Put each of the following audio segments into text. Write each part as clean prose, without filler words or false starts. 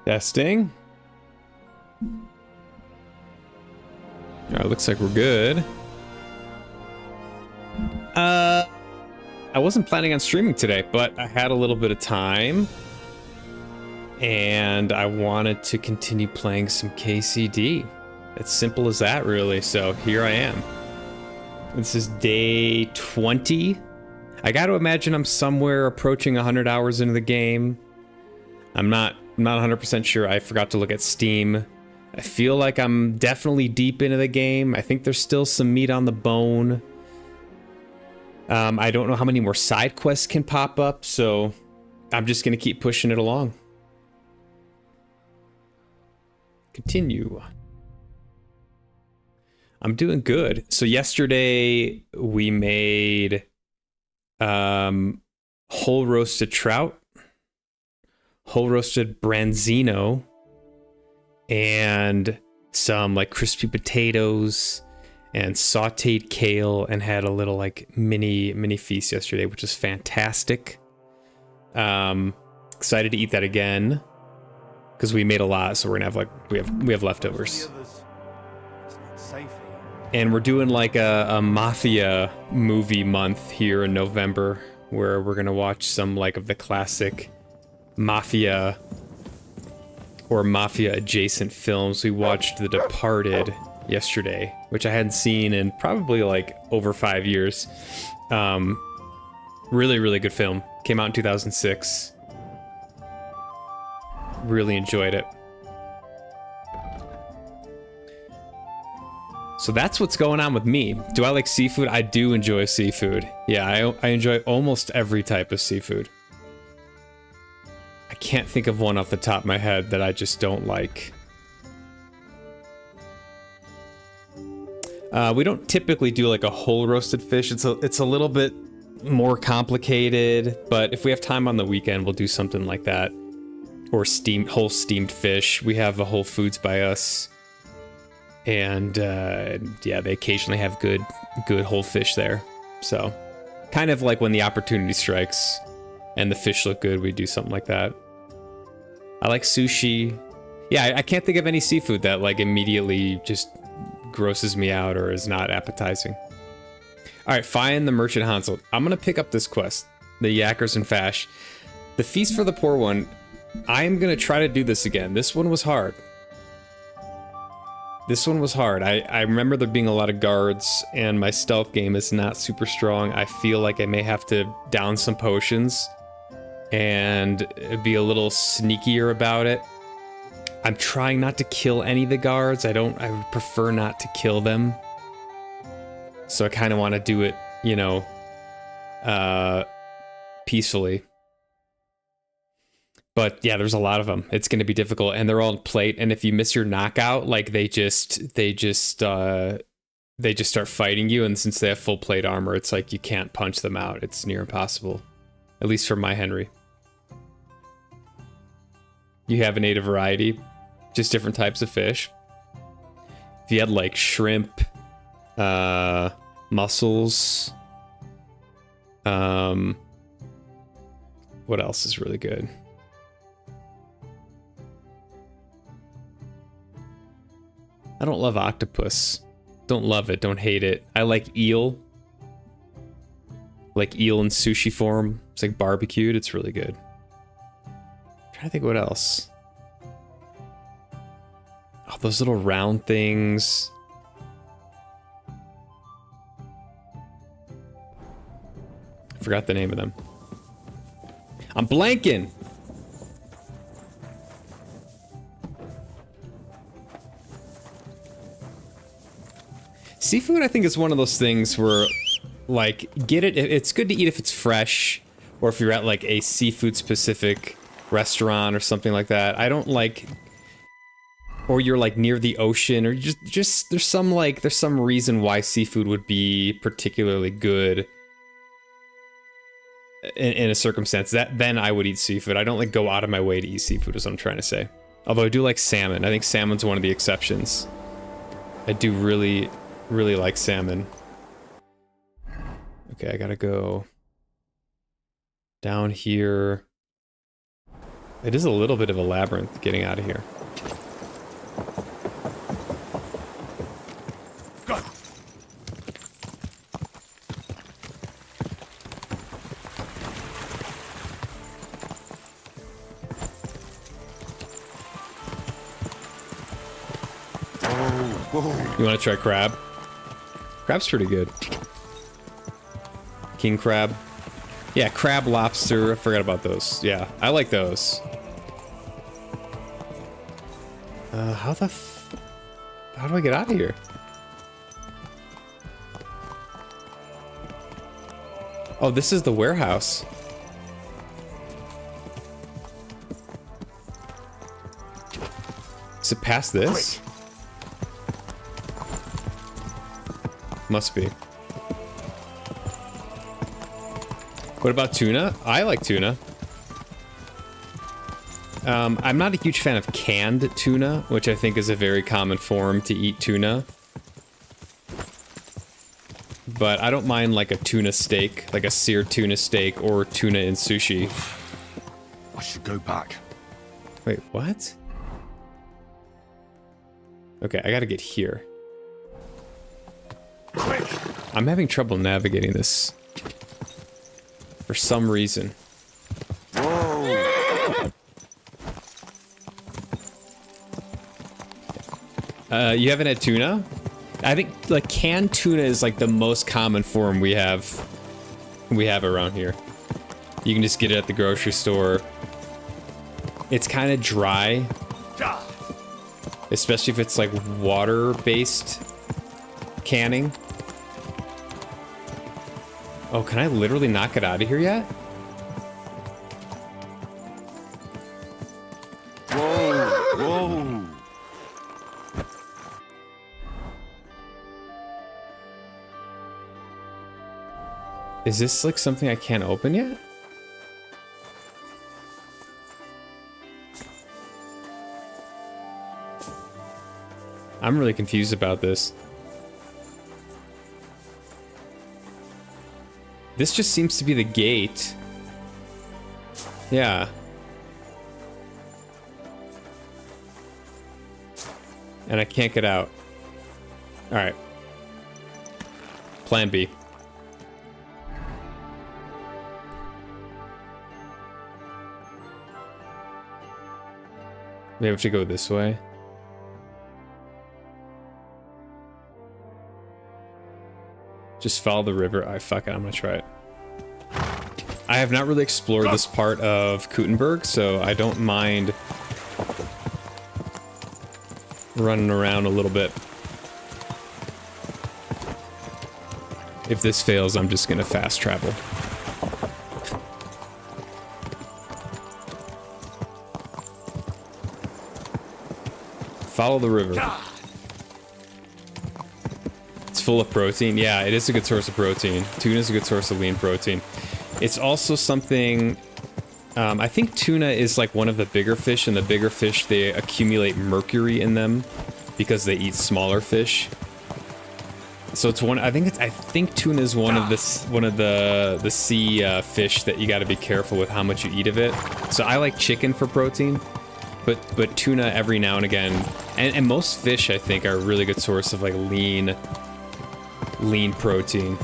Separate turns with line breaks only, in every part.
Testing. All right, looks like we're good. I wasn't planning on streaming today, but I had a little bit of time and I wanted to continue playing some KCD. It's simple as that, really. So here I am. This is day 20. I got to imagine I'm somewhere approaching 100 hours into the game. I'm not 100% sure. I forgot to look at Steam. I feel like I'm definitely deep into the game. I think there's still some meat on the bone. I don't know how many more side quests can pop up, so I'm just going to keep pushing it along. Continue. I'm doing good. So yesterday we made whole roasted trout, whole roasted branzino, and some like crispy potatoes and sauteed kale, and had a little like mini feast yesterday, which is fantastic. Excited to eat that again because we made a lot, so we're gonna have like we have leftovers. And we're doing like a mafia movie month here in November, where we're gonna watch some like of the classic mafia or mafia adjacent films. We watched The Departed yesterday, which I hadn't seen in probably like over 5 years. Really good film. Came out in 2006. Really enjoyed it. So that's what's going on with me. Do I like seafood? I do enjoy seafood. Yeah, I enjoy almost every type of seafood. I can't think of one off the top of my head that I just don't like. We don't typically do like a whole roasted fish. It's a little bit more complicated, but if we have time on the weekend, we'll do something like that. Or whole steamed fish. We have a Whole Foods by us. And yeah, they occasionally have good whole fish there. So kind of like when the opportunity strikes and the fish look good, we do something like that. I like sushi. Yeah, I can't think of any seafood that like immediately just grosses me out or is not appetizing. All right, find the merchant Hansel. I'm gonna pick up this quest, the Yackers and Fash. The Feast for the Poor one, I'm gonna try to do this again. This one was hard. This one was hard. I remember there being a lot of guards, and my stealth game is not super strong. I feel like I may have to down some potions and be a little sneakier about it. I'm trying not to kill any of the guards. I would prefer not to kill them. So I kind of want to do it, you know, peacefully. But yeah, there's a lot of them. It's going to be difficult, and they're all on plate. And if you miss your knockout, like they just start fighting you. And since they have full plate armor, it's like you can't punch them out. It's near impossible, at least for my Henry. You have a native variety, just different types of fish. If you had like shrimp, mussels, what else is really good? I don't love octopus. Don't love it, don't hate it. I like eel. Like eel in sushi form. It's like barbecued, it's really good. Trying to think what else. Oh, those little round things. I forgot the name of them. I'm blanking. Seafood, I think, is one of those things where, like, get it. It's good to eat if it's fresh, or if you're at like a seafood specific restaurant or something like that. I don't like, or you're like near the ocean, or just there's some reason why seafood would be particularly good in a circumstance that then I would eat seafood. I don't like go out of my way to eat seafood, is what I'm trying to say. Although I do like salmon. I think salmon's one of the exceptions. I do really like salmon. Okay, I gotta go down here. It is a little bit of a labyrinth getting out of here. You want to try crab? Crab's pretty good. King crab. Yeah, crab, lobster. I forgot about those. Yeah, I like those. How do I get out of here? Oh, this is the warehouse. Is it past this?
Quick.
Must be. What about tuna? I like tuna. I'm not a huge fan of canned tuna, which I think is a very common form to eat tuna. But I don't mind like a tuna steak, like a seared tuna steak or tuna in sushi.
I should go back.
Wait, what? Okay, I gotta get here.
Quick.
I'm having trouble navigating this. For some reason.
Whoa.
You haven't had tuna? I think like canned tuna is like the most common form we have around here. You can just get it at the grocery store. It's kind of dry, especially if it's like water-based canning. Oh, can I literally knock it out of here yet?
Whoa. Whoa.
Is this like something I can't open yet? I'm really confused about this. This just seems to be the gate. Yeah. And I can't get out. Alright. Plan B. Maybe I have to go this way. Just follow the river. Alright, fuck it. I'm gonna try it. I have not really explored this part of Kuttenberg, so I don't mind running around a little bit. If this fails, I'm just gonna fast travel. Follow the river. It's full of protein. Yeah, it is a good source of protein. Tuna is a good source of lean protein. It's also something... I think tuna is like one of the bigger fish, and the bigger fish, they accumulate mercury in them because they eat smaller fish. So it's one... I think tuna is one of the sea fish that you got to be careful with how much you eat of it. So I like chicken for protein. But tuna every now and again, and most fish I think are a really good source of like lean protein.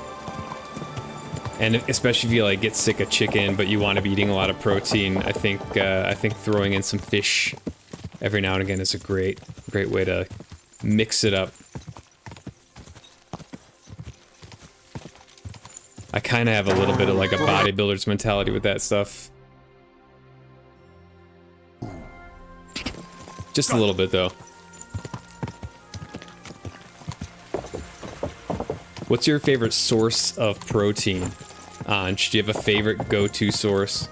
And especially if you like get sick of chicken, but you want to be eating a lot of protein, I think throwing in some fish every now and again is a great way to mix it up. I kind of have a little bit of like a bodybuilder's mentality with that stuff. Just a little bit, though. What's your favorite source of protein? Anj, do you have a favorite go-to source?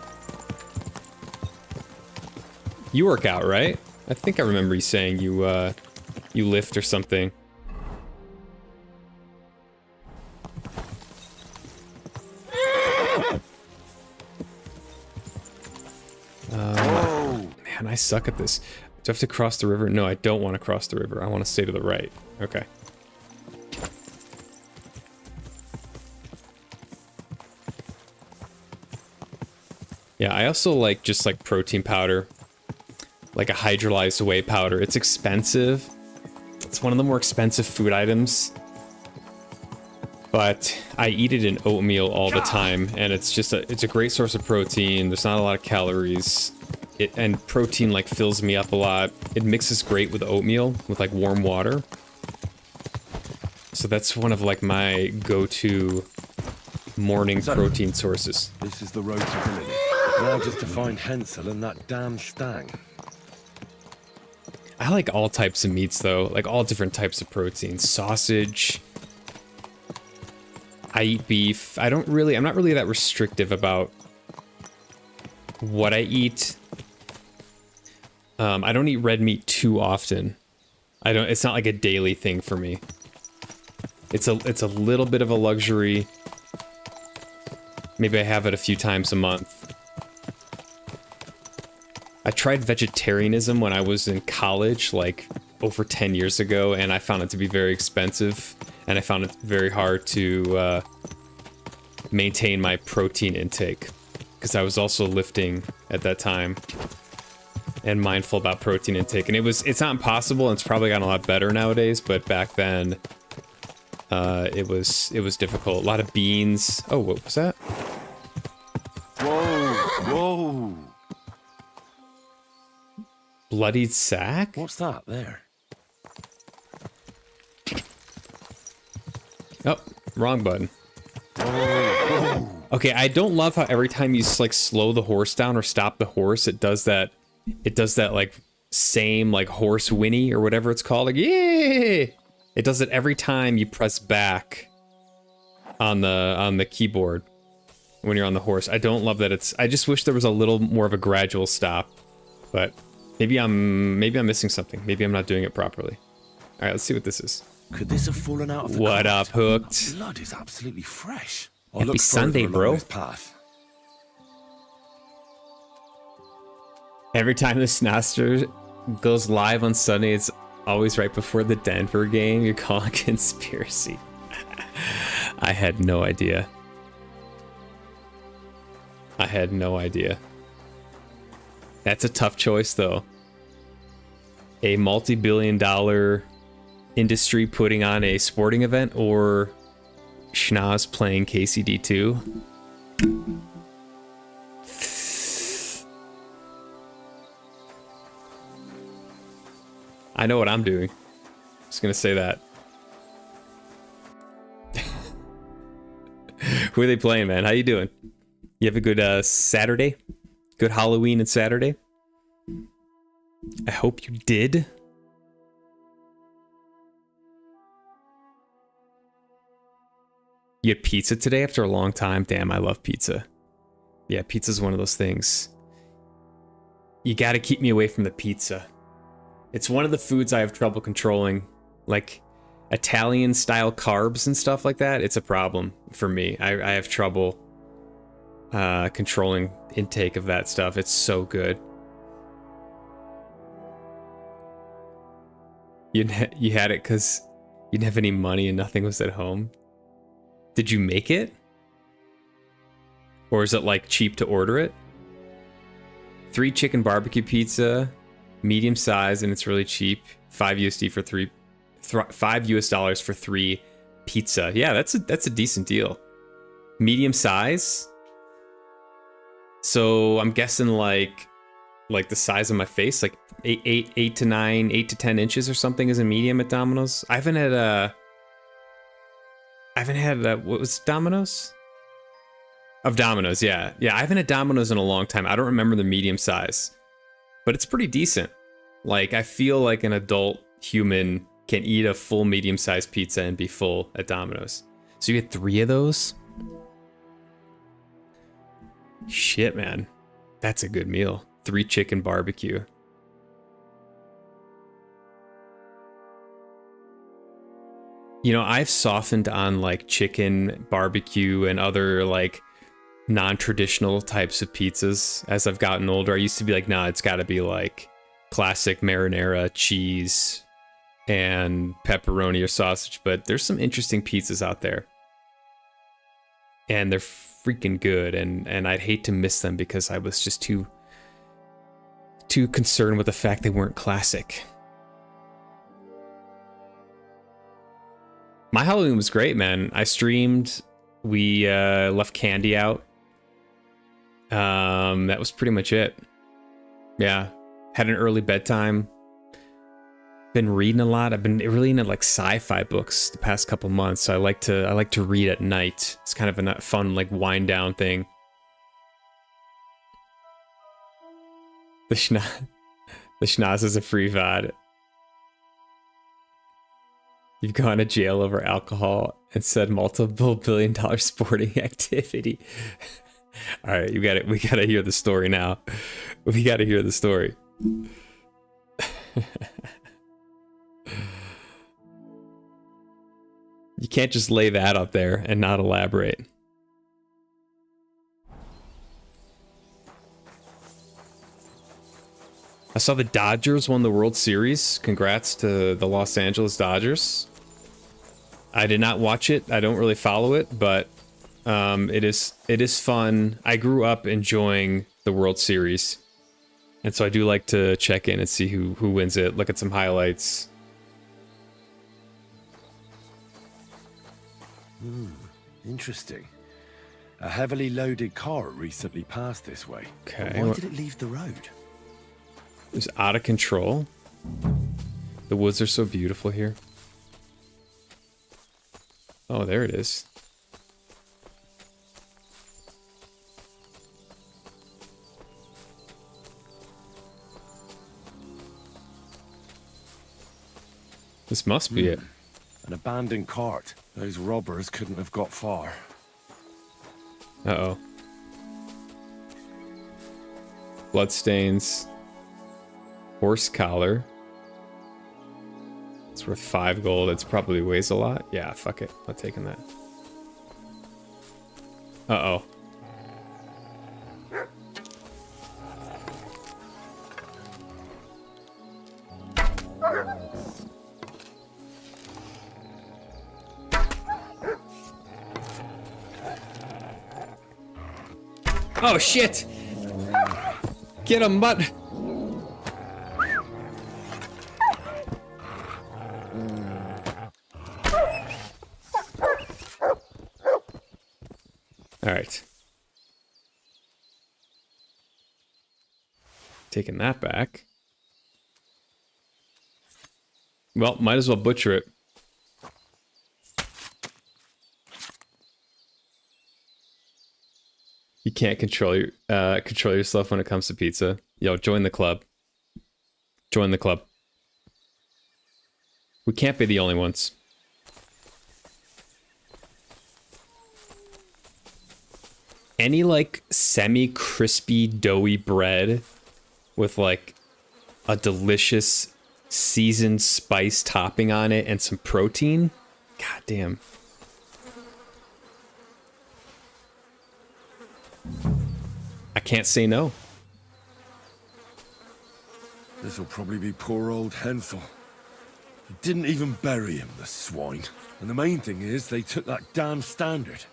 You work out, right? I think I remember you saying you lift or something. Man, I suck at this. Do I have to cross the river? No, I don't want to cross the river. I want to stay to the right. Okay. Yeah, I also like just like protein powder. like a hydrolyzed whey powder. It's expensive. It's one of the more expensive food items. But I eat it in oatmeal all the time, and it's a great source of protein. There's not a lot of calories. And protein like fills me up a lot. It mixes great with oatmeal with like warm water. So that's one of like my go-to morning protein sources.
This is the road to villainy. Now just to find Hensel and that damn stang.
I like all types of meats though, like all different types of protein. Sausage. I eat beef. I'm not really that restrictive about what I eat. I don't eat red meat too often. It's not like a daily thing for me. It's a little bit of a luxury. Maybe I have it a few times a month. I tried vegetarianism when I was in college, like over 10 years ago, and I found it to be very expensive, and I found it very hard to maintain my protein intake, because I was also lifting at that time and mindful about protein intake. And it's not impossible, and it's probably gotten a lot better nowadays, but back then it was difficult. A lot of beans. Oh, what was that?
Whoa, whoa.
Bloodied sack?
What's that there?
Oh, wrong button.
Whoa.
Okay, I don't love how every time you like slow the horse down or stop the horse, it does that like same like horse whinny or whatever it's called. Like, yeah! It does it every time you press back on the keyboard when you're on the horse. I don't love that I just wish there was a little more of a gradual stop. But maybe I'm missing something. Maybe I'm not doing it properly. All right, let's see what this is.
Could this have fallen out of the
What
cart?
up, Hooked?
That blood is absolutely fresh.
Happy Sunday,
further
bro.
along this path.
Every time the Snapster goes live on Sunday, it's always right before the Denver game. You're calling conspiracy. I had no idea. I had no idea. That's a tough choice, though. A multi-billion-dollar industry putting on a sporting event, or Schnoz playing KCD2. I know what I'm doing. Just gonna say that. Who are they playing, man? How you doing? You have a good Saturday? Good Halloween and Saturday? I hope you did. You had pizza today after a long time? Damn, I love pizza. Yeah, pizza's one of those things. You gotta keep me away from the pizza. It's one of the foods I have trouble controlling. Like Italian style carbs and stuff like that, it's a problem for me. I have trouble controlling intake of that stuff. It's so good. You had it because you didn't have any money and nothing was at home. Did you make it? Or is it like cheap to order it? 3 chicken barbecue pizza, medium size, and it's really cheap. $5 US for 3 pizza. Yeah, that's a decent deal. Medium size. So I'm guessing like the size of my face, like 8 to 10 inches or something is a medium at Domino's. I haven't had what was Domino's? Of Domino's, yeah. Yeah, I haven't had Domino's in a long time. I don't remember the medium size. But it's pretty decent. Like, I feel like an adult human can eat a full medium-sized pizza and be full at Domino's. So you had 3 of those? Shit, man. That's a good meal. 3 chicken barbecue. You know, I've softened on like chicken barbecue and other like non-traditional types of pizzas as I've gotten older. I used to be like, nah, it's got to be like classic marinara, cheese, and pepperoni or sausage. But there's some interesting pizzas out there, and they're freaking good. And I'd hate to miss them because I was just too too concerned with the fact they weren't classic. My Halloween was great, man. I streamed. We left candy out. That was pretty much it. Yeah. Had an early bedtime. Been reading a lot. I've been really into like sci-fi books the past couple months. So I like to read at night. It's kind of a fun like wind down thing. The schnoz is a free VOD. You've gone to jail over alcohol and said multiple billion-dollar sporting activity. All right, we gotta hear the story now. We gotta hear the story. You can't just lay that up there and not elaborate. I saw the Dodgers won the World Series. Congrats to the Los Angeles Dodgers. I did not watch it. I don't really follow it, but it is fun. I grew up enjoying the World Series, and so I do like to check in and see who wins it. Look at some highlights.
Interesting. A heavily loaded car recently passed this way.
Okay.
But why did it leave the road?
It was out of control. The woods are so beautiful here. Oh, there it is. This must be it.
An abandoned cart. Those robbers couldn't have got far.
Uh-oh. Bloodstains. Horse collar. It's worth 5 gold. It's probably weighs a lot. Yeah, fuck it. I'm taking that. Uh-oh. Oh shit! Get him, butt! Alright. Taking that back. Well, might as well butcher it. You can't control yourself when it comes to pizza. Yo, join the club. Join the club. We can't be the only ones. Any like semi-crispy, doughy bread with like a delicious seasoned spice topping on it and some protein? God damn. I can't say no.
This'll probably be poor old Hensel. They didn't even bury him, the swine. And the main thing is, they took that damn standard.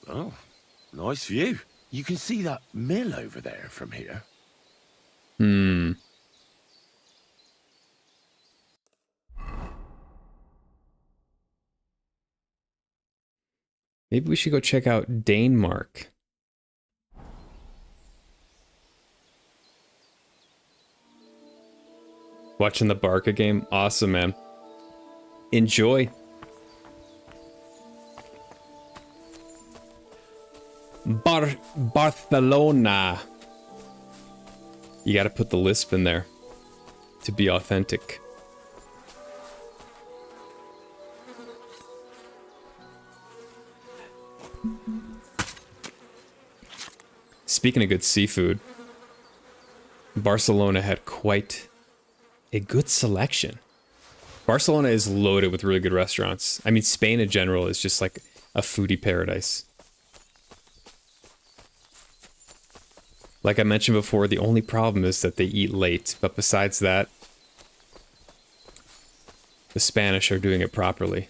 Oh, nice view. You can see that mill over there from here.
Hmm. Maybe we should go check out Danemark. Watching the Barca game? Awesome, man. Enjoy. Barcelona. You gotta put the lisp in there to be authentic. Speaking of good seafood, Barcelona had quite a good selection. Barcelona is loaded with really good restaurants. I mean, Spain in general is just like a foodie paradise. Like I mentioned before, the only problem is that they eat late. But besides that, the Spanish are doing it properly.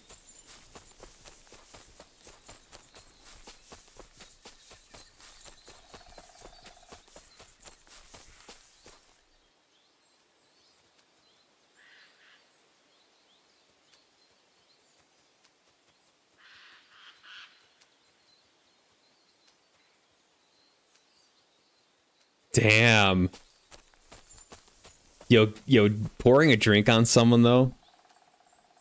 Damn. Yo, pouring a drink on someone though,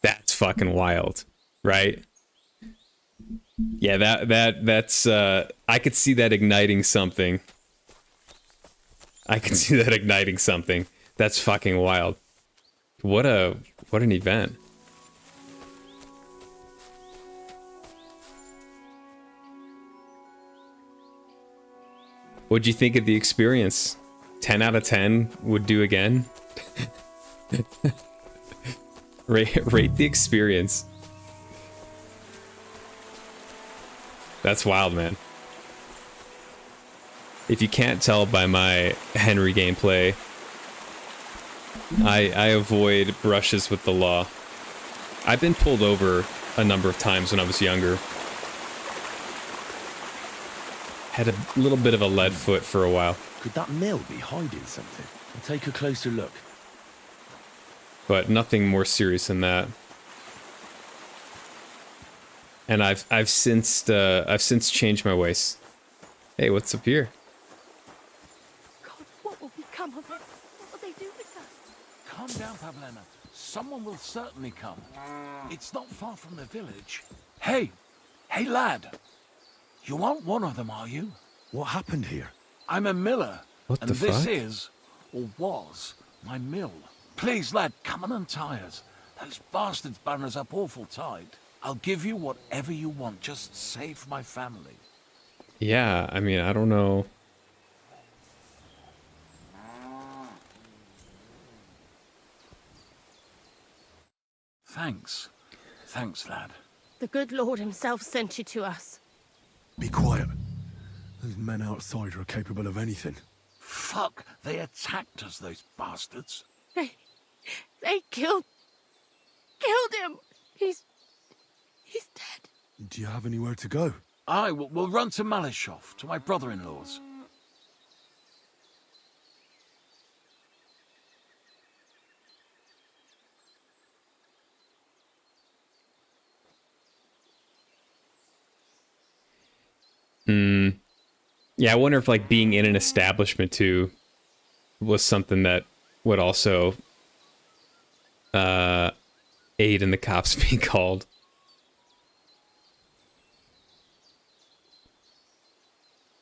that's fucking wild, right? Yeah, that's I could see that igniting something. I could see that igniting something. That's fucking wild. What an event. What'd you think of the experience? 10 out of 10 would do again? rate the experience. That's wild, man. If you can't tell by my Henry gameplay, I avoid brushes with the law. I've been pulled over a number of times when I was younger. Had a little bit of a lead foot for a while.
Could that mill be hiding something? I'll take a closer look.
But nothing more serious than that. And I've since changed my ways. Hey, what's up here?
God, what will become of us? What will they do with us?
Calm down, Pavlena. Someone will certainly come. It's not far from the village. Hey, lad. You aren't one of them, are you?
What happened here?
I'm a miller.
What
and
the
this
fuck?
is, or was, my mill. Please, lad, come and untie us. Those bastards bound us up awful tight. I'll give you whatever you want. Just save my family.
Yeah, I mean, I don't know.
Thanks. Thanks, lad.
The good Lord himself sent you to us.
Be quiet. Those men outside are capable of anything.
Fuck, they attacked us, those bastards.
They killed him. He's dead.
Do you have anywhere to go?
We'll run to Malishov, to my brother-in-law's.
Yeah, I wonder if like being in an establishment too was something that would also aid in the cops being called.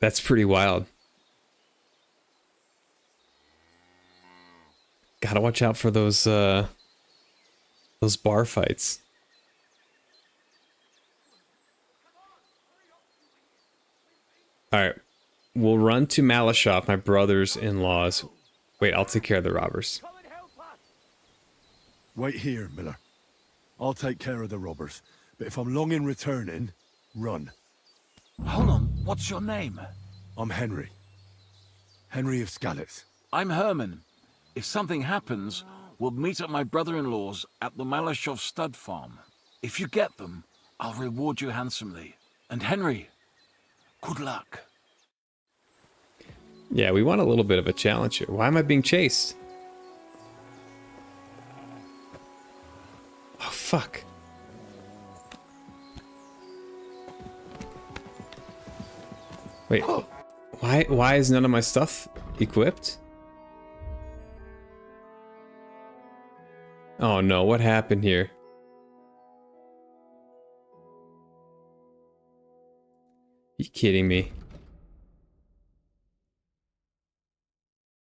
That's pretty wild. Gotta watch out for those bar fights. All right, we'll run to Malishov, my brother's-in-law's. Wait, I'll take care of the robbers.
Wait here, Miller. I'll take care of the robbers. But if I'm long in returning, run.
Hold on, what's your name?
I'm Henry. Henry of Skalitz.
I'm Herman. If something happens, we'll meet at my brother-in-law's at the Malashov stud farm. If you get them, I'll reward you handsomely. And Henry, good luck.
Yeah, we want a little bit of a challenge here. Why am I being chased? Oh, fuck. Wait, why is none of my stuff equipped? Oh no, what happened here? You kidding me?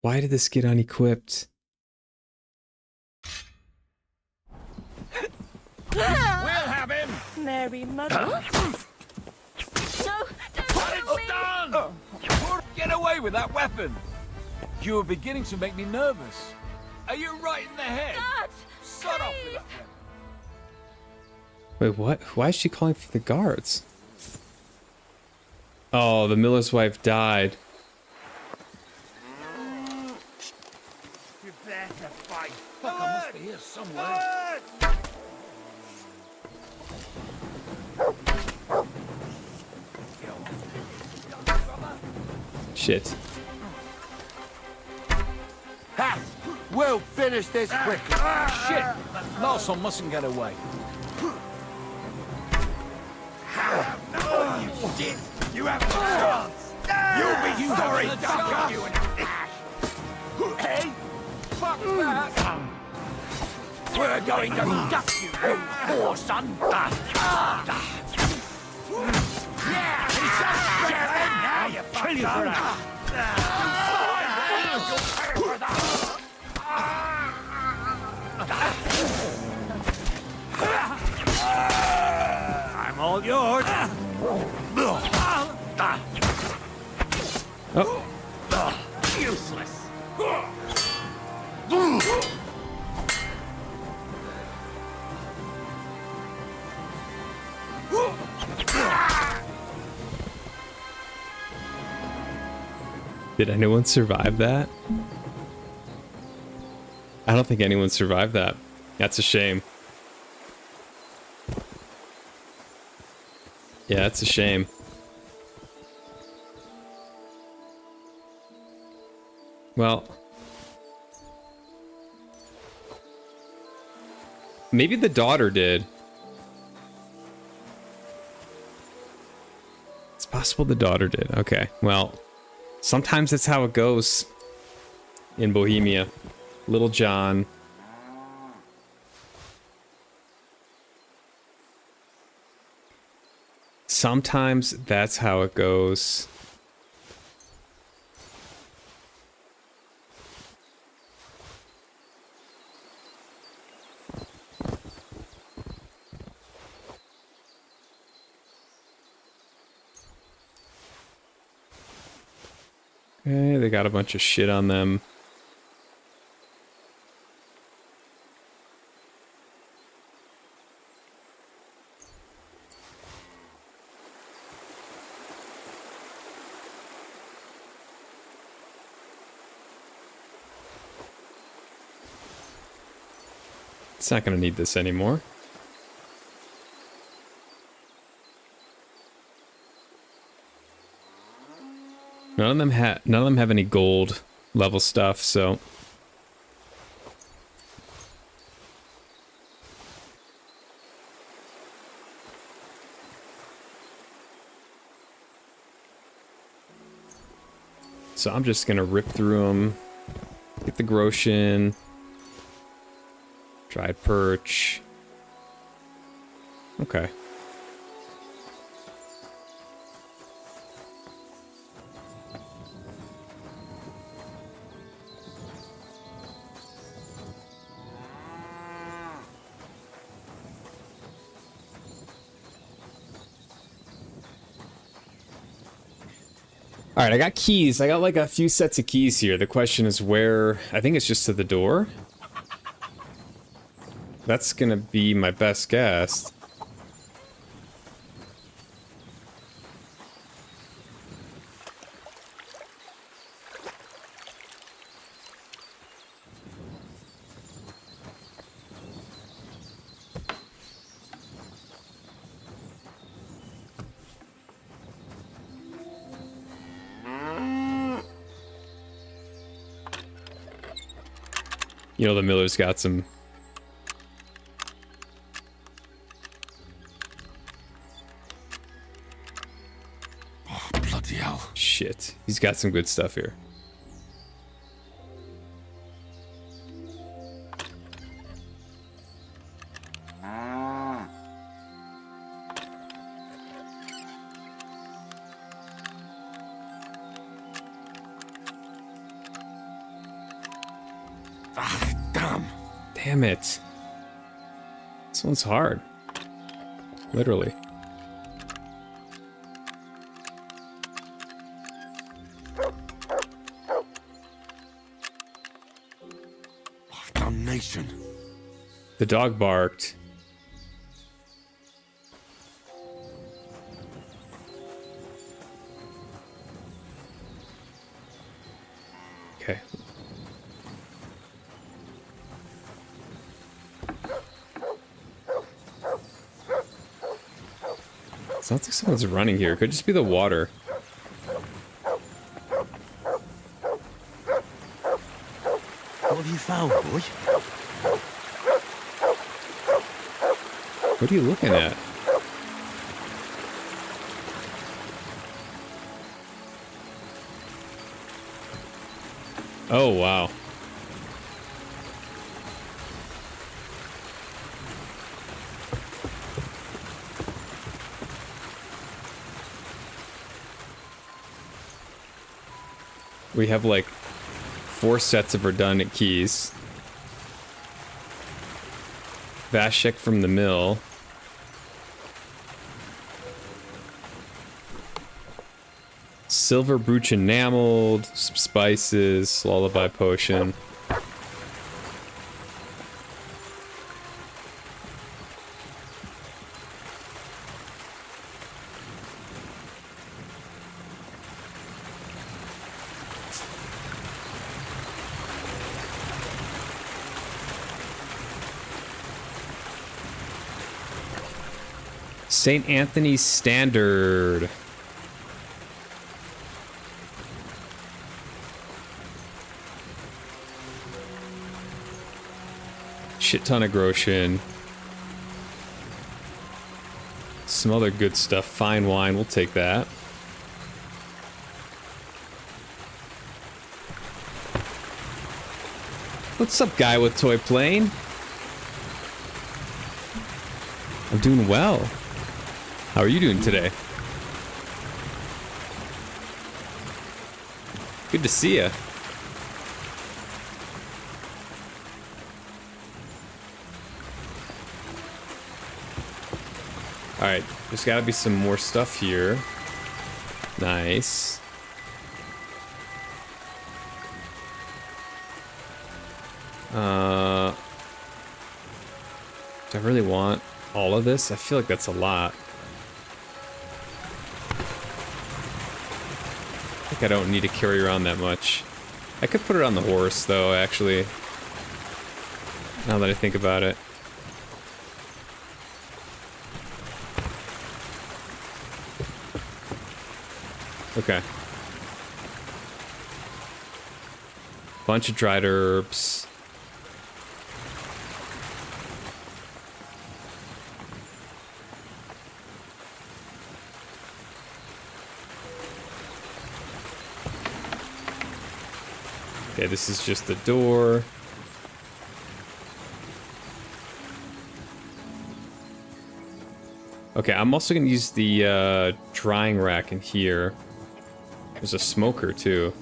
Why did this get unequipped?
We'll have him!
Mary, mother. No, don't kill me.
Done! Get away with that weapon! You were beginning to make me nervous. Are you right in the head?
Dad,
Shut off with
please.
that weapon.
Wait, what? Why is she calling for the guards? Oh, the miller's wife died.
You better fight. Fuck, I must be here somewhere.
Shit.
Ha! We'll finish this quickly. Shit! Larson mustn't get away.
You shit! You have no chance! You'll be sorry, fucker! You and Hey! Fuck that! We're going to gut you, you poor son! Yeah! Now you kill you for that! I'm all yours!
Oh.
Useless!
Did anyone survive that? I don't think anyone survived that. That's a shame. Yeah, it's a shame. Well, maybe the daughter did. It's possible the daughter did. Okay, well, sometimes that's how it goes in Bohemia. Little John. Sometimes that's how it goes. Okay, they got a bunch of shit on them. It's not going to need this anymore. None of them have any gold level stuff, so I'm just gonna rip through them. Get the Groshin, dried perch. Okay. All right, I got keys. I got like a few sets of keys here. The question is where... I think it's just to the door. That's gonna be my best guess. You know, the Miller's got some...
Oh, bloody hell.
Shit. He's got some good stuff here. Damn it. This one's hard. Literally.
Oh, damnation.
The dog barked. Okay. Sounds like someone's running here. Could just be the water.
foul, boy?
What are you looking at? Oh, wow. We have like 4 sets of redundant keys. Vashek from the mill. Silver brooch enameled, some spices, lullaby potion. St. Anthony's Standard. Shit ton of Groshin. Some other good stuff. Fine wine, we'll take that. What's up, guy with toy plane? I'm doing well. How are you doing today? Good to see ya. Alright, there's gotta be some more stuff here. Nice. Do I really want all of this? I feel like that's a lot. I think I don't need to carry around that much. I could put it on the horse, though, actually. Now that I think about it. Okay. Bunch of dried herbs. Okay, this is just the door. Okay, I'm also gonna use the drying rack in here. There's a smoker too.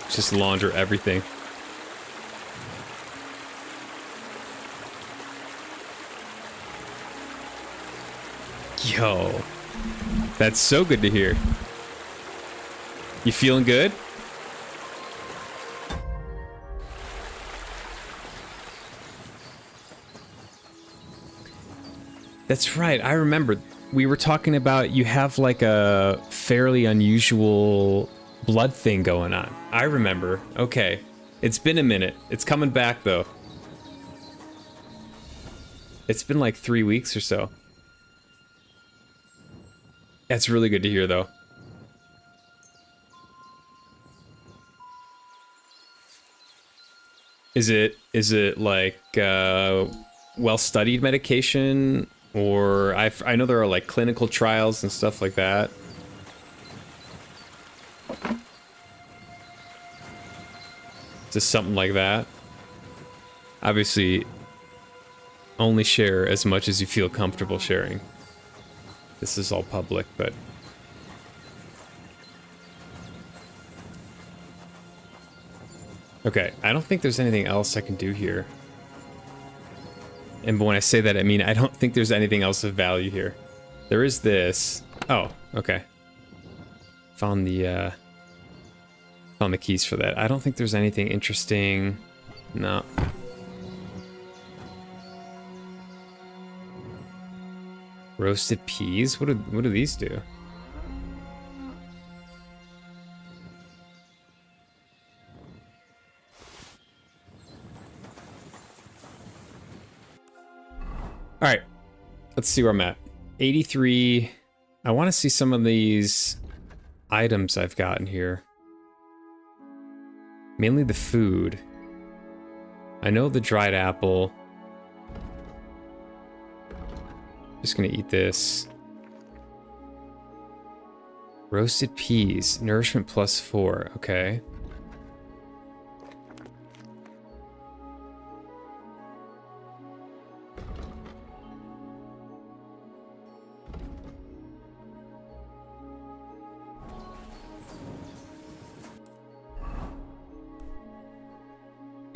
Just launder everything. Yo, that's so good to hear. You feeling good? That's right. I remember we were talking about you have like a fairly unusual blood thing going on. I remember. Okay. It's been a minute. It's coming back though. It's been like 3 weeks or so. That's really good to hear though. Is it like well-studied medication, or I know there are like clinical trials and stuff like that. Just something like that. Obviously, only share as much as you feel comfortable sharing. This is all public, but... Okay, I don't think there's anything else I can do here. And when I say that, I mean I don't think there's anything else of value here. There is this. Oh, okay. Found the keys for that. I don't think there's anything interesting. No. Roasted peas? What do these do? Let's see where I'm at. 83. I want to see some of these items I've gotten here. Mainly the food. I know the dried apple. Just gonna eat this. Roasted peas. Nourishment +4. Okay.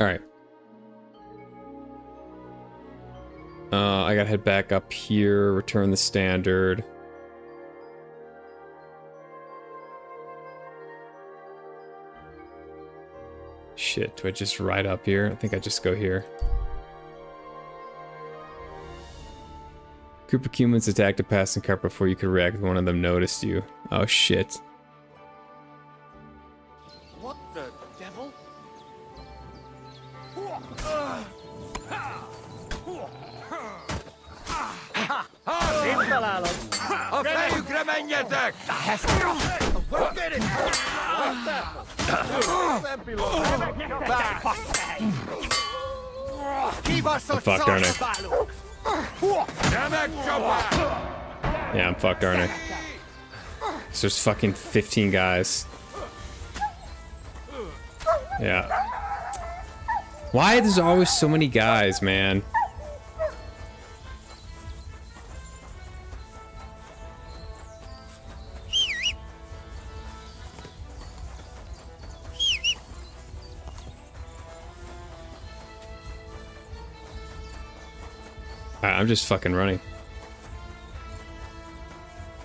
All right. I gotta head back up here, return the standard. Shit, do I just ride up here? I think I just go here. Group of humans attacked a passing car before you could react. One of them noticed you. Oh shit.
What the devil? A fejükre menjetek! Get it!
Fuck, darn it.
Remek csapás!
Yeah, I'm fucked, aren't I? So there's fucking 15 guys. Yeah. Why there's always so many guys, man? I'm just fucking running.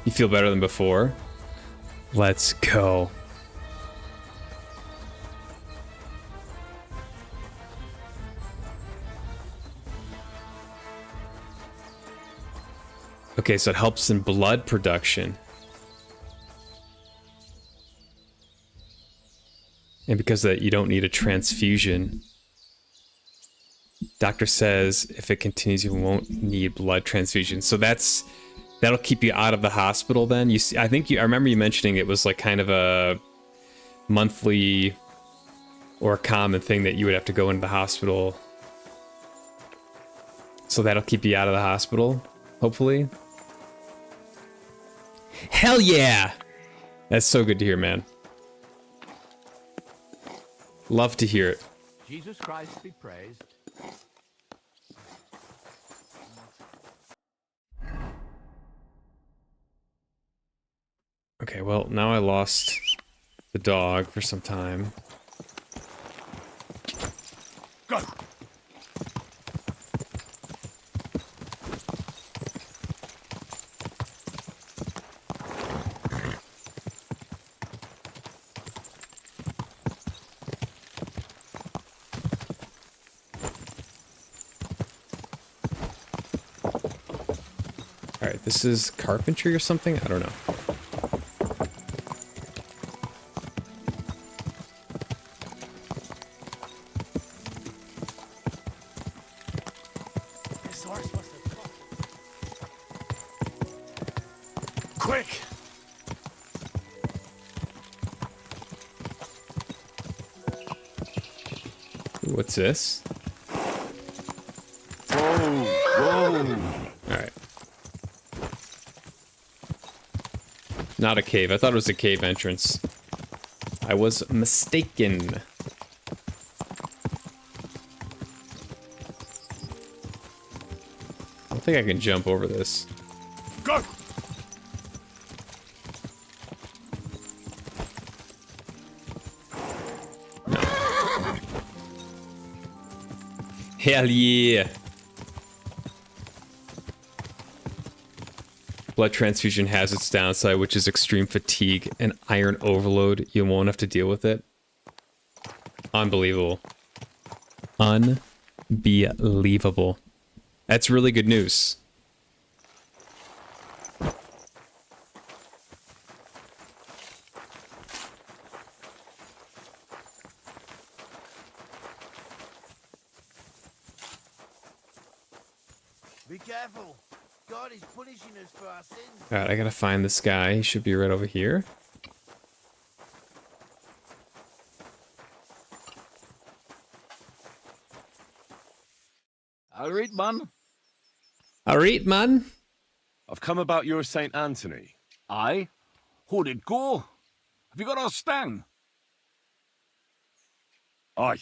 You feel better than before? Let's go. Okay, so it helps in blood production. And because of that, you don't need a transfusion. Doctor says if it continues, you won't need blood transfusion. So that'll keep you out of the hospital then. You see, I remember you mentioning it was like kind of a monthly or a common thing that you would have to go into the hospital. So that'll keep you out of the hospital, hopefully. Hell yeah! That's so good to hear, man. Love to hear it.
Jesus Christ be praised.
Okay, well, now I lost the dog for some time.
Go!
Alright, this is carpentry or something? I don't know.
Quick!
What's this?
Whoa!
Alright. Not a cave. I thought it was a cave entrance. I was mistaken. I don't think I can jump over this.
Go!
Hell yeah! Blood transfusion has its downside, which is extreme fatigue and iron overload. You won't have to deal with it. Unbelievable. Unbelievable. That's really good news.
Be careful. God is punishing us for our sins.
Alright, I gotta find this guy. He should be right over here.
I'll read, man.
Alright, man.
I've come about your St. Anthony.
Aye. How'd it go? Have you got our stang?
Aye.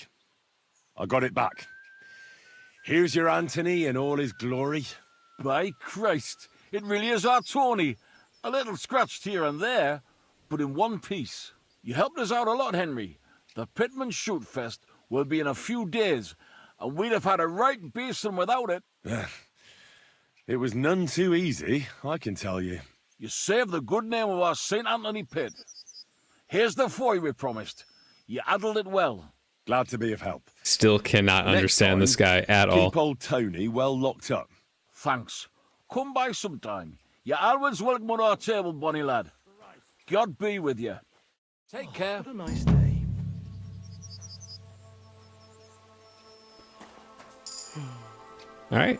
I got it back. Here's your Anthony in all his glory.
By Christ, it really is our Tony. A little scratched here and there, but in one piece. You helped us out a lot, Henry. The Pitman Shoot Fest will be in a few days, and we'd have had a right basin without it.
It was none too easy, I can tell you.
You saved the good name of our St. Anthony pit. Here's the foy we promised. You addled it well.
Glad to be of help.
Still cannot
Next
understand
time,
this guy at all.
Keep old Tony well locked up.
Thanks. Come by sometime. You're always welcome on our table, bonny lad. God be with you. Take care.
What a nice day.
Alright.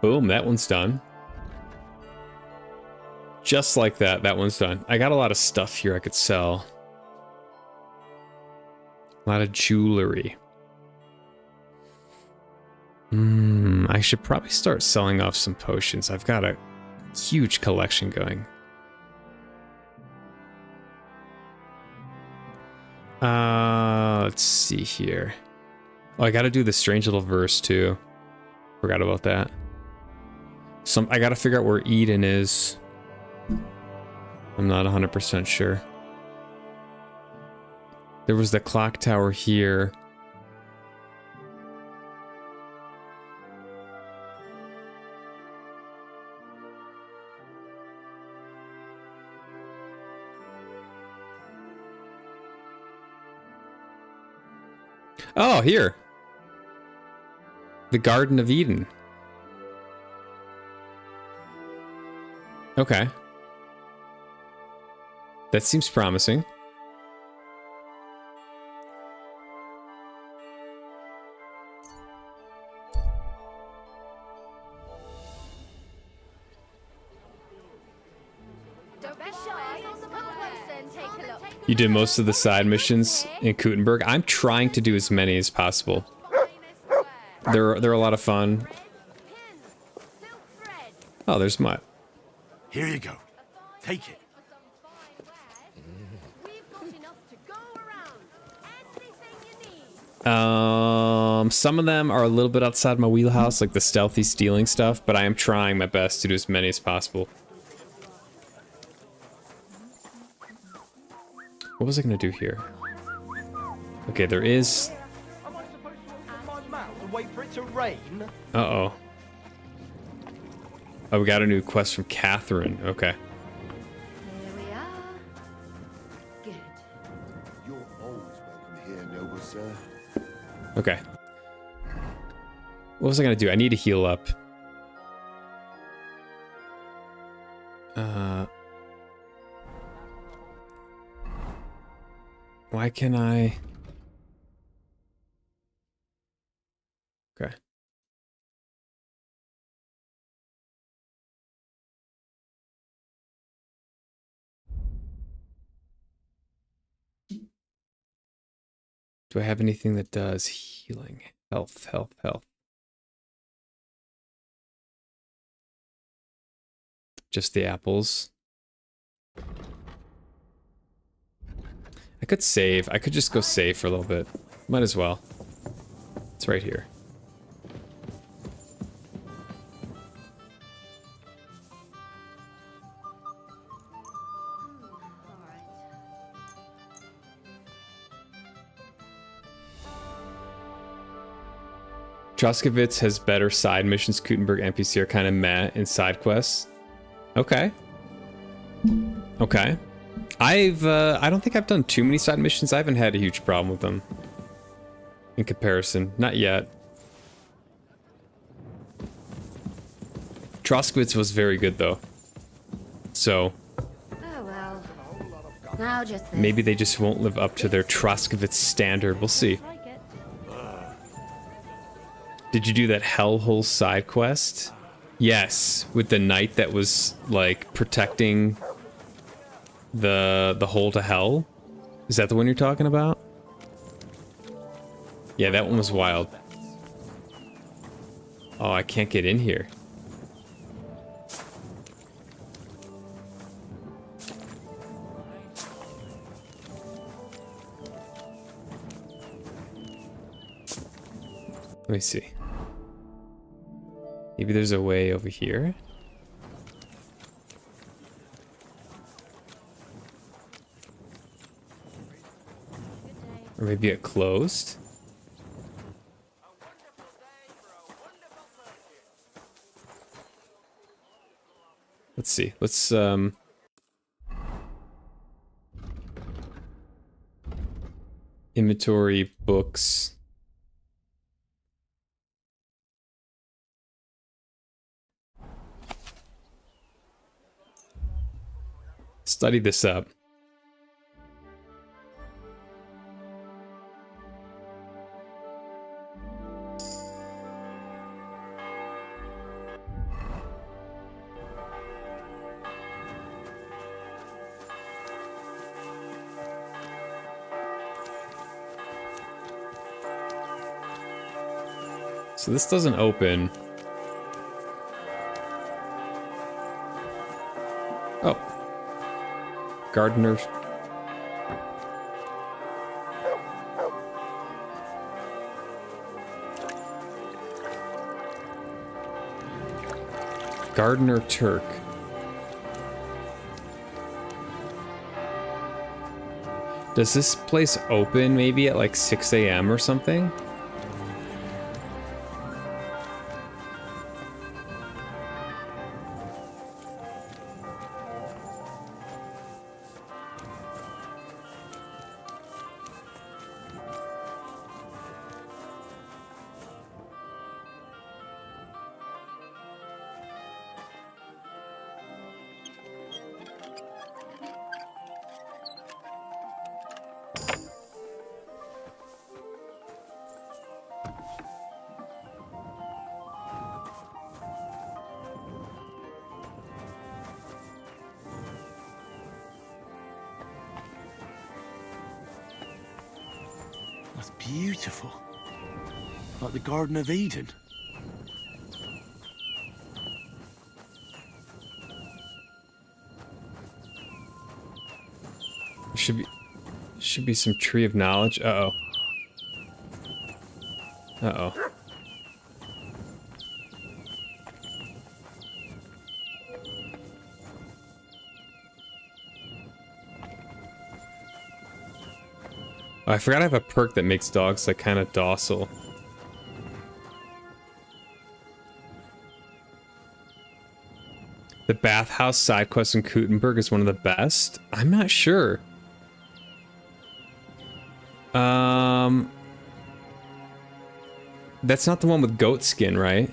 Boom, that one's done. Just like that, that one's done. I got a lot of stuff here I could sell. A lot of jewelry. I should probably start selling off some potions. I've got a huge collection going. Let's see here. Oh, I gotta do the strange little verse too. Forgot about that. I gotta figure out where Eden is. I'm not 100% sure. There was the clock tower here. Oh, here. The Garden of Eden. Okay. That seems promising.
Don't be shy. On the person, take a look.
You did most of the side missions in Kuttenberg. I'm trying to do as many as possible. They're a lot of fun. Oh, there's Mutt.
Here you go. Take it.
We've got enough to go around. Anything you need.
Some of them are a little bit outside my wheelhouse, like the stealthy stealing stuff, but I am trying my best to do as many as possible. What was I gonna do here? Okay, there is...
Am I supposed to open my mouth and wait for it to rain?
Uh-oh. Oh, we got a new quest from Catherine. Okay.
Here we are. Good.
You're always welcome here, noble sir.
Okay. What was I gonna do? I need to heal up. Why can I... Okay. Do I have anything that does healing? Health, health, health. Just the apples. I could save. I could just go save for a little bit. Might as well. It's right here. Troskowitz has better side missions. Kuttenberg NPC are kind of meh in side quests. Okay. Okay. I don't think I've done too many side missions. I haven't had a huge problem with them. In comparison. Not yet. Troskowitz was very good though. So.
Oh well. Now just this.
Maybe they just won't live up to their Troskowitz standard. We'll see.
Like it.
Did you do that hellhole side quest? Yes, with the knight that was like protecting the hole to hell. Is that the one you're talking about? Yeah, that one was wild. Oh, I can't get in here. Let me see. Maybe there's a way over here. Or maybe it closed. Let's see. Let's inventory, books. Study this up. So this doesn't open. Oh. Gardeners. Gardener Turk. Does this place open maybe at like 6 a.m. or something?
That's beautiful. Like the Garden of Eden.
Should be some tree of knowledge. Uh-oh. Uh-oh. Oh, I forgot I have a perk that makes dogs like kind of docile. The bathhouse side quest in Kuttenberg is one of the best. I'm not sure. That's not the one with goat skin, right?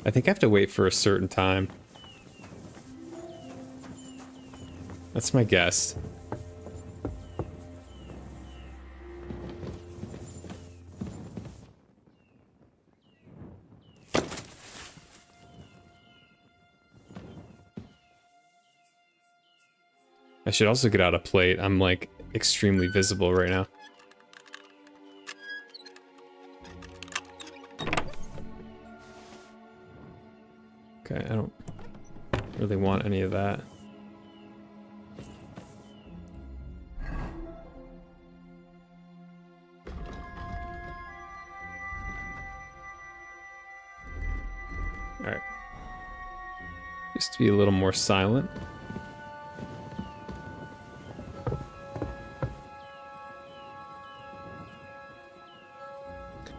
I think I have to wait for a certain time. That's my guess. I should also get out a plate. I'm like extremely visible right now. Okay, I don't really want any of that. Alright. Just to be a little more silent.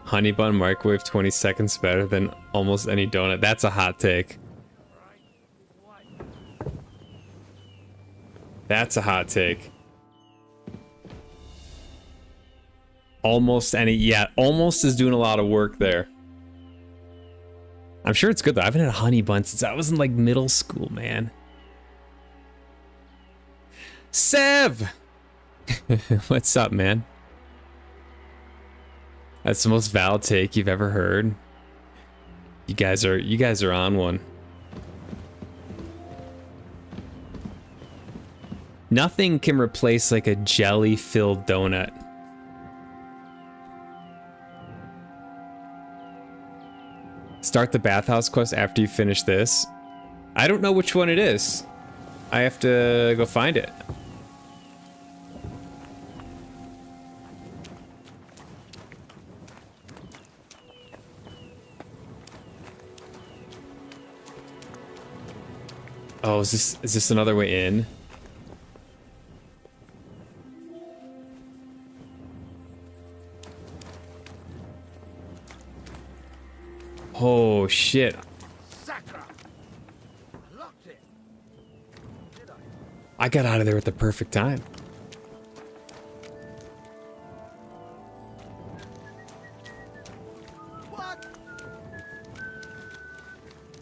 Honey bun microwave 20 seconds better than almost any donut. That's a hot take. That's a hot take. Almost any, yeah, almost is doing a lot of work there. I'm sure it's good though. I haven't had a honey bun since I was in like middle school, man. Sev! What's up, man? That's the most valid take you've ever heard. You guys are on one. Nothing can replace like a jelly-filled donut. Start the bathhouse quest after you finish this. I don't know which one it is. I have to go find it. Oh, is this another way in? Oh shit. I got out of there at the perfect time.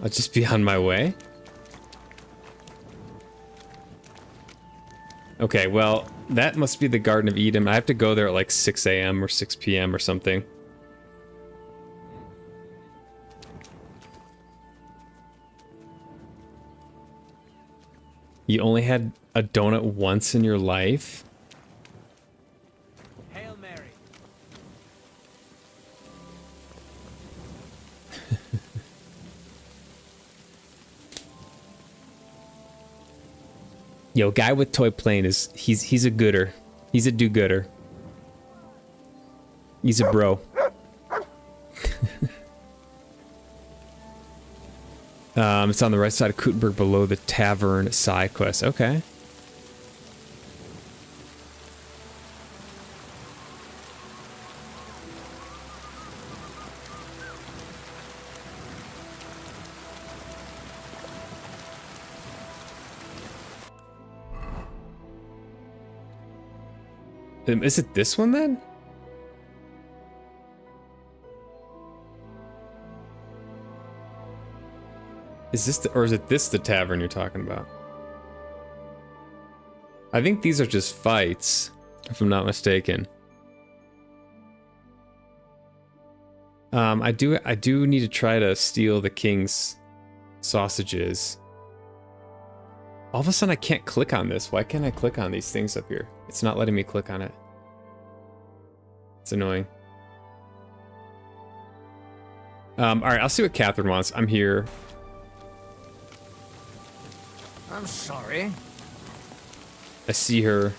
I'll just be on my way. Okay, well, that must be the Garden of Eden. I have to go there at like 6 a.m. or 6 p.m. or something. You only had a donut once in your life?
Hail Mary.
Yo, guy with toy plane is he's a gooder. He's a do-gooder. He's a bro. It's on the right side of Kuttenberg below the tavern side quest. Okay. Is it this one then? Is this or is it this the tavern you're talking about? I think these are just fights, if I'm not mistaken. I do need to try to steal the king's sausages. All of a sudden I can't click on this. Why can't I click on these things up here? It's not letting me click on it. It's annoying. Alright, I'll see what Catherine wants. I'm here.
I'm sorry.
I see her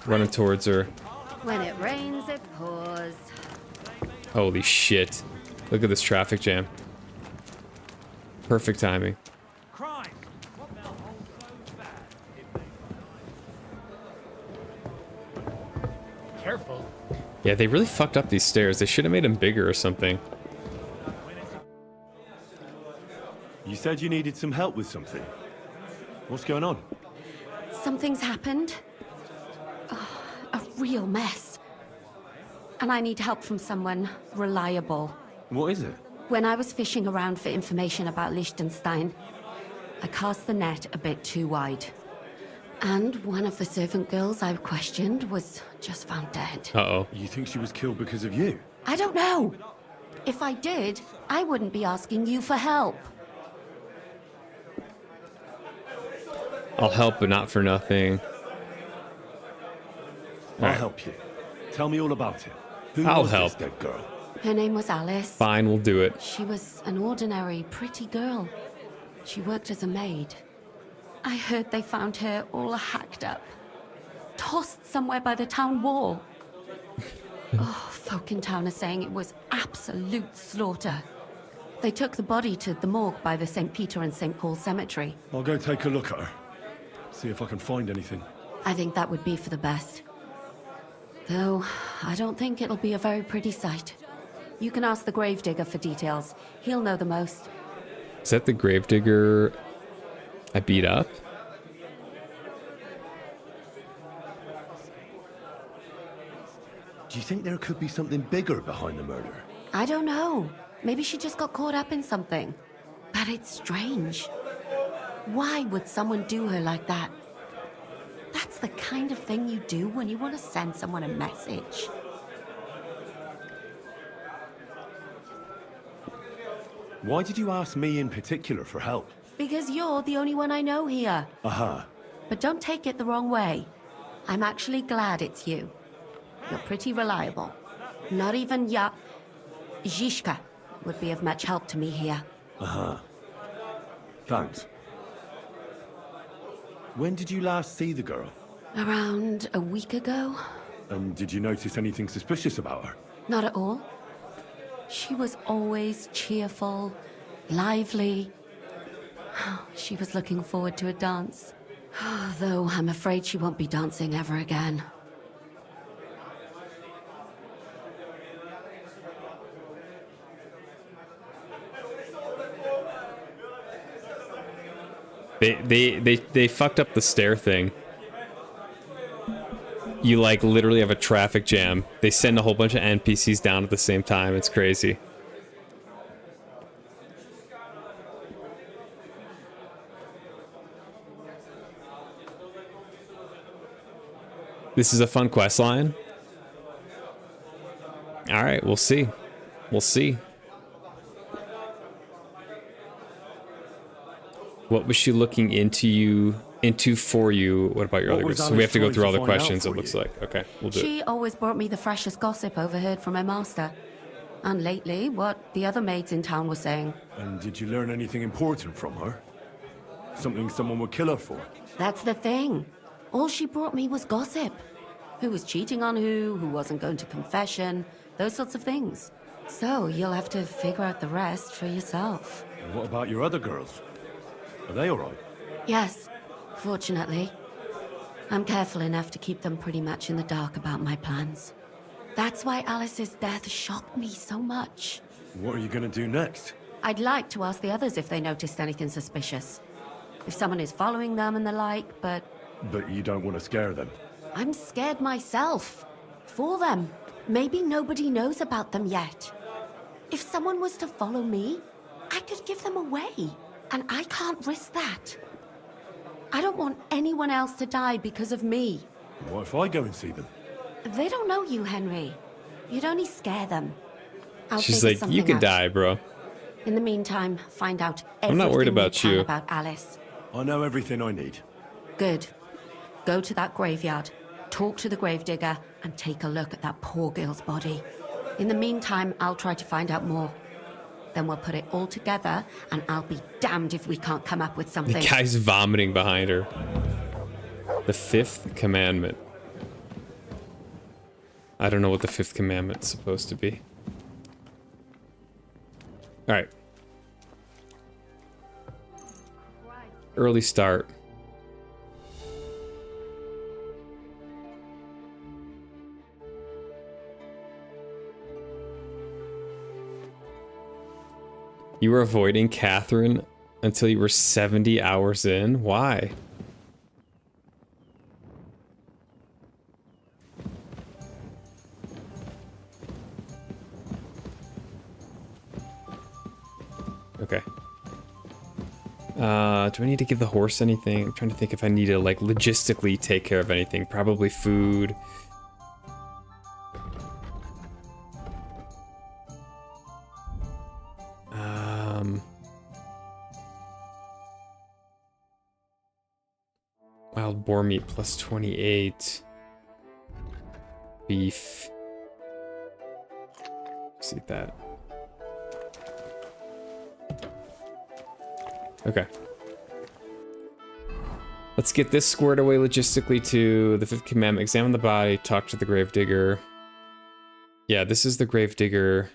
running towards her.
When it rains, it pours.
Holy shit. Look at this traffic jam. Perfect timing.
Crime. Careful.
Yeah, they really fucked up these stairs. They should have made them bigger or something.
You said you needed some help with something. What's going on?
Something's happened. Oh, a real mess. And I need help from someone reliable.
What is it?
When I was fishing around for information about Liechtenstein, I cast the net a bit too wide. And one of the servant girls I questioned was just found dead.
Uh-oh.
You think she was killed because of you?
I don't know. If I did, I wouldn't be asking you for help.
I'll help, but not for nothing.
I'll help you. Tell me all about it. Who
I'll
was
help.
this dead girl?
Her name was Alice.
Fine, we'll do it.
She was an ordinary, pretty girl. She worked as a maid. I heard they found her all hacked up. Tossed somewhere by the town wall. Oh, folk in town are saying it was absolute slaughter. They took the body to the morgue by the St. Peter and St. Paul cemetery.
I'll go take a look at her. See if I can find anything.
I think that would be for the best. Though, I don't think it'll be a very pretty sight. You can ask the gravedigger for details. He'll know the most.
Is that the gravedigger I beat up?
Do you think there could be something bigger behind the murder?
I don't know. Maybe she just got caught up in something. But it's strange. Why would someone do her like that? That's the kind of thing you do when you want to send someone a message.
Why did you ask me in particular for help?
Because you're the only one I know here.
Aha.
But don't take it the wrong way. I'm actually glad it's you. You're pretty reliable. Not even Zhishka would be of much help to me here.
Thanks. When did you last see the girl?
Around a week ago?
And did you notice anything suspicious about her?
Not at all. She was always cheerful, lively. She was looking forward to a dance. Though I'm afraid she won't be dancing ever again.
They fucked up the stair thing. You like literally have a traffic jam. They send a whole bunch of NPCs down at the same time. It's crazy. This is a fun quest line. All right, we'll see. We'll see. What was she looking into for you? What about your
What
other
was
quests? So we have to go
Alice
through all the
trying to find out
questions, it
for
looks
you?
like. Okay, we'll do it.
She always brought me the freshest gossip overheard from my master. And lately, what the other maids in town were saying.
And did you learn anything important from her? Something someone would kill her for?
That's the thing. All she brought me was gossip. Who was cheating on who wasn't going to confession, those sorts of things. So you'll have to figure out the rest for yourself.
And what about your other girls? Are they alright?
Yes, fortunately. I'm careful enough to keep them pretty much in the dark about my plans. That's why Alice's death shocked me so much.
What are you gonna do next?
I'd like to ask the others if they noticed anything suspicious. If someone is following them and the like, but
But you don't want to scare them.
I'm scared myself. For them. Maybe nobody knows about them yet. If someone was to follow me, I could give them away. And I can't risk that. I don't want anyone else to die because of me.
What if I go and see them?
They don't know you, Henry. You'd only scare them. I'll
She's
figure
like, you
something
could
out.
die, bro.
In the meantime, find out everything
I'm not worried about
you can
you.
about Alice.
I know everything I need.
Good. Go to that graveyard, talk to the gravedigger, and take a look at that poor girl's body. In the meantime, I'll try to find out more. Then we'll put it all together, and I'll be damned if we can't come up with
The
something.
guy's vomiting behind her. The fifth commandment. I don't know what the fifth commandment's supposed to be. All right. Early start. You were avoiding Catherine until you were 70 hours in? Why? Okay. Do I need to give the horse anything? I'm trying to think if I need to, like, logistically take care of anything. Probably food. Wild boar meat plus 28. Beef. Let's eat that. Okay. Let's get this squared away logistically to the fifth commandment. Examine the body, talk to the gravedigger. Yeah, this is the gravedigger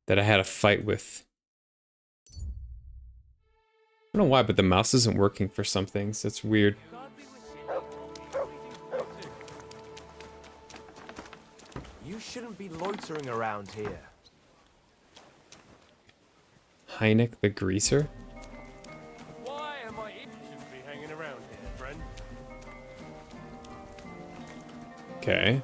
that I had a fight with. I don't know why, but the mouse isn't working for some things. That's weird.
You shouldn't be loitering around here.
Heineck the Greaser?
Why am I shouldn't be hanging around here, friend?
Okay.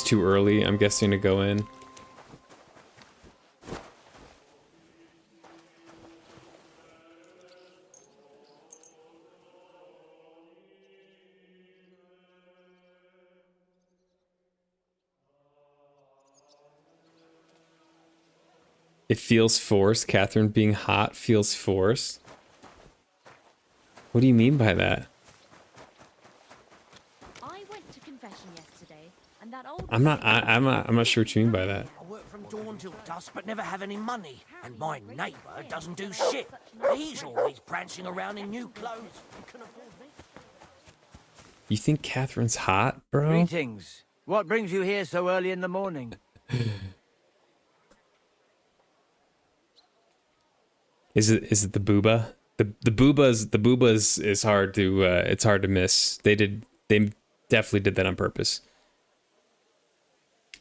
too early, I'm guessing, to go in. It feels forced. Catherine being hot feels forced. What do you mean by that?
I went to confession yesterday, and that old
I'm not sure what you mean by that.
I work from dawn till dusk, but never have any money. And my neighbour doesn't do shit. He's always prancing around in new clothes. You can afford me.
You think Catherine's hot, bro?
Greetings. What brings you here so early in the morning?
Is it the booba? The booba is hard to it's hard to miss. They definitely did that on purpose.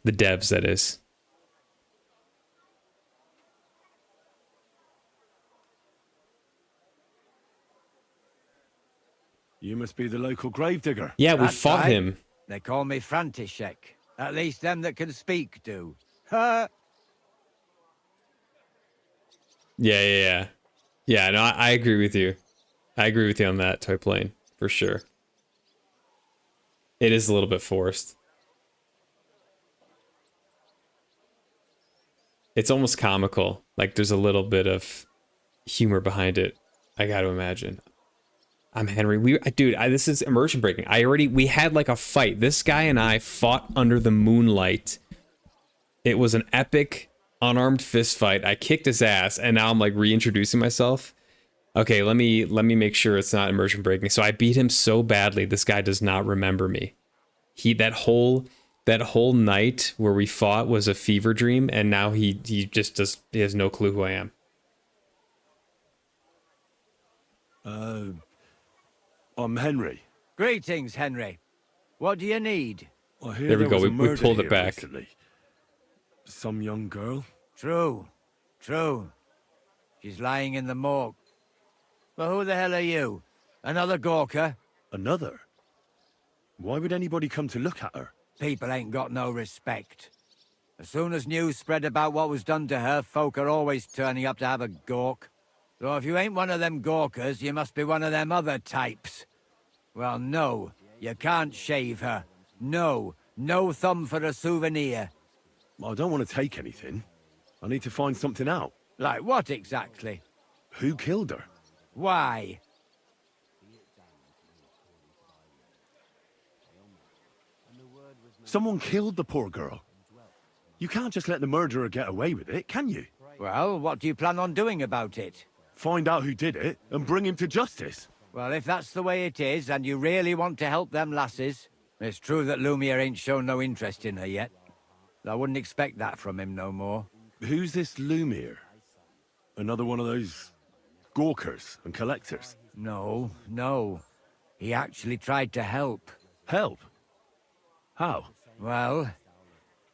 The devs, that is.
You must be the local gravedigger.
Yeah, we
That's
fought
right.
him.
They call me František. At least them that can speak do. Ha!
Yeah. No, I agree with you. I agree with you on that, Toy Plane, for sure. It is a little bit forced. It's almost comical. Like there's a little bit of humor behind it. I got to imagine. I'm Henry. This is immersion breaking. We had like a fight. This guy and I fought under the moonlight. It was an epic unarmed fist fight. I kicked his ass, and now I'm like reintroducing myself. Okay, let me make sure it's not immersion breaking. So I beat him so badly, this guy does not remember me. That whole night where we fought was a fever dream, and now he has no clue who I am.
I'm Henry.
Greetings, Henry. What do you need?
I hear
There we
there
go,
was a
we
murder
pulled it
here
back.
recently. Some young girl.
True. She's lying in the morgue. But who the hell are you? Another Gawker?
Another? Why would anybody come to look at her?
People ain't got no respect. As soon as news spread about what was done to her, folk are always turning up to have a gawk. So if you ain't one of them Gawkers, you must be one of them other types. Well, no, you can't shave her. No thumb for a souvenir.
I don't want to take anything. I need to find something out.
Like what exactly?
Who killed her?
Why?
Someone killed the poor girl. You can't just let the murderer get away with it, can you?
Well, what do you plan on doing about it?
Find out who did it and bring him to justice.
Well, if that's the way it is, and you really want to help them lasses, it's true that Lumiere ain't shown no interest in her yet. I wouldn't expect that from him no more.
Who's this Lumiere? Another one of those gawkers and collectors?
No. He actually tried to help.
Help? How?
Well,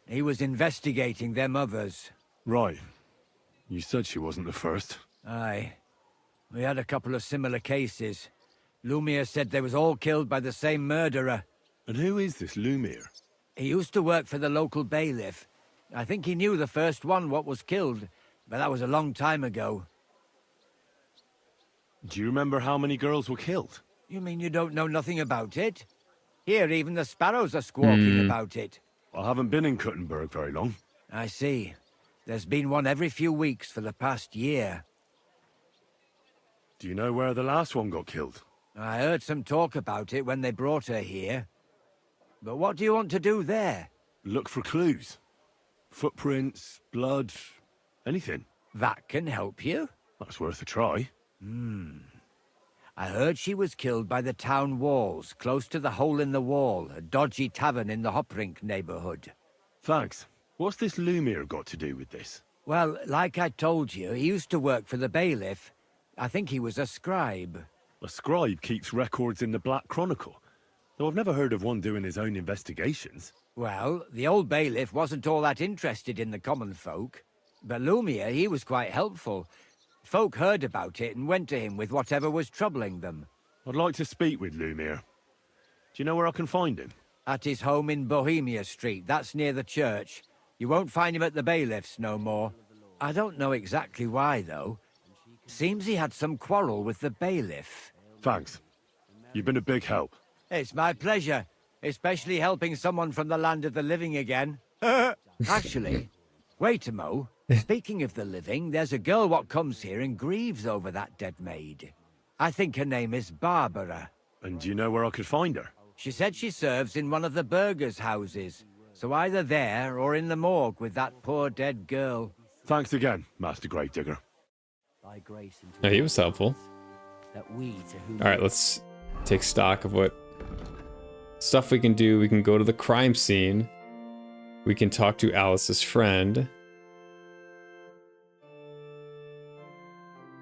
he was investigating them others.
Right. You said she wasn't the first.
Aye. We had a couple of similar cases. Lumiere said they was all killed by the same murderer.
And who is this Lumiere?
He used to work for the local bailiff. I think he knew the first one what was killed, but that was a long time ago.
Do you remember how many girls were killed?
You mean you don't know nothing about it? Here, even the sparrows are squawking about it.
I haven't been in Kuttenberg very long.
I see. There's been one every few weeks for the past year.
Do you know where the last one got killed?
I heard some talk about it when they brought her here. But what do you want to do there?
Look for clues. Footprints, blood, anything.
That can help you.
That's worth a try.
I heard she was killed by the town walls, close to the Hole in the Wall, a dodgy tavern in the Hoprink neighborhood.
Thanks. What's this Lumiere got to do with this?
Well, like I told you, he used to work for the bailiff. I think he was a scribe.
A scribe keeps records in the Black Chronicle, though I've never heard of one doing his own investigations.
Well, the old bailiff wasn't all that interested in the common folk. But Lumiere, he was quite helpful. Folk heard about it and went to him with whatever was troubling them.
I'd like to speak with Lumiere. Do you know where I can find him?
At his home in Bohemia Street. That's near the church. You won't find him at the bailiffs no more. I don't know exactly why, though. Seems he had some quarrel with the bailiff.
Thanks. You've been a big help.
It's my pleasure, especially helping someone from the land of the living again. Actually, wait a mo. Speaking of the living, there's a girl what comes here and grieves over that dead maid. I think her name is Barbara.
And do you know where I could find her?
She said she serves in one of the burgers' houses. So either there or in the morgue with that poor dead girl.
Thanks again, Master Gravedigger.
Oh, he was helpful. All right, let's take stock of what stuff we can do. We can go to the crime scene. We can talk to Alice's friend.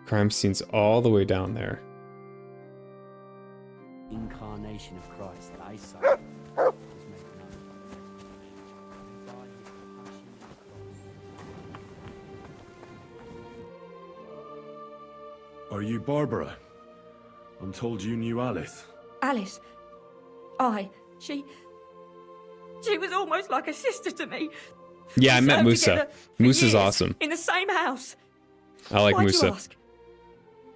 Crime scene's all the way down there.
Incarnation of Christ that I saw.
Are you Barbara? I'm told you knew Alice.
Alice. Aye. She was almost like a sister to me.
Yeah, I
We
met
served
Musa.
together for
Musa's
years,
awesome.
In the same house.
I like
Why'd
Musa.
you ask?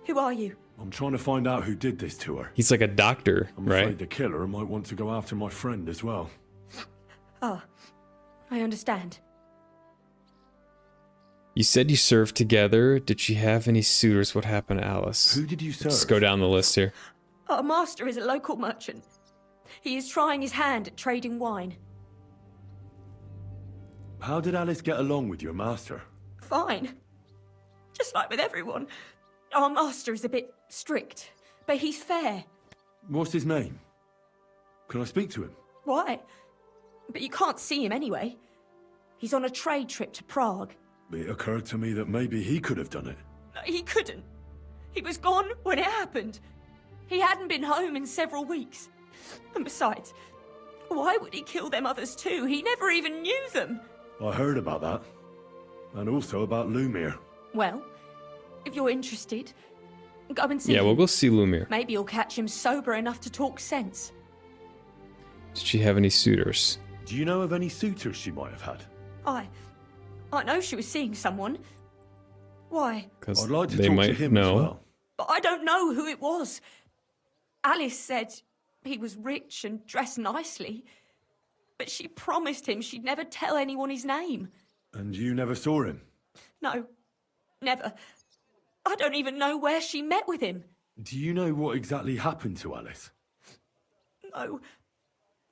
Who are you?
I'm trying to find out who did this to her.
He's like a doctor,
I'm
right?
afraid the killer might want to go after my friend as well.
Ah, I understand.
You said you served together. Did she have any suitors? What happened to Alice?
Who did you serve?
Let's go down the list here.
Our master is a local merchant. He is trying his hand at trading wine.
How did Alice get along with your master?
Fine. Just like with everyone. Our master is a bit strict, but he's fair.
What's his name? Can I speak to him?
Why? But you can't see him anyway. He's on a trade trip to Prague.
It occurred to me that maybe he could have done it.
He couldn't. He was gone when it happened. He hadn't been home in several weeks. And besides, why would he kill them others too? He never even knew them.
I heard about that. And also about Lumir.
Well, if you're interested, go and see
Yeah,
him.
we'll go see Lumir.
Maybe you'll catch him sober enough to talk sense.
Did she have any suitors?
Do you know of any suitors she might have had?
I know she was seeing someone. Why?
Because
I'd like to
they
talk
might
to him
know.
as well.
But I don't know who it was. Alice said he was rich and dressed nicely. But she promised him she'd never tell anyone his name.
And you never saw him?
No, never. I don't even know where she met with him.
Do you know what exactly happened to Alice?
No.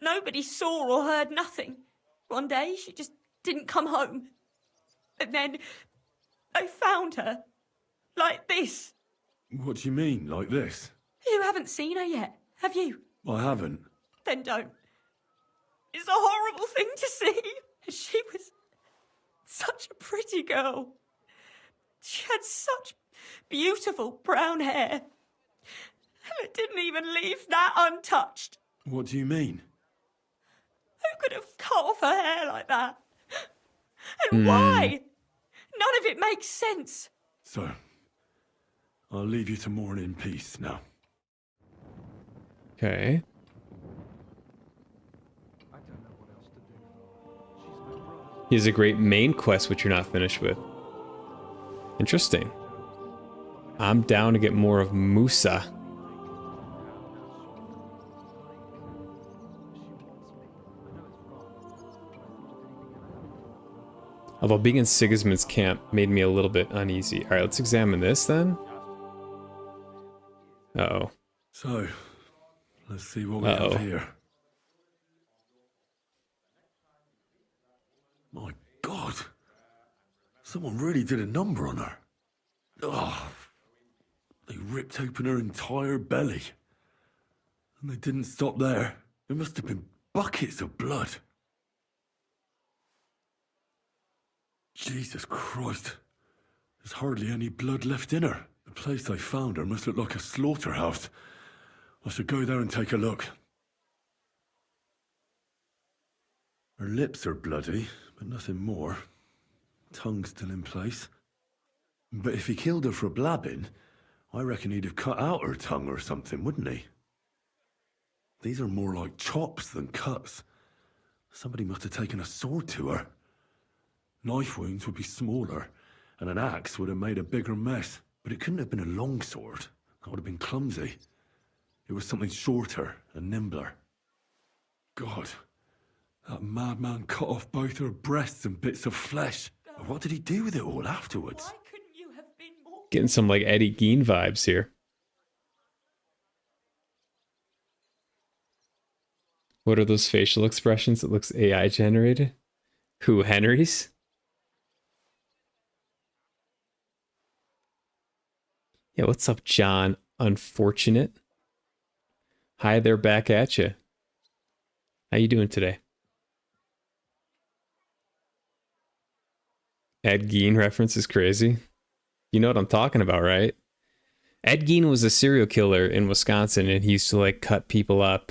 Nobody saw or heard nothing. One day she just didn't come home. And then they found her. Like this.
What do you mean, like this?
You haven't seen her yet, have you?
I haven't.
Then don't. It's a horrible thing to see. She was such a pretty girl. She had such beautiful brown hair. And it didn't even leave that untouched.
What do you mean?
Who could have cut off her hair like that? And why? None of it makes sense.
So, I'll leave you to mourn in peace now.
Okay. He has a great main quest which you're not finished with. Interesting. I'm down to get more of Musa. Although being in Sigismund's camp made me a little bit uneasy. Alright, let's examine this then. Uh-oh.
So, let's see what we have here. My God. Someone really did a number on her. Oh, they ripped open her entire belly. And they didn't stop there. There must have been buckets of blood. Jesus Christ. There's hardly any blood left in her. The place they found her must look like a slaughterhouse. I should go there and take a look. Her lips are bloody, but nothing more. Tongue still in place. But if he killed her for blabbing, I reckon he'd have cut out her tongue or something, wouldn't he? These are more like chops than cuts. Somebody must have taken a sword to her. Knife wounds would be smaller, and an axe would have made a bigger mess. But it couldn't have been a long sword. That would have been clumsy. It was something shorter and nimbler. God, that madman cut off both her breasts and bits of flesh. What did he do with it all afterwards?
Why couldn't you have been more...
Getting some like Eddie Gein vibes here. What are those facial expressions? It looks AI generated. Who, Henry's? Yeah, what's up, John? Unfortunate. Hi there, back at you. How you doing today? Ed Gein reference is crazy. You know what I'm talking about, right? Ed Gein was a serial killer in Wisconsin, and he used to like cut people up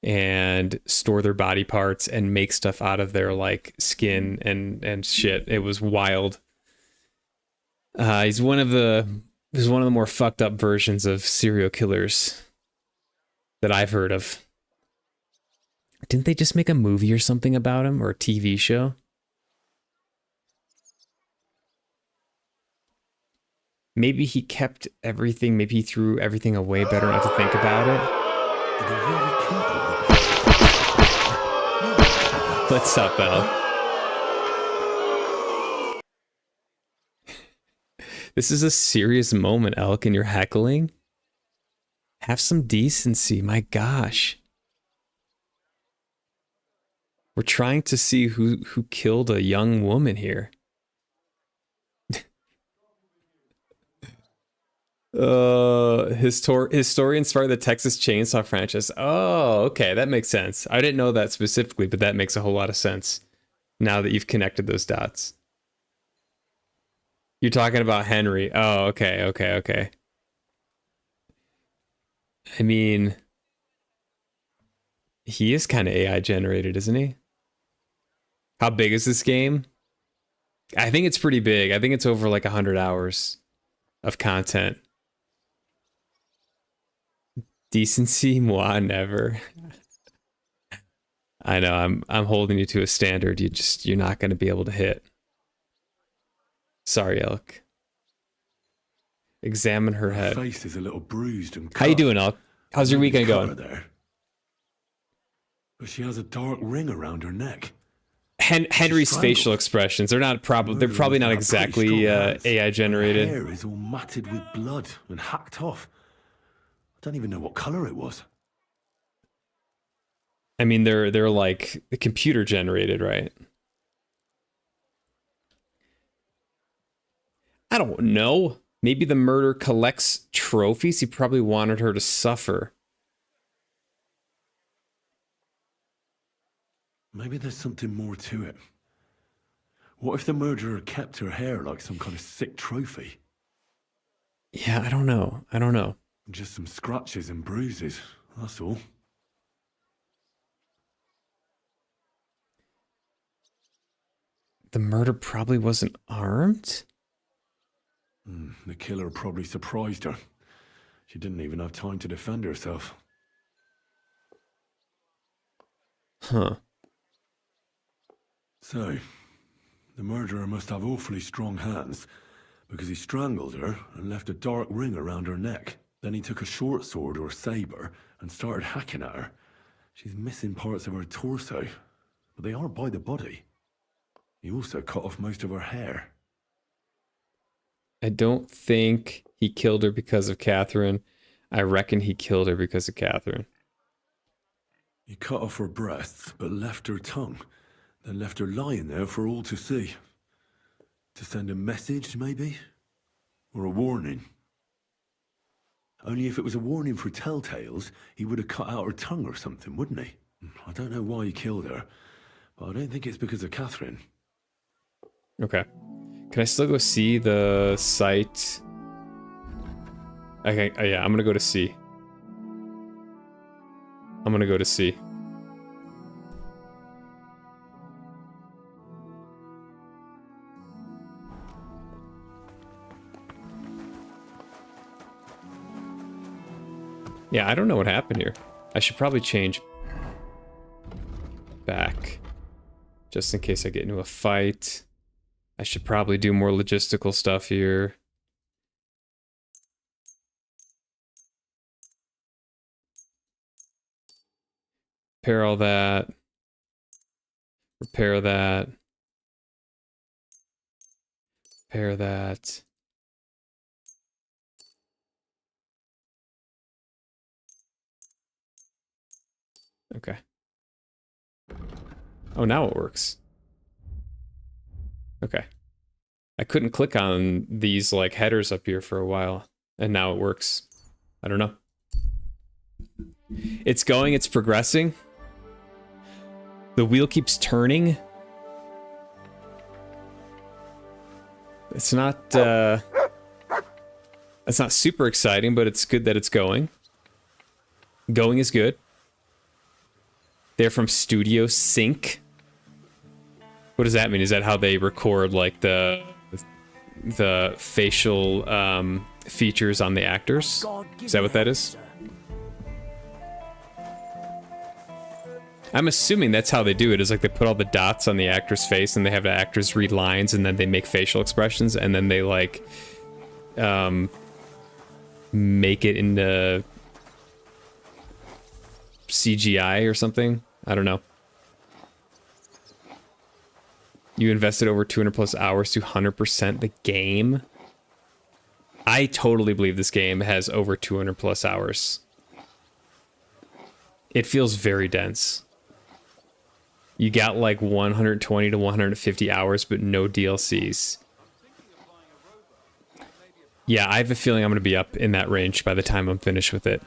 and store their body parts and make stuff out of their like skin and shit. It was wild. He's one of the more fucked up versions of serial killers that I've heard of. Didn't they just make a movie or something about him, or a TV show? Maybe he kept everything, maybe he threw everything away better not to think about it. What's up, Elle? This is a serious moment, Elk, and you're heckling? Have some decency, my gosh. We're trying to see who killed a young woman here. His story inspired the Texas Chainsaw franchise. Oh, okay, that makes sense. I didn't know that specifically, but that makes a whole lot of sense now that you've connected those dots. You're talking about Henry. Oh, okay. I mean, he is kind of AI generated, isn't he? How big is this game? I think it's pretty big. I think it's over like 100 hours of content. Decency? Moi, never. I know, I'm holding you to a standard you're not going to be able to hit. Sorry, Elk. Examine her head.
Her face is a little bruised and cut.
How you doing, Elk? How's your weekend going?
There. But she has a dark ring around her neck.
Henry's facial expressions, they're probably not exactly AI generated.
Her hair is all matted with blood and hacked off. I don't even know what color it was.
I mean, they're like computer generated, right? I don't know. Maybe the murder collects trophies. He probably wanted her to suffer.
Maybe there's something more to it. What if the murderer kept her hair like some kind of sick trophy?
Yeah, I don't know.
Just some scratches and bruises, that's all.
The murder probably wasn't armed?
The killer probably surprised her. She didn't even have time to defend herself.
Huh.
So, the murderer must have awfully strong hands, because he strangled her and left a dark ring around her neck. Then he took a short sword or saber and started hacking at her. She's missing parts of her torso, but they aren't by the body. He also cut off most of her hair.
I don't think he killed her because of Catherine. I reckon he killed her because of Catherine.
He cut off her breasts, but left her tongue. Then left her lying there for all to see. To send a message, maybe? Or a warning. Only if it was a warning for telltales, he would have cut out her tongue or something, wouldn't he? I don't know why he killed her, but I don't think it's because of Catherine.
Okay. Can I still go see the site? Okay, yeah, I'm gonna go to C. I'm gonna go to C. Yeah, I don't know what happened here. I should probably change back just in case I get into a fight. I should probably do more logistical stuff here. Repair all that. Repair that. Repair that. Okay. Oh, now it works. Okay. I couldn't click on these like headers up here for a while, and now it works. I don't know. It's going, it's progressing. The wheel keeps turning. It's not super exciting, but it's good that it's going. Going is good. They're from Studio Sync. What does that mean? Is that how they record like the facial features on the actors? Is that what that is? I'm assuming that's how they do it, is like they put all the dots on the actor's face and they have the actors read lines and then they make facial expressions and then they like make it into CGI or something. I don't know. You invested over 200 plus hours to 100% the game. I totally believe this game has over 200 plus hours. It feels very dense. You got like 120 to 150 hours, but no DLCs. Yeah, I have a feeling I'm going to be up in that range by the time I'm finished with it.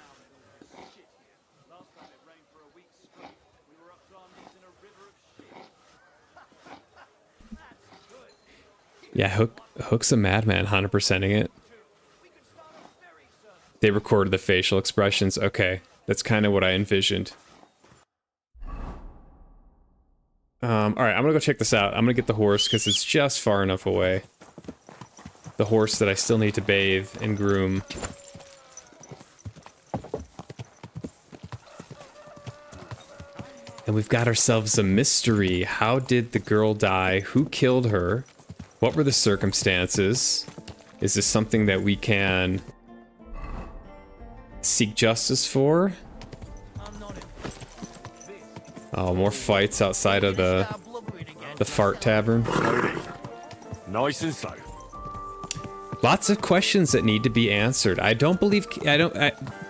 Yeah, Hook's a madman, 100%ing it. They recorded the facial expressions. Okay, that's kind of what I envisioned. All right, I'm gonna go check this out. I'm gonna get the horse because it's just far enough away. The horse that I still need to bathe and groom. And we've got ourselves a mystery. How did the girl die? Who killed her? What were the circumstances? Is this something that we can seek justice for? Oh, more fights outside of the fart tavern.
Nice and slow.
Lots of questions that need to be answered. I don't believe,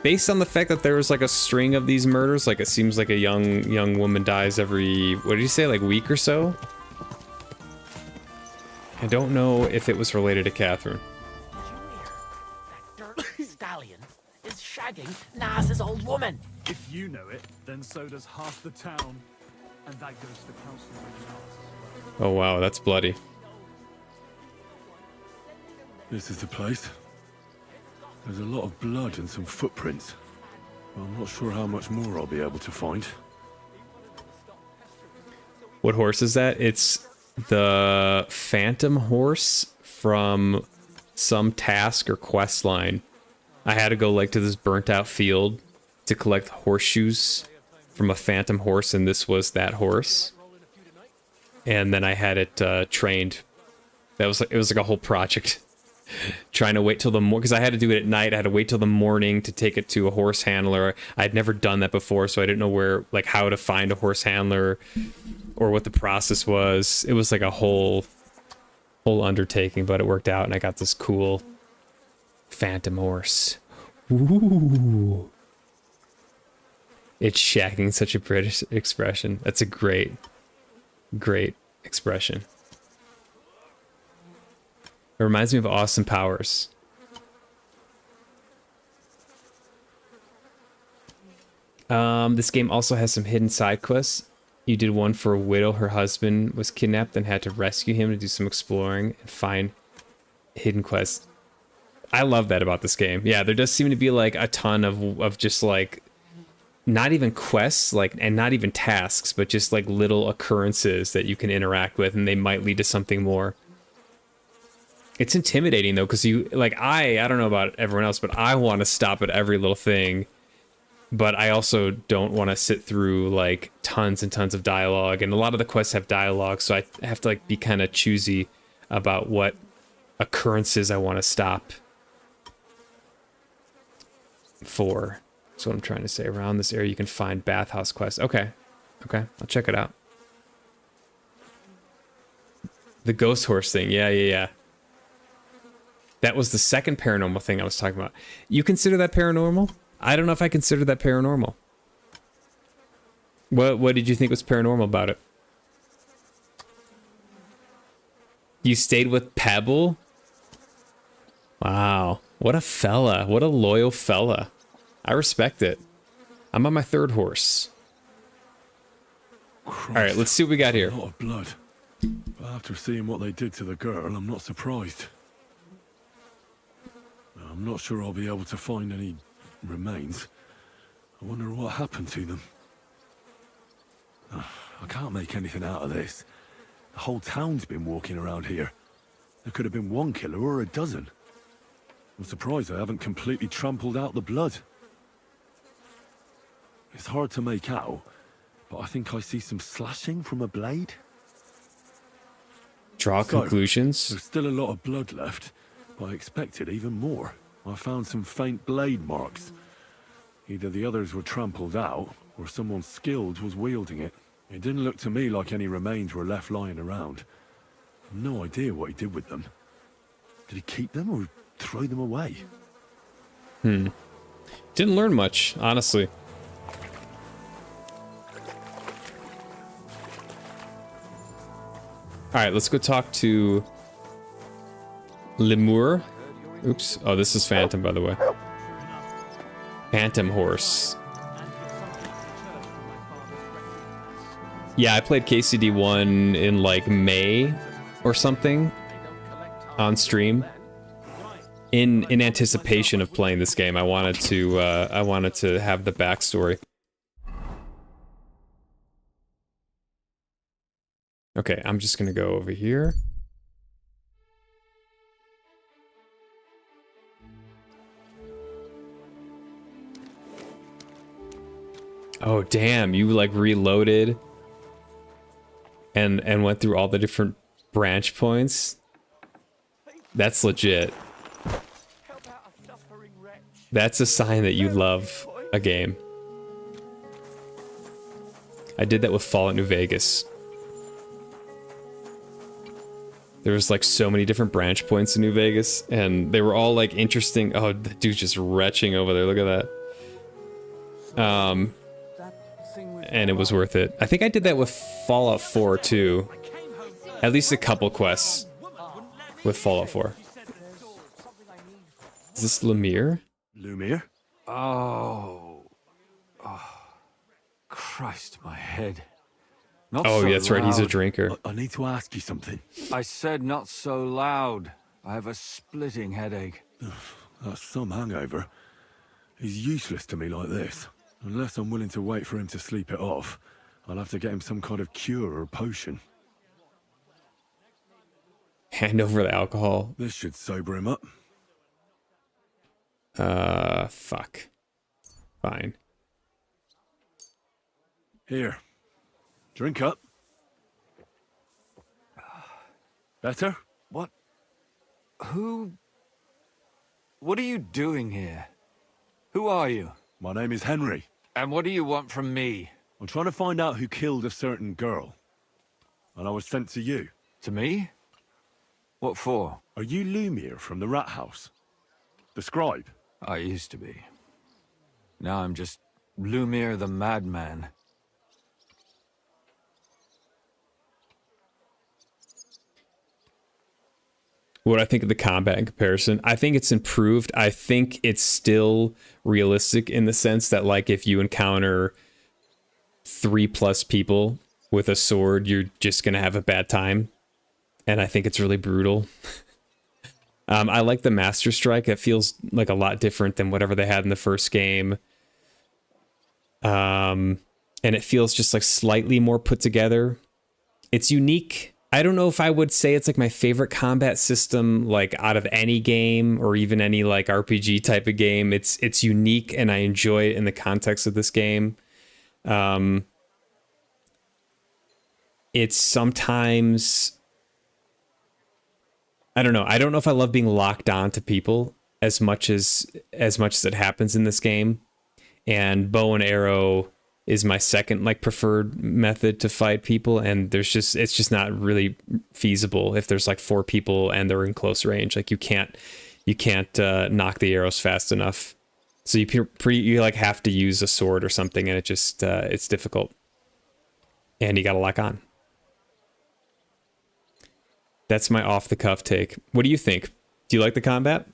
based on the fact that there was like a string of these murders, like it seems like a young woman dies every, what did you say, like week or so? I don't know if it was related to Catherine.
That dirt stallion is shagging Naz's old woman.
If you know it, then so does half the town. And that goes to Councilman Nas.
Oh wow, that's bloody.
This is the place. There's a lot of blood and some footprints. I'm not sure how much more I'll be able to find.
What horse is that? It's the Phantom horse from some task or quest line. I had to go like to this burnt out field to collect horseshoes from a phantom horse, and this was that horse. And then I had it trained. That was like, it was like a whole project. Trying to wait till the morning, because I had to do it at night. I had to wait till the morning to take it to a horse handler. I'd never done that before, so I didn't know where, like, how to find a horse handler or what the process was. It was like a whole undertaking, but it worked out, and I got this cool phantom horse. Ooh. It's shagging, such a British expression. That's a great expression. It reminds me of Austin Powers. This game also has some hidden side quests. You did one for a widow. Her husband was kidnapped and had to rescue him to do some exploring and find hidden quests. I love that about this game. Yeah, there does seem to be like a ton of just like, not even quests, like, and not even tasks, but just like little occurrences that you can interact with, and they might lead to something more. It's intimidating though, because you, like, I don't know about everyone else, but I want to stop at every little thing but I also don't want to sit through like tons and tons of dialogue, and a lot of the quests have dialogue, so I have to like be kind of choosy about what occurrences I want to stop for. That's what I'm trying to say. Around this area you can find bathhouse quests. Okay, I'll check it out. The ghost horse thing, yeah. That was the second paranormal thing I was talking about. You consider that paranormal? I don't know if I consider that paranormal. What did you think was paranormal about it? You stayed with Pebble? Wow. What a fella. What a loyal fella. I respect it. I'm on my third horse.
Christ,
all right, let's see what we got here.
A lot of blood. But after seeing what they did to the girl, I'm not surprised. I'm not sure I'll be able to find any remains. I wonder what happened to them. I can't make anything out of this. The whole town's been walking around here. There could have been one killer or a dozen. I'm surprised I haven't completely trampled out the blood. It's hard to make out, but I think I see some slashing from a blade.
Draw conclusions.
There's still a lot of blood left, but I expected even more. I found some faint blade marks. Either the others were trampled out, or someone skilled was wielding it. It didn't look to me like any remains were left lying around. I've no idea what he did with them. Did he keep them or throw them away?
Didn't learn much, honestly. Alright, let's go talk to Lemur. Oops. Oh, this is Phantom, by the way. Phantom Horse. Yeah, I played KCD 1 in like May or something on stream. In anticipation of playing this game, I wanted to have the backstory. Okay, I'm just gonna go over here. Oh damn, you like reloaded and went through all the different branch points? That's legit. That's a sign that you love a game. I did that with Fallout New Vegas. There was like so many different branch points in New Vegas, and they were all like interesting. Oh, the dude's just retching over there. Look at that. And it was worth it. I think I did that with Fallout 4 too. At least a couple quests with Fallout 4. Is this Lemire?
Lumir?
Oh. Christ, my head. Not
oh,
so
yeah, that's right. He's a
loud.
drinker.
I need to ask you something.
I said not so loud. I have a splitting headache.
That's some hangover. He's useless to me like this. Unless I'm willing to wait for him to sleep it off, I'll have to get him some kind of cure or potion.
Hand over the alcohol.
This should sober him up.
Fuck. Fine.
Here. Drink up. Better?
What? Who? What are you doing here? Who are you?
My name is Henry.
And what do you want from me?
I'm trying to find out who killed a certain girl. And I was sent to you.
To me? What for?
Are you Lumir from the Rat House? The scribe?
I used to be. Now I'm just Lumir the Madman.
What I think of the combat in comparison, I think it's improved. I think it's still realistic in the sense that, like, if you encounter 3+ people with a sword, you're just gonna have a bad time. And I think it's really brutal. I like the Master Strike. It feels like a lot different than whatever they had in the first game. And it feels just like slightly more put together. It's unique, I don't know if I would say it's like my favorite combat system, like out of any game or even any like RPG type of game. It's unique and I enjoy it in the context of this game. It's sometimes, I don't know. I don't know if I love being locked on to people as much as it happens in this game. And bow and arrow is my second like preferred method to fight people, and it's just not really feasible if there's like 4 people and they're in close range. Like you can't knock the arrows fast enough. So you like have to use a sword or something, and it just it's difficult. And you got to lock on. That's my off the cuff take. What do you think? Do you like the combat?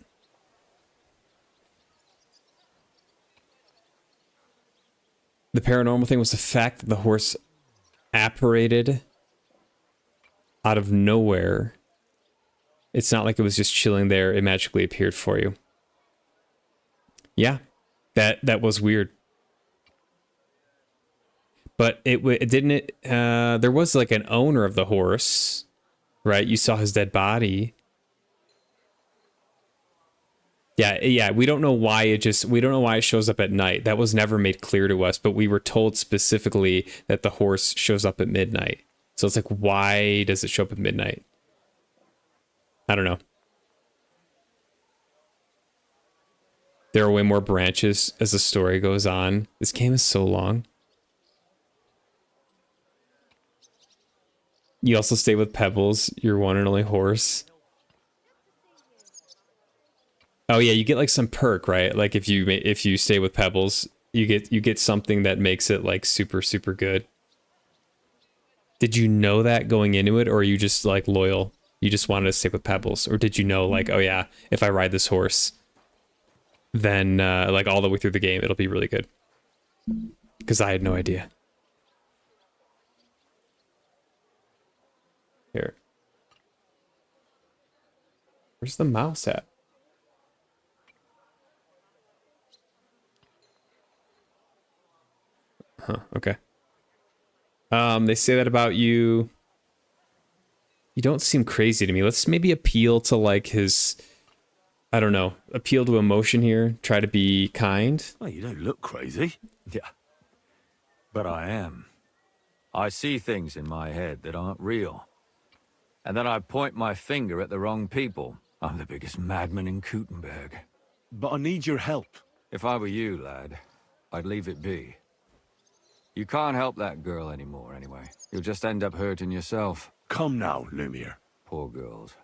The paranormal thing was the fact that the horse apparated out of nowhere. It's not like it was just chilling there. It magically appeared for you. Yeah, that was weird. But it didn't. There was like an owner of the horse, right? You saw his dead body. Yeah, we don't know why it shows up at night. That was never made clear to us, but we were told specifically that the horse shows up at midnight. So it's like, why does it show up at midnight? I don't know. There are way more branches as the story goes on. This game is so long. You also stay with Pebbles, your one and only horse. Oh yeah, you get like some perk, right? Like if you stay with Pebbles, you get something that makes it like super super good. Did you know that going into it, or are you just like loyal? You just wanted to stick with Pebbles, or did you know like, oh yeah, if I ride this horse, then like all the way through the game, it'll be really good? Because I had no idea. Here, where's the mouse at? Huh, okay. They say that about you. You don't seem crazy to me. Let's maybe appeal to like his, I don't know, appeal to emotion here. Try to be kind.
Well, you don't look crazy.
Yeah. But I am. I see things in my head that aren't real. And then I point my finger at the wrong people. I'm the biggest madman in Kuttenberg.
But I need your help.
If I were you, lad, I'd leave it be. You can't help that girl anymore, anyway. You'll just end up hurting yourself.
Come now, Lumiere.
Poor girls.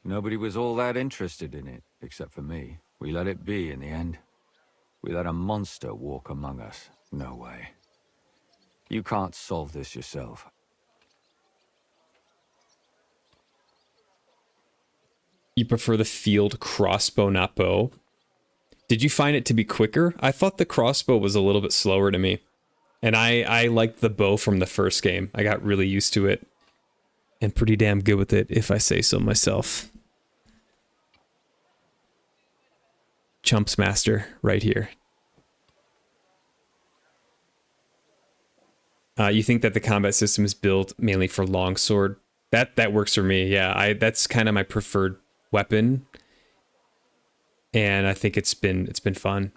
Nobody was all that interested in it, except for me. We let it be in the end. We let a monster walk among us. No way. You can't solve this yourself.
You prefer the field crossbow, not bow. Did you find it to be quicker? I thought the crossbow was a little bit slower to me. And I liked the bow from the first game. I got really used to it. And pretty damn good with it, if I say so myself. Chumps Master, right here. You think that the combat system is built mainly for longsword? That works for me, yeah. That's kind of my preferred weapon. And I think it's been fun.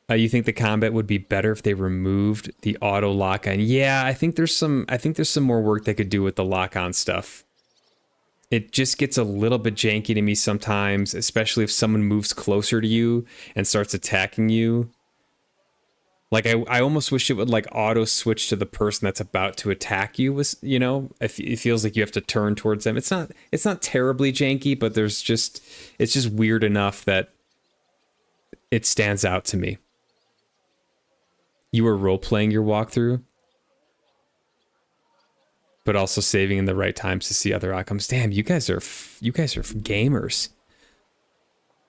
You think the combat would be better if they removed the auto lock-on? Yeah, I think there's some more work they could do with the lock-on stuff. It just gets a little bit janky to me sometimes, especially if someone moves closer to you and starts attacking you. Like I almost wish it would like auto switch to the person that's about to attack you. You know, it feels like you have to turn towards them. It's not terribly janky, but it's just weird enough that it stands out to me. You were role-playing your walkthrough, but also saving in the right times to see other outcomes. Damn, you guys are gamers.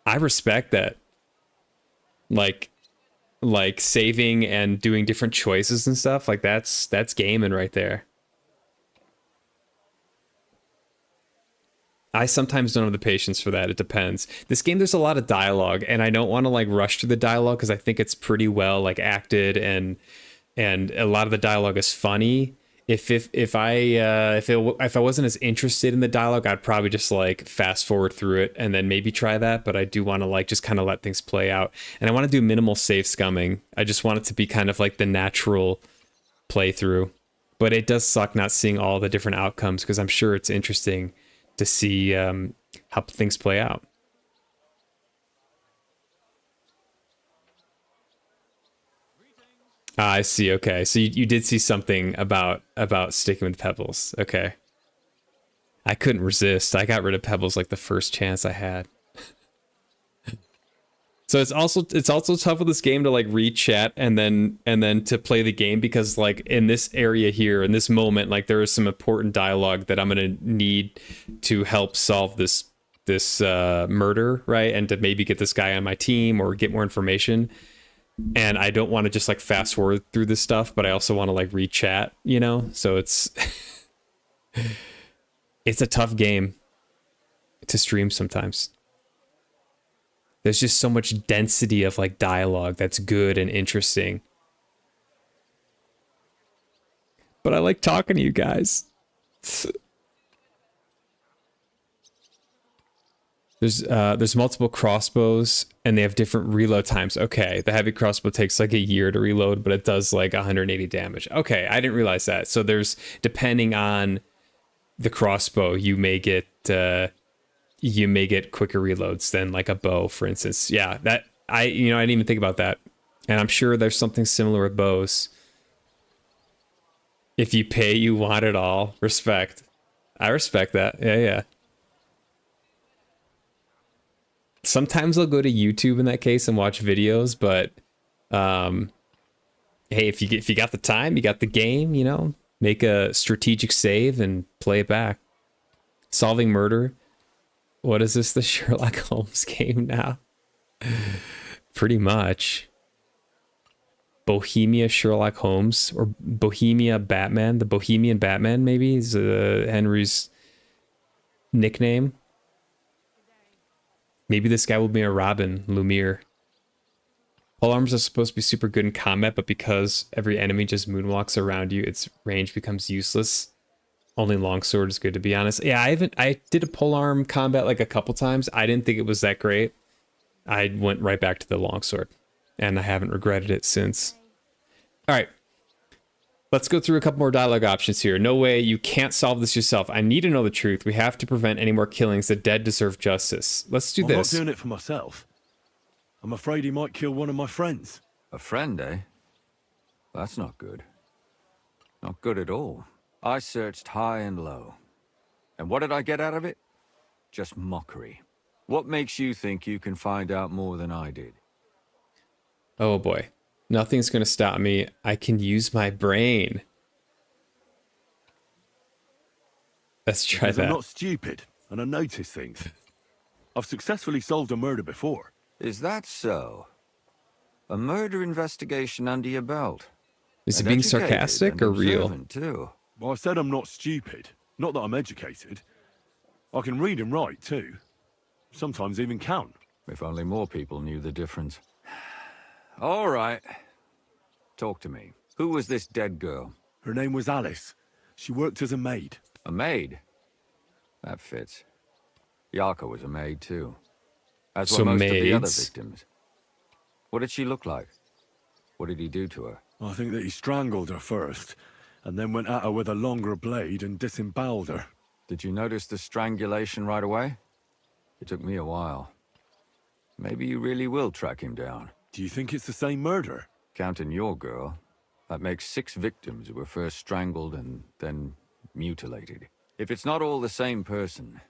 I respect that. Like saving and doing different choices and stuff. Like that's gaming right there. I sometimes don't have the patience for that. It depends. This game, there's a lot of dialogue, and I don't want to like rush through the dialogue because I think it's pretty well like acted, and a lot of the dialogue is funny. if I wasn't as interested in the dialogue, I'd probably just like fast forward through it and then maybe try that. But I do want to like just kind of let things play out, and I want to do minimal save scumming. I just want it to be kind of like the natural playthrough. But it does suck not seeing all the different outcomes, because I'm sure it's interesting to see how things play out. Ah, I see. Okay, so you did see something about sticking with pebbles. Okay, I couldn't resist. I got rid of pebbles like the first chance I had. So it's also tough with this game to like read chat and then to play the game, because like in this area here, in this moment, like there is some important dialogue that I'm gonna need to help solve this murder, right? And to maybe get this guy on my team or get more information. And I don't want to just like fast forward through this stuff, but I also want to like read chat, you know? So it's it's a tough game to stream sometimes. There's just so much density of like dialogue that's good and interesting. But I like talking to you guys. There's multiple crossbows and they have different reload times. Okay, the heavy crossbow takes like a year to reload, but it does like 180 damage. Okay, I didn't realize that. So there's, depending on the crossbow, you may get quicker reloads than like a bow, for instance. Yeah, that I didn't even think about that. And I'm sure there's something similar with bows. If you pay, you want it all. Respect. I respect that. Yeah. Sometimes I'll go to YouTube in that case and watch videos, but hey, if you got the time, you got the game, you know, make a strategic save and play it back. Solving murder. What is this, the Sherlock Holmes game now? Pretty much. Bohemia Sherlock Holmes, or Bohemia Batman. The Bohemian Batman, maybe, is Henry's nickname. Maybe this guy will be a Robin, Lumiere. Pole arms are supposed to be super good in combat, but because every enemy just moonwalks around you, its range becomes useless. Only longsword is good, to be honest. Yeah, I did a polearm combat like a couple times. I didn't think it was that great. I went right back to the longsword, and I haven't regretted it since. All right. Let's go through a couple more dialogue options here. No way, you can't solve this yourself. I need to know the truth. We have to prevent any more killings. The dead deserve justice. Let's do this.
I'm not doing it for myself. I'm afraid he might kill one of my friends.
A friend, eh? That's not good. Not good at all. I searched high and low. And what did I get out of it? Just mockery. What makes you think you can find out more than I did?
Oh boy. Nothing's going to stop me. I can use my brain. Let's try that.
I'm not stupid, and I notice things. I've successfully solved a murder before.
Is that so? A murder investigation under your belt?
Is he being sarcastic or real?
Too.
Well, I said I'm not stupid. Not that I'm educated. I can read and write, too. Sometimes even count.
If only more people knew the difference. All right. Talk to me. Who was this dead girl?
Her name was Alice. She worked as a maid.
A maid? That fits. Yarka was a maid, too. As were most of the other victims. What did she look like? What did he do to her?
I think that he strangled her first, and then went at her with a longer blade and disemboweled her.
Did you notice the strangulation right away? It took me a while. Maybe you really will track him down.
Do you think it's the same murder?
Counting your girl, that makes 6 victims who were first strangled and then mutilated. If it's not all the same person,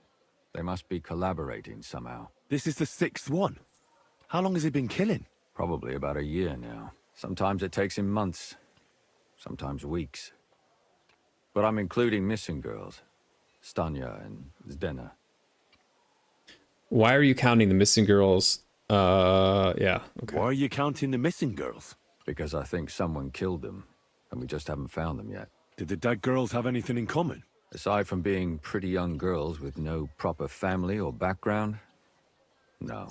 they must be collaborating somehow.
This is the 6th one. How long has he been killing?
Probably about a year now. Sometimes it takes him months, sometimes weeks. But I'm including missing girls, Stanya and Zdena.
Why are you counting the missing girls? Yeah, okay.
Why are you counting the missing girls?
Because I think someone killed them, and we just haven't found them yet.
Did the dead girls have anything in common?
Aside from being pretty young girls with no proper family or background, no.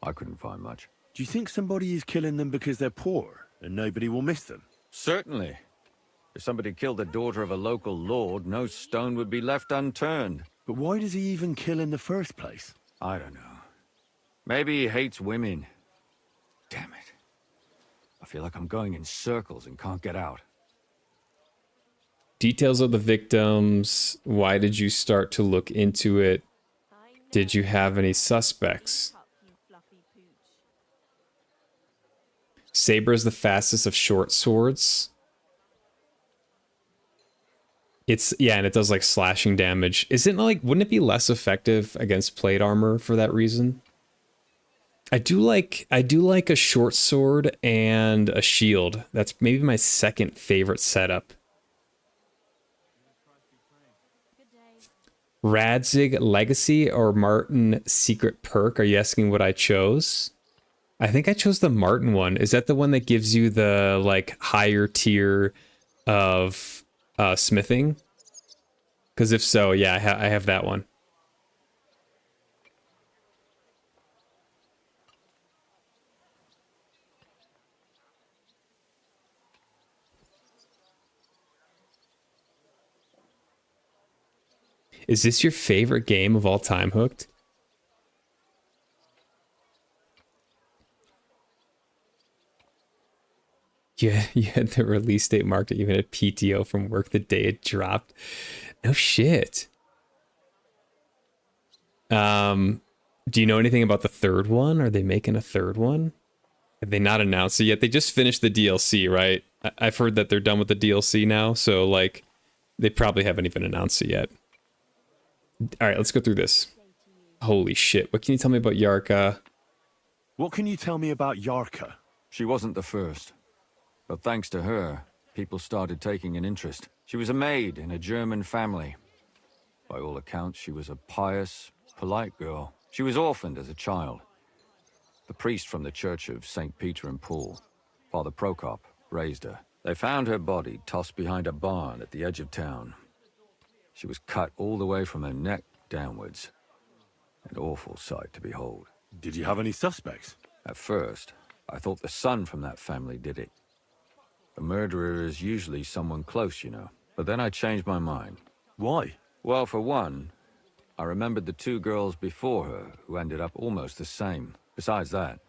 I couldn't find much.
Do you think somebody is killing them because they're poor, and nobody will miss them?
Certainly. If somebody killed the daughter of a local lord, no stone would be left unturned.
But why does he even kill in the first place?
I don't know. Maybe he hates women. Damn it. I feel like I'm going in circles and can't get out.
Details of the victims. Why did you start to look into it? Did you have any suspects? Saber is the fastest of short swords. It's, yeah, and it does like slashing damage. Isn't like, wouldn't it be less effective against plate armor for that reason? I do like a short sword and a shield. That's maybe my second favorite setup. Radzig Legacy or Martin Secret Perk? Are you asking what I chose? I think I chose the Martin one. Is that the one that gives you the like higher tier of smithing? Because if so, yeah, I have that one. Is this your favorite game of all time, Hooked? Yeah, you had the release date marked, even at PTO from work the day it dropped. No shit. Do you know anything about the third one? Are they making a third one? Have they not announced it yet? They just finished the DLC, right? I've heard that they're done with the DLC now, so like they probably haven't even announced it yet. All right, let's go through this. Holy shit. What can you tell me about Yarka?
What can you tell me about Yarka?
She wasn't the first. But thanks to her, people started taking an interest. She was a maid in a German family. By all accounts, she was a pious, polite girl. She was orphaned as a child. The priest from the church of St. Peter and Paul, Father Prokop, raised her. They found her body tossed behind a barn at the edge of town. She was cut all the way from her neck downwards. An awful sight to behold.
Did you have any suspects?
At first, I thought the son from that family did it. A murderer is usually someone close, you know. But then I changed my mind.
Why?
Well, for one, I remembered the two girls before her who ended up almost the same. Besides that,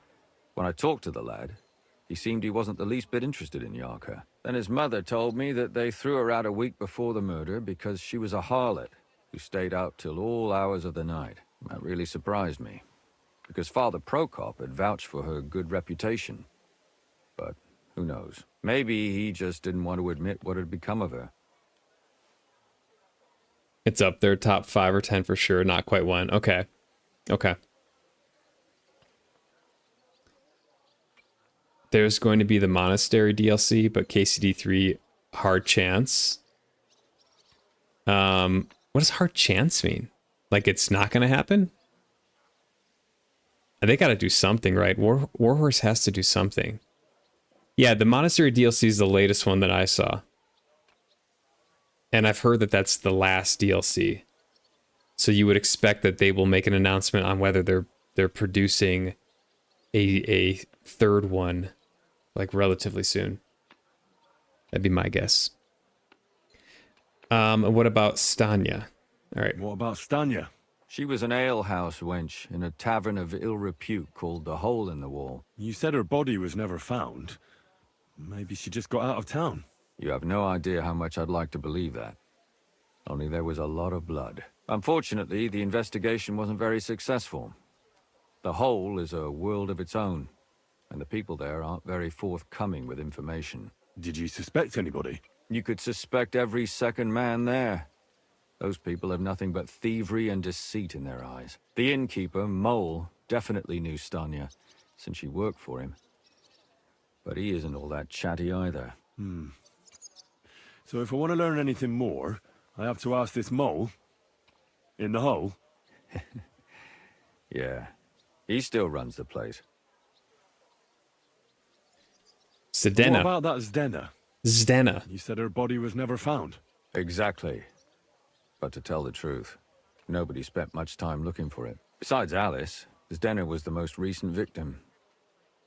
when I talked to the lad, he seemed he wasn't the least bit interested in Yarka. Then his mother told me that they threw her out a week before the murder because she was a harlot who stayed out till all hours of the night. That really surprised me, because Father Prokop had vouched for her good reputation. But who knows? Maybe he just didn't want to admit what had become of her.
It's up there, top 5 or 10 for sure. Not quite one. Okay. Okay. There's going to be the Monastery DLC, but KCD3 hard chance. What does hard chance mean? Like it's not going to happen? They got to do something, right? Warhorse has to do something. Yeah, the Monastery DLC is the latest one that I saw. And I've heard that that's the last DLC. So you would expect that they will make an announcement on whether they're producing a third one like relatively soon. That'd be my guess. What about Stanya? All right.
What about Stanya?
She was an alehouse wench in a tavern of ill repute called the Hole in the Wall.
You said her body was never found. Maybe she just got out of town.
You have no idea how much I'd like to believe that. Only there was a lot of blood. Unfortunately, the investigation wasn't very successful. The Hole is a world of its own, and the people there aren't very forthcoming with information.
Did you suspect anybody?
You could suspect every second man there. Those people have nothing but thievery and deceit in their eyes. The innkeeper, Mole, definitely knew Stanya, since she worked for him. But he isn't all that chatty either.
So if I want to learn anything more, I have to ask this Mole in the hole?
Yeah, he still runs the place.
Zdena.
What about that Zdena?
Zdena.
You said her body was never found.
Exactly. But to tell the truth, nobody spent much time looking for it. Besides Alice, Zdena was the most recent victim.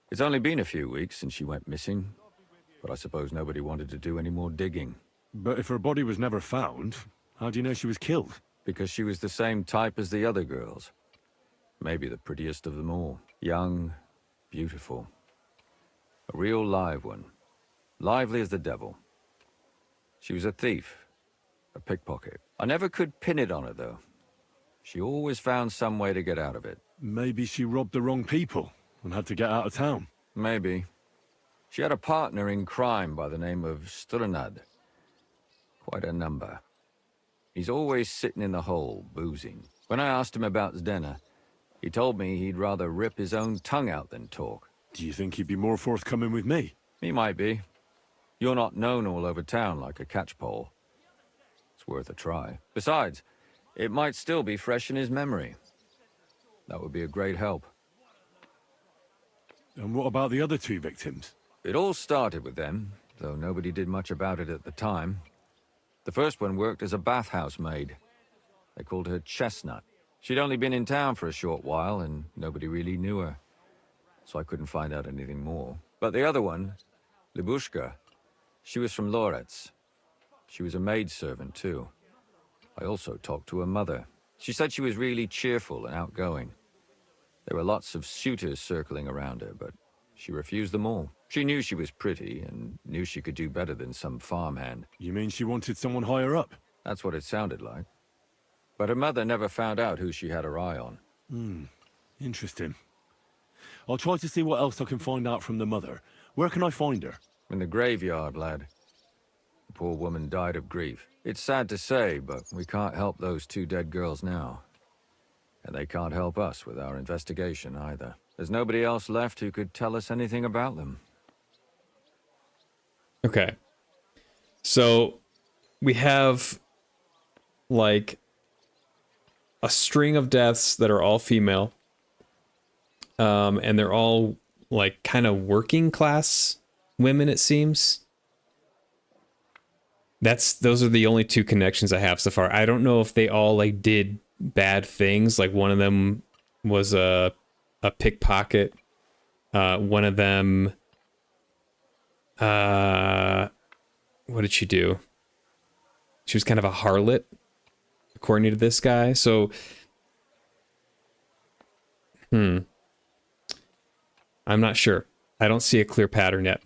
It's only been a few weeks since she went missing, but I suppose nobody wanted to do any more digging.
But if her body was never found, how do you know she was killed?
Because she was the same type as the other girls. Maybe the prettiest of them all. Young, beautiful. A real live one. Lively as the devil. She was a thief. A pickpocket. I never could pin it on her, though. She always found some way to get out of it.
Maybe she robbed the wrong people and had to get out of town.
Maybe. She had a partner in crime by the name of Strunad. Quite a number. He's always sitting in the hole, boozing. When I asked him about Zdena, he told me he'd rather rip his own tongue out than talk.
Do you think he'd be more forthcoming with me?
He might be. You're not known all over town like a catchpole. It's worth a try. Besides, it might still be fresh in his memory. That would be a great help.
And what about the other 2 victims?
It all started with them, though nobody did much about it at the time. The first one worked as a bathhouse maid. They called her Chestnut. She'd only been in town for a short while, and nobody really knew her. So I couldn't find out anything more. But the other one, Libushka, she was from Loretz. She was a maidservant, too. I also talked to her mother. She said she was really cheerful and outgoing. There were lots of suitors circling around her, but she refused them all. She knew she was pretty and knew she could do better than some farmhand.
You mean she wanted someone higher up?
That's what it sounded like. But her mother never found out who she had her eye on.
Interesting. I'll try to see what else I can find out from the mother. Where can I find her?
In the graveyard, lad. The poor woman died of grief. It's sad to say, but we can't help those 2 dead girls now. And they can't help us with our investigation either. There's nobody else left who could tell us anything about them.
Okay. So we have like a string of deaths that are all female. And they're all like kind of working class women, it seems. Those are the only 2 connections I have so far. I don't know if they all like did bad things. Like one of them was a pickpocket. One of them, what did she do? She was kind of a harlot, according to this guy. So, I'm not sure. I don't see a clear pattern yet.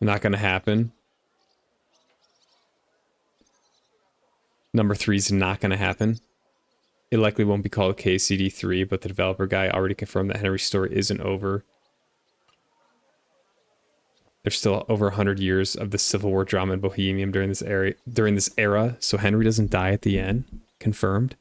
Not going to happen. Number 3 is not going to happen. It likely won't be called KCD3, but the developer guy already confirmed that Henry's story isn't over. There's still over 100 years of the Civil War drama in Bohemia during this era, so Henry doesn't die at the end. Confirmed.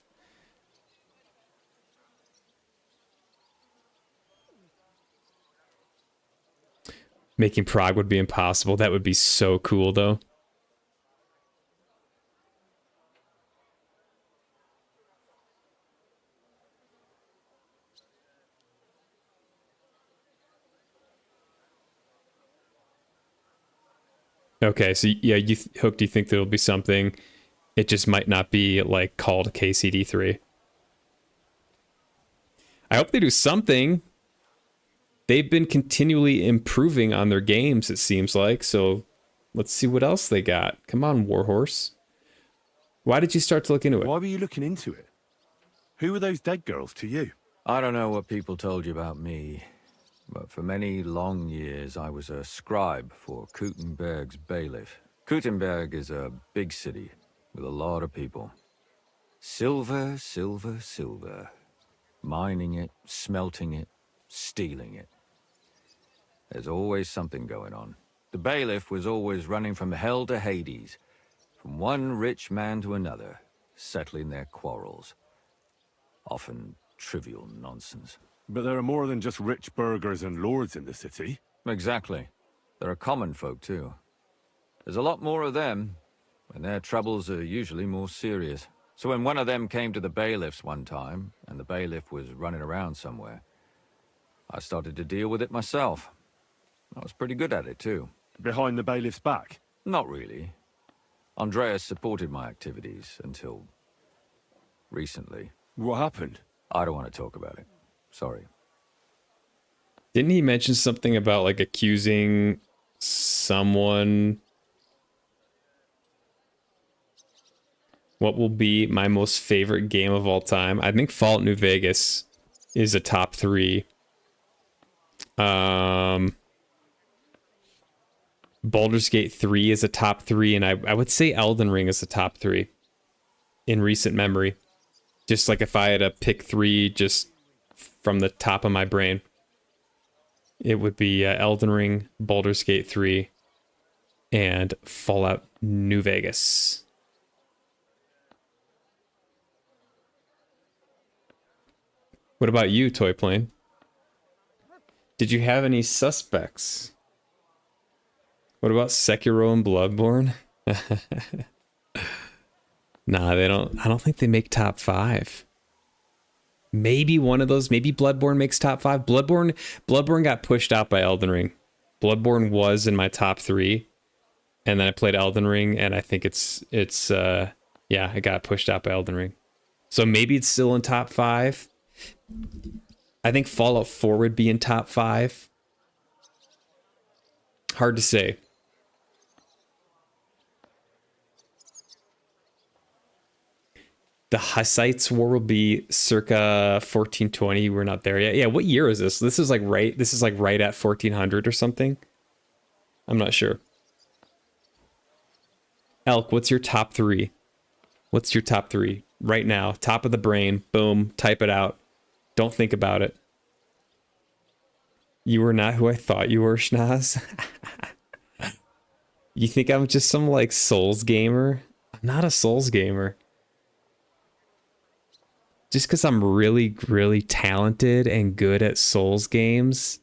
Making Prague would be impossible. That would be so cool, though. Okay, so yeah, Hook, do you think there'll be something? It just might not be like called KCD3. I hope they do something. They've been continually improving on their games, it seems like. So let's see what else they got. Come on, Warhorse. Why did you start to look into it?
Why were you looking into it? Who were those dead girls to you?
I don't know what people told you about me, but for many long years I was a scribe for Kuttenberg's bailiff. Kuttenberg is a big city with a lot of people. Silver, silver, silver. Mining it, smelting it, stealing it. There's always something going on. The bailiff was always running from hell to Hades, from one rich man to another, settling their quarrels. Often trivial nonsense.
But there are more than just rich burghers and lords in the city.
Exactly. There are common folk, too. There's a lot more of them, and their troubles are usually more serious. So when one of them came to the bailiff's one time, and the bailiff was running around somewhere, I started to deal with it myself. I was pretty good at it, too.
Behind the bailiff's back?
Not really. Andreas supported my activities until recently.
What happened?
I don't want to talk about it. Sorry.
Didn't he mention something about like accusing someone? What will be my most favorite game of all time? I think Fallout New Vegas is a top 3. Baldur's Gate 3 is a top 3, and I would say Elden Ring is a top 3 in recent memory. Just like if I had to pick 3 just from the top of my brain, it would be Elden Ring, Baldur's Gate 3, and Fallout New Vegas. What about you, Toy Plane? Did you have any suspects? What about Sekiro and Bloodborne? Nah, they don't. I don't think they make top 5. Maybe one of those. Maybe Bloodborne makes top 5. Bloodborne got pushed out by Elden Ring. Bloodborne was in my top 3, and then I played Elden Ring, and I think it's yeah, it got pushed out by Elden Ring. So maybe it's still in top 5. I think Fallout 4 would be in top 5. Hard to say. The Hussites War will be circa 1420. We're not there yet. Yeah, what year is this? This is like right at 1400 or something. I'm not sure. Elk, what's your top 3? What's your top 3 right now? Top of the brain. Boom. Type it out. Don't think about it. You were not who I thought you were, Schnoz. You think I'm just some like Souls gamer? I'm not a Souls gamer. Just because I'm really, really talented and good at Souls games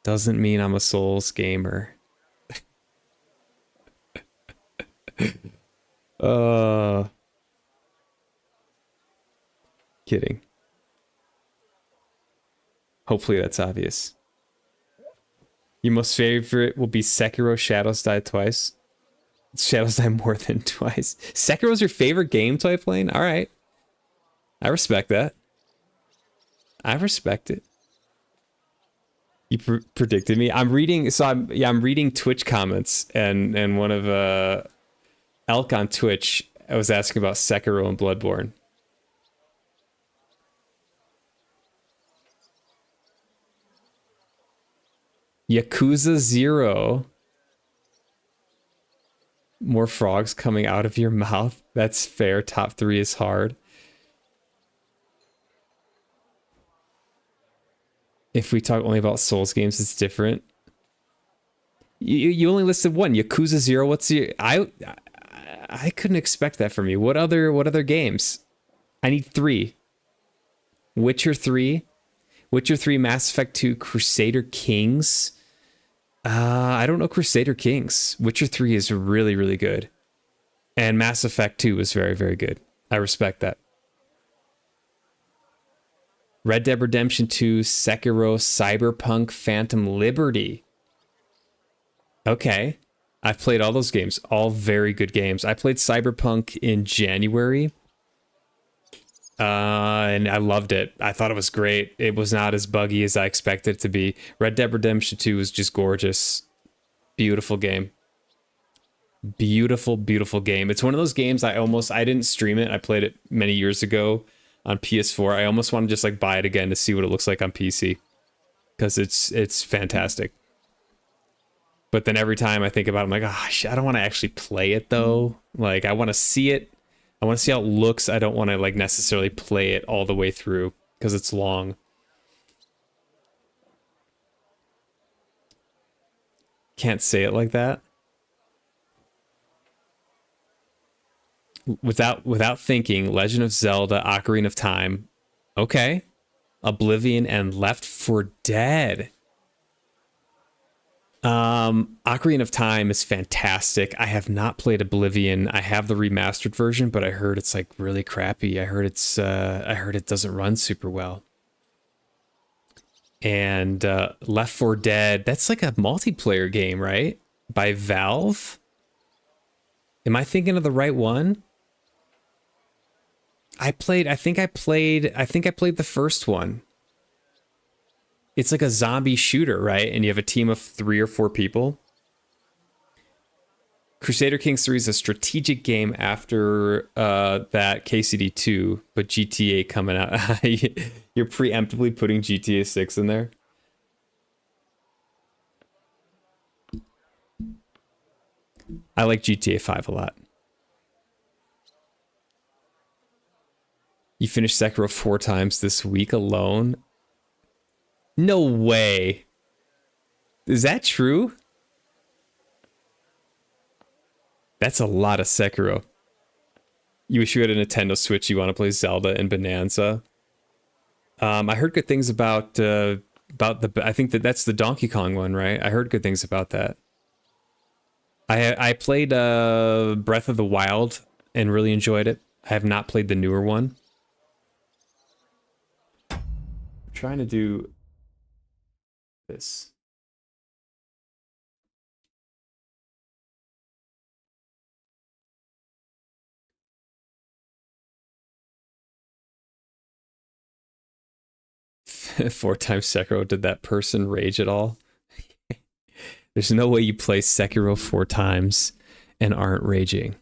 doesn't mean I'm a Souls gamer. Kidding. Hopefully that's obvious. Your most favorite will be Sekiro Shadows Die Twice. Shadows Die more than twice. Sekiro's your favorite game, Toy Plane? All right. I respect that. I respect it. You predicted me. I'm reading. So I'm reading Twitch comments, and one of Elk on Twitch, I was asking about Sekiro and Bloodborne. Yakuza 0. More frogs coming out of your mouth. That's fair. Top 3 is hard. If we talk only about Souls games, it's different. You only listed 1. Yakuza 0. What's your... I couldn't expect that from you. What other games? I need 3. Witcher 3. Witcher 3, Mass Effect 2, Crusader Kings. I don't know Crusader Kings. Witcher 3 is really, really good. And Mass Effect 2 is very, very good. I respect that. Red Dead Redemption 2, Sekiro, Cyberpunk, Phantom Liberty. Okay. I've played all those games. All very good games. I played Cyberpunk in January. And I loved it. I thought it was great. It was not as buggy as I expected it to be. Red Dead Redemption 2 was just gorgeous. Beautiful game. Beautiful, beautiful game. It's one of those games I didn't stream it. I played it many years ago on PS4. I almost want to just like buy it again to see what it looks like on PC. Because it's fantastic. But then every time I think about it, I'm like, I don't want to actually play it though. Like I want to see it. I want to see how it looks. I don't want to like necessarily play it all the way through because it's long. Can't say it like that. Without thinking, Legend of Zelda, Ocarina of Time. Okay. Oblivion and Left 4 Dead. Ocarina of Time is fantastic. I have not played Oblivion. I have the remastered version, but I heard it's like really crappy. I heard it doesn't run super well. And Left 4 Dead, that's like a multiplayer game, right? By Valve? Am I thinking of the right one? I think I played the first one. It's like a zombie shooter, right? And you have a team of 3 or 4 people. Crusader Kings 3 is a strategic game after that KCD 2, but GTA coming out. You're preemptively putting GTA 6 in there. I like GTA 5 a lot. You finished Sekiro 4 times this week alone? No way. Is that true? That's a lot of Sekiro. You wish you had a Nintendo Switch. You want to play Zelda and Bonanza. I heard good things about the. I think that's the Donkey Kong one, right? I heard good things about that. I played Breath of the Wild and really enjoyed it. I have not played the newer one. I'm trying to do this. Four times Sekiro. Did that person rage at all? There's no way you play Sekiro 4 times and aren't raging.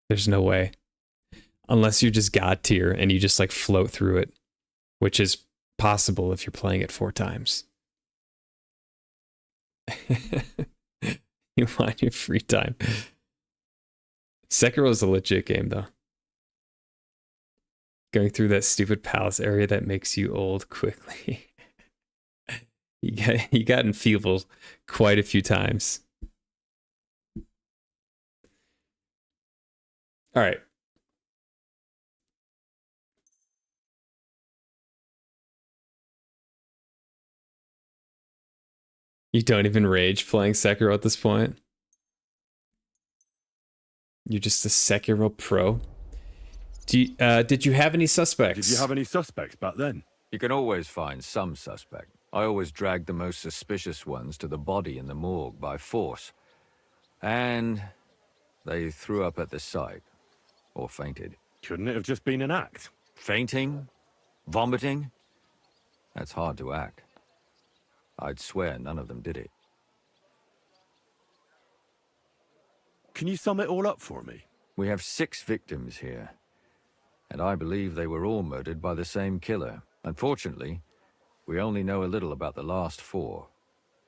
There's no way. Unless you're just God tier and you just like float through it, which is possible if you're playing it 4 times. You want your free time. Sekiro is a legit game though. Going through that stupid palace area that makes you old quickly. You got enfeebled quite a few times. All right. You don't even rage playing Sekiro at this point? You're just a Sekiro pro? Did you have any suspects?
Did you have any suspects back then?
You can always find some suspect. I always dragged the most suspicious ones to the body in the morgue by force. And they threw up at the sight. Or fainted.
Couldn't it have just been an act?
Fainting? Vomiting? That's hard to act. I'd swear none of them did it.
Can you sum it all up for me?
We have 6 victims here. And I believe they were all murdered by the same killer. Unfortunately, we only know a little about the last 4,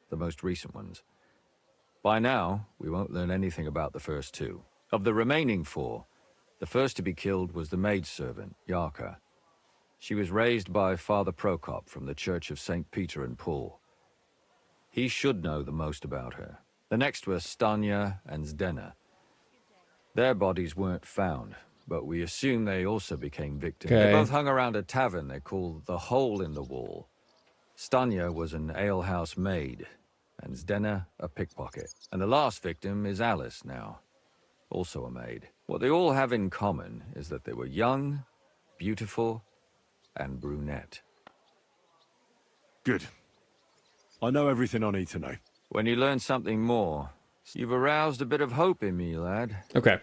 the most recent ones. By now, we won't learn anything about the first 2. Of the remaining 4, the first to be killed was the maidservant, Yarka. She was raised by Father Prokop from the Church of St. Peter and Paul. He should know the most about her. The next were Stanya and Zdena. Their bodies weren't found, but we assume they also became victims.
Okay.
They both hung around a tavern they called the Hole in the Wall. Stanya was an alehouse maid, and Zdena a pickpocket. And the last victim is Alice now, also a maid. What they all have in common is that they were young, beautiful, and brunette.
Good. I know everything I need to know.
When you learn something more, you've aroused a bit of hope in me, lad.
Okay.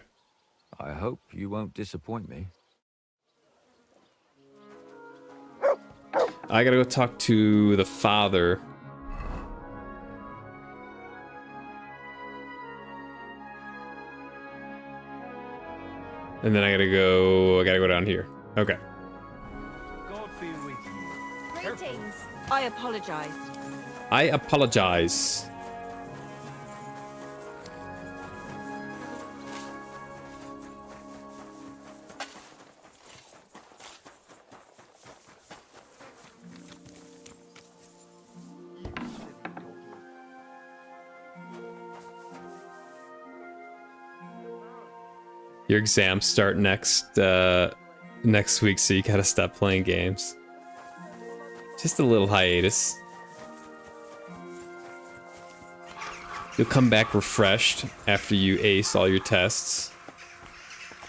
I hope you won't disappoint me.
I gotta go talk to the father. And then I gotta go down here. Okay.
God be with you.
Greetings.
I apologize.
I apologize. Your exams start next week, so you gotta stop playing games. Just a little hiatus. You'll come back refreshed after you ace all your tests.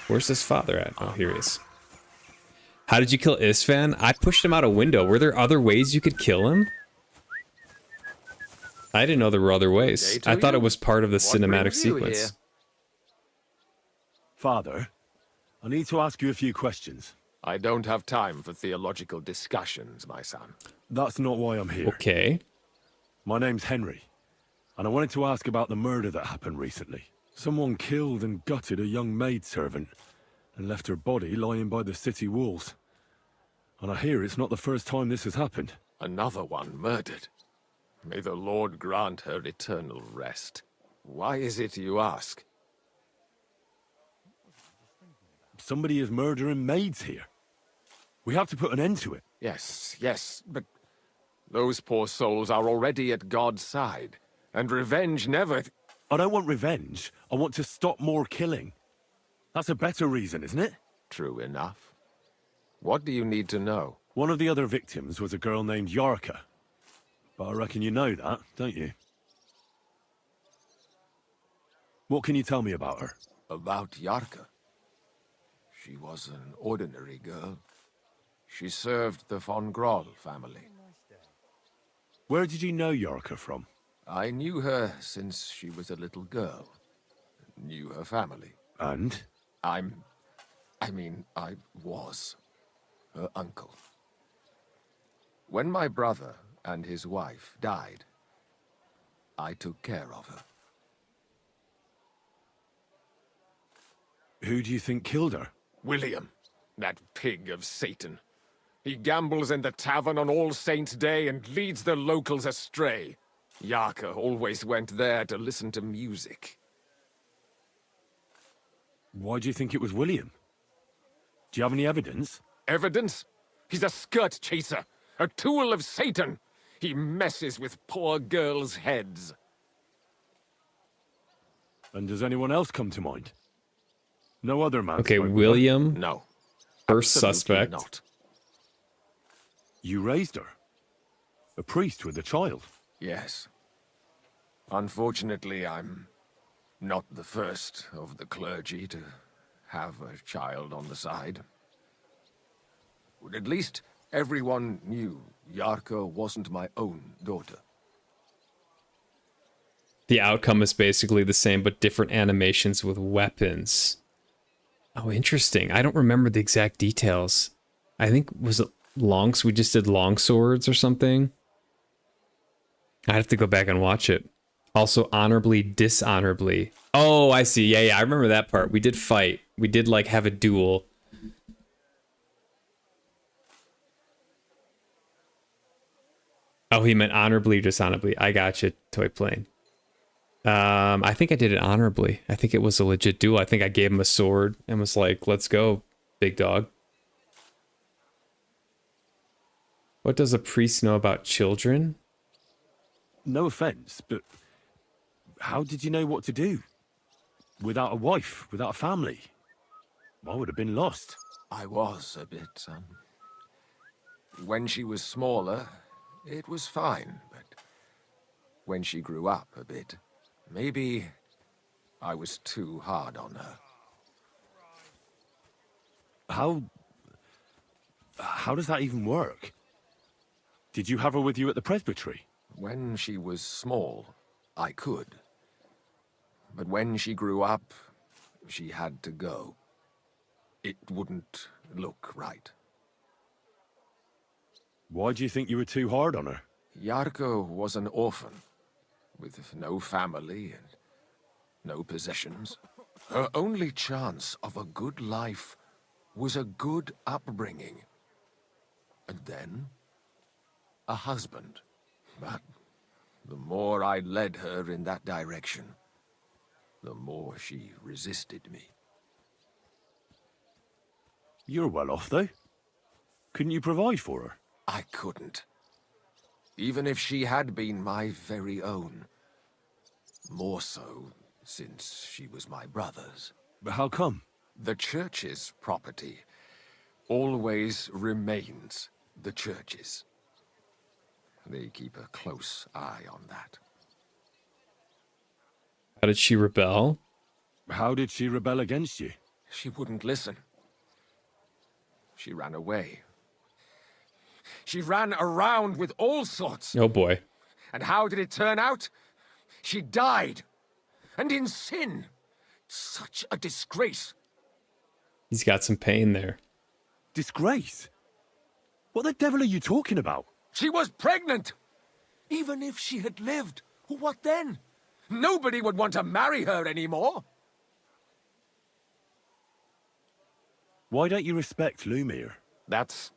Where's this father at? Oh, here he is. How did you kill Isfan? I pushed him out a window. Were there other ways you could kill him? I didn't know there were other ways. I thought it was part of the cinematic sequence.
Father, I need to ask you a few questions.
I don't have time for theological discussions, my son.
That's not why I'm here.
Okay.
My name's Henry, and I wanted to ask about the murder that happened recently. Someone killed and gutted a young maidservant and left her body lying by the city walls. And I hear it's not the first time this has happened.
Another one murdered. May the Lord grant her eternal rest. Why is it you ask?
Somebody is murdering maids here. We have to put an end to it.
Yes, but those poor souls are already at God's side, and revenge never...
I don't want revenge. I want to stop more killing. That's a better reason, isn't it?
True enough. What do you need to know?
One of the other victims was a girl named Yarka. But I reckon you know that, don't you? What can you tell me about her?
About Yarka? She was an ordinary girl. She served the von Groll family.
Where did you know Yarka from?
I knew her since she was a little girl. Knew her family.
And?
I was her uncle. When my brother and his wife died, I took care of her.
Who do you think killed her?
William, that pig of Satan. He gambles in the tavern on All Saints' Day and leads the locals astray. Yarka always went there to listen to music.
Why do you think it was William? Do you have any evidence?
Evidence? He's a skirt chaser, a tool of Satan. He messes with poor girls' heads.
And does anyone else come to mind? No other man.
Okay, William.
No.
First suspect.
Not.
You raised her? A priest with a child?
Yes. Unfortunately, I'm not the first of the clergy to have a child on the side. But at least everyone knew Yarka wasn't my own daughter.
The outcome is basically the same, but different animations with weapons. Oh, interesting. I don't remember the exact details. I think, was it longs? We just did long swords or something. I have to go back and watch it. Also, honorably, dishonorably. Oh, I see. Yeah, I remember that part. We did fight. We did, like, have a duel. Oh, he meant honorably, dishonorably. I got you, Toy Plane. I think I did it honorably. I think it was a legit duel. I think I gave him a sword and was like, let's go, big dog. What does a priest know about children?
No offense, but how did you know what to do? Without a wife, without a family? I would have been lost.
I was a bit, when she was smaller, it was fine, but when she grew up a bit, maybe I was too hard on her.
How does that even work? Did you have her with you at the presbytery?
When she was small, I could. But when she grew up, she had to go. It wouldn't look right.
Why do you think you were too hard on her?
Yarka was an orphan, with no family and no possessions. Her only chance of a good life was a good upbringing. And then, a husband. But the more I led her in that direction, the more she resisted me.
You're well off, though. Couldn't you provide for her?
I couldn't. Even if she had been my very own. More so, since she was my brother's.
But how come?
The church's property always remains the church's. They keep a close eye on that.
How did she rebel?
How did she rebel against you?
She wouldn't listen. She ran away. She ran around with all sorts.
Oh boy.
And how did it turn out? She died. And in sin. Such a disgrace.
He's got some pain there.
disgrace. What the devil are you talking about?
She was pregnant! Even if she had lived, what then? Nobody would want to marry her anymore.
Why don't you respect Lumir?
That's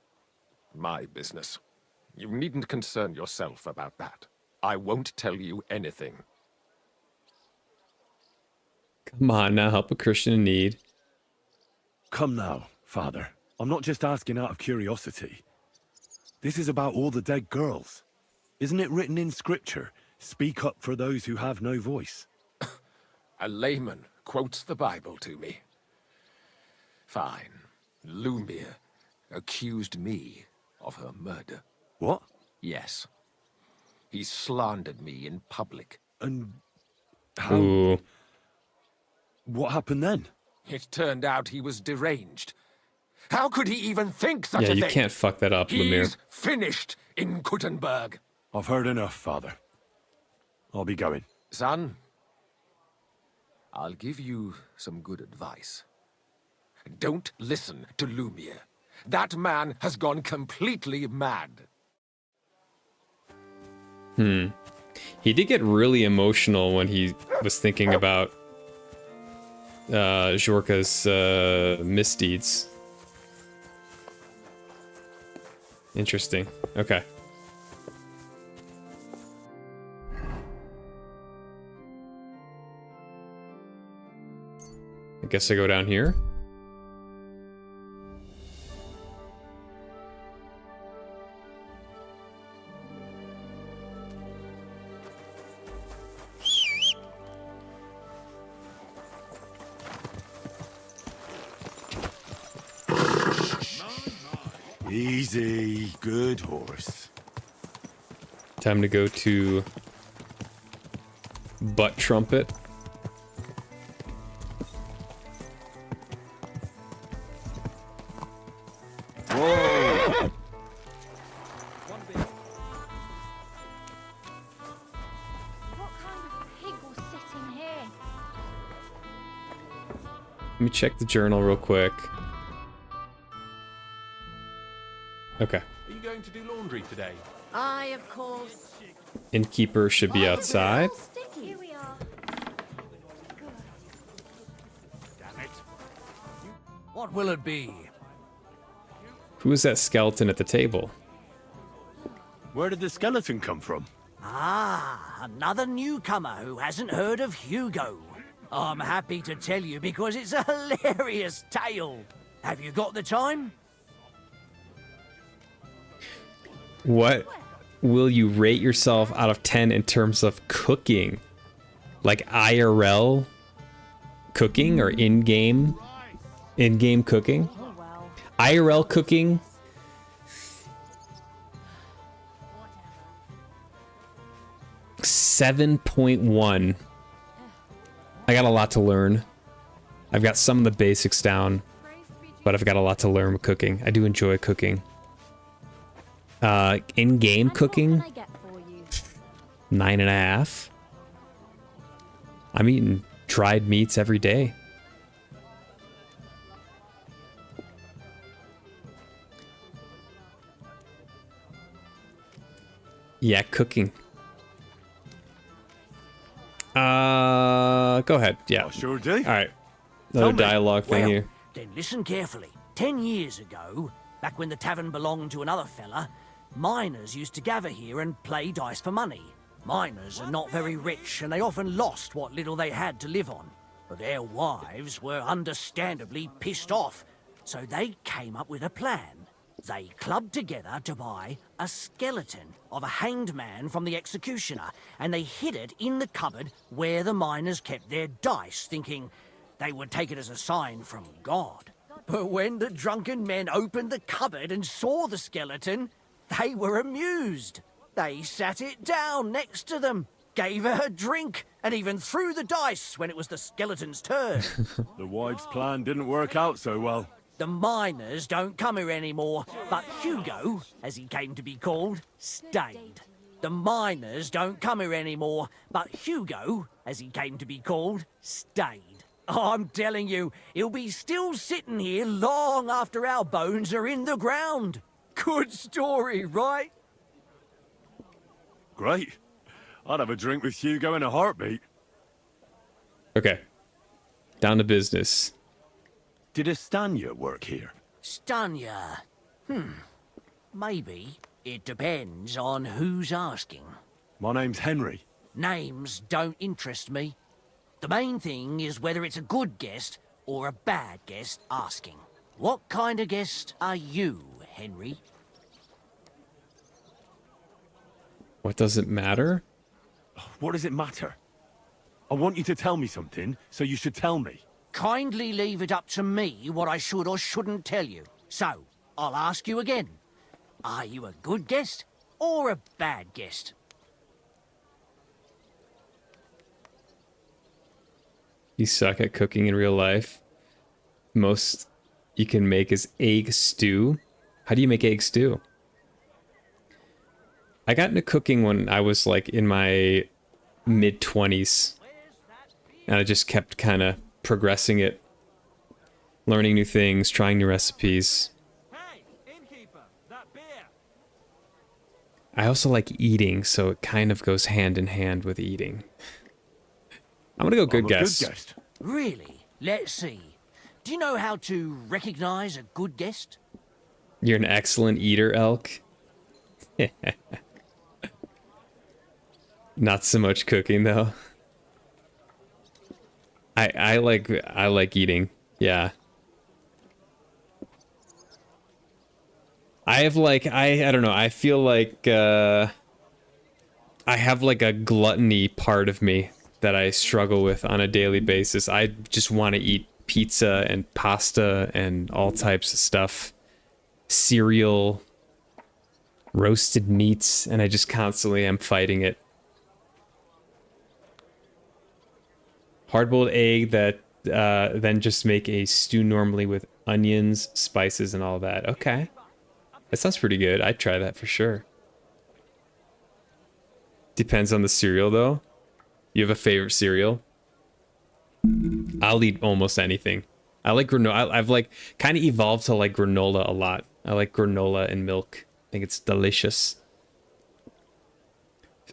my business. You needn't concern yourself about that. I won't tell you anything.
Come on now, help a Christian in need.
Come now, Father. I'm not just asking out of curiosity. This is about all the dead girls. Isn't it written in Scripture, speak up for those who have no voice?
A layman quotes the Bible to me. Fine. Lumir accused me of her murder.
What?
Yes. He slandered me in public.
And how...
Ooh.
What happened then?
It turned out he was deranged. How could he even think such a
Yeah,
thing?
you can't fuck that up, Lumir.
He's finished in Kuttenberg.
I've heard enough, Father. I'll be going.
Son, I'll give you some good advice. Don't listen to Lumir. That man has gone completely mad.
He did get really emotional when he was thinking about Jorka's misdeeds. Interesting. Okay. I guess I go down here.
Easy, good horse.
Time to go to Butt Trumpet.
Whoa!
What kind of pig will sit in here?
Let me check the journal real quick. Okay.
Are you going to do laundry today?
Aye, of course.
Innkeeper should be outside.
Here we are.
Damn it.
What will it be?
Who is that skeleton at the table?
Where did the skeleton come from?
Ah, another newcomer who hasn't heard of Hugo. I'm happy to tell you because it's a hilarious tale. Have you got the time?
What will you rate yourself out of 10 in terms of cooking? Like IRL cooking or in-game cooking? IRL cooking? .1. I got a lot to learn. I've got some of the basics down, but I've got a lot to learn with cooking. I do enjoy cooking. In-game cooking, 9.5. I'm eating dried meats every day. Yeah, cooking. Go ahead. Yeah.
I sure do.
All right. Another dialogue thing here.
Then listen carefully. 10 years ago, back when the tavern belonged to another fella, miners used to gather here and play dice for money. Miners are not very rich, and they often lost what little they had to live on. But their wives were understandably pissed off, so they came up with a plan. They clubbed together to buy a skeleton of a hanged man from the executioner, and they hid it in the cupboard where the miners kept their dice, thinking they would take it as a sign from God. But when the drunken men opened the cupboard and saw the skeleton, they were amused. They sat it down next to them, gave her a drink, and even threw the dice when it was the skeleton's turn.
The wives' plan didn't work out so well.
The miners don't come here anymore, but Hugo, as he came to be called, stayed. The miners don't come here anymore, but Hugo, as he came to be called, stayed. I'm telling you, he'll be still sitting here long after our bones are in the ground. Good story, right?
Great. I'd have a drink with Hugo in a heartbeat.
Okay. Down to business.
Did Estanya work here?
Stanya. Maybe. It depends on who's asking.
My name's Henry.
Names don't interest me. The main thing is whether it's a good guest or a bad guest asking. What kind of guest are you, Henry?
What does it matter?
What does it matter? I want you to tell me something, so you should tell me.
Kindly leave it up to me what I should or shouldn't tell you. So, I'll ask you again. Are you a good guest or a bad guest?
You suck at cooking in real life. Most you can make is egg stew. How do you make egg stew? I got into cooking when I was like in my mid-20s. And I just kept kind of progressing it. Learning new things, trying new recipes.
Hey, innkeeper, that beer.
I also like eating, so it kind of goes hand in hand with eating. I'm gonna go good guess.
Really? Let's see. Do you know how to recognize a good guest?
You're an excellent eater, Elk. Not so much cooking though. I like eating. Yeah. I have like I don't know. I feel like I have like a gluttony part of me that I struggle with on a daily basis. I just want to eat pizza and pasta and all types of stuff. Cereal, roasted meats, and I just constantly am fighting it. Hard-boiled egg that then just make a stew normally with onions, spices, and all that. Okay. That sounds pretty good. I'd try that for sure. Depends on the cereal, though. You have a favorite cereal? I'll eat almost anything. I like granola. I've like kind of evolved to like granola a lot. I like granola and milk. I think it's delicious.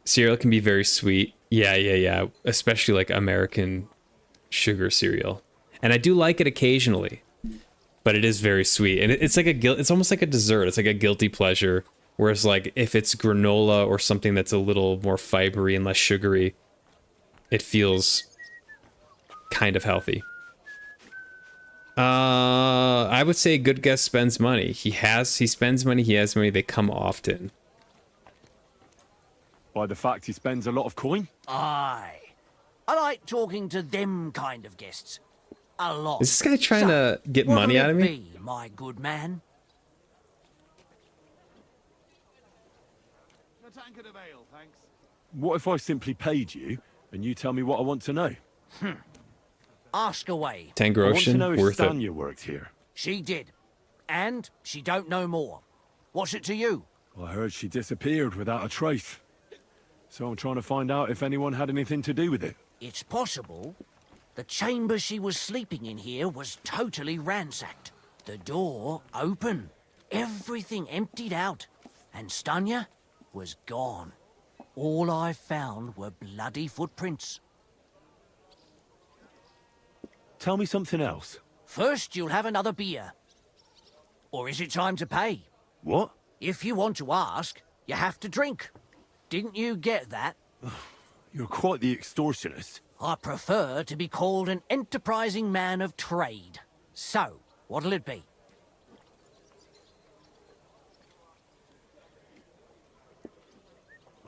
Cereal can be very sweet. Yeah. Especially like American sugar cereal. And I do like it occasionally. But it is very sweet. And it's like it's almost like a dessert. It's like a guilty pleasure. Whereas like if it's granola or something that's a little more fibery and less sugary, it feels kind of healthy. I would say good guest spends money. He spends money, he has money, they come often.
By the fact he spends a lot of coin?
Aye. I like talking to them kind of guests. A lot.
Is this guy trying to get money out of me?
Be, my good man?
A tankard of ale, thanks.
What if I simply paid you and you tell me what I want to know?
Ask away.
10
I want to
groschen,
know if
worth it.
Stanya worked here.
She did. And she don't know more. What's it to you?
I heard she disappeared without a trace. So I'm trying to find out if anyone had anything to do with it.
It's possible. The chamber she was sleeping in here was totally ransacked. The door open. Everything emptied out. And Stanya was gone. All I found were bloody footprints.
Tell me something else.
First, you'll have another beer. Or is it time to pay?
What?
If you want to ask, you have to drink. Didn't you get that?
You're quite the extortionist.
I prefer to be called an enterprising man of trade. So, what'll it be?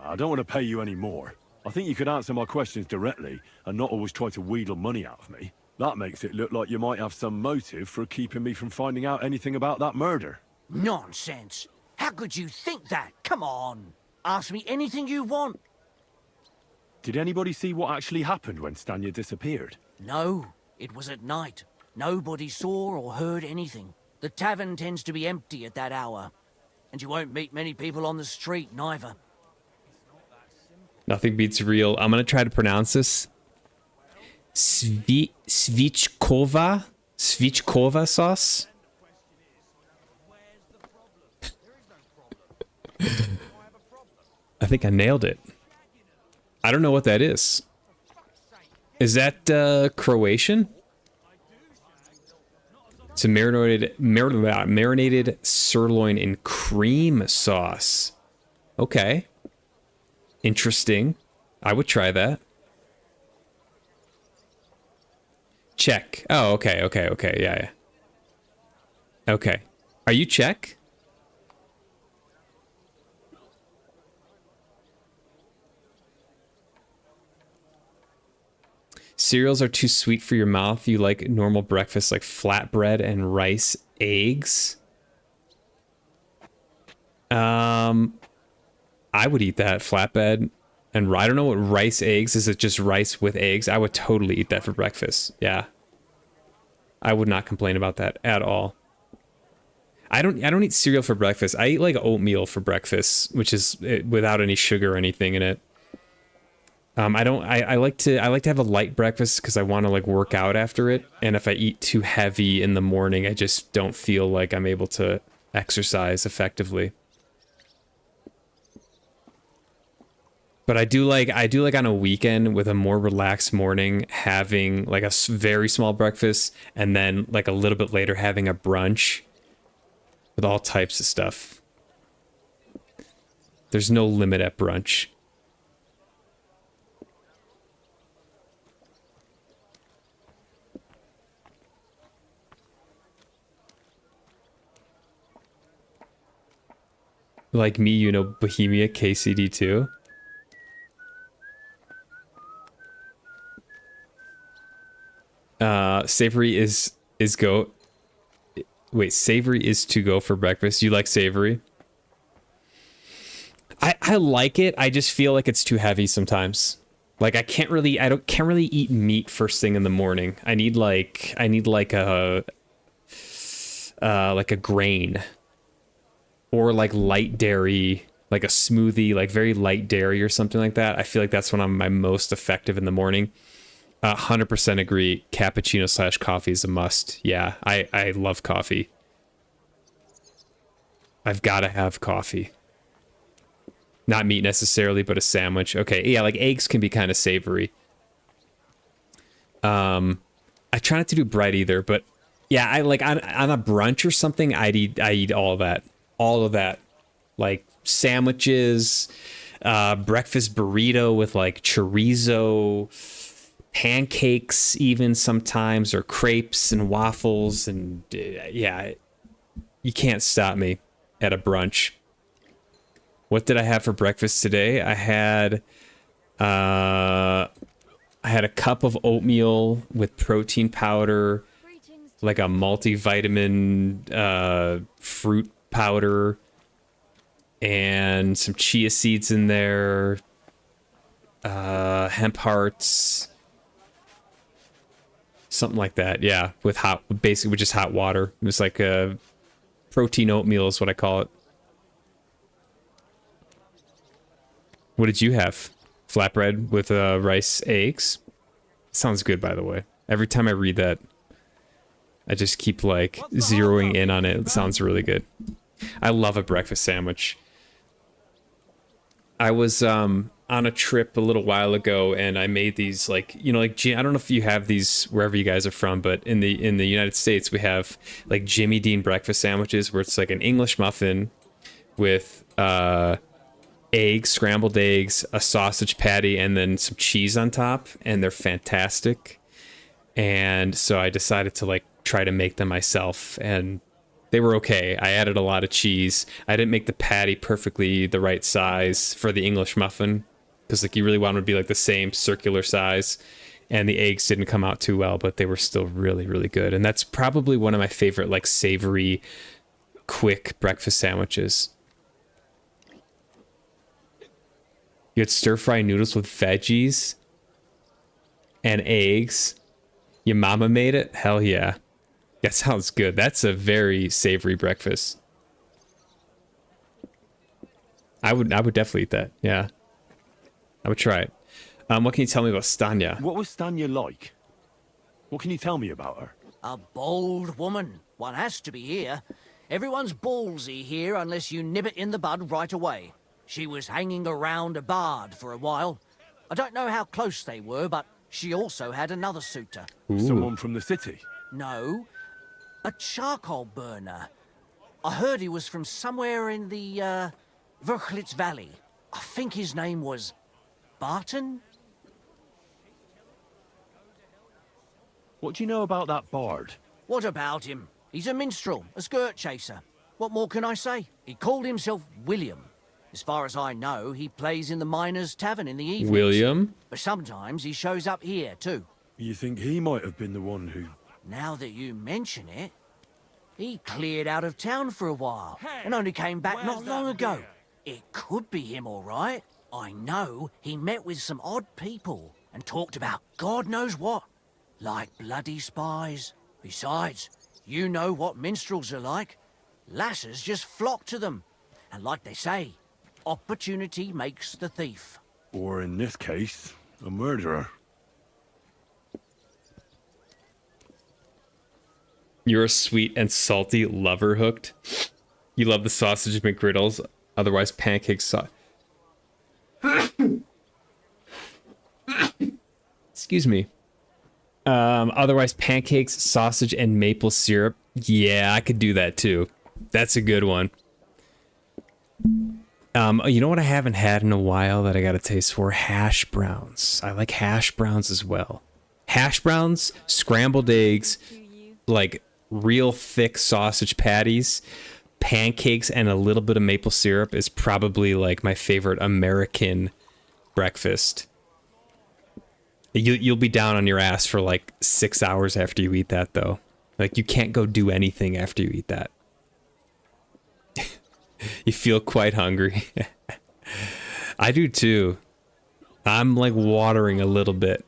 I don't want to pay you any more. I think you could answer my questions directly and not always try to wheedle money out of me. That makes it look like you might have some motive for keeping me from finding out anything about that murder.
Nonsense. How could you think that? Come on. Ask me anything you want.
Did anybody see what actually happened when Stanya disappeared?
No, it was at night. Nobody saw or heard anything. The tavern tends to be empty at that hour. And you won't meet many people on the street, neither.
Nothing beats real. I'm gonna try to pronounce this. Svichkova sauce. I think I nailed it. I don't know what that is. Is that Croatian? It's a marinated sirloin in cream sauce. Okay. Interesting. I would try that. Czech. Oh, okay. Yeah. Okay. Are you Czech? Cereals are too sweet for your mouth. You like normal breakfast like flatbread and rice, eggs. I would eat that flatbread and I don't know what rice eggs is. It just rice with eggs? I would totally eat that for breakfast. Yeah. I would not complain about that at all. I don't eat cereal for breakfast. I eat like oatmeal for breakfast, which is without any sugar or anything in it. I like to have a light breakfast because I want to like work out after it. And if I eat too heavy in the morning, I just don't feel like I'm able to exercise effectively. But I do like on a weekend with a more relaxed morning, having like a very small breakfast and then like a little bit later having a brunch with all types of stuff. There's no limit at brunch. Like me, you know, Bohemia KCD2. Savory is go. Wait, savory is to go for breakfast. You like savory? I like it. I just feel like it's too heavy sometimes. Like I can't really eat meat first thing in the morning. I need like a grain. Or like light dairy, like a smoothie, like very light dairy or something like that. I feel like that's when I'm my most effective in the morning. 100% agree. Cappuccino / coffee is a must. Yeah, I love coffee. I've got to have coffee. Not meat necessarily, but a sandwich. Okay, yeah, like eggs can be kind of savory. I try not to do bread either, but yeah, I like on a brunch or something, I eat all of that. All of that, like sandwiches, breakfast burrito with like chorizo, pancakes even sometimes, or crepes and waffles, and yeah, you can't stop me at a brunch. What did I have for breakfast today? I had a cup of oatmeal with protein powder, like a multivitamin fruit powder, and some chia seeds in there, hemp hearts, something like that. Yeah, with basically just hot water. It was like a protein oatmeal is what I call it. What did you have? Flatbread with rice, eggs? Sounds good, by the way. Every time I read that, I just keep like zeroing in on it. It sounds really good. I love a breakfast sandwich. I was on a trip a little while ago, and I made these like, you know, like I don't know if you have these wherever you guys are from, but in the United States we have like Jimmy Dean breakfast sandwiches where it's like an English muffin with eggs, scrambled eggs, a sausage patty, and then some cheese on top, and they're fantastic. And so I decided to like try to make them myself, and they were okay. I added a lot of cheese. I didn't make the patty perfectly the right size for the English muffin, because like you really want them to be like the same circular size, and the eggs didn't come out too well, but they were still really, really good. And that's probably one of my favorite like savory, quick breakfast sandwiches. You had stir-fry noodles with veggies and eggs. Your mama made it? Hell yeah. That sounds good. That's a very savory breakfast. I would definitely eat that. Yeah. I would try it. What can you tell me about Stanya?
What was Stanya like?
What can you tell me about her?
A bold woman. One has to be here. Everyone's ballsy here unless you nib it in the bud right away. She was hanging around a bard for a while. I don't know how close they were, but she also had another suitor.
Someone from the city?
No, a charcoal burner. I heard he was from somewhere in the, Verchlitz Valley. I think his name was Barton?
What do you know about that bard?
What about him? He's a minstrel, a skirt chaser. What more can I say? He called himself William. As far as I know, he plays in the Miners' Tavern in the evenings.
William?
But sometimes he shows up here, too.
You think he might have been the one who...
Now that you mention it, he cleared out of town for a while and only came back not long ago. It could be him, all right. I know he met with some odd people and talked about God knows what, like bloody spies. Besides, you know what minstrels are like. Lasses just flock to them. And like they say, opportunity makes the thief.
Or in this case, a murderer.
You're a sweet and salty lover hooked. You love the sausage McGriddles, otherwise pancake sauce. Excuse me. Otherwise pancakes, sausage, and maple syrup. Yeah, I could do that too. That's a good one. You know what I haven't had in a while that I got a taste for? Hash browns. I like hash browns as well. Hash browns, scrambled eggs, like real thick sausage patties, pancakes, and a little bit of maple syrup is probably like my favorite American breakfast. You'll be down on your ass for like 6 hours after you eat that, though. Like, you can't go do anything after you eat that. You feel quite hungry. I do too. I'm like watering a little bit.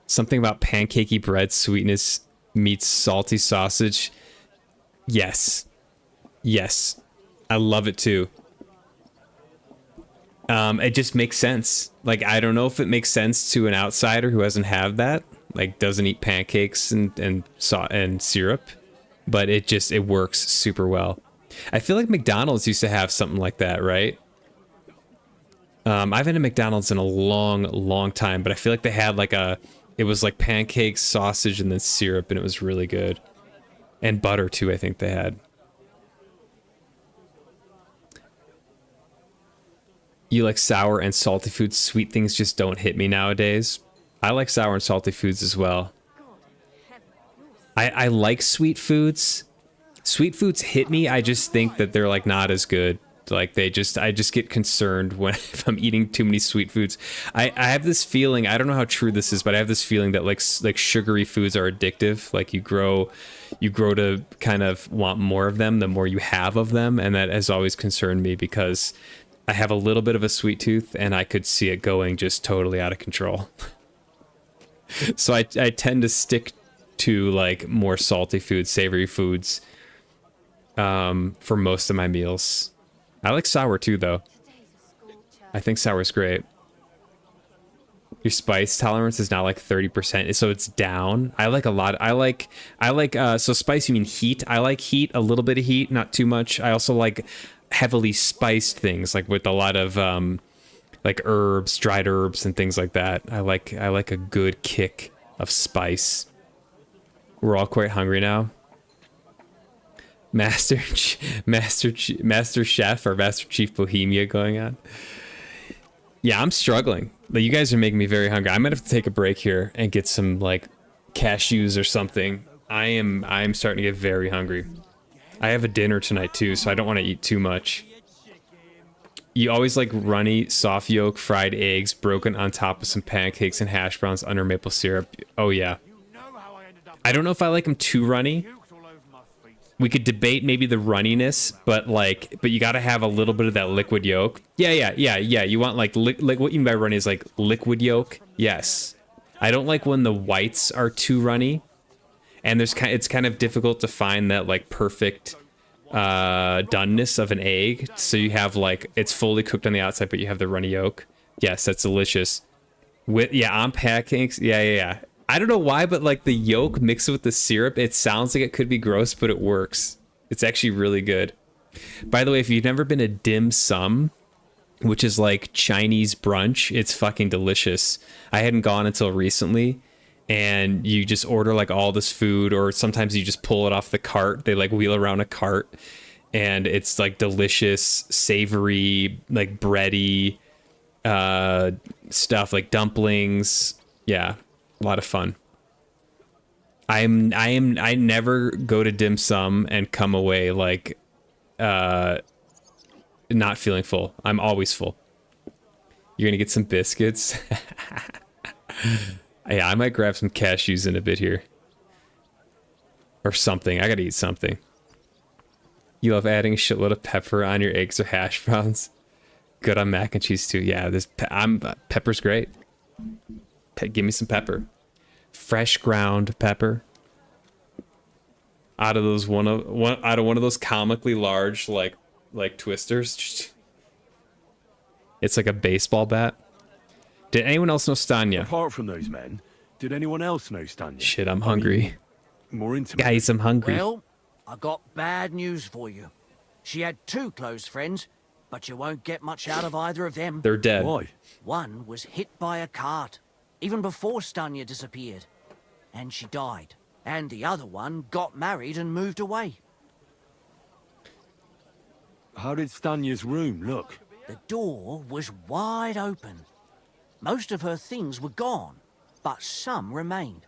Something about pancakey bread sweetness meets salty sausage. Yes. Yes. I love it too. It just makes sense. Like, I don't know if it makes sense to an outsider who doesn't have that, like doesn't eat pancakes and syrup, but it works super well. I feel like McDonald's used to have something like that, right? I've been to McDonald's in a long time, but I feel like they had like it was like pancakes, sausage, and then syrup, and it was really good. And butter too, I think they had. You like sour and salty foods. Sweet things just don't hit me nowadays. I like sour and salty foods as well. I like sweet foods. Sweet foods hit me. I just think that they're like not as good. Like I just get concerned when if I'm eating too many sweet foods. I have this feeling, I don't know how true this is, but I have this feeling that like sugary foods are addictive. Like you grow to kind of want more of them the more you have of them, and that has always concerned me because I have a little bit of a sweet tooth and I could see it going just totally out of control. So I tend to stick to like more salty foods, savory foods for most of my meals. I like sour too, though. I think sour's great. Your spice tolerance is now like 30%, so it's down. I like a lot. I like so spice, you mean heat? I like heat, a little bit of heat, not too much. I also like heavily spiced things, like with a lot of like herbs, dried herbs and things like that. I like a good kick of spice. We're all quite hungry now. Master Chef or Master Chief Bohemia going on. Yeah, I'm struggling. But you guys are making me very hungry. I might have to take a break here and get some like cashews or something. I'm starting to get very hungry. I have a dinner tonight too, so I don't want to eat too much. You always like runny, soft yolk, fried eggs, broken on top of some pancakes and hash browns under maple syrup. Oh yeah. I don't know if I like them too runny. We could debate maybe the runniness, but you got to have a little bit of that liquid yolk. Yeah. You want like what you mean by runny is like liquid yolk. Yes. I don't like when the whites are too runny, and it's kind of difficult to find that like perfect doneness of an egg. So you have like it's fully cooked on the outside, but you have the runny yolk. Yes, that's delicious. With on pancakes. Yeah. I don't know why, but like the yolk mixed with the syrup, it sounds like it could be gross, but it works. It's actually really good. By the way, if you've never been to dim sum, which is like Chinese brunch, it's fucking delicious. I hadn't gone until recently, and you just order like all this food, or sometimes you just pull it off the cart. They like wheel around a cart, and it's like delicious, savory, like bready stuff, like dumplings. Yeah, a lot of fun. I never go to dim sum and come away like not feeling full. I'm always full. You're gonna get some biscuits. Yeah, I might grab some cashews in a bit here. Or something. I gotta eat something. You love adding a shitload of pepper on your eggs or hash browns. Good on mac and cheese too. Yeah, pepper's great. Give me some pepper. Fresh ground pepper. Out of those one of those comically large like twisters. It's like a baseball bat. Did anyone else know Stanya?
Apart from those men, did anyone else know Stanya?
Shit, I'm hungry.
More intimate.
Guys, I'm hungry.
Well, I got bad news for you. She had 2 close friends, but you won't get much out of either of them.
They're dead.
Why?
One was hit by a cart, even before Stanya disappeared, and she died. And the other one got married and moved away.
How did Stanya's room look?
The door was wide open. Most of her things were gone, but some remained.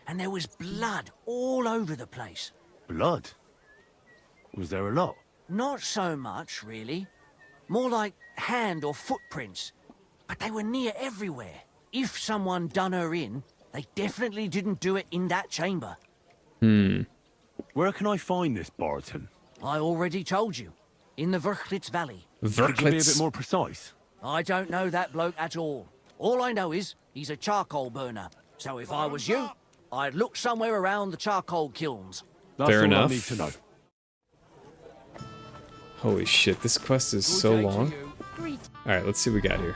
And there was blood all over the place.
Blood? Was there a lot?
Not so much, really. More like hand or footprints. But they were near everywhere. If someone done her in, they definitely didn't do it in that chamber.
Where can I find this Barton?
I already told you. In the Verchlitz Valley.
Could you be a bit more precise?
I don't know that bloke at all. All I know is he's a charcoal burner. So if I was you, I'd look somewhere around the charcoal kilns.
That's
Fair
all
enough.
I need to know.
Holy shit, this quest is so long. Alright, let's see what we got here.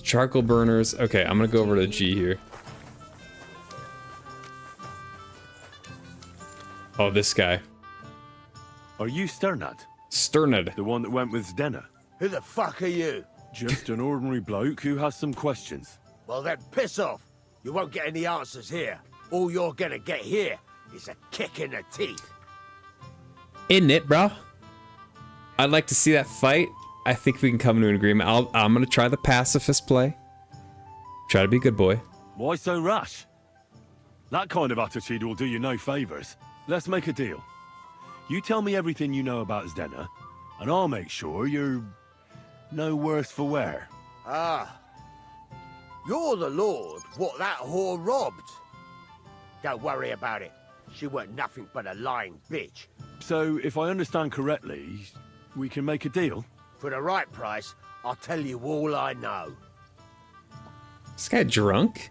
Charcoal burners. Okay, I'm gonna go over to G here. Oh, this guy.
Are you Sternad?
Sternad.
The one that went with Zdenna?
Who the fuck are you?
Just an ordinary bloke who has some questions.
Well, then piss off. You won't get any answers here. All you're gonna get here is a kick in the teeth.
Isn't it, bro? I'd like to see that fight. I think we can come to an agreement. I'm gonna try the pacifist play. Try to be a good boy.
Why so rash? That kind of attitude will do you no favors. Let's make a deal. You tell me everything you know about Zdenna, and I'll make sure you're no worse for wear.
Ah. You're the lord what that whore robbed. Don't worry about it. She weren't nothing but a lying bitch.
So, if I understand correctly, we can make a deal?
For the right price, I'll tell you all I know.
This guy drunk?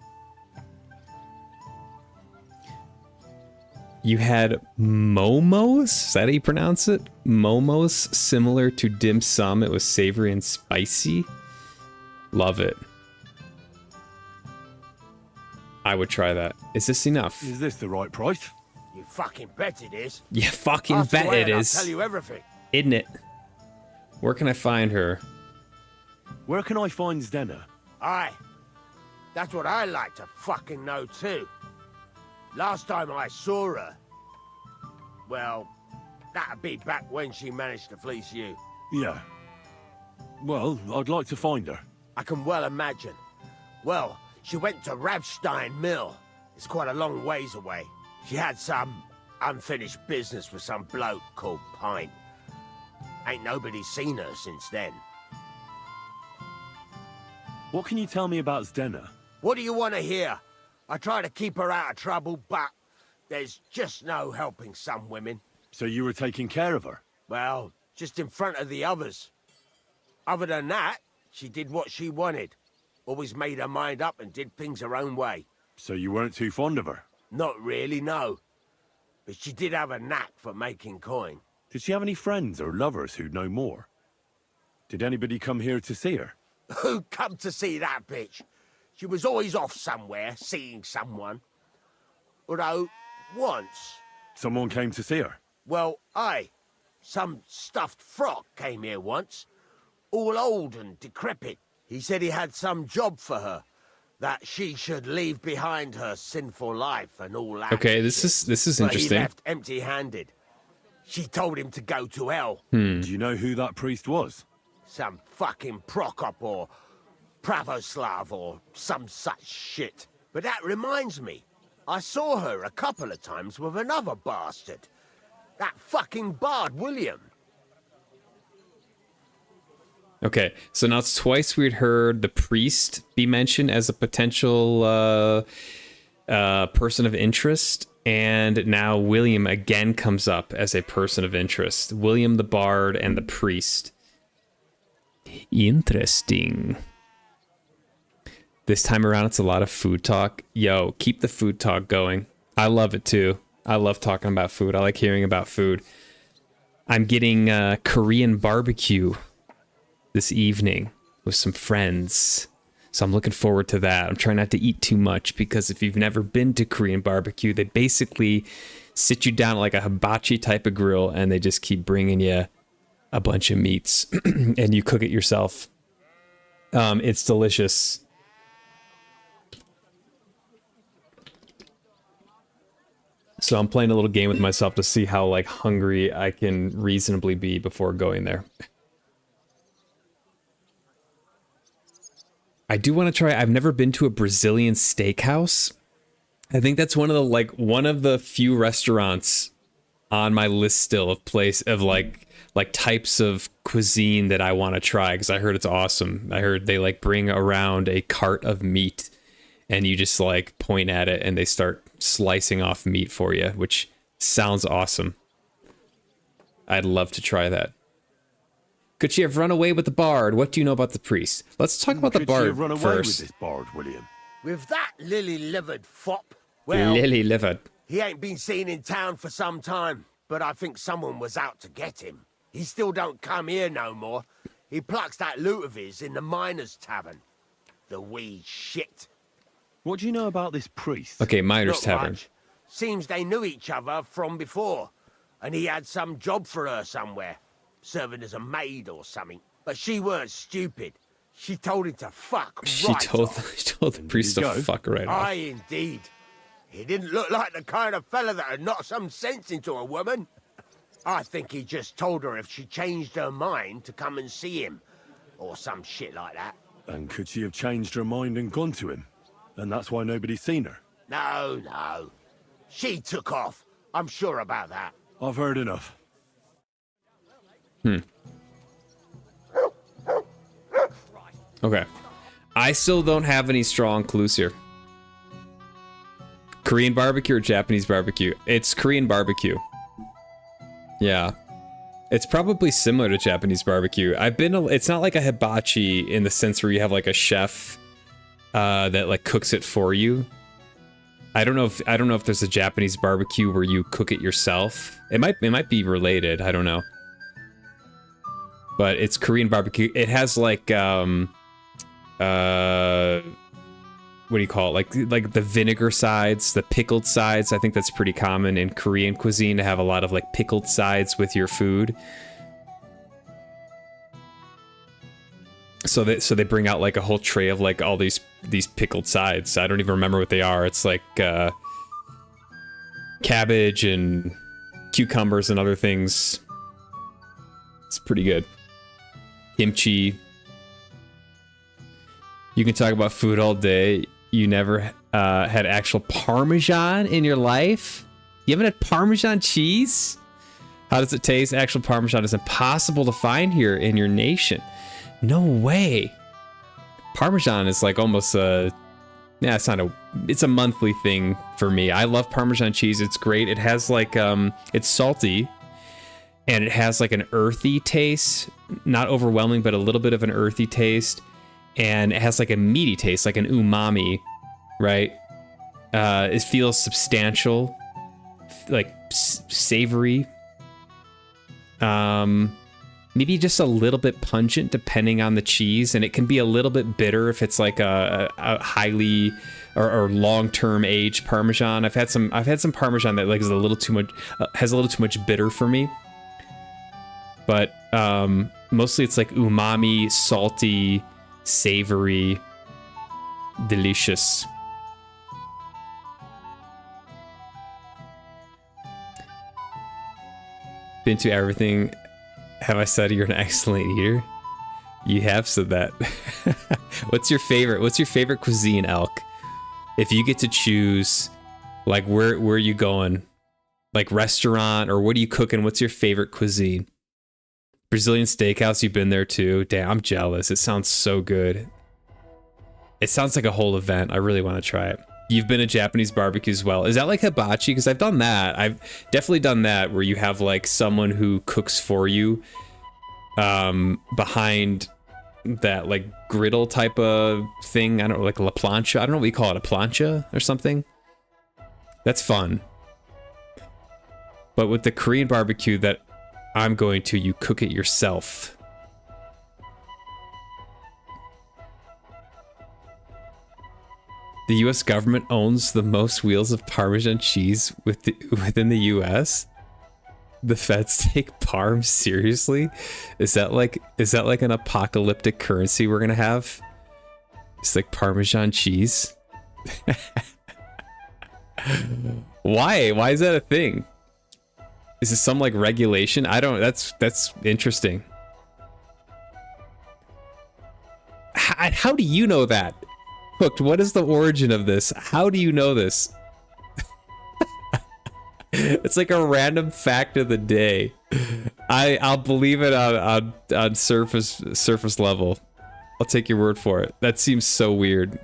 You had momos? Is that how you pronounce it? Momos, similar to dim sum. It was savory and spicy. Love it. I would try that. Is this enough?
Is this the right price?
You fucking bet it is.
You fucking
Ask
bet
away
it
and
is.
I'll tell you everything.
Isn't it? Where can I find her?
Where can I find Zdenna?
Aye. That's what I like to fucking know too. Last time I saw her, well, that'd be back when she managed to fleece you.
Yeah. Well, I'd like to find her.
I can well imagine. Well, she went to Rabstein Mill. It's quite a long ways away. She had some unfinished business with some bloke called Pine. Ain't nobody seen her since then.
What can you tell me about Zdenna?
What do you want to hear? I try to keep her out of trouble, but there's just no helping some women.
So you were taking care of her?
Well, just in front of the others. Other than that, she did what she wanted. Always made her mind up and did things her own way.
So you weren't too fond of her?
Not really, no. But she did have a knack for making coin.
Did she have any friends or lovers who'd know more? Did anybody come here to see her?
Who come to see that bitch? She was always off somewhere, seeing someone. Although, once...
Someone came to see her?
Well, aye. Some stuffed frock came here once. All old and decrepit. He said he had some job for her. That she should leave behind her sinful life and all that.
Okay, this is
But
interesting.
he left empty-handed. She told him to go to hell.
Do you know who that priest was?
Some fucking Prokop or Pravoslav or some such shit. But that reminds me, I saw her a couple of times with another bastard. That fucking bard, William.
Okay, so now it's twice we'd heard the priest be mentioned as a potential person of interest, and now William again comes up as a person of interest. William the bard and the priest. Interesting. This time around, it's a lot of food talk. Yo, keep the food talk going. I love it too. I love talking about food. I like hearing about food. I'm getting Korean barbecue this evening with some friends. So I'm looking forward to that. I'm trying not to eat too much because if you've never been to Korean barbecue, they basically sit you down like a hibachi type of grill and they just keep bringing you a bunch of meats and you cook it yourself. It's delicious. So I'm playing a little game with myself to see how like hungry I can reasonably be before going there. I do want to try. I've never been to a Brazilian steakhouse. I think that's one of the few restaurants on my list still of types of cuisine that I want to try because I heard it's awesome. I heard they like bring around a cart of meat and you just like point at it and they start slicing off meat for you, which sounds awesome. I'd love to try that. Could she have run away with the bard? What do you know about the priest? Let's talk about the bard
Could she have run away
first.
with this bard, William?
With that lily-livered fop? Well,
Lily-livered.
he ain't been seen in town for some time, but I think someone was out to get him. He still don't come here no more. He plucks that loot of his in the miners' tavern. The wee shit.
What do you know about this priest?
Okay, miners'
Not
tavern.
much. Seems they knew each other from before, and he had some job for her somewhere, serving as a maid or something. But she weren't stupid. She told him to fuck
She
right
told
off.
the priest to fuck right off.
Aye, indeed. He didn't look like the kind of fella that would knock some sense into a woman. I think he just told her if she changed her mind to come and see him, or some shit like that.
And could she have changed her mind and gone to him? And that's why nobody's seen her?
No. She took off. I'm sure about that.
I've heard enough.
Okay. I still don't have any strong clues here. Korean barbecue or Japanese barbecue? It's Korean barbecue. Yeah. It's probably similar to Japanese barbecue. It's not like a hibachi in the sense where you have like a chef that like cooks it for you. I don't know if there's a Japanese barbecue where you cook it yourself. It might be related. I don't know. But it's Korean barbecue. It has like what do you call it? Like the vinegar sides, the pickled sides. I think that's pretty common in Korean cuisine to have a lot of like pickled sides with your food. So they bring out like a whole tray of like all these pickled sides. I don't even remember what they are. It's like cabbage and cucumbers and other things. It's pretty good. Kimchi. You can talk about food all day. You never had actual Parmesan in your life? You haven't had Parmesan cheese? How does it taste? Actual Parmesan is impossible to find here in your nation. No way. Parmesan is like almost it's a monthly thing for me. I love Parmesan cheese. It's great. It has like, it's salty and it has like an earthy taste, not overwhelming, but a little bit of an earthy taste. And it has like a meaty taste, like an umami, right? It feels substantial, like savory. Maybe just a little bit pungent depending on the cheese, and it can be a little bit bitter if it's like a highly or long-term aged Parmesan. I've had some Parmesan that like is a little too much, has a little too much bitter for me. But mostly it's like umami, salty, savory, delicious. Been to everything. Have I said you're an excellent eater? You have said that. What's your favorite cuisine, Elk? If you get to choose, like where are you going? Like restaurant, or what are you cooking? What's your favorite cuisine? Brazilian steakhouse, you've been there too. Damn, I'm jealous. It sounds so good. It sounds like a whole event. I really want to try it. You've been to Japanese barbecue as well. Is that like hibachi? Because I've done that. I've definitely done that where you have like someone who cooks for you behind that like griddle type of thing. I don't know, like a la plancha. I don't know what you call it, a plancha or something. That's fun. But with the Korean barbecue that I'm going to, you cook it yourself. The US government owns the most wheels of Parmesan cheese within the US. The feds take parm seriously? Is that like an apocalyptic currency we're gonna have? It's like Parmesan cheese. Why? Why is that a thing? Is this some like regulation? I don't. That's interesting. How do you know that? Hooked, what is the origin of this? How do you know this? It's like a random fact of the day. I'll believe it on surface level. I'll take your word for it. That seems so weird.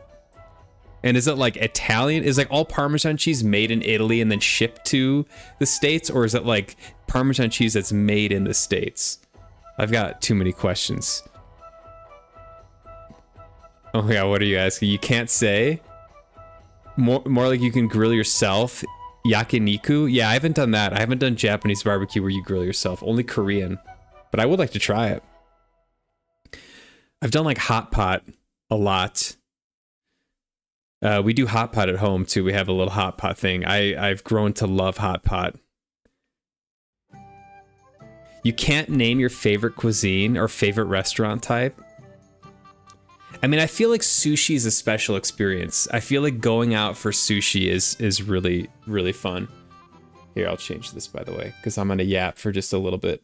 And is it like Italian? Is like all Parmesan cheese made in Italy and then shipped to the States? Or is it like Parmesan cheese that's made in the States? I've got too many questions. Oh my god, what are you asking? You can't say? More like you can grill yourself? Yakiniku? Yeah, I haven't done that. I haven't done Japanese barbecue where you grill yourself. Only Korean. But I would like to try it. I've done like hot pot a lot. We do hot pot at home too. We have a little hot pot thing. I've grown to love hot pot. You can't name your favorite cuisine or favorite restaurant type? I mean, I feel like sushi is a special experience. I feel like going out for sushi is really, really fun. Here, I'll change this, by the way, because I'm going to yap for just a little bit.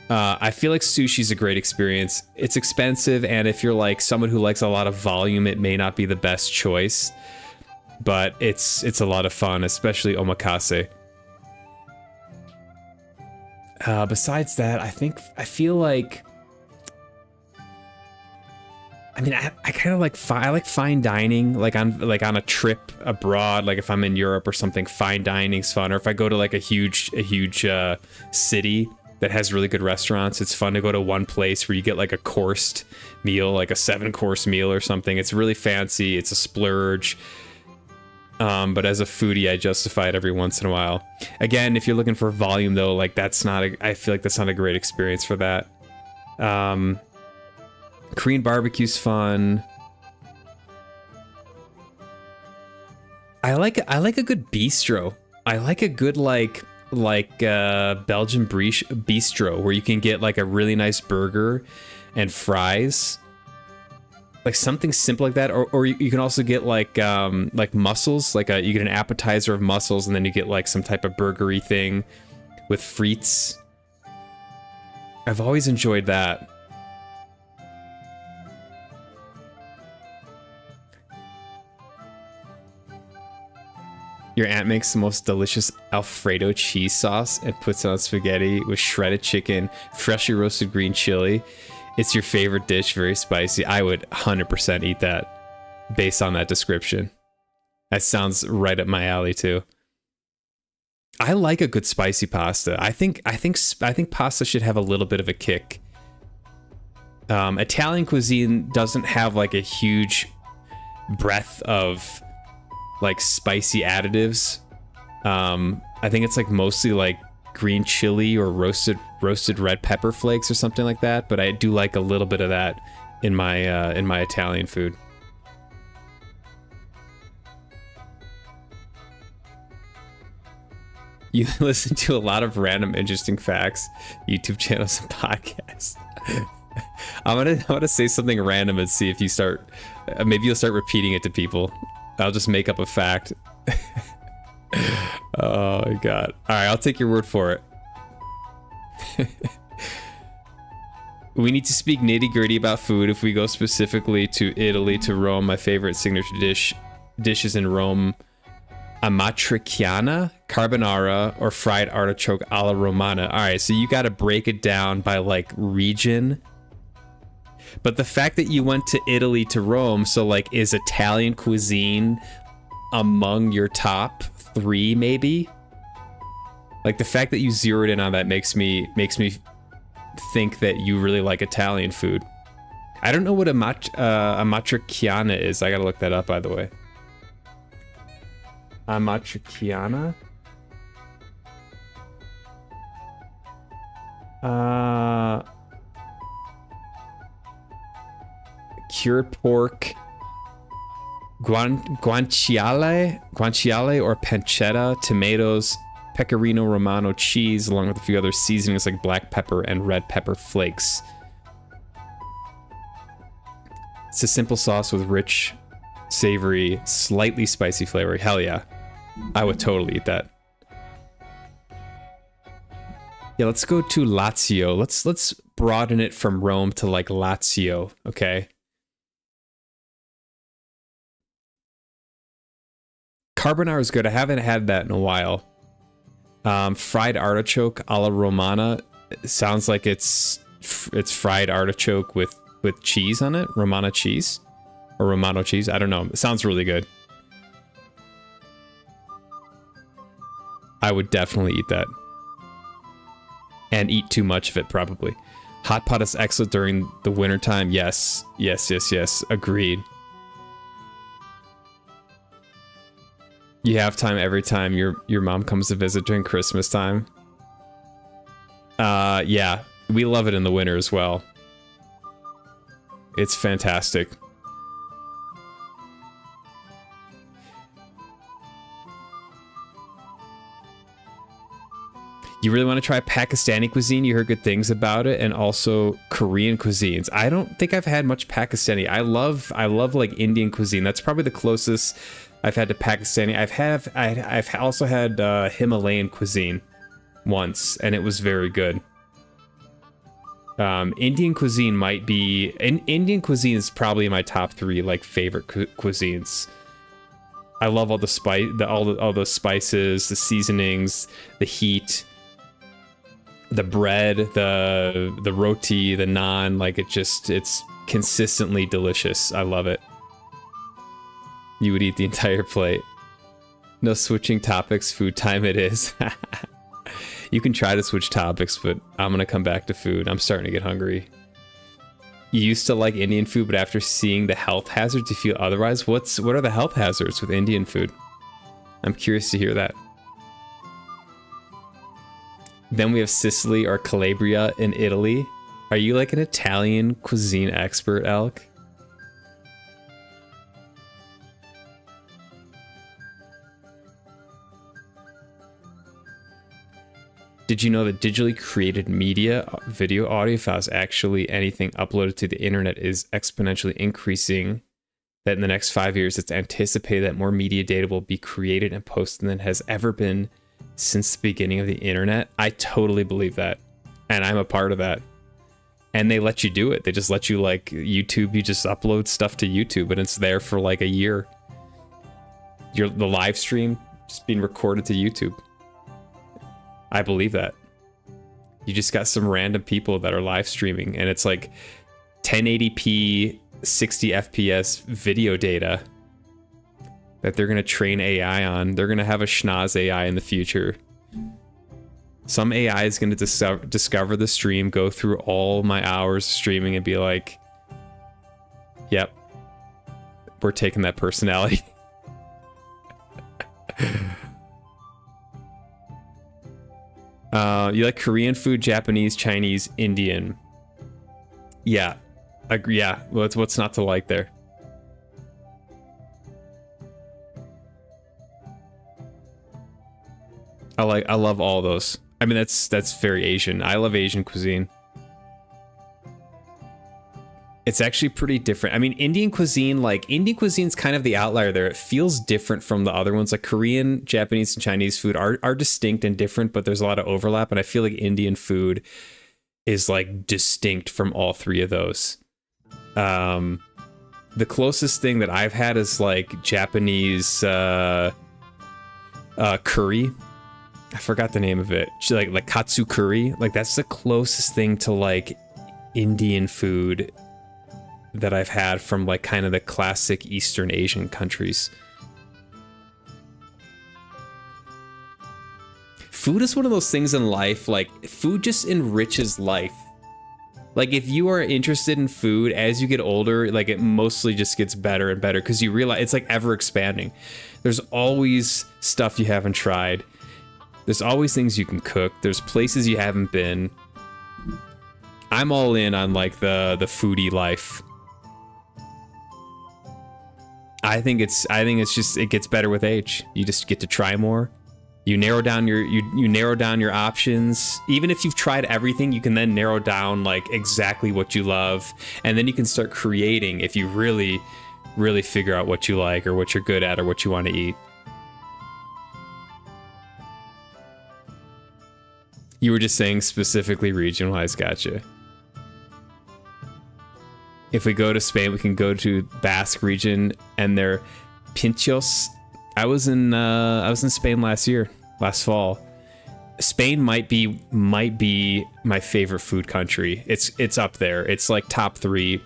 I feel like sushi is a great experience. It's expensive, and if you're like someone who likes a lot of volume, it may not be the best choice. But it's a lot of fun, especially omakase. Besides that, I feel like... I mean, I kind of like I like fine dining, like on a trip abroad, like if I'm in Europe or something. Fine dining's fun, or if I go to like a huge city that has really good restaurants, it's fun to go to one place where you get like a coursed meal, like a 7-course meal or something. It's really fancy. It's a splurge. But as a foodie, I justify it every once in a while. Again, if you're looking for volume though, like I feel like that's not a great experience for that. Korean barbecue's fun. I like a good bistro. I like a good like Belgian bistro where you can get like a really nice burger and fries. Like something simple like that, or you can also get like mussels. You get an appetizer of mussels, and then you get like some type of burgery thing with frites. I've always enjoyed that. Your aunt makes the most delicious Alfredo cheese sauce and puts it on spaghetti with shredded chicken, freshly roasted green chili. It's your favorite dish, very spicy. I would 100% eat that based on that description. That sounds right up my alley too. I like a good spicy pasta. I think pasta should have a little bit of a kick. Italian cuisine doesn't have like a huge breadth of like spicy additives. I think it's like mostly like green chili or roasted red pepper flakes or something like that, but I do like a little bit of that in my Italian food. You listen to a lot of random interesting facts, YouTube channels and podcasts. I'm gonna say something random and see if you start. Maybe you'll start repeating it to people. I'll just make up a fact. Oh my god! All right, I'll take your word for it. We need to speak nitty gritty about food. If we go specifically to Italy, to Rome, my favorite signature dishes in Rome: amatriciana, carbonara, or fried artichoke alla romana. All right, so you got to break it down by like region. But the fact that you went to Italy to Rome, so like, is Italian cuisine among your top 3 maybe? Like the fact that you zeroed in on that makes me think that you really like Italian food. I don't know what amatriciana is. I gotta look that up, by the way. Amatriciana? Cured pork, guanciale or pancetta, tomatoes, pecorino romano cheese, along with a few other seasonings like black pepper and red pepper flakes. It's a simple sauce with rich, savory, slightly spicy flavor. Hell yeah. I would totally eat that. Yeah, let's go to Lazio. Let's broaden it from Rome to like Lazio, okay? Carbonara is good. I haven't had that in a while. Fried artichoke alla romana. Sounds like it's fried artichoke with cheese on it. Romana cheese or Romano cheese. I don't know. It sounds really good. I would definitely eat that. And eat too much of it, probably. Hot pot is excellent during the wintertime. Yes. Agreed. You have time every time your mom comes to visit during Christmas time. Yeah, we love it in the winter as well. It's fantastic. You really want to try Pakistani cuisine? You heard good things about it, and also Korean cuisines. I don't think I've had much Pakistani. I love like Indian cuisine. That's probably the closest I've had to Pakistani. I've also had Himalayan cuisine once, and it was very good. Indian cuisine might be... Indian cuisine is probably my top 3 like favorite cuisines. I love all the all the spices, the seasonings, the heat, the bread, the roti, the naan. Like it's consistently delicious. I love it. You would eat the entire plate. No switching topics, food time it is. You can try to switch topics, but I'm gonna come back to food. I'm starting to get hungry. You used to like Indian food, but after seeing the health hazards, you feel otherwise? What are the health hazards with Indian food? I'm curious to hear that. Then we have Sicily or Calabria in Italy. Are you like an Italian cuisine expert, Elk? Did you know that digitally created media, video, audio files, actually anything uploaded to the internet is exponentially increasing? That in the next 5 years, it's anticipated that more media data will be created and posted than has ever been since the beginning of the internet? I totally believe that. And I'm a part of that. And they let you do it. They just let you, like, YouTube, you just upload stuff to YouTube and it's there for like a year. The live stream just being recorded to YouTube. I believe that. You just got some random people that are live streaming and it's like 1080p 60 FPS video data that they're going to train AI on. They're going to have a schnoz AI in the future. Some AI is going to discover the stream, go through all my hours of streaming and be like, yep, we're taking that personality. You like Korean food, Japanese, Chinese, Indian. Yeah. Agree. Yeah. What's not to like there? I love all those. I mean, that's very Asian. I love Asian cuisine. It's actually pretty different. I mean, Indian cuisine's kind of the outlier there. It feels different from the other ones. Like Korean, Japanese, and Chinese food are distinct and different, but there's a lot of overlap. And I feel like Indian food is like distinct from all three of those. The closest thing that I've had is like Japanese curry. I forgot the name of it. Like katsu curry. Like that's the closest thing to like Indian food that I've had from like kind of the classic Eastern Asian countries. Food is one of those things in life, like food just enriches life. Like if you are interested in food as you get older, like it mostly just gets better and better because you realize it's like ever expanding. There's always stuff you haven't tried. There's always things you can cook. There's places you haven't been. I'm all in on like the foodie life. I think it's just it gets better with age. You just get to try more. You narrow down your options. Even if you've tried everything, you can then narrow down like exactly what you love, and then you can start creating if you really figure out what you like or what you're good at or what you want to eat. You were just saying specifically regionalized, gotcha. If we go to Spain, we can go to Basque region and their pinchos. I was in Spain last fall. Spain might be my favorite food country. It's up there. It's like top 3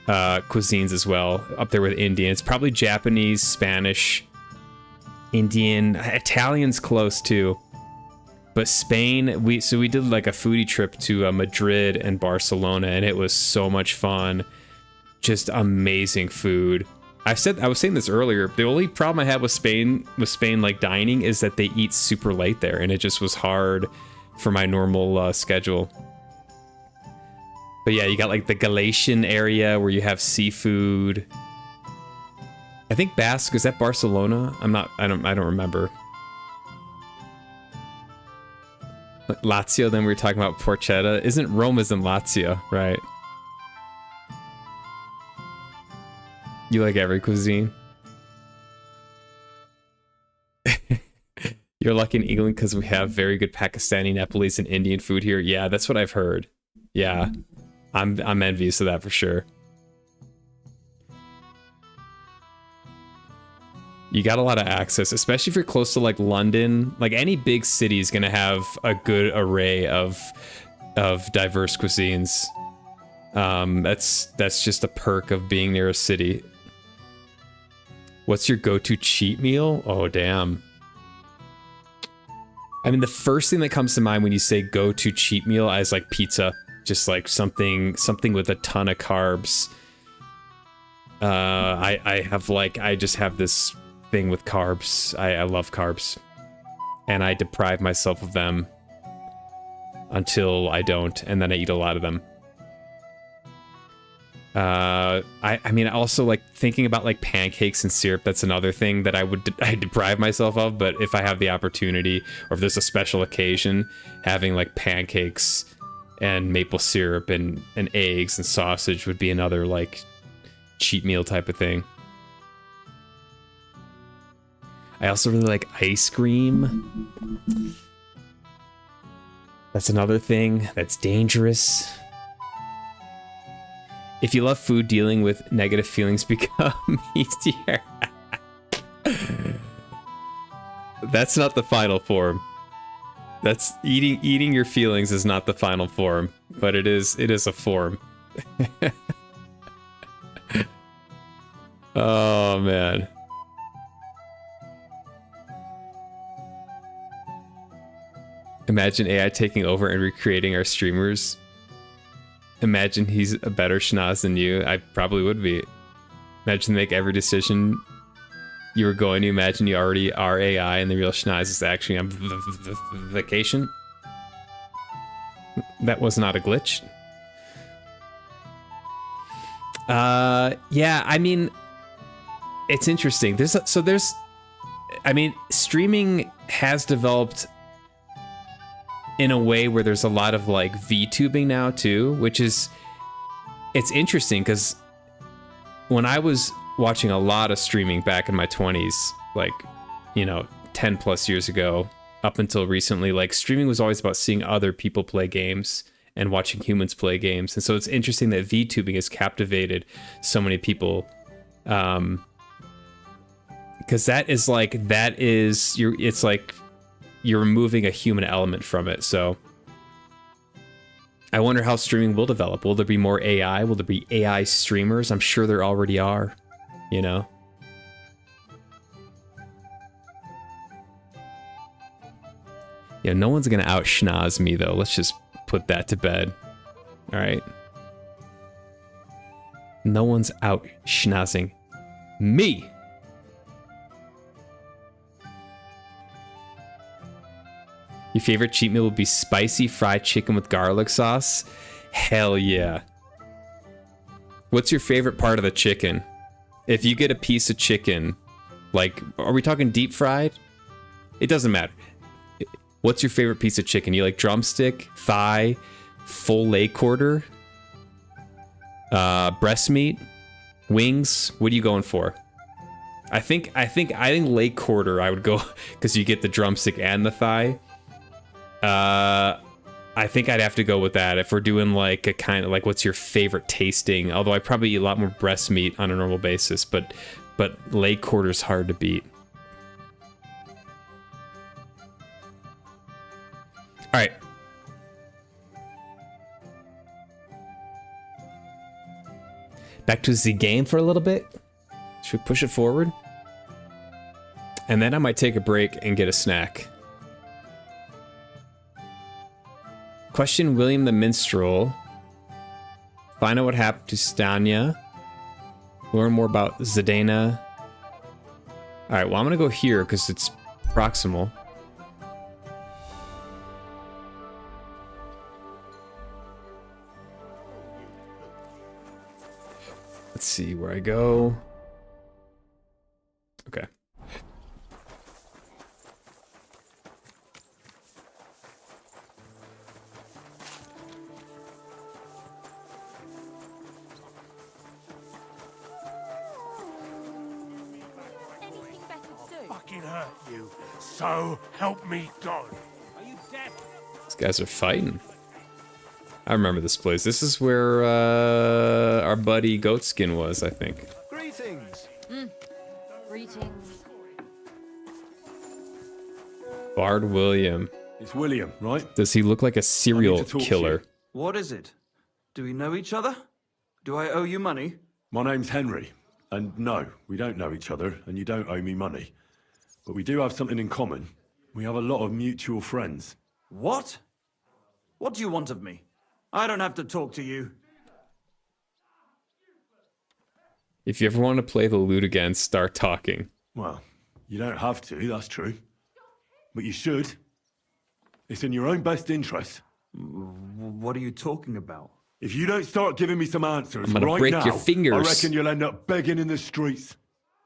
cuisines as well, up there with Indian. It's probably Japanese, Spanish, Indian, Italian's close too. But Spain, we did like a foodie trip to Madrid and Barcelona, and it was so much fun. Just amazing food. I was saying this earlier. The only problem I had with Spain like dining is that they eat super late there, and it just was hard for my normal schedule. But yeah, you got like the Galician area where you have seafood. I think Basque, is that Barcelona? I don't remember. Lazio, then we were talking about porchetta. Rome isn't Lazio, right? You like every cuisine? You're lucky in England because we have very good Pakistani, Nepalese, and Indian food here. Yeah, that's what I've heard. Yeah, I'm envious of that for sure. You got a lot of access, especially if you're close to like London. Like any big city is gonna have a good array of diverse cuisines. That's just a perk of being near a city. What's your go-to cheat meal? Oh damn. I mean, the first thing that comes to mind when you say go-to cheat meal is like pizza, just like something with a ton of carbs. I just have this thing with carbs. I love carbs, and I deprive myself of them until I don't, and then I eat a lot of them. I mean, also like thinking about like pancakes and syrup. That's another thing that I deprive myself of. But if I have the opportunity, or if there's a special occasion, having like pancakes and maple syrup and eggs and sausage would be another like cheat meal type of thing. I also really like ice cream. That's another thing that's dangerous. If you love food, dealing with negative feelings become easier. That's not the final form. That's eating your feelings is not the final form, but it is a form. Oh man. Imagine AI taking over and recreating our streamers. Imagine he's a better schnoz than you. I probably would be. Imagine they make every decision You were going to imagine you already are AI and the real Schneise is actually on vacation? That was not a glitch. Yeah, I mean, it's interesting. I mean, streaming has developed in a way where there's a lot of like VTubing now too, which is, it's interesting because when I was watching a lot of streaming back in my 20s, like, you know, 10 plus years ago, up until recently, like streaming was always about seeing other people play games and watching humans play games. And so it's interesting that VTubing has captivated so many people. Because it's like you're removing a human element from it. So I wonder how streaming will develop. Will there be more AI? Will there be AI streamers? I'm sure there already are, you know? Yeah, no one's gonna out-schnoz me though. Let's just put that to bed. All right. No one's out-schnozzing me. Your favorite cheat meal will be spicy fried chicken with garlic sauce? Hell yeah. What's your favorite part of the chicken? If you get a piece of chicken, like, are we talking deep fried? It doesn't matter. What's your favorite piece of chicken? You like drumstick, thigh, full leg quarter, breast meat, wings? What are you going for? I think leg quarter I would go because you get the drumstick and the thigh. I think I'd have to go with that if we're doing like a kind of like what's your favorite tasting, although I probably eat a lot more breast meat on a normal basis, but leg quarter's hard to beat. All right. Back to the game for a little bit. Should we push it forward? And then I might take a break and get a snack. Question William the Minstrel. Find out what happened to Stanya. Learn more about Zidane. Alright, well I'm gonna go here because it's proximal. Let's see where I go. Okay.
Fucking hurt you. So help me God. Are you deaf?
These guys are fighting. I remember this place. This is where our buddy Goatskin was, I think.
Greetings.
Greetings.
Bard William.
It's William, right?
Does he look like a serial killer?
What is it? Do we know each other? Do I owe you money?
My name's Henry, and no, we don't know each other, and you don't owe me money. But we do have something in common. We have a lot of mutual friends.
What? What do you want of me? I don't have to talk to you.
If you ever want to play the lute again, start talking.
Well, you don't have to, that's true. But you should. It's in your own best interest.
What are you talking about?
If you don't start giving me some answers
I'm gonna
right
break
now,
your fingers.
I reckon you'll end up begging in the streets.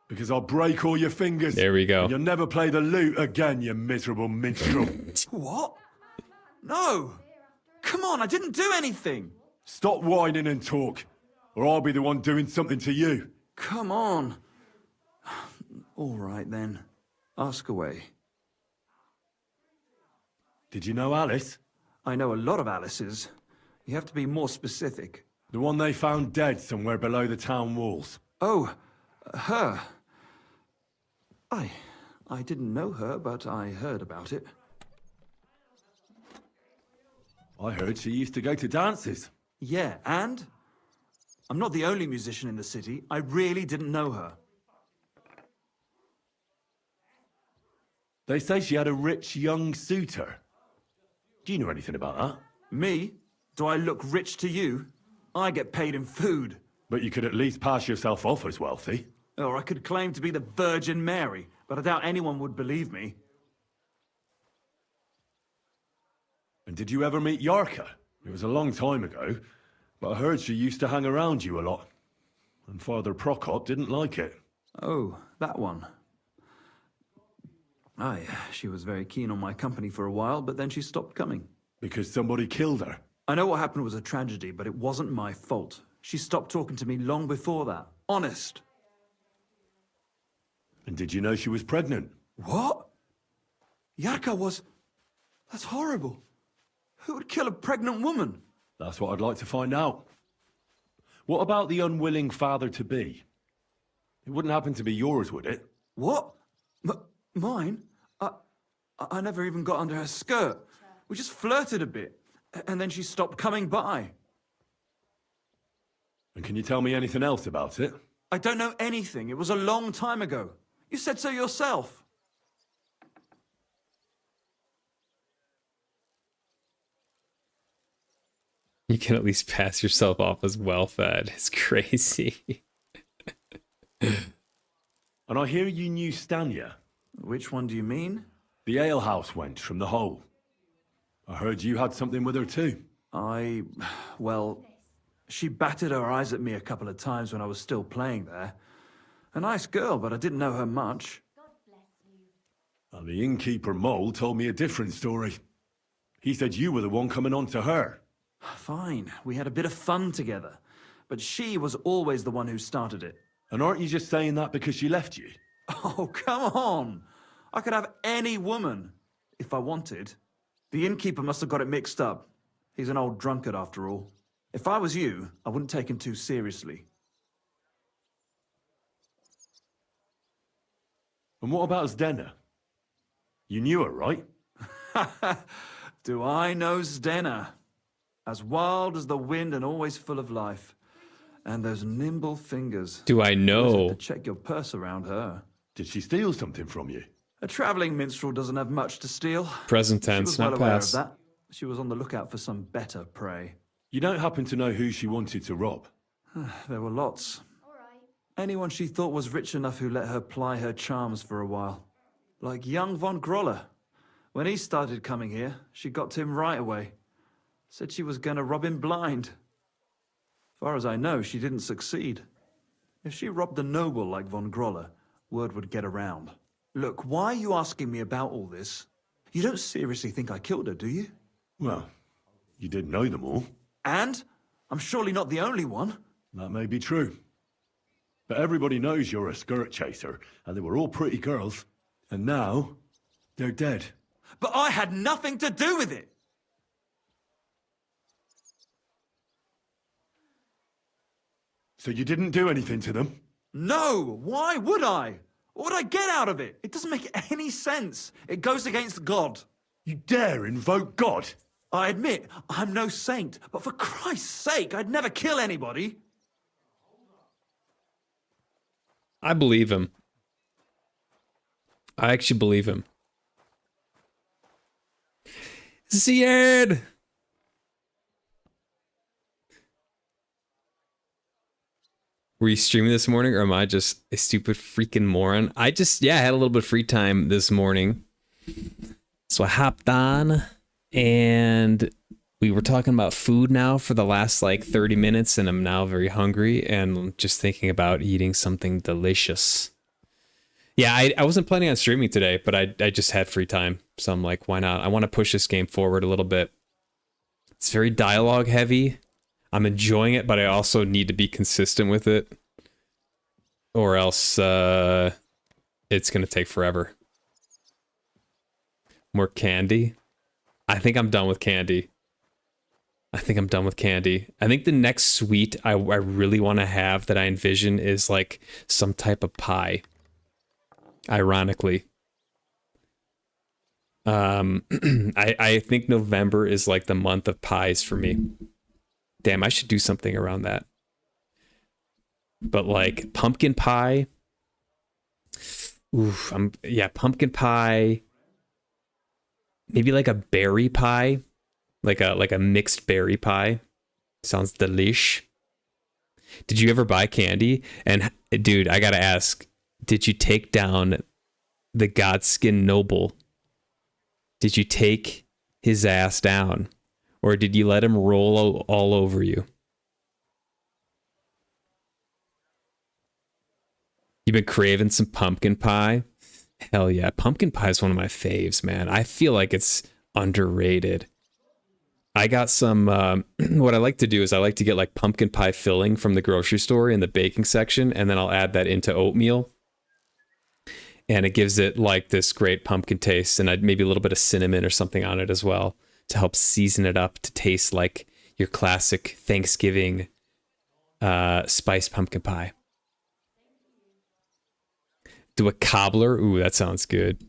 Because I'll break all your fingers.
There we go.
And you'll never play the lute again, you miserable minstrel.
What? No! Come on, I didn't do anything!
Stop whining and talk, or I'll be the one doing something to you.
Come on. All right then. Ask away.
Did you know Alice?
I know a lot of Alices. You have to be more specific.
The one they found dead somewhere below the town walls.
Oh, her. I didn't know her, but I heard about it.
I heard she used to go to dances.
Yeah, and? I'm not the only musician in the city. I really didn't know her.
They say she had a rich young suitor. Do you know anything about that?
Me? Do I look rich to you? I get paid in food.
But you could at least pass yourself off as wealthy.
Or I could claim to be the Virgin Mary, but I doubt anyone would believe me.
And did you ever meet Yarka? It was a long time ago, but I heard she used to hang around you a lot. And Father Prokop didn't like it.
Oh, that one. Aye, she was very keen on my company for a while, but then she stopped coming.
Because somebody killed her?
I know what happened was a tragedy, but it wasn't my fault. She stopped talking to me long before that. Honest.
And did you know she was pregnant?
What? Yarka was... That's horrible. Who would kill a pregnant woman?
That's what I'd like to find out. What about the unwilling father-to-be? It wouldn't happen to be yours, would it?
What? Mine? I never even got under her skirt. We just flirted a bit, and then she stopped coming by.
And can you tell me anything else about it?
I don't know anything. It was a long time ago. You said so yourself.
You can at least pass yourself off as well-fed. It's crazy.
And I hear you knew Stanya.
Which one do you mean?
The alehouse wench from the hole. I heard you had something with her too.
Well, she batted her eyes at me a couple of times when I was still playing there. A nice girl, but I didn't know her much.
And the innkeeper Mole told me a different story. He said you were the one coming on to her.
Fine, we had a bit of fun together. But she was always the one who started it.
And aren't you just saying that because she left you?
Oh, come on! I could have any woman, if I wanted. The innkeeper must have got it mixed up. He's an old drunkard after all. If I was you, I wouldn't take him too seriously.
And what about Zdena? You knew her, right?
Do I know Zdena? As wild as the wind and always full of life. And those nimble fingers.
Do I know?
To check your purse around her.
Did she steal something from you?
A traveling minstrel doesn't have much to steal.
Present tense,
she was well
not
aware
past.
of that. She was on the lookout for some better prey.
You don't happen to know who she wanted to rob?
There were lots. Anyone she thought was rich enough who let her ply her charms for a while. Like young von Groller. When he started coming here, she got to him right away. Said she was going to rob him blind. Far as I know, she didn't succeed. If she robbed a noble like von Groller, word would get around. Look, why are you asking me about all this? You don't seriously think I killed her, do you?
Well, you did know them all.
And? I'm surely not the only one.
That may be true. But everybody knows you're a skirt chaser, and they were all pretty girls. And now, they're dead.
But I had nothing to do with it!
So you didn't do anything to them?
No! Why would I? What would I get out of it? It doesn't make any sense. It goes against God.
You dare invoke God?
I admit, I'm no saint, but for Christ's sake, I'd never kill anybody.
I believe him. I actually believe him. Zed! Were you streaming this morning, or am I just a stupid freaking moron? I had a little bit of free time this morning. So I hopped on, and we were talking about food now for the last like 30 minutes, and I'm now very hungry and just thinking about eating something delicious. Yeah, I wasn't planning on streaming today, but I just had free time. So I'm like, why not? I want to push this game forward a little bit. It's very dialogue heavy. I'm enjoying it, but I also need to be consistent with it. Or else it's going to take forever. More candy? I think I'm done with candy. I think the next sweet I really want to have that I envision is like some type of pie. Ironically. I think November is like the month of pies for me. Damn, I should do something around that. But like pumpkin pie. Oof, pumpkin pie. Maybe like a berry pie. Like a mixed berry pie. Sounds delish. Did you ever buy candy? And dude, I gotta ask, did you take down the Godskin Noble? Did you take his ass down? Or did you let him roll all over you? You've been craving some pumpkin pie? Hell yeah. Pumpkin pie is one of my faves, man. I feel like it's underrated. I got some, what I like to do is I like to get like pumpkin pie filling from the grocery store in the baking section, and then I'll add that into oatmeal. And it gives it like this great pumpkin taste, and I'd maybe a little bit of cinnamon or something on it as well to help season it up to taste like your classic Thanksgiving spiced pumpkin pie. Do a cobbler. Ooh, that sounds good.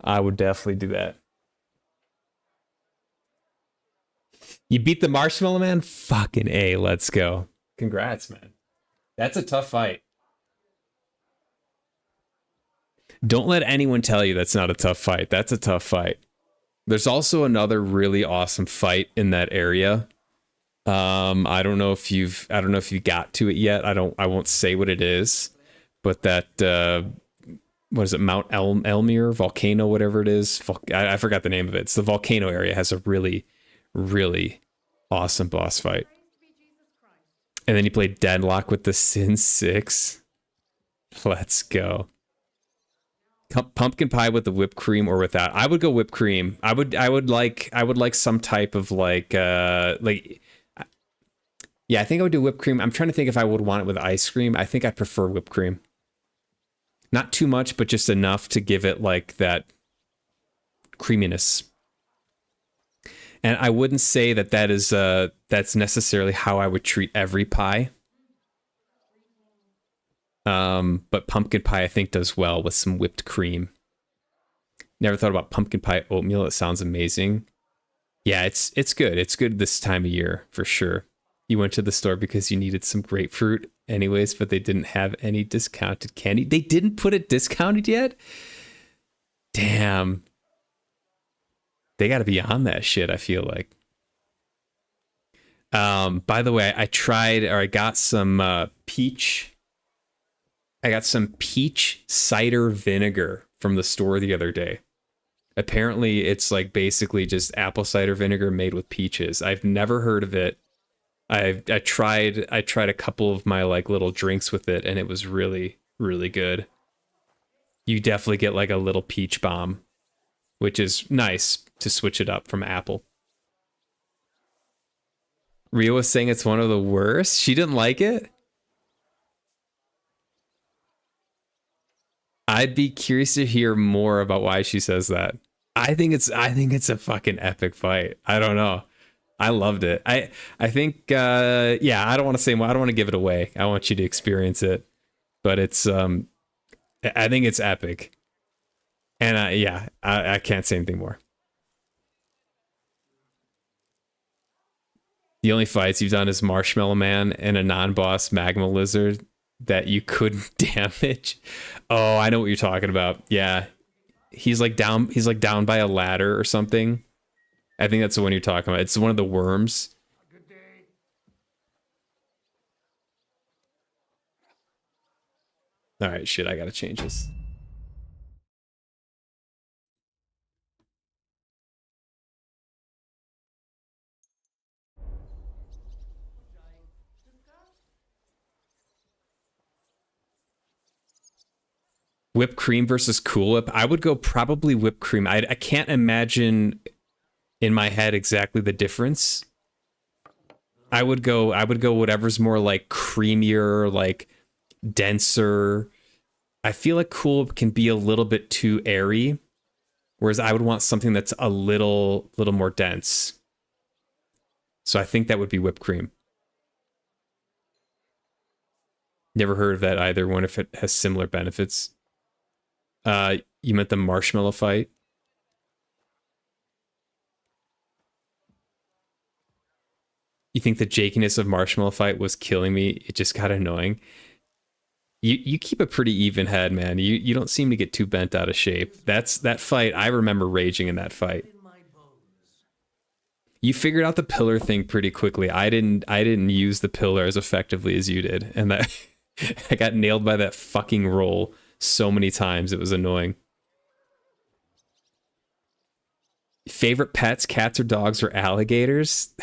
I would definitely do that. You beat the Marshmallow Man? Fucking A, let's go. Congrats, man. That's a tough fight. Don't let anyone tell you that's not a tough fight. That's a tough fight. There's also another really awesome fight in that area. I don't know if you got to it yet. I won't say what it is, but that what is it, Mount Elmir volcano, whatever it is. I forgot the name of it. It's the volcano area. It has a really, really awesome boss fight. And then you play Deadlock with the Sin 6. Let's go. Pumpkin pie with the whipped cream or without. I would go whipped cream. I would like some type of yeah, I think I would do whipped cream. I'm trying to think if I would want it with ice cream. I think I prefer whipped cream. Not too much, but just enough to give it like that creaminess. And I wouldn't say that that's necessarily how I would treat every pie. But pumpkin pie I think does well with some whipped cream. Never thought about pumpkin pie oatmeal. It sounds amazing. Yeah, it's good. It's good this time of year for sure. You went to the store because you needed some grapefruit anyways, but they didn't have any discounted candy. They didn't put it discounted yet? Damn. They got to be on that shit, I feel like. By the way, I got some peach cider vinegar from the store the other day. Apparently it's like basically just apple cider vinegar made with peaches. I've never heard of it. I tried a couple of my like little drinks with it, and it was really, really good. You definitely get like a little peach bomb, which is nice to switch it up from apple. Rio was saying it's one of the worst. She didn't like it. I'd be curious to hear more about why she says that. I think it's a fucking epic fight. I don't know. I loved it. I think yeah, I don't want to say more. I don't want to give it away. I want you to experience it. But it's I think it's epic. And yeah, I can't say anything more. The only fights you've done is Marshmallow Man and a non-boss Magma Lizard that you couldn't damage. Oh, I know what you're talking about. Yeah. He's like down by a ladder or something. I think that's the one you're talking about. It's one of the worms. All right, shit, I gotta change this. Whipped cream versus Cool Whip. I would go probably whipped cream. I can't imagine in my head exactly the difference. I would go whatever's more like creamier, like denser. I feel like Cool Whip can be a little bit too airy, whereas I would want something that's a little more dense. So I think that would be whipped cream. Never heard of that either. One if it has similar benefits. You meant the marshmallow fight? You think the jakiness of marshmallow fight was killing me? It just got annoying. You keep a pretty even head, man. You don't seem to get too bent out of shape. That fight, I remember raging in that fight. You figured out the pillar thing pretty quickly. I didn't use the pillar as effectively as you did, and that I got nailed by that fucking roll so many times. It was annoying. Favorite pets, cats or dogs or alligators?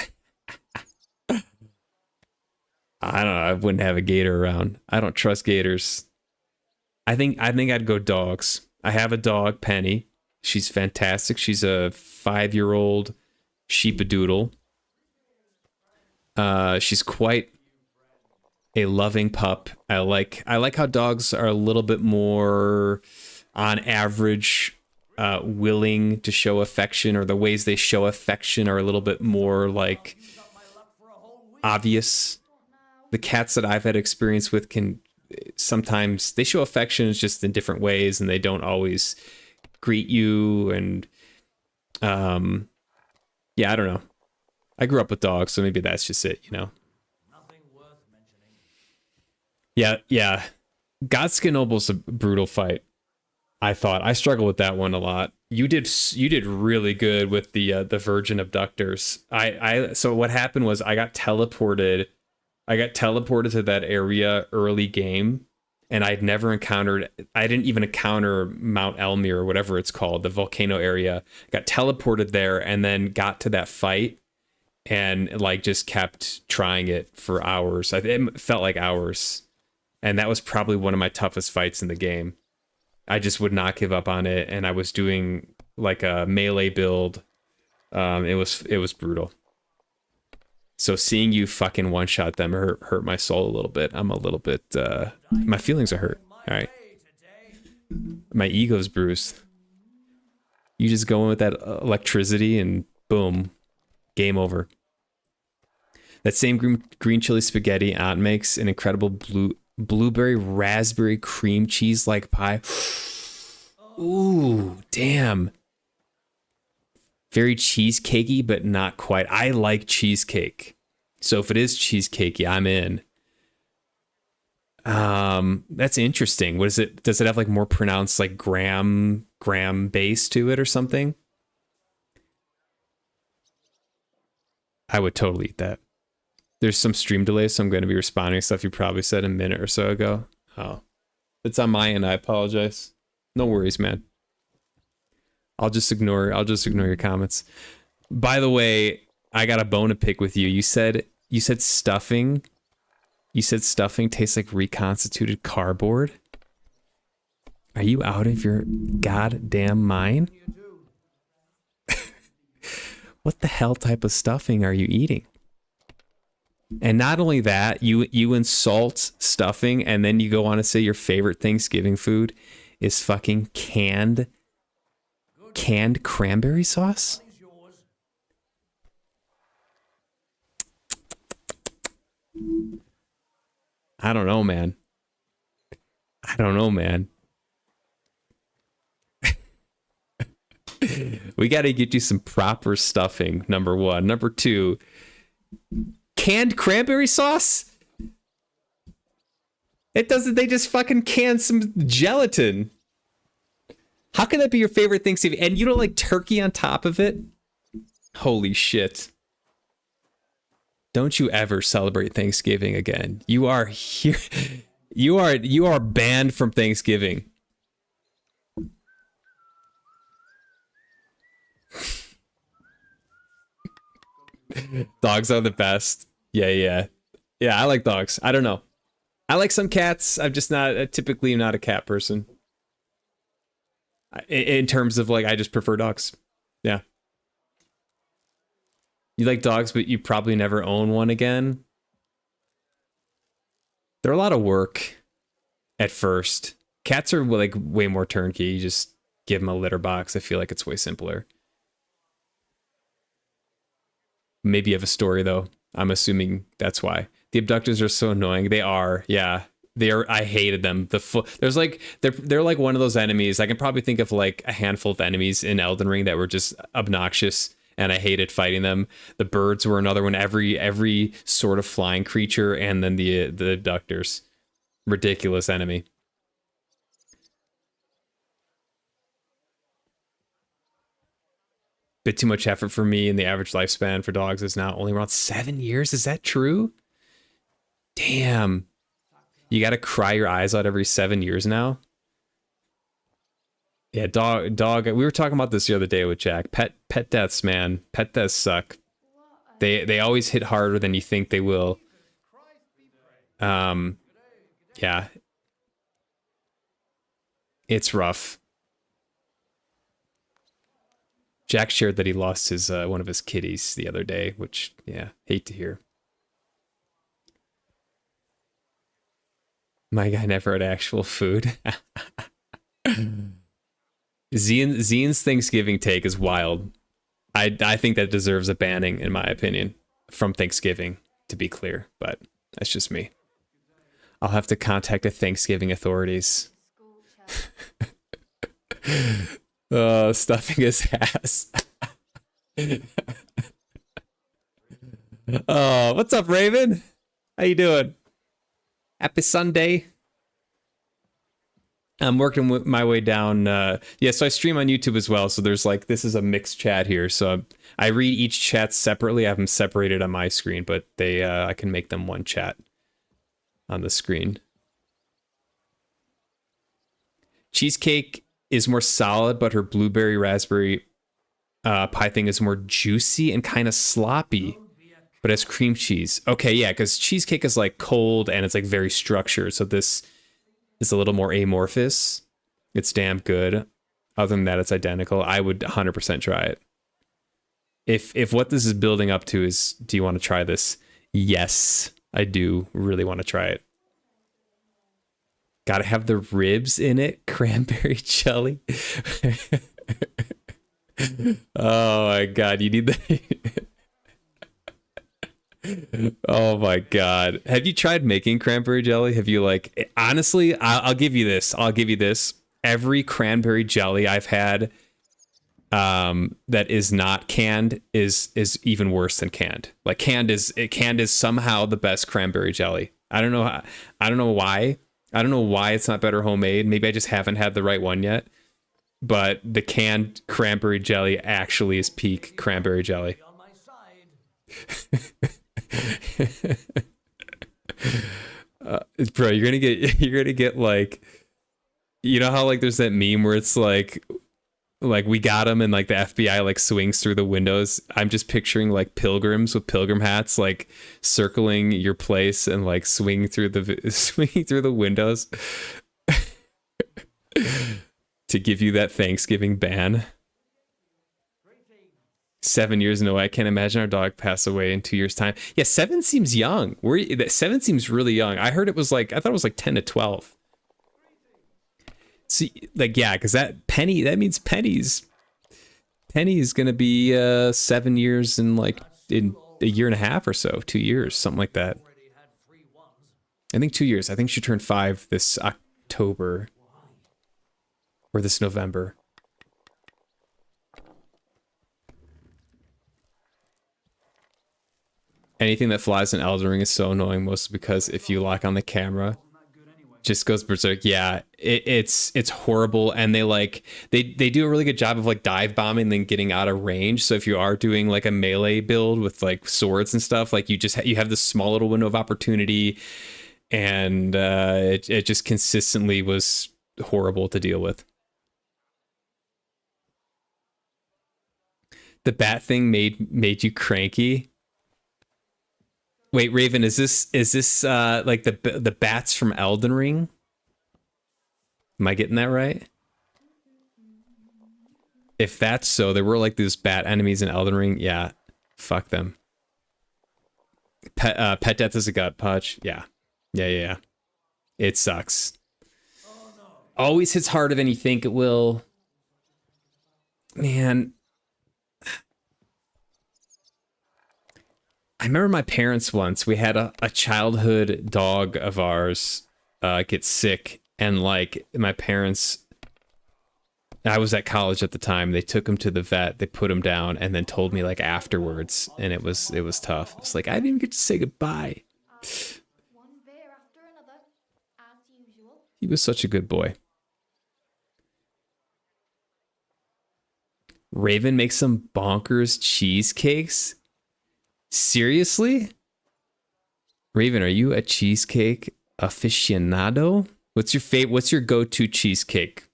I don't know. I wouldn't have a gator around. I don't trust gators. I think I'd go dogs. I have a dog, Penny. She's fantastic. She's a 5-year-old sheepadoodle. She's quite a loving pup. I like how dogs are a little bit more, on average, willing to show affection, or the ways they show affection are a little bit more like obvious. The cats that I've had experience with can sometimes they show affection just in different ways, and they don't always greet you. And yeah, I don't know. I grew up with dogs, so maybe that's just it, you know. Yeah. Godskin Noble's a brutal fight. I thought I struggled with that one a lot. You did really good with the Virgin Abductors. So what happened was I got teleported to that area early game, and I didn't even encounter Mount Elmir or whatever it's called, the volcano area. Got teleported there and then got to that fight and like just kept trying it for hours. It felt like hours. And that was probably one of my toughest fights in the game. I just would not give up on it, and I was doing like a melee build. It was brutal. So seeing you fucking one-shot them hurt my soul a little bit. I'm a little bit, my feelings are hurt. All right. My ego's bruised. You just go in with that electricity and boom, game over. That same green chili spaghetti Aunt makes an incredible blueberry raspberry cream cheese like pie. Ooh, damn. Very cheesecakey, but not quite. I like cheesecake. So if it is cheesecakey, I'm in. That's interesting. What is it? Does it have like more pronounced like graham base to it or something? I would totally eat that. There's some stream delay, so I'm going to be responding to stuff you probably said a minute or so ago. Oh, it's on my end. I apologize. No worries, man. I'll just ignore your comments. By the way, I got a bone to pick with you. You said stuffing. You said stuffing tastes like reconstituted cardboard. Are you out of your goddamn mind? What the hell type of stuffing are you eating? And not only that, you insult stuffing, and then you go on to say your favorite Thanksgiving food is fucking canned cranberry sauce? I don't know, man. We got to get you some proper stuffing, number one. Number two, canned cranberry sauce? It doesn't, they just fucking can some gelatin. How can that be your favorite Thanksgiving? And you don't like turkey on top of it? Holy shit. Don't you ever celebrate Thanksgiving again. You are here. You are banned from Thanksgiving. Dogs are the best. Yeah, I like dogs. I don't know. I like some cats. I'm just not typically not a cat person. In terms of like, I just prefer dogs. Yeah. You like dogs, but you probably never own one again. They're a lot of work at first. Cats are like way more turnkey. You just give them a litter box. I feel like it's way simpler. Maybe you have a story though. I'm assuming that's why. The abductors are so annoying. They are, yeah. They are. I hated them. There's like they're like one of those enemies. I can probably think of like a handful of enemies in Elden Ring that were just obnoxious, and I hated fighting them. The birds were another one. Every sort of flying creature, and then the abductors. Ridiculous enemy. bit too much effort for me, and the average lifespan for dogs is now only around 7 years. Is that true? Damn. You got to cry your eyes out every 7 years now? Yeah, dog. We were talking about this the other day with Jack. Pet deaths, man. Pet deaths suck. They always hit harder than you think they will. Yeah. It's rough. Jack shared that he lost his one of his kitties the other day, which, yeah, hate to hear. My guy never had actual food. Zine's Thanksgiving take is wild. I think that deserves a banning, in my opinion, from Thanksgiving, to be clear, but that's just me. I'll have to contact the Thanksgiving authorities. Stuffing his ass. Oh, what's up, Raven? How you doing? Happy Sunday. I'm working my way down. Yeah, so I stream on YouTube as well. So there's like, this is a mixed chat here. So I read each chat separately. I have them separated on my screen, but they I can make them one chat on the screen. Cheesecake is more solid, but her blueberry raspberry pie thing is more juicy and kind of sloppy, but has cream cheese. Okay, yeah, because cheesecake is like cold and it's like very structured. So this is a little more amorphous. It's damn good. Other than that, it's identical. I would 100% try it. If what this is building up to is, do you want to try this? Yes, I do really want to try it. Gotta have the ribs in it. Cranberry jelly. Oh my god, you need the... Oh my god. Have you tried making cranberry jelly? Have you like... Honestly, I'll give you this. I'll give you this. Every cranberry jelly I've had that is not canned is even worse than canned. Like canned is somehow the best cranberry jelly. I don't know why. I don't know why it's not better homemade. Maybe I just haven't had the right one yet. But the canned cranberry jelly actually is peak cranberry jelly. Bro, you're gonna get like, you know how like there's that meme where it's like we got him and like the FBI like swings through the windows. I'm just picturing like pilgrims with pilgrim hats like circling your place and like swinging through the windows to give you that Thanksgiving ban. 7 years, no, I can't imagine our dog pass away in 2 years' time. Yeah, 7 seems young. 7 seems really young. I thought it was like 10 to 12. See, like, yeah, because that means Penny's gonna be 7 years in like in a year and a half or so, 2 years, something like that. I think 2 years. I think she turned 5 this October or this November. Anything that flies in Elden Ring is so annoying, mostly because if you lock on the camera, just goes berserk. Yeah, it's horrible, and they do a really good job of like dive bombing and then getting out of range. So if you are doing like a melee build with like swords and stuff, like you have this small little window of opportunity, and it just consistently was horrible to deal with. The bat thing made you cranky. Wait, Raven, is this like the bats from Elden Ring? Am I getting that right? If that's so, there were like these bat enemies in Elden Ring. Yeah, fuck them. Pet death is a gut punch. Yeah. It sucks. Always hits harder than you think it will. Man. I remember my parents once, we had a childhood dog of ours get sick, and like my parents, I was at college at the time, they took him to the vet, they put him down, and then told me like afterwards, and it was tough. It's like, I didn't even get to say goodbye. He was such a good boy. Raven makes some bonkers cheesecakes? Seriously? Raven, are you a cheesecake aficionado? What's your go-to cheesecake?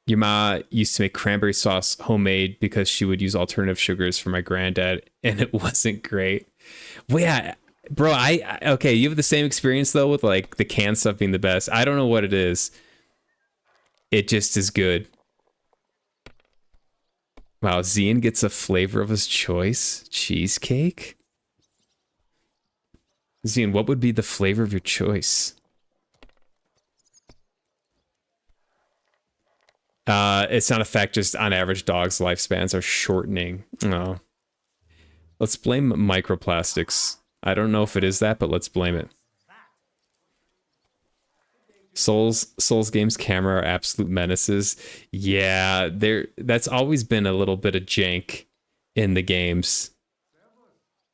Your ma used to make cranberry sauce homemade because she would use alternative sugars for my granddad, and it wasn't great. Well, yeah, bro, okay, you have the same experience though with like the canned stuff being the best. I don't know what it is. It just is good. Wow, Zian gets a flavor of his choice. Cheesecake? Zian, what would be the flavor of your choice? It's not a fact, just on average, dogs' lifespans are shortening. Oh. Let's blame microplastics. I don't know if it is that, but let's blame it. Souls games camera are absolute menaces. Yeah, that's always been a little bit of jank in the games.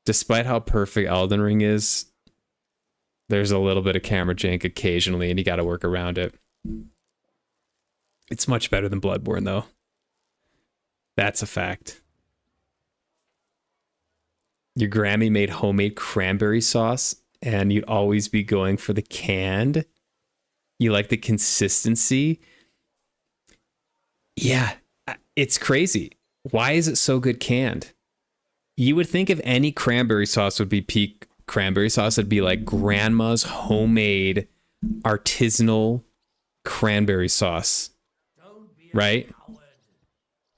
Despite how perfect Elden Ring is, there's a little bit of camera jank occasionally, and you gotta work around it. It's much better than Bloodborne, though. That's a fact. Your Grammy made homemade cranberry sauce, and you'd always be going for the canned. You like the consistency. Yeah, it's crazy. Why is it so good canned? You would think if any cranberry sauce would be peak cranberry sauce, it'd be like grandma's homemade artisanal cranberry sauce. Right?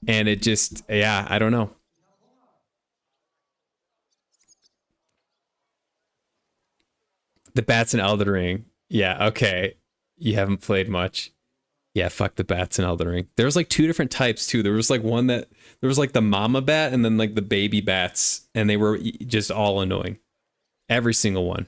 And it just, yeah, I don't know. The bats in Elden Ring. Yeah, okay. You haven't played much. Yeah, fuck the bats in Elden Ring. There was like 2 different types too. There was like one that, there was like the mama bat and then like the baby bats. And they were just all annoying. Every single one.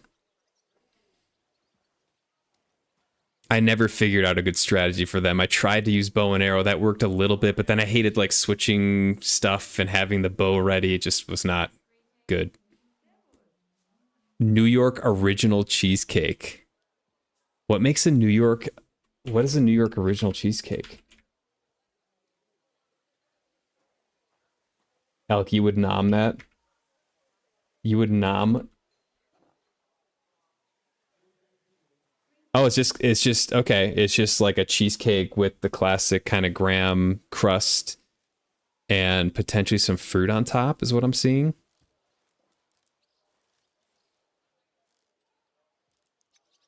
I never figured out a good strategy for them. I tried to use bow and arrow. That worked a little bit, but then I hated like switching stuff and having the bow ready. It just was not good. New York original cheesecake. What makes a New York... What is a New York original cheesecake? Alec, you would nom that? You would nom... Oh, it's just okay. It's just like a cheesecake with the classic kind of graham crust and potentially some fruit on top is what I'm seeing.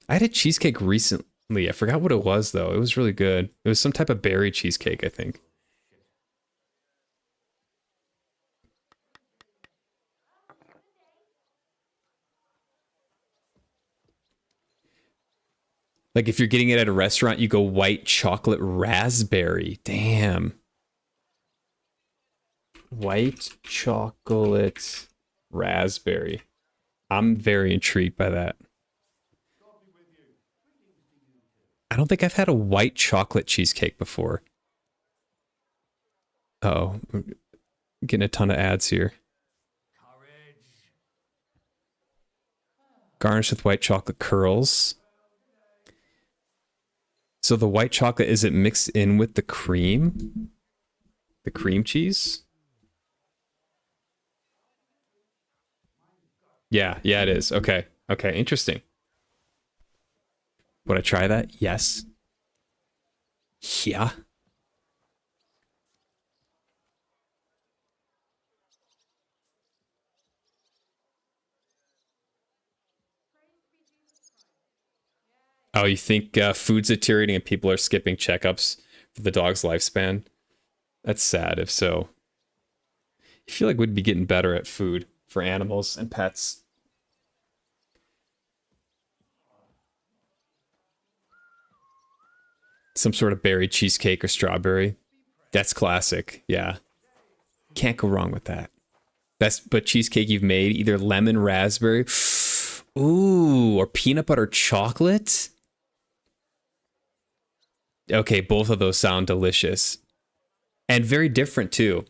I had a cheesecake recently. I forgot what it was though. It was really good. It was some type of berry cheesecake, I think. Like if you're getting it at a restaurant, you go white chocolate raspberry. Damn. White chocolate raspberry. I'm very intrigued by that. I don't think I've had a white chocolate cheesecake before. Uh-oh. I'm getting a ton of ads here. Garnished with white chocolate curls. So the white chocolate, is it mixed in with the cream? The cream cheese? Yeah, it is. Okay, interesting. Would I try that? Yes. Yeah. Oh, you think food's deteriorating and people are skipping checkups for the dog's lifespan? That's sad if so. I feel like we'd be getting better at food for animals and pets. Some sort of berry cheesecake or strawberry. That's classic, yeah. Can't go wrong with that. Best but cheesecake you've made, either lemon raspberry, ooh, or peanut butter chocolate. Okay, both of those sound delicious. And very different too.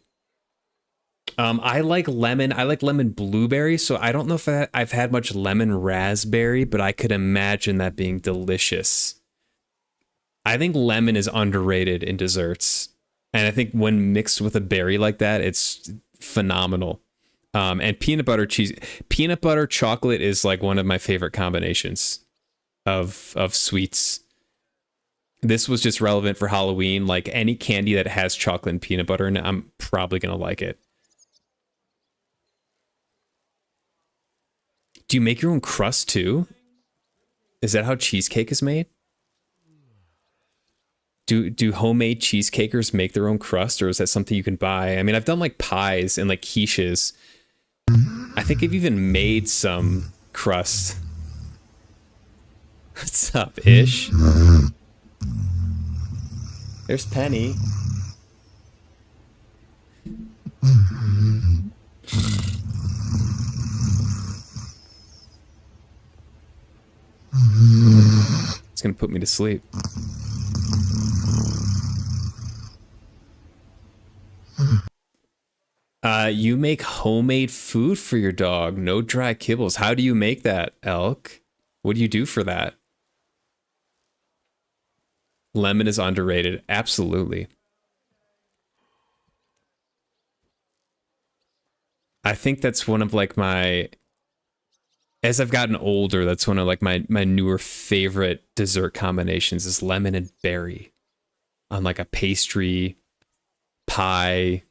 I like lemon blueberry, so I don't know if I've had much lemon raspberry, but I could imagine that being delicious. I think lemon is underrated in desserts. And I think when mixed with a berry like that, it's phenomenal. And peanut butter chocolate is like one of my favorite combinations of sweets. This was just relevant for Halloween. Like any candy that has chocolate and peanut butter in it, I'm probably gonna like it. Do you make your own crust too? Is that how cheesecake is made? Do homemade cheesecakers make their own crust, or is that something you can buy? I mean, I've done like pies and like quiches. I think I've even made some crust. What's up, Ish? There's Penny. It's gonna put me to sleep. You make homemade food for your dog. No dry kibbles. How do you make that, Elk? What do you do for that? Lemon is underrated. Absolutely. I think that's one of like my, as I've gotten older, that's one of like my newer favorite dessert combinations is lemon and berry on like a pastry, pie.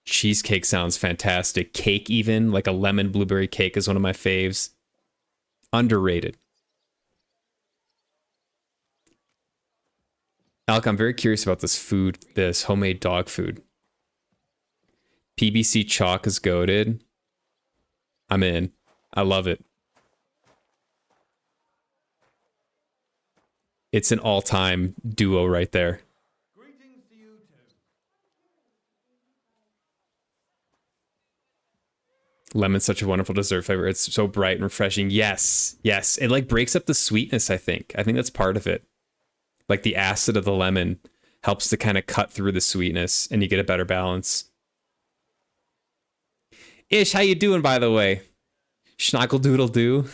Cheesecake sounds fantastic. Cake even, like a lemon blueberry cake is one of my faves. Underrated. Alec, I'm very curious about this food, this homemade dog food. PBC chalk is goated. I'm in. I love it. It's an all-time duo right there. Lemon's such a wonderful dessert flavor. It's so bright and refreshing. Yes, yes. It like breaks up the sweetness, I think. I think that's part of it. Like the acid of the lemon helps to kind of cut through the sweetness and you get a better balance. Ish, how you doing, by the way? Schnockle doodle doo.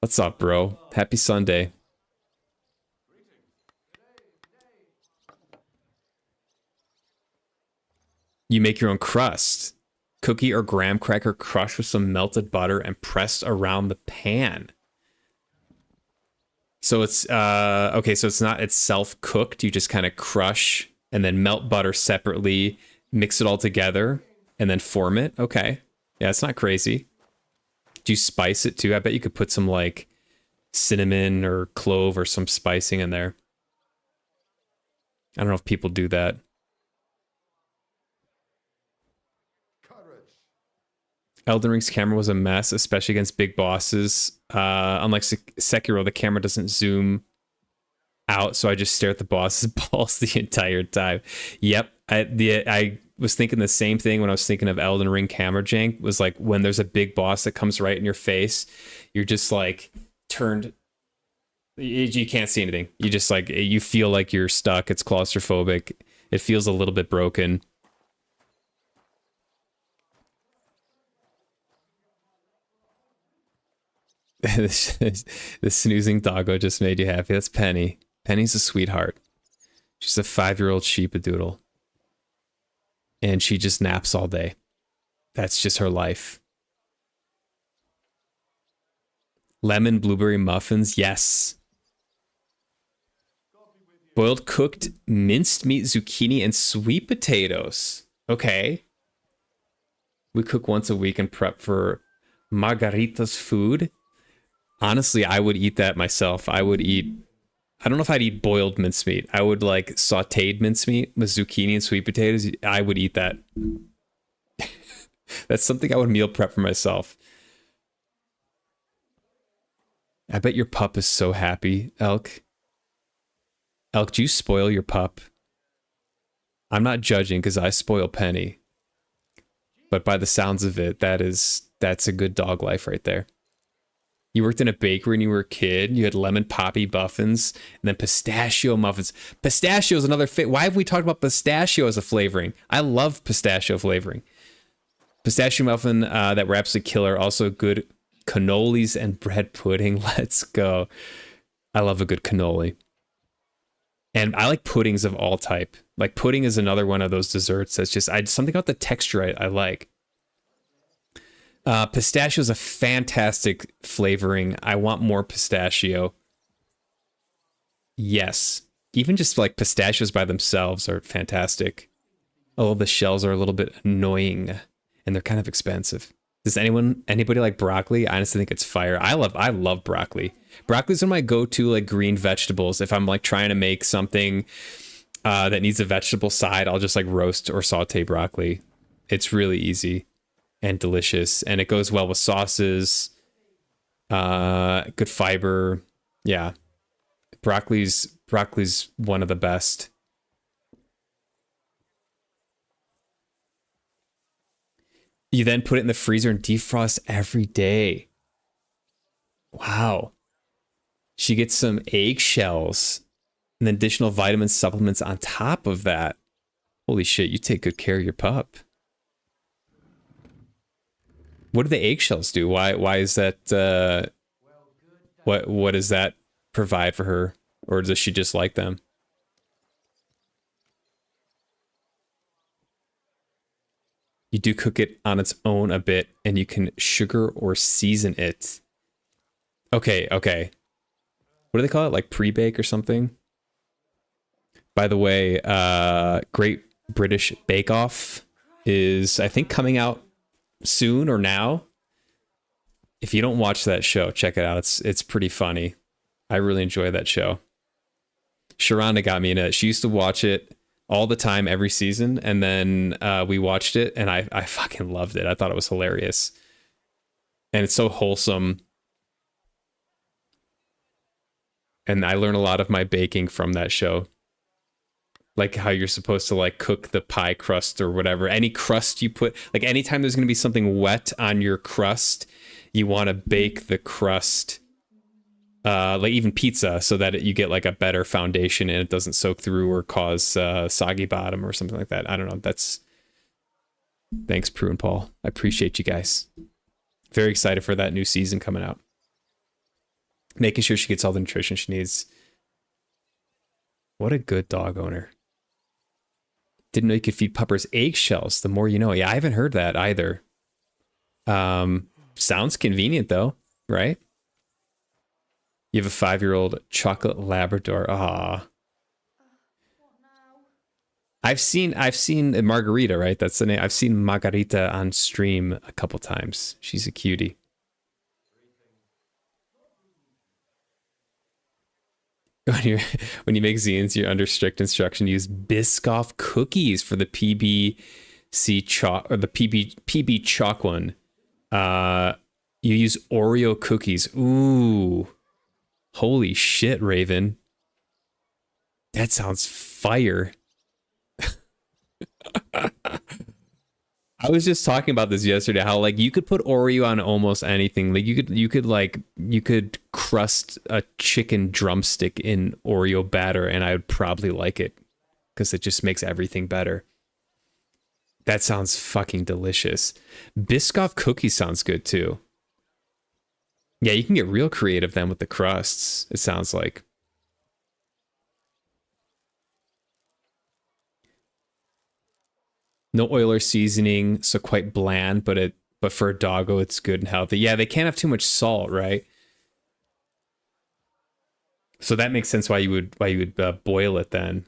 What's up, bro? Happy Sunday. You make your own crust. Cookie or graham cracker crushed with some melted butter and pressed around the pan. So it's okay, so it's self-cooked. You just kind of crush and then melt butter separately, mix it all together, and then form it. Okay. Yeah, it's not crazy. Do you spice it too? I bet you could put some like cinnamon or clove or some spicing in there. I don't know if people do that. Elden Ring's camera was a mess, especially against big bosses. Unlike Sekiro, the camera doesn't zoom out, so I just stare at the boss's balls the entire time. Yep, I was thinking the same thing when I was thinking of Elden Ring camera jank. Was like when there's a big boss that comes right in your face, you're just like turned. You can't see anything. You just like you feel like you're stuck. It's claustrophobic. It feels a little bit broken. The snoozing doggo just made you happy. That's Penny. Penny's a sweetheart. She's a 5-year-old sheepadoodle. And she just naps all day. That's just her life. Lemon blueberry muffins, yes. Boiled cooked minced meat, zucchini, and sweet potatoes. Okay. We cook once a week and prep for Margarita's food. Honestly, I would eat that myself. I don't know if I'd eat boiled mincemeat. I would like sauteed mincemeat with zucchini and sweet potatoes. I would eat that. That's something I would meal prep for myself. I bet your pup is so happy, Elk. Elk, do you spoil your pup? I'm not judging because I spoil Penny. But by the sounds of it, that's a good dog life right there. You worked in a bakery when you were a kid. You had lemon poppy muffins and then pistachio muffins. Pistachio is another why have we talked about pistachio as a flavoring? I love pistachio flavoring. Pistachio muffin that were absolutely killer. Also good cannolis and bread pudding. Let's go. I love a good cannoli. And I like puddings of all type. Like pudding is another one of those desserts that's just something about the texture I like. Pistachio is a fantastic flavoring. I want more pistachio. Yes. Even just like pistachios by themselves are fantastic. Although the shells are a little bit annoying and they're kind of expensive. Does anybody like broccoli? I honestly think it's fire. I love broccoli. Broccoli's one of my go-to like green vegetables. If I'm like trying to make something that needs a vegetable side, I'll just like roast or saute broccoli. It's really easy and delicious, and it goes well with sauces. Good fiber. Yeah. Broccoli's one of the best. You then put it in the freezer and defrost every day. Wow. She gets some eggshells and then additional vitamin supplements on top of that. Holy shit, you take good care of your pup. What do the eggshells do? Why is that what does that provide for her? Or does she just like them? You do cook it on its own a bit, and you can sugar or season it. Okay. What do they call it? Like pre-bake or something? By the way, Great British Bake Off is, I think, coming out soon or now. If you don't watch that show, check it out. It's pretty funny. I really enjoy that show. Sharonda got me in it. She used to watch it all the time, every season, and then we watched it, and I fucking loved it. I thought it was hilarious. And it's so wholesome. And I learned a lot of my baking from that show. Like how you're supposed to like cook the pie crust or whatever. Any crust you put, like anytime there's going to be something wet on your crust, you want to bake the crust, like even pizza, so that you get like a better foundation and it doesn't soak through or cause soggy bottom or something like that. I don't know. Thanks, Prue and Paul. I appreciate you guys. Very excited for that new season coming out. Making sure she gets all the nutrition she needs. What a good dog owner. Didn't know you could feed puppers eggshells. The more you know. Yeah, I haven't heard that either. Sounds convenient though, right? You have a 5-year-old chocolate Labrador. Ah. I've seen Margarita, right? That's the name. I've seen Margarita on stream a couple times. She's a cutie. When you make zines, you're under strict instruction to use Biscoff cookies for the PBC chalk or the PB chalk one. You use Oreo cookies. Ooh, holy shit, Raven! That sounds fire. I was just talking about this yesterday, how like you could put Oreo on almost anything. Like you could crust a chicken drumstick in Oreo batter and I would probably like it because it just makes everything better. That sounds fucking delicious. Biscoff cookies sounds good too. Yeah, you can get real creative then with the crusts, it sounds like. No oil or seasoning, so quite bland, but for a doggo, it's good and healthy. Yeah, they can't have too much salt, right? So that makes sense why you would boil it then.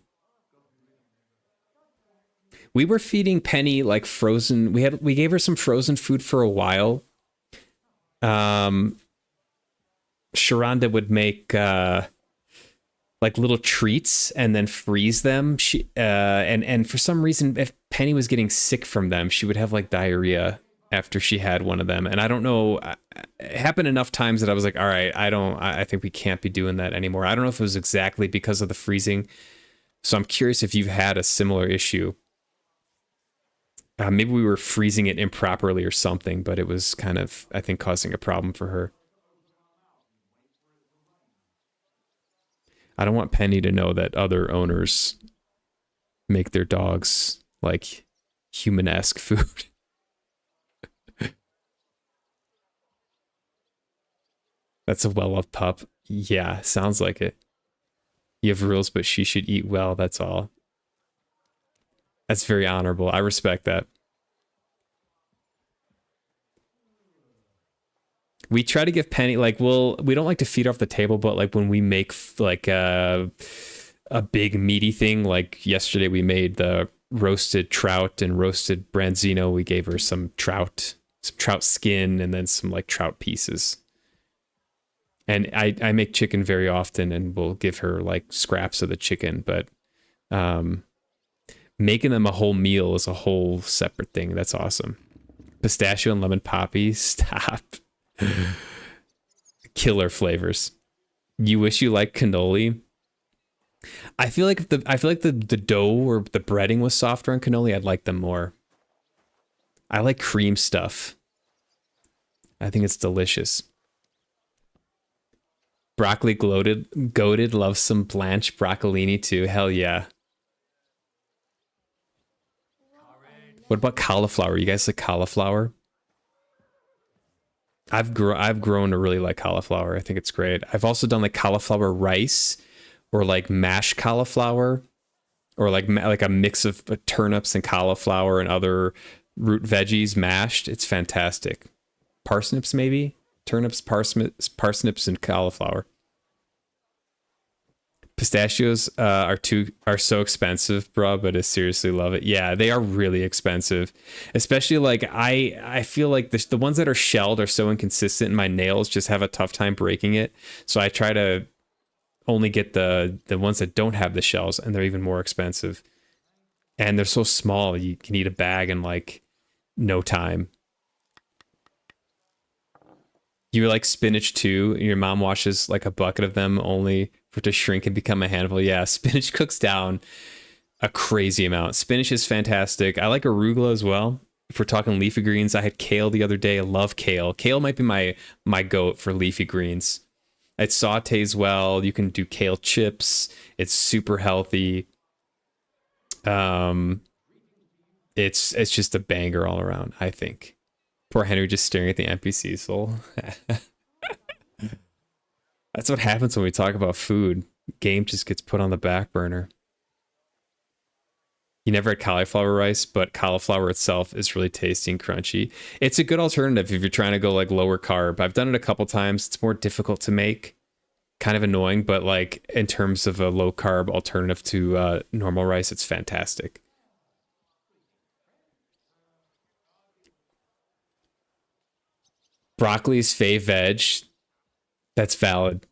We were feeding Penny like frozen. We gave her some frozen food for a while. Sharonda would make like little treats and then freeze them. She and for some reason, if Penny was getting sick from them, she would have like diarrhea after she had one of them. And I don't know, it happened enough times that I was like, all right, I think we can't be doing that anymore. I don't know if it was exactly because of the freezing. So I'm curious if you've had a similar issue. Maybe we were freezing it improperly or something, but it was kind of, I think, causing a problem for her. I don't want Penny to know that other owners make their dogs like human-esque food. That's a well-loved pup. Yeah, sounds like it. You have rules, but she should eat well, that's all. That's very honorable. I respect that. We try to give Penny, like, we don't like to feed off the table, but like when we make like a big meaty thing, like yesterday we made the roasted trout and roasted branzino. We gave her some trout skin and then some like trout pieces. And I make chicken very often and we'll give her like scraps of the chicken, but making them a whole meal is a whole separate thing. That's awesome. Pistachio and lemon poppy, stop. Killer flavors. You wish you liked cannoli. I feel like the dough or the breading was softer on cannoli, I'd like them more. I like cream stuff. I think it's delicious. Broccoli goated, loves some Blanche broccolini too. Hell yeah. What about cauliflower? You guys like cauliflower? I've grown to really like cauliflower. I think it's great. I've also done like cauliflower rice or like mashed cauliflower or like a mix of turnips and cauliflower and other root veggies mashed. It's fantastic. Parsnips maybe? Turnips, parsnips and cauliflower. Pistachios are so expensive, bro, but I seriously love it. Yeah, they are really expensive. Especially like I feel like the ones that are shelled are so inconsistent and my nails just have a tough time breaking it. So I try to only get the ones that don't have the shells, and they're even more expensive. And they're so small, you can eat a bag in like no time. You like spinach too? Your mom washes like a bucket of them only for it to shrink and become a handful. Yeah, spinach cooks down a crazy amount. Spinach is fantastic. I like arugula as well. If we're talking leafy greens, I had kale the other day. I love kale. Kale might be my goat for leafy greens. It sautés well. You can do kale chips. It's super healthy. It's just a banger all around, I think. Poor Henry just staring at the NPC soul. That's what happens when we talk about food. Game just gets put on the back burner. You never had cauliflower rice, but cauliflower itself is really tasty and crunchy. It's a good alternative if you're trying to go like lower carb. I've done it a couple times. It's more difficult to make. Kind of annoying, but like in terms of a low carb alternative to normal rice, it's fantastic. Broccoli's fave veg. That's valid.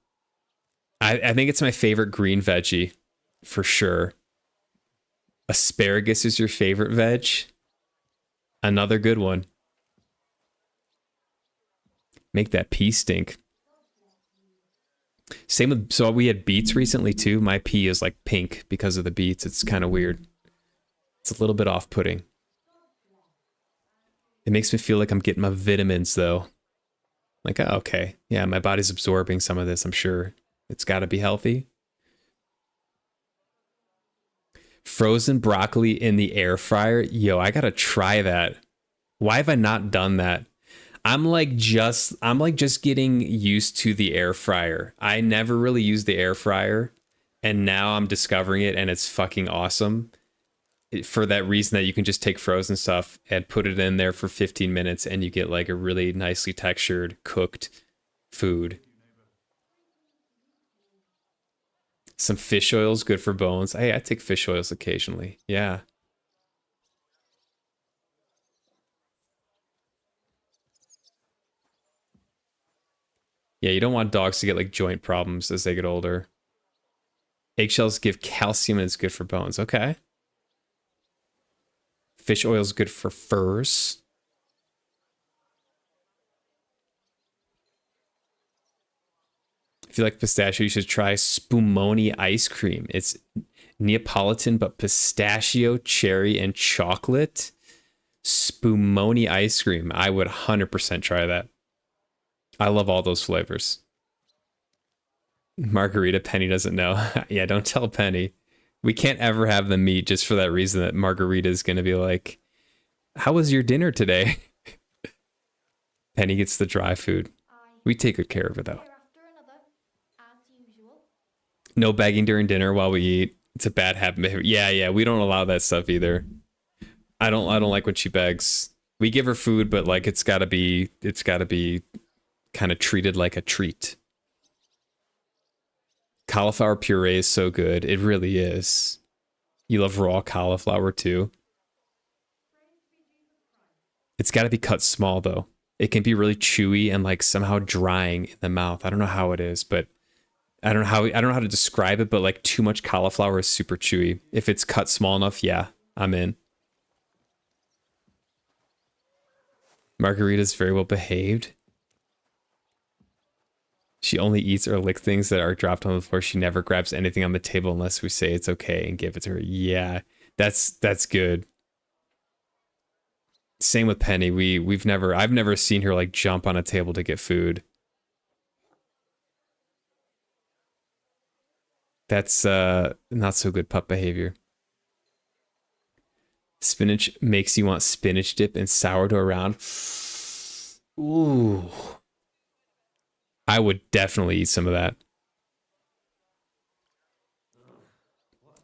I think it's my favorite green veggie for sure. Asparagus is your favorite veg. Another good one. Make that pea stink. Same with, so we had beets recently too. My pea is like pink because of the beets. It's kind of weird. It's a little bit off-putting. It makes me feel like I'm getting my vitamins though. Like, oh, okay, yeah, my body's absorbing some of this, I'm sure. It's got to be healthy. Frozen broccoli in the air fryer. Yo, I got to try that. Why have I not done that? I'm like just getting used to the air fryer. I never really used the air fryer, and now I'm discovering it and it's fucking awesome. For that reason that you can just take frozen stuff and put it in there for 15 minutes and you get like a really nicely textured cooked food. Some fish oil is good for bones. Hey, I take fish oils occasionally. Yeah. Yeah, you don't want dogs to get like joint problems as they get older. Eggshells give calcium and it's good for bones. Okay. Fish oil is good for furs. If you like pistachio, you should try Spumoni ice cream. It's Neapolitan, but pistachio, cherry, and chocolate. Spumoni ice cream. I would 100% try that. I love all those flavors. Margarita, Penny doesn't know. Yeah, don't tell Penny. We can't ever have them meet just for that reason that Margarita is going to be like, how was your dinner today? Penny gets the dry food. We take good care of it, though. No begging during dinner while we eat. It's a bad habit. Yeah, we don't allow that stuff either. I don't like when she begs. We give her food, but like it's gotta be kind of treated like a treat. Cauliflower puree is so good. It really is. You love raw cauliflower too. It's got to be cut small though. It can be really chewy and like somehow drying in the mouth. I don't know how it is, but I don't know how to describe it, but like too much cauliflower is super chewy. If it's cut small enough, yeah, I'm in. Margarita's very well behaved. She only eats or licks things that are dropped on the floor. She never grabs anything on the table unless we say it's okay and give it to her. Yeah, that's good. Same with Penny. I've never seen her like jump on a table to get food. That's not so good pup behavior. Spinach makes you want spinach dip and sourdough around. Ooh. I would definitely eat some of that.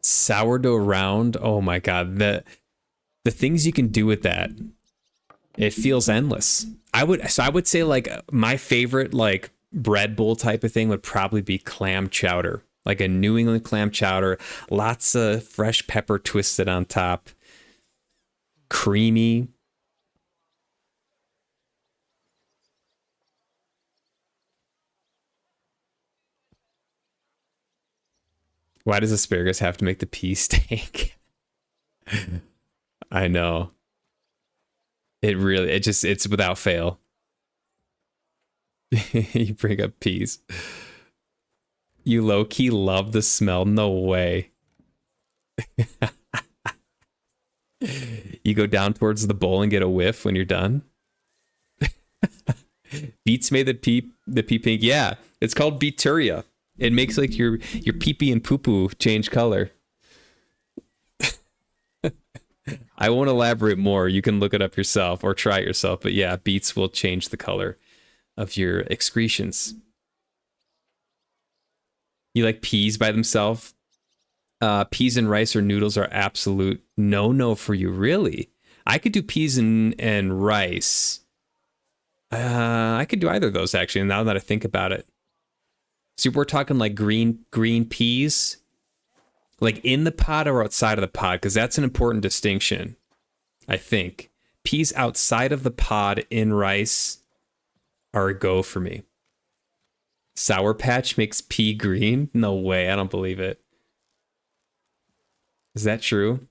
Sourdough round. Oh my god, the things you can do with that. It feels endless. I would say like my favorite like bread bowl type of thing would probably be clam chowder. Like a New England clam chowder, lots of fresh pepper twisted on top. Creamy. Why does asparagus have to make the pea steak? I know. It's without fail. You bring up peas. You low-key love the smell? No way. You go down towards the bowl and get a whiff when you're done? Beets made the pee pink. Yeah, it's called beeturia. It makes like your pee-pee and poo-poo change color. I won't elaborate more. You can look it up yourself or try it yourself. But yeah, beets will change the color of your excretions. You like peas by themselves? Peas and rice or noodles are absolute no for you. Really? I could do peas and rice. I could do either of those actually. Now that I think about it. So we're talking like green peas, like in the pod or outside of the pod, because that's an important distinction. I think peas outside of the pod in rice are a go for me. Sour Patch makes pea green? No way, I don't believe it. Is that true?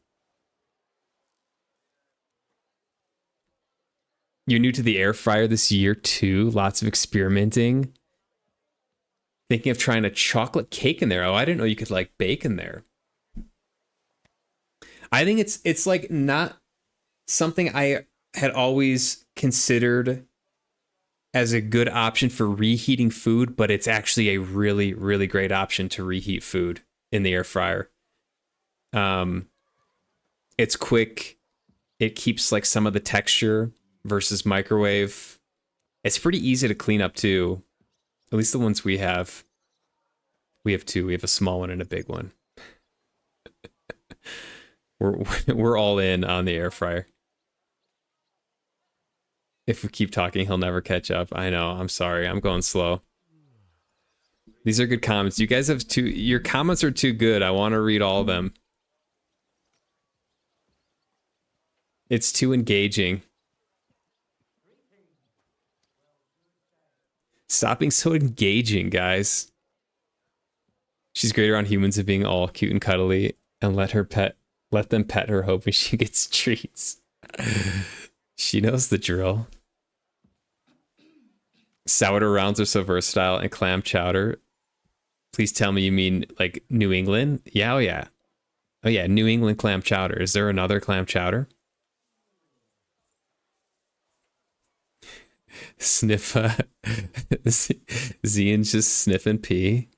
You're new to the air fryer this year too? Lots of experimenting. Thinking of trying a chocolate cake in there. Oh, I didn't know you could like bake in there. I think it's like not something I had always considered as a good option for reheating food, but it's actually a really, really great option to reheat food in the air fryer. It's quick. It keeps like some of the texture versus microwave. It's pretty easy to clean up too. At least the ones we have. We have two. We have a small one and a big one. We're all in on the air fryer. If we keep talking, he'll never catch up. I know. I'm sorry. I'm going slow. These are good comments. You guys have your comments are too good. I want to read all of them. It's too engaging. Stop being so engaging, guys. She's great around humans of being all cute and cuddly, and let them pet her, hoping she gets treats. She knows the drill. Sourdough rounds are so versatile, and clam chowder. Please tell me you mean like New England? Yeah, oh yeah. Oh yeah, New England clam chowder. Is there another clam chowder? Sniff. Zian's just sniffing pee.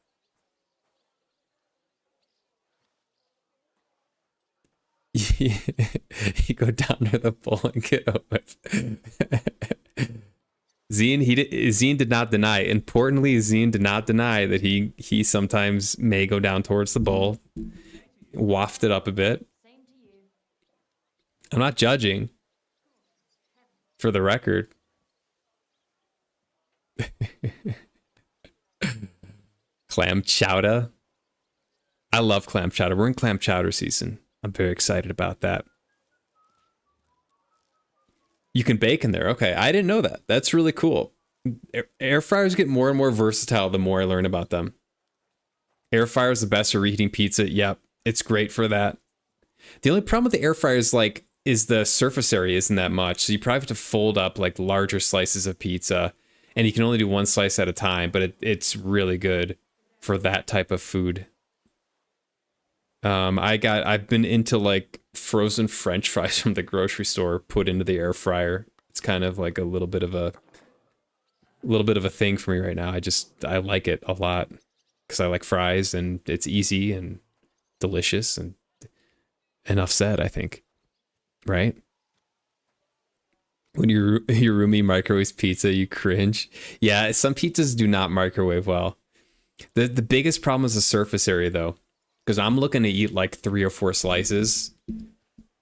You go down to the bowl and get a whip. Zine did not deny. Importantly, Zine did not deny that he sometimes may go down towards the bowl, waft it up a bit. I'm not judging, for the record. Clam chowder. I love clam chowder. We're in clam chowder season. I'm very excited about that. You can bake in there. Okay, I didn't know that. That's really cool. Air fryers get more and more versatile the more I learn about them. Air fryer is the best for reheating pizza. Yep, it's great for that. The only problem with the air fryer is the surface area isn't that much. So you probably have to fold up like larger slices of pizza, and you can only do one slice at a time, but it's really good for that type of food. I've been into like frozen French fries from the grocery store put into the air fryer. It's kind of like a little bit of a thing for me right now. I like it a lot because I like fries and it's easy and delicious, and enough said, I think. Right? When your roomie microwaves pizza, you cringe. Yeah, some pizzas do not microwave well. The biggest problem is the surface area though. Because I'm looking to eat like 3 or 4 slices,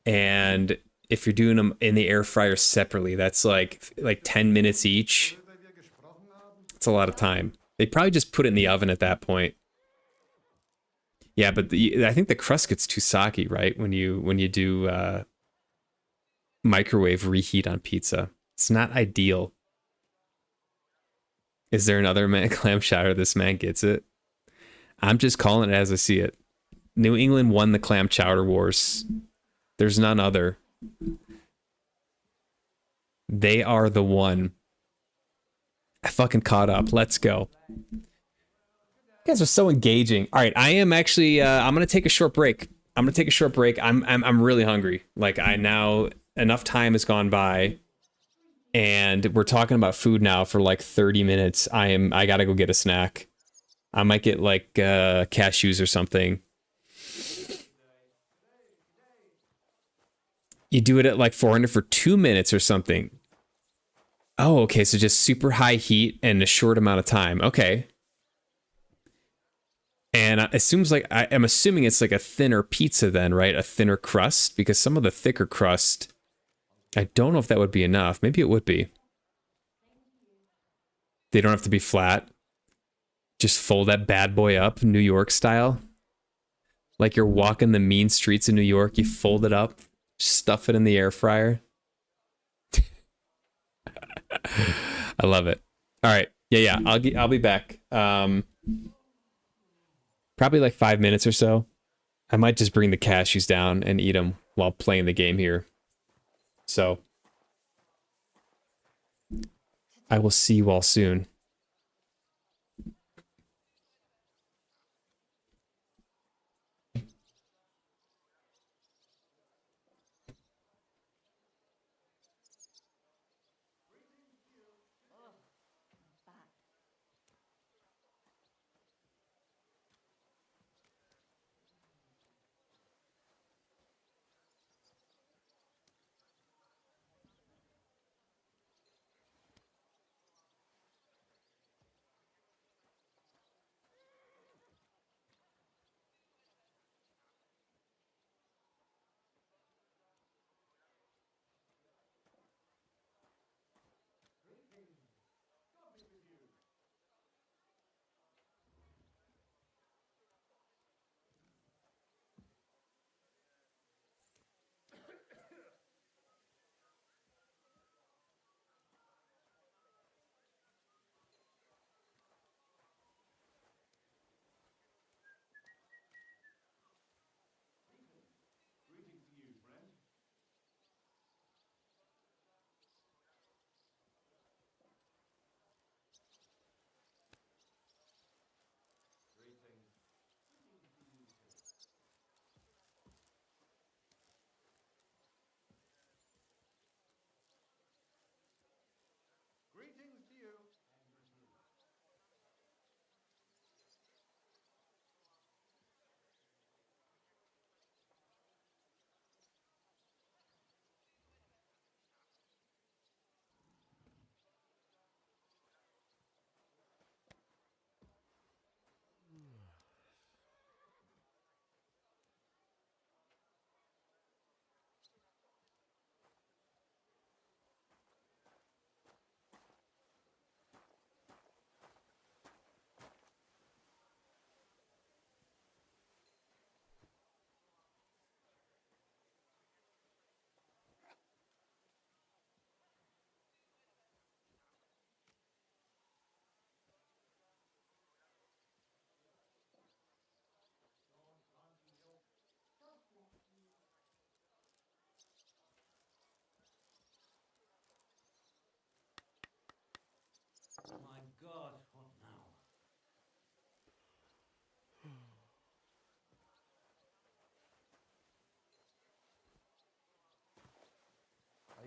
and if you're doing them in the air fryer separately, that's like 10 minutes each. It's a lot of time. They probably just put it in the oven at that point. Yeah, but I think the crust gets too soggy, right? When you do microwave reheat on pizza, it's not ideal. Is there another clam chowder? This man gets it. I'm just calling it as I see it. New England won the clam chowder wars. There's none other. They are the one. I fucking caught up. Let's go. You guys are so engaging. All right, I am actually. I'm gonna take a short break. I'm really hungry. Like enough time has gone by, and we're talking about food now for like 30 minutes. I gotta go get a snack. I might get like cashews or something. You do it at like 400 for 2 minutes or something. Oh, okay. So just super high heat and a short amount of time. Okay. And it seems like I'm assuming it's like a thinner pizza then, right? A thinner crust, because some of the thicker crust, I don't know if that would be enough. Maybe it would be. They don't have to be flat. Just fold that bad boy up, New York style. Like you're walking the mean streets of New York, you fold it up. Stuff it in the air fryer. I love it. All right. Yeah. I'll be back. Probably like 5 minutes or so. I might just bring the cashews down and eat them while playing the game here. So I will see you all soon.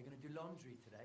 you going to do laundry today?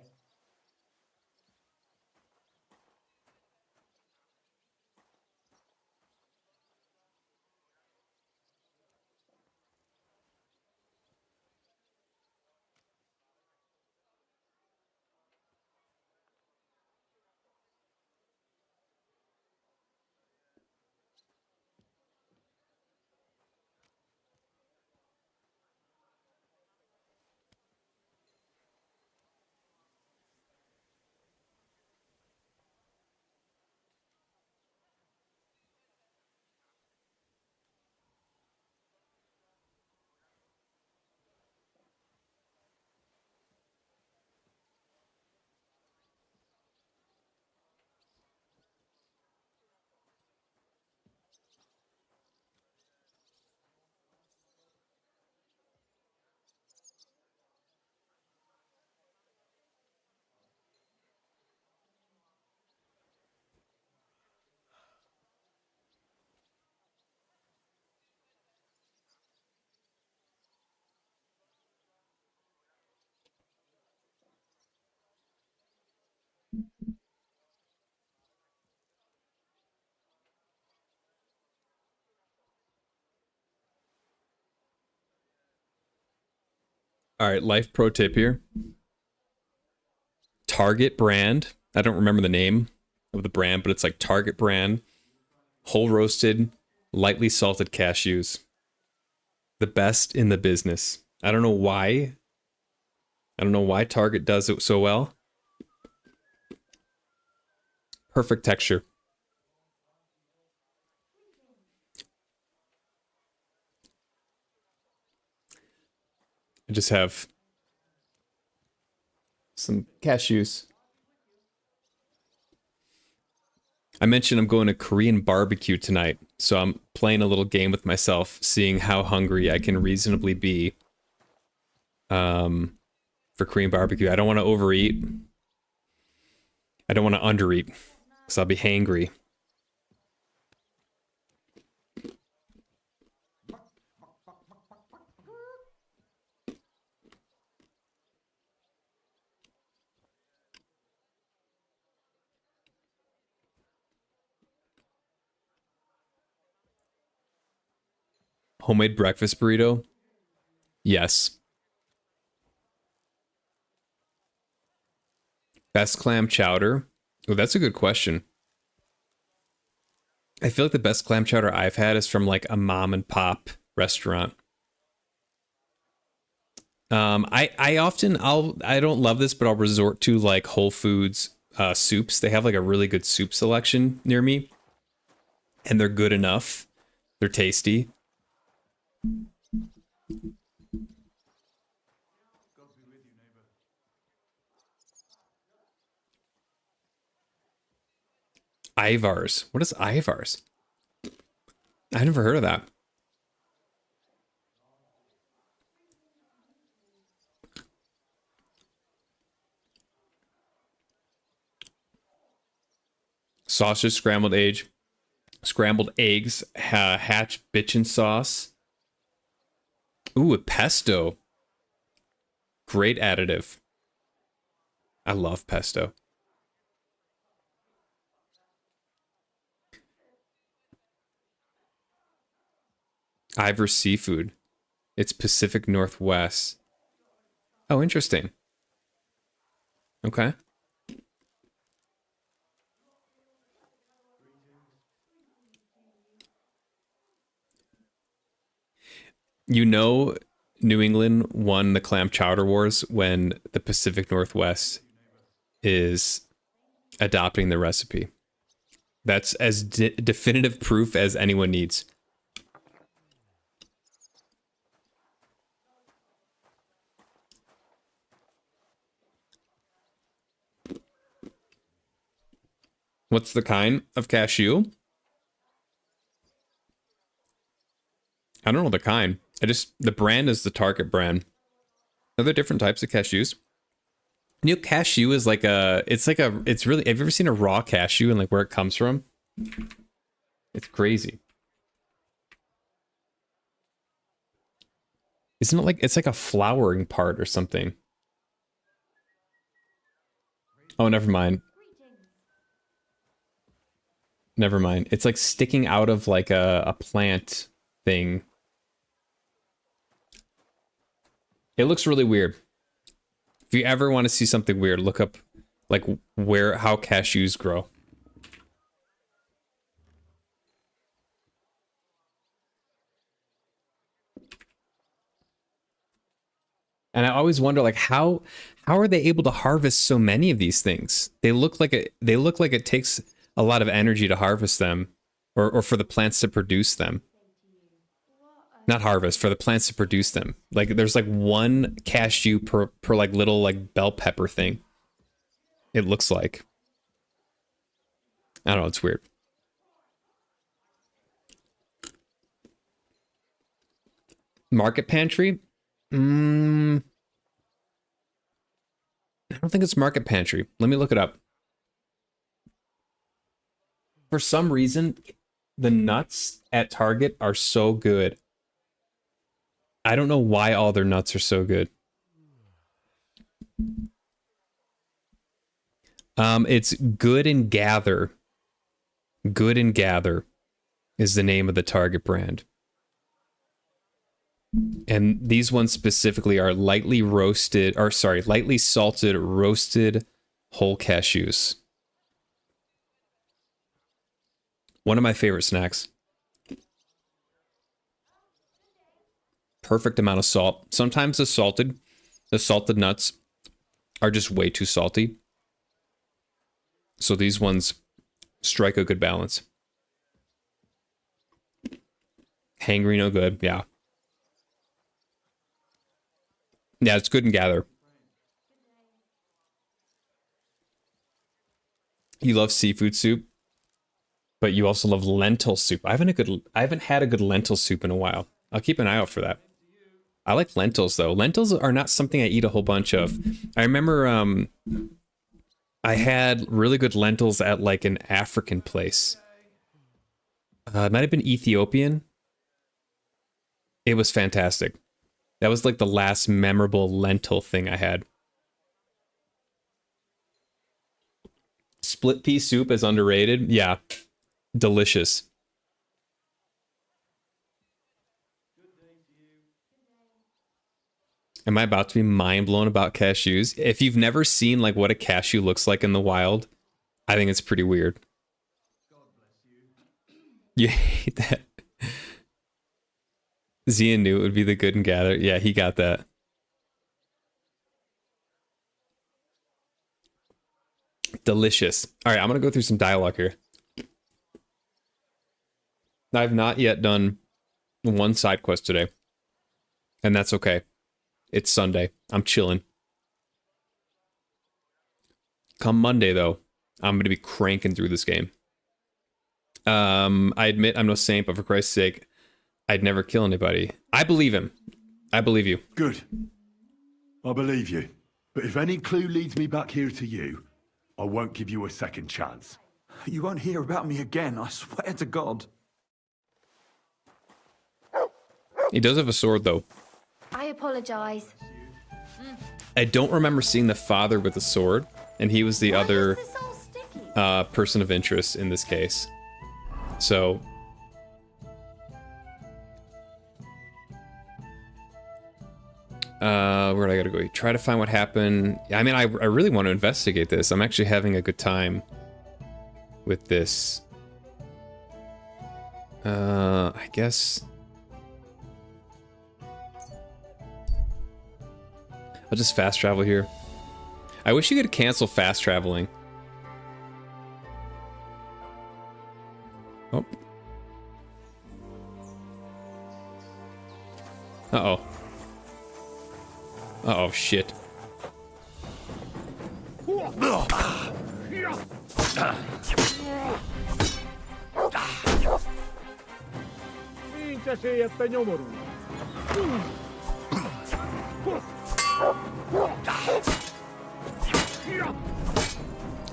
All right, life pro tip here. Target brand. I don't remember the name of the brand, but it's like Target brand. Whole roasted, lightly salted cashews. The best in the business. I don't know why. I don't know why Target does it so well. Perfect texture. I just have some cashews. I mentioned I'm going to Korean barbecue tonight, so I'm playing a little game with myself, seeing how hungry I can reasonably be for Korean barbecue. I don't want to overeat. I don't want to undereat, because I'll be hangry. Homemade breakfast burrito? Yes. Best clam chowder? Oh, that's a good question. I feel like the best clam chowder I've had is from like a mom and pop restaurant. I don't love this, but I'll resort to like Whole Foods soups. They have like a really good soup selection near me, and they're good enough. They're tasty. Ivar's. What is Ivar's? I never heard of that. Sausage, scrambled eggs, hatch bitchin' sauce. Ooh, a pesto. Great additive. I love pesto. Ivar's Seafood. It's Pacific Northwest. Oh, interesting. Okay. You know, New England won the clam chowder wars when the Pacific Northwest is adopting the recipe. That's as definitive proof as anyone needs. What's the kind of cashew? I don't know the kind. The brand is the Target brand. Are there different types of cashews? You know, cashew is like it's really, have you ever seen a raw cashew and like where it comes from? It's crazy. Isn't it like, it's like a flowering part or something? Oh, never mind. Never mind. It's like sticking out of like a plant thing. It looks really weird. If you ever want to see something weird, look up like how cashews grow. And I always wonder, like, how are they able to harvest so many of these things? They look like it takes a lot of energy to harvest them, or for the plants to produce them. Not harvest, for the plants to produce them. Like, there's like one cashew per like little like bell pepper thing. It looks like. I don't know. It's weird. Market pantry. I don't think it's Market Pantry. Let me look it up. For some reason, the nuts at Target are so good. I don't know why all their nuts are so good. It's Good and Gather. Good and Gather is the name of the Target brand. And these ones specifically are lightly salted roasted whole cashews. One of my favorite snacks. Perfect amount of salt. Sometimes the salted nuts are just way too salty. So these ones strike a good balance. Hangry, no good. Yeah. Yeah, it's Good and Gather. You love seafood soup, but you also love lentil soup. I haven't had a good lentil soup in a while. I'll keep an eye out for that. I like lentils though. Lentils are not something I eat a whole bunch of. I remember I had really good lentils at like an African place. It might have been Ethiopian. It was fantastic. That was like the last memorable lentil thing I had. Split pea soup is underrated. Yeah. Delicious. Am I about to be mind blown about cashews? If you've never seen like what a cashew looks like in the wild, I think it's pretty weird. You hate that. Zian knew it would be the Good and Gather. Yeah, he got that. Delicious. All right, I'm going to go through some dialogue here. I've not yet done one side quest today. And that's okay. It's Sunday. I'm chilling. Come Monday, though, I'm going to be cranking through this game. I admit I'm no saint, but for Christ's sake, I'd never kill anybody. I believe him. I believe you.
Good. I believe you. But if any clue leads me back here to you, I won't give you a second chance.
You won't hear about me again, I swear to God.
He does have a sword, though.
I apologize.
I don't remember seeing the father with a sword, and he was the other person of interest in this case. So... where do I gotta go? Try to find what happened. I mean, I really want to investigate this. I'm actually having a good time with this. I guess I'll just fast travel here. I wish you could cancel fast traveling. Oh. Uh-oh. Uh-oh, shit.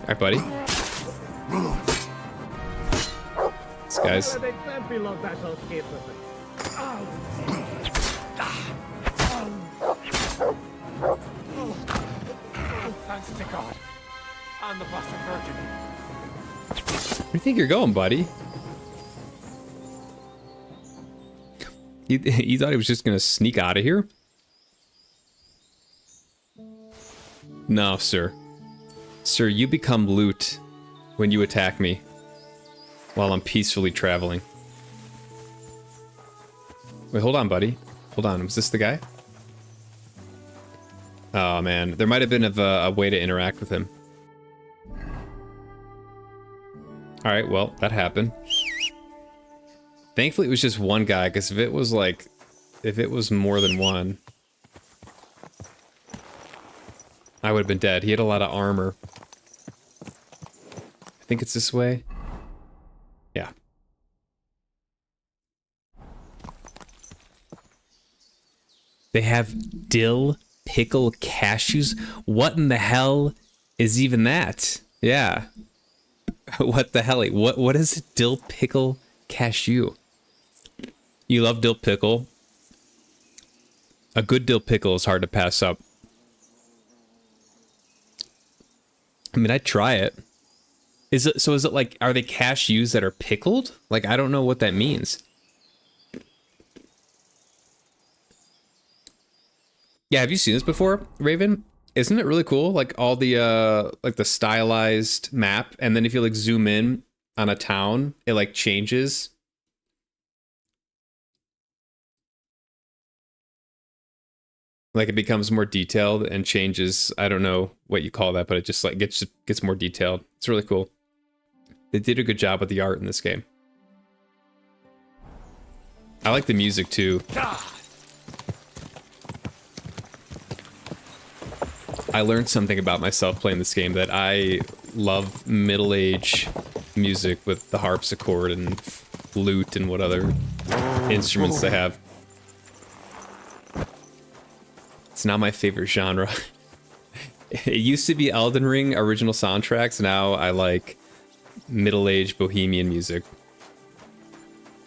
Alright, buddy. This guy's...
Thanks to God. and the Blessed Virgin.
Where do you think you're going, buddy? You thought he was just gonna sneak out of here? No, sir. Sir, you become loot when you attack me while I'm peacefully traveling. Wait, hold on, buddy. Hold on, was this the guy? Oh, man. There might have been a way to interact with him. Alright, well, that happened. Thankfully, it was just one guy, because if it was, like... If it was more than one... I would have been dead. He had a lot of armor. I think it's this way. Yeah. They have dill pickle cashews? What in the hell is even that? Yeah. What the hell? What is dill pickle cashew? You love dill pickle. A good dill pickle is hard to pass up. I mean, I'd try it. Is it like, are they cashews that are pickled? Like, I don't know what that means. Yeah, have you seen this before, Raven? Isn't it really cool? Like all the like the stylized map, and then if you like zoom in on a town, it like changes. Like it becomes more detailed and changes. I don't know what you call that, but it just like gets more detailed. It's really cool. They did a good job with the art in this game. I like the music too. I learned something about myself playing this game, that I love middle-age music with the harpsichord and flute and what other instruments they have. It's not my favorite genre. It used to be Elden Ring original soundtracks, now I like middle-aged bohemian music.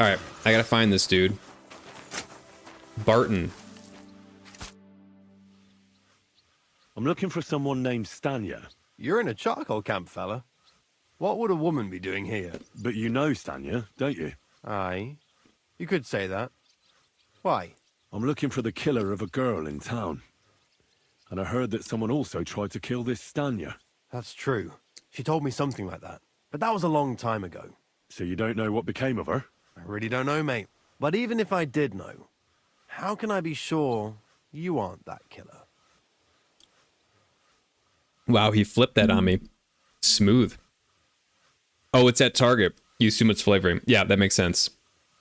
Alright, I gotta find this dude. Barton.
I'm looking for someone named Stanya.
You're in a charcoal camp, fella. What would a woman be doing here?
But you know Stanya, don't you?
Aye. You could say that. Why?
I'm looking for the killer of a girl in town. And I heard that someone also tried to kill this Stanya.
That's true. She told me something like that. But that was a long time ago.
So you don't know what became of her?
I really don't know, mate. But even if I did know, how can I be sure you aren't that killer?
Wow, he flipped that on me. Smooth. Oh, it's at Target. You assume it's flavoring. Yeah, that makes sense.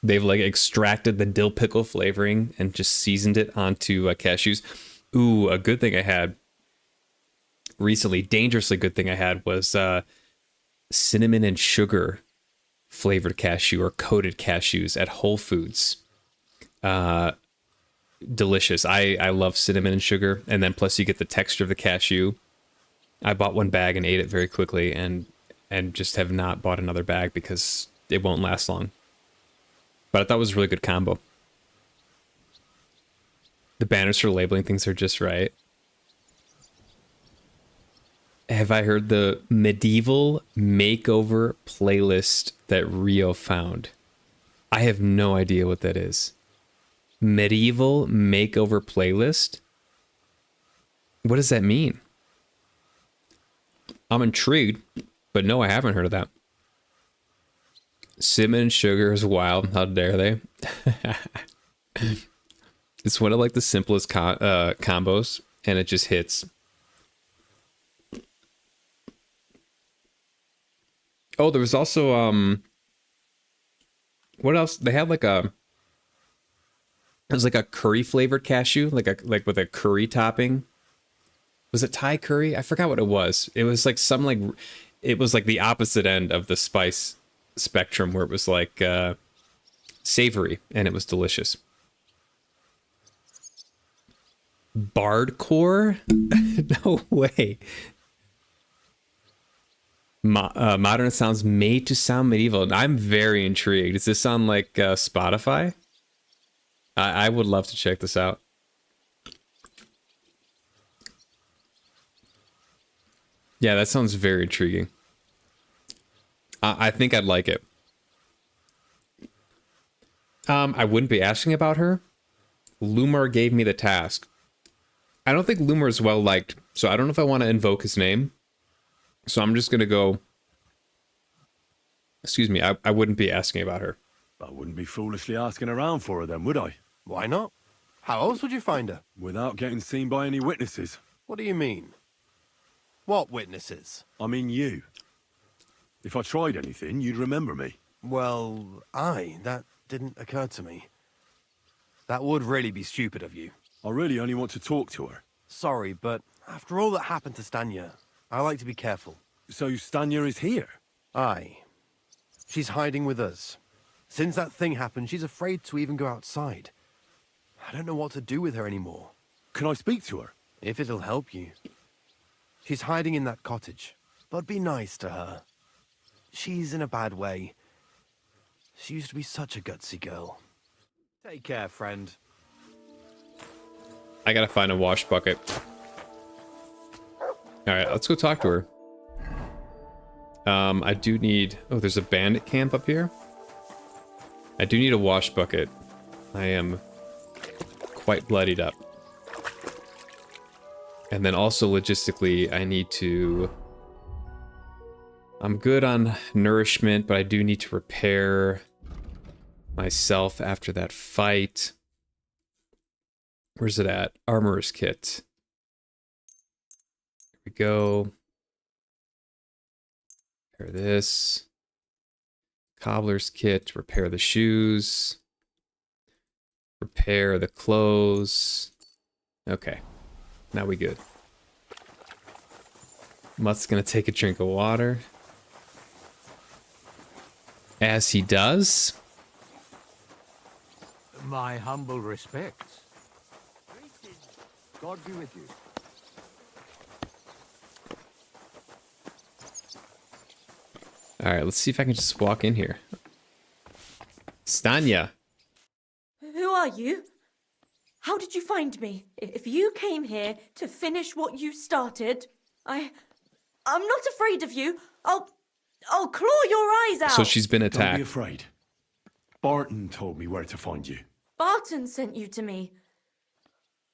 They've like extracted the dill pickle flavoring and just seasoned it onto cashews. Ooh, a good thing I had recently, dangerously good thing I had, was cinnamon and sugar flavored cashew or coated cashews at Whole Foods. Delicious. I love cinnamon and sugar, and then plus you get the texture of the cashew. I bought one bag and ate it very quickly, and just have not bought another bag because it won't last long. But I thought it was a really good combo. The banners for labeling things are just right. Have I heard the medieval makeover playlist that Rio found? I have no idea what that is. Medieval makeover playlist? What does that mean? I'm intrigued, but no, I haven't heard of that. Cinnamon and sugar is wild. How dare they? It's one of like the simplest combos, and it just hits. Oh, there was also what else? They had like it was like a curry flavored cashew, like with a curry topping. Was it Thai curry? I forgot what it was. It was like it was like the opposite end of the spice spectrum, where it was like savory, and it was delicious. Bardcore? No way. Modern sounds made to sound medieval. I'm very intrigued. Is this on like Spotify? I would love to check this out. Yeah, that sounds very intriguing. I think I'd like it. I wouldn't be asking about her. Lumar gave me the task. I don't think Lumar is well liked, so I don't know if I want to invoke his name. So I'm just gonna go. Excuse me, I wouldn't be asking about her.
I wouldn't be foolishly asking around for her then, would I?
Why not? How else would you find her?
Without getting seen by any witnesses.
What do you mean? What witnesses?
I mean you. If I tried anything, you'd remember me.
Well, that didn't occur to me. That would really be stupid of you.
I really only want to talk to her.
Sorry, but after all that happened to Stanya, I like to be careful.
So Stanya is here?
Aye. She's hiding with us. Since that thing happened, she's afraid to even go outside. I don't know what to do with her anymore.
Can I speak to her?
If it'll help you. She's hiding in that cottage, but be nice to her. She's in a bad way. She used to be such a gutsy girl. Take care, friend.
I gotta find a wash bucket. Alright, let's go talk to her. I do need... Oh, there's a bandit camp up here? I do need a wash bucket. I am quite bloodied up. And then also logistically, I need to... I'm good on nourishment, but I do need to repair myself after that fight. Where's it at? Armorer's kit. Here we go. Repair this. Cobbler's kit. Repair the shoes. Repair the clothes. Okay. Now we good. Mutt's gonna take a drink of water. As he does.
My humble respects.
God be with you.
Alright, let's see if I can just walk in here. Stanya.
Who are you? How did you find me? If you came here to finish what you started, I'm not afraid of you. I'll claw your eyes out.
So she's been
Don't
attacked.
be afraid. Barton told me where to find you.
Barton sent you to me.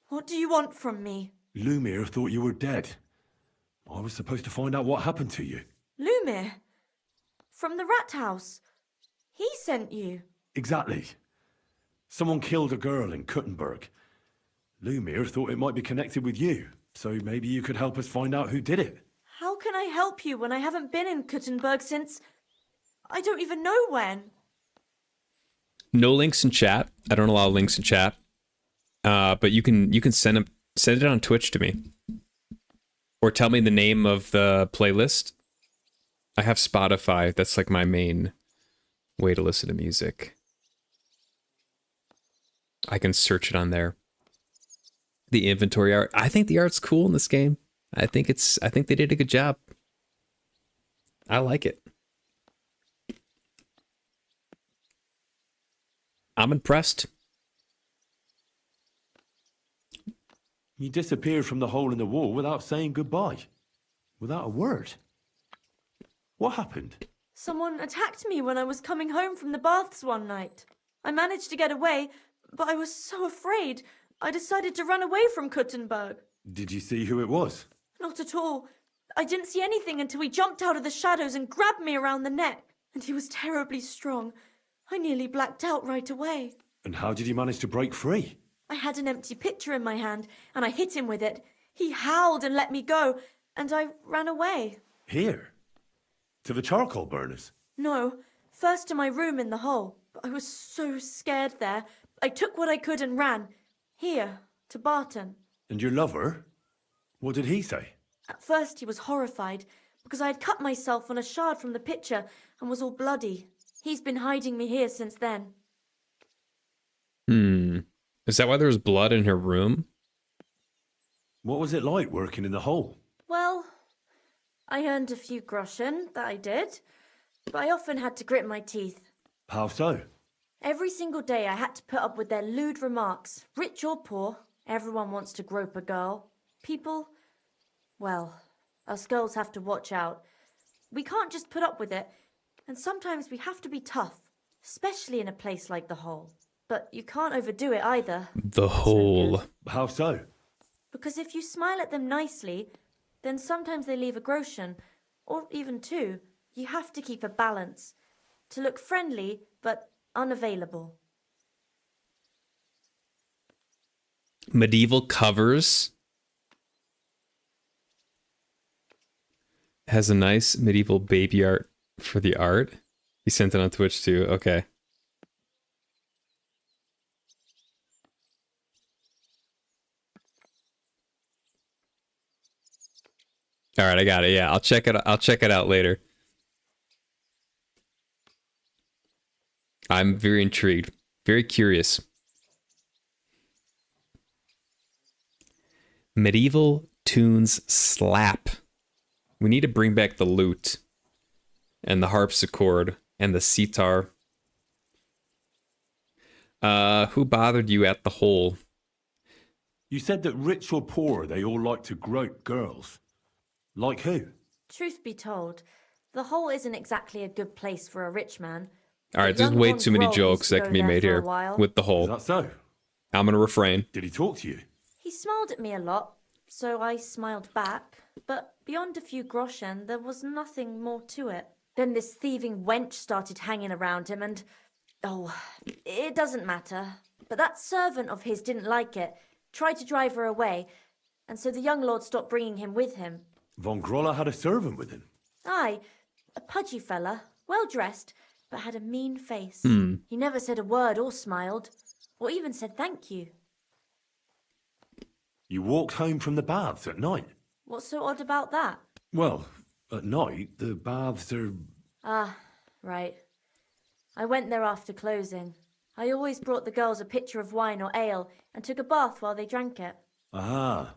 What do you want from me?
Lumir thought you were dead. I was supposed to find out what happened to you.
Lumir? From the rat house? He sent you.
Exactly. Someone killed a girl in Kuttenberg. Lumir thought it might be connected with you, so maybe you could help us find out who did it.
How can I help you when I haven't been in Kuttenberg since... I don't even know when.
No links in chat. I don't allow links in chat. But you can send it on Twitch to me. Or tell me the name of the playlist. I have Spotify. That's like my main way to listen to music. I can search it on there. The inventory art. I think the art's cool in this game. I think they did a good job. I like it. I'm impressed.
You disappeared from the hole in the wall without saying goodbye. Without a word. What happened?
Someone attacked me when I was coming home from the baths one night. I managed to get away, but I was so afraid. I decided to run away from Kuttenberg.
Did you see who it was?
Not at all. I didn't see anything until he jumped out of the shadows and grabbed me around the neck. And he was terribly strong. I nearly blacked out right away.
And how did you manage to break free?
I had an empty pitcher in my hand, and I hit him with it. He howled and let me go, and I ran away.
Here? To the charcoal burners?
No, first to my room in the hole. I was so scared there. I took what I could and ran. Here, to Barton.
And your lover? What did he say?
At first he was horrified, because I had cut myself on a shard from the pitcher and was all bloody. He's been hiding me here since then.
Is that why there was blood in her room?
What was it like working in the hole?
Well, I earned a few groschen, that I did, but I often had to grit my teeth.
How so?
Every single day I had to put up with their lewd remarks. Rich or poor, everyone wants to grope a girl. People, well,
Us girls have to watch out. We can't just put up with it, and sometimes we have to be tough, especially in a place like the Hole. But you can't overdo it either.
The Hole.
How so?
Because if you smile at them nicely, then sometimes they leave a groschen, or even two. You have to keep a balance. To look friendly, but unavailable.
Medieval covers. Has a nice medieval baby art for the art. He sent it on Twitch too. Okay. All right, I got it. Yeah, I'll check it. I'll check it out later. I'm very intrigued, very curious. Medieval tunes slap. We need to bring back the lute and the harpsichord and the sitar. Who bothered you at the Hole?
You said that rich or poor, they all like to grope girls. Like who?
Truth be told, the Hole isn't exactly a good place for a rich man.
All right, there's
Young
way
Von
too many
Groll
jokes
used to
that
go
can be
there
made
for a
here
while.
with the Hole.
Is that so?
I'm gonna refrain.
Did he talk to you?
He smiled at me a lot, so I smiled back. But beyond a few groschen, there was nothing more to it. Then this thieving wench started hanging around him and... Oh, it doesn't matter. But that servant of his didn't like it, tried to drive her away, and so the young lord stopped bringing him with him.
Von Grolla had a servant with him.
Aye, a pudgy fella, well-dressed, but had a mean face. He never said a word or smiled, or even said thank you.
You walked home from the baths at night.
What's so odd about that?
Well, at night, the baths are...
Ah, right. I went there after closing. I always brought the girls a pitcher of wine or ale and took a bath while they drank it.
Ah.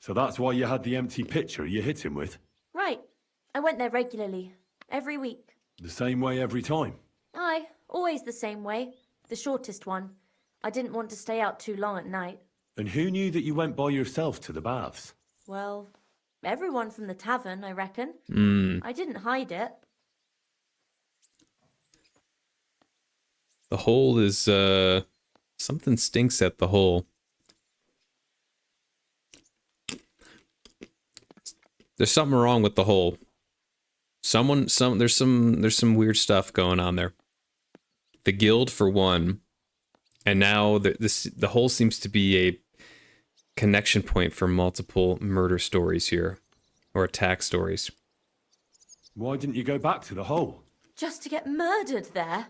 So that's why you had the empty pitcher you hit him with?
Right. I went there regularly, every week.
The same way every time?
Aye, always the same way. The shortest one. I didn't want to stay out too long at night.
And who knew that you went by yourself to the baths?
Well, everyone from the tavern, I reckon. I didn't hide it.
The Hole is, something stinks at the Hole. There's something wrong with the Hole. There's some weird stuff going on there. The guild for one, and now the Hole seems to be a connection point for multiple murder stories here, or attack stories.
Why didn't you go back to the Hole?
Just to get murdered there?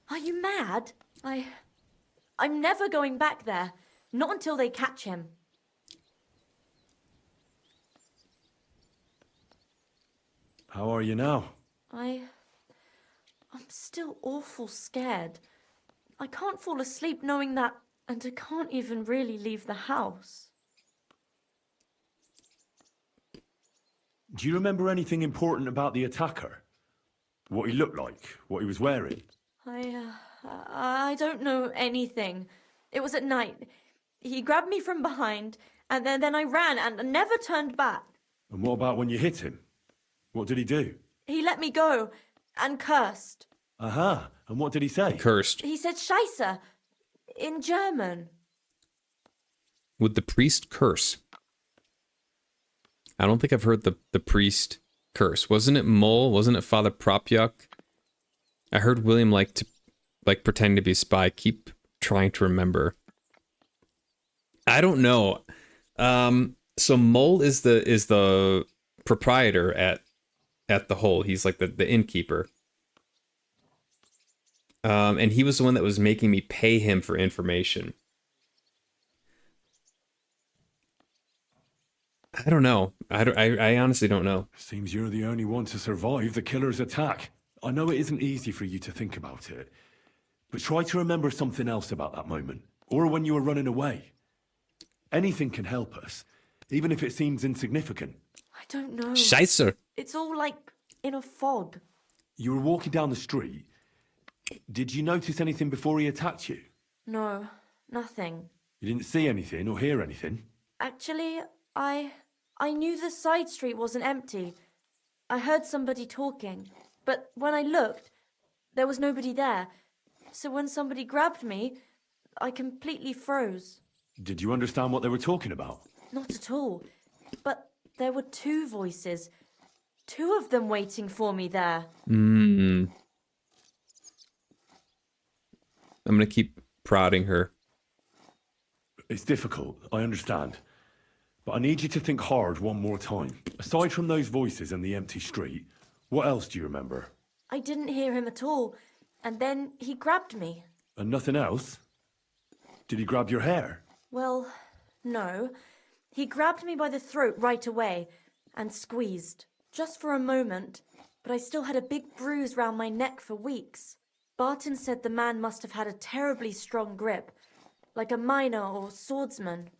Are you mad? I'm never going back there. Not until they catch him.
How are you now?
I'm still awful scared. I can't fall asleep knowing that, and I can't even really leave the house.
Do you remember anything important about the attacker? What he looked like? What he was wearing?
I don't know anything. It was at night. He grabbed me from behind, and then I ran and never turned back.
And what about when you hit him? What did he do?
He let me go and cursed.
Aha. And what did he say?
Cursed.
He said Scheisse in German.
Would the priest curse? I don't think I've heard the priest curse. Wasn't it Mole? Wasn't it Father Propyuk? I heard William like pretending to be a spy. Keep trying to remember. I don't know. So Mole is the proprietor at the Hole. He's like the innkeeper. And he was the one that was making me pay him for information. I don't know. I honestly don't know.
Seems you're the only one to survive the killer's attack. I know it isn't easy for you to think about it, but try to remember something else about that moment, or when you were running away. Anything can help us, even if it seems insignificant.
I don't know.
Scheisse.
It's all like in a fog.
You were walking down the street. Did you notice anything before he attacked you?
No, nothing.
You didn't see anything or hear anything?
Actually, I I knew the side street wasn't empty. I heard somebody talking, but when I looked, there was nobody there. So when somebody grabbed me, I completely froze.
Did you understand what they were talking about?
Not at all. But there were two voices. Two of them waiting for me there.
I'm gonna keep prodding her.
It's difficult, I understand. But I need you to think hard one more time. Aside from those voices and the empty street, what else do you remember?
I didn't hear him at all. And then he grabbed me.
And nothing else? Did he grab your hair?
Well, no. He grabbed me by the throat right away and squeezed. Just for a moment. But I still had a big bruise round my neck for weeks. Barton said the man must have had a terribly strong grip. Like a miner or swordsman.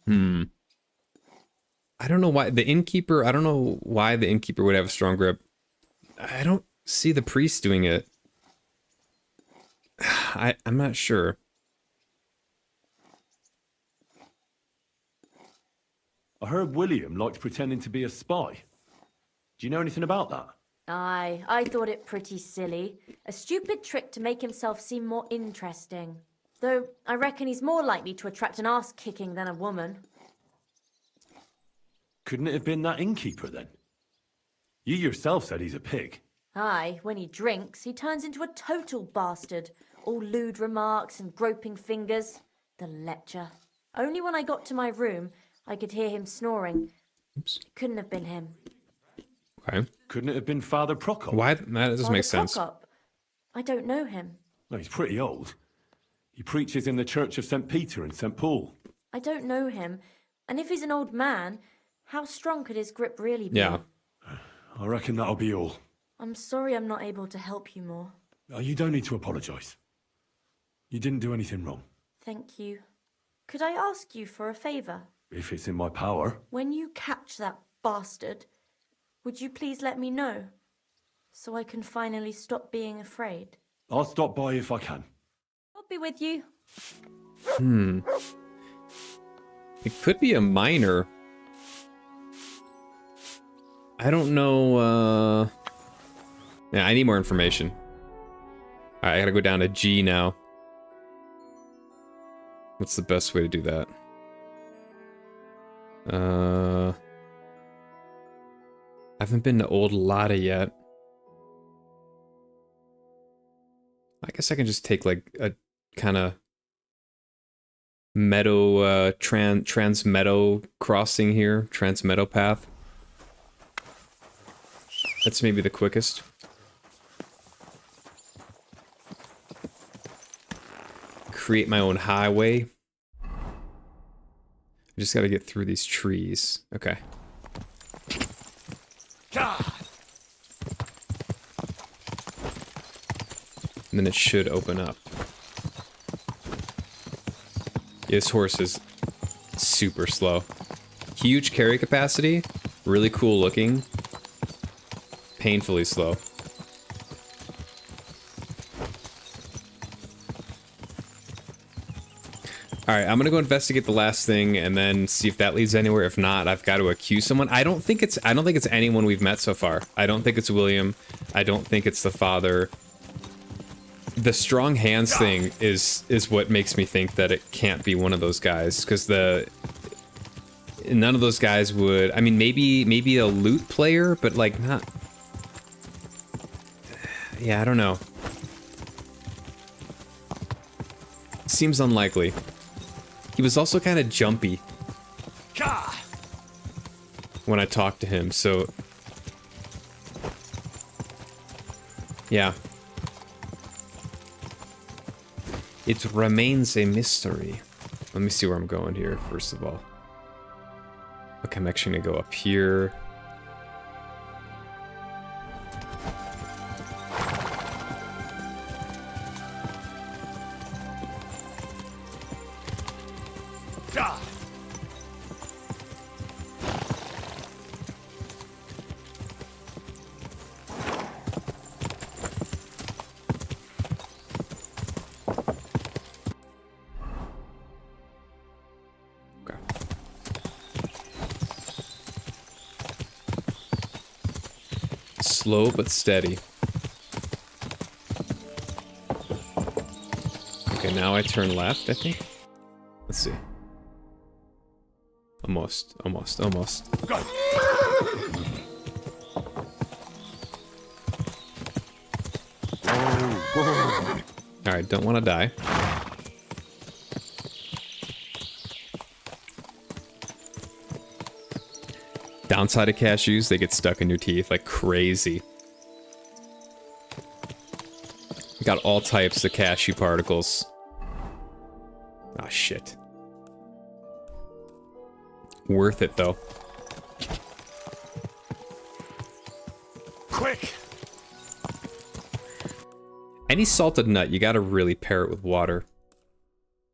I don't know why the innkeeper would have a strong grip. I don't see the priest doing it. I'm not sure.
I heard William liked pretending to be a spy. Do you know anything about that?
Aye, I thought it pretty silly. A stupid trick to make himself seem more interesting. Though I reckon he's more likely to attract an ass-kicking than a woman.
Couldn't it have been that innkeeper then? You yourself said he's a pig.
Aye, when he drinks, he turns into a total bastard. All lewd remarks and groping fingers. The lecher. Only when I got to my room, I could hear him snoring.
Oops.
It couldn't have been him.
Okay.
Couldn't it have been Father Prokop?
Why? That doesn't make sense.
Prokop? I don't know him.
No, he's pretty old. He preaches in the Church of St. Peter and St. Paul.
I don't know him. And if he's an old man, how strong could his grip really be?
Yeah.
I reckon that'll be all.
I'm sorry I'm not able to help you more.
Oh, you don't need to apologise. You didn't do anything wrong.
Thank you. Could I ask you for a favour?
If it's in my power.
When you catch that bastard, would you please let me know? So I can finally stop being afraid.
I'll stop by if I can.
I'll be with you.
It could be a miner. I don't know, yeah, I need more information. Alright, I gotta go down to G now. What's the best way to do that? I haven't been to Old Lotta yet. I guess I can just take like a kind of meadow, trans meadow crossing here, trans meadow path. That's maybe the quickest. Create my own highway. I just gotta get through these trees. Okay. And then it should open up. This horse is super slow. Huge carry capacity. Really cool looking. Painfully slow. Alright, I'm gonna go investigate the last thing and then see if that leads anywhere. If not, I've got to accuse someone. I don't think it's anyone we've met so far. I don't think it's William. I don't think it's the father. The strong hands thing is what makes me think that it can't be one of those guys, because none of those guys would. I mean, maybe a lute player, but like not. Yeah, I don't know. Seems unlikely. He was also kind of jumpy when I talked to him, so yeah. It remains a mystery. Let me see where I'm going here, first of all. Okay, I'm actually gonna go up here. Slow but steady. Okay, now I turn left, I think. Let's see. Almost. Alright, don't want to die. Downside of cashews, they get stuck in your teeth like crazy. You got all types of cashew particles. Ah, shit. Worth it, though.
Quick!
Any salted nut, you gotta really pair it with water.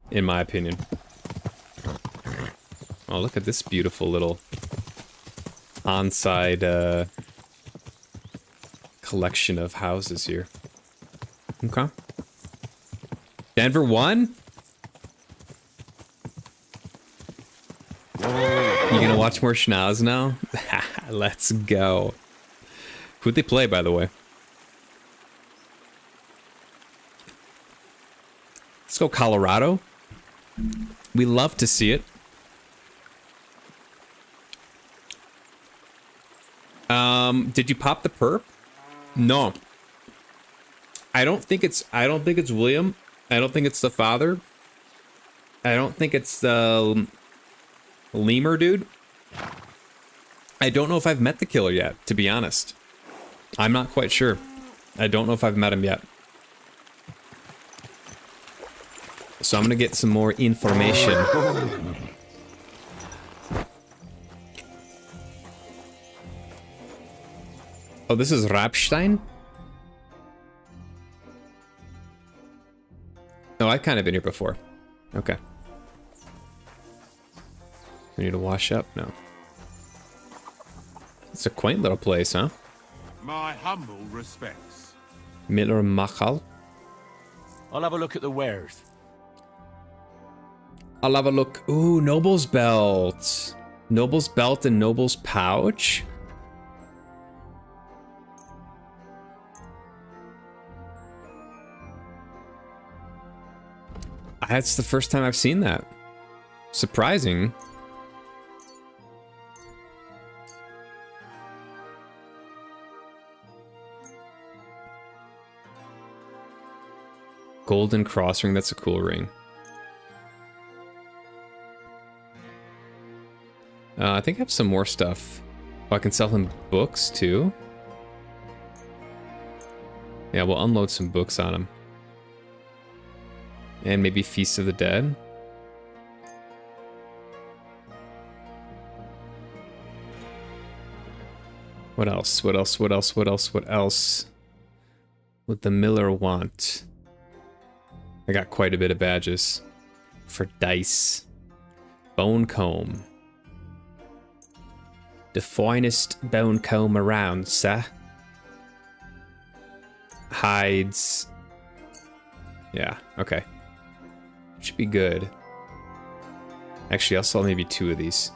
In my opinion. Oh, look at this beautiful little on-side collection of houses here. Okay. Denver won? You gonna watch more schnoz now? Let's go. Who'd they play, by the way? Let's go Colorado. We love to see it. Did you pop the perp? No. I don't think it's William. I don't think it's the father. I don't think it's the lemur dude. I don't know if I've met the killer yet, to be honest. I'm not quite sure. I don't know if I've met him yet. So I'm gonna get some more information. Oh, this is Rapstein? Oh, I've kind of been here before. Okay. We need to wash up? No. It's a quaint little place, huh?
My humble respects.
Miller Machal.
I'll have a look at the wares.
I'll have a look. Ooh, Noble's Belt. Noble's Belt and Noble's Pouch. That's the first time I've seen that. Surprising. Golden cross ring, that's a cool ring. I think I have some more stuff. Oh, I can sell him books too. Yeah, we'll unload some books on him. And maybe Feast of the Dead. What else? What else? What else? What else? What else would the Miller want? I got quite a bit of badges for dice. Bone comb. The finest bone comb around, sir. Hides. Yeah, okay. Should be good. Actually, I'll sell maybe 2 of these.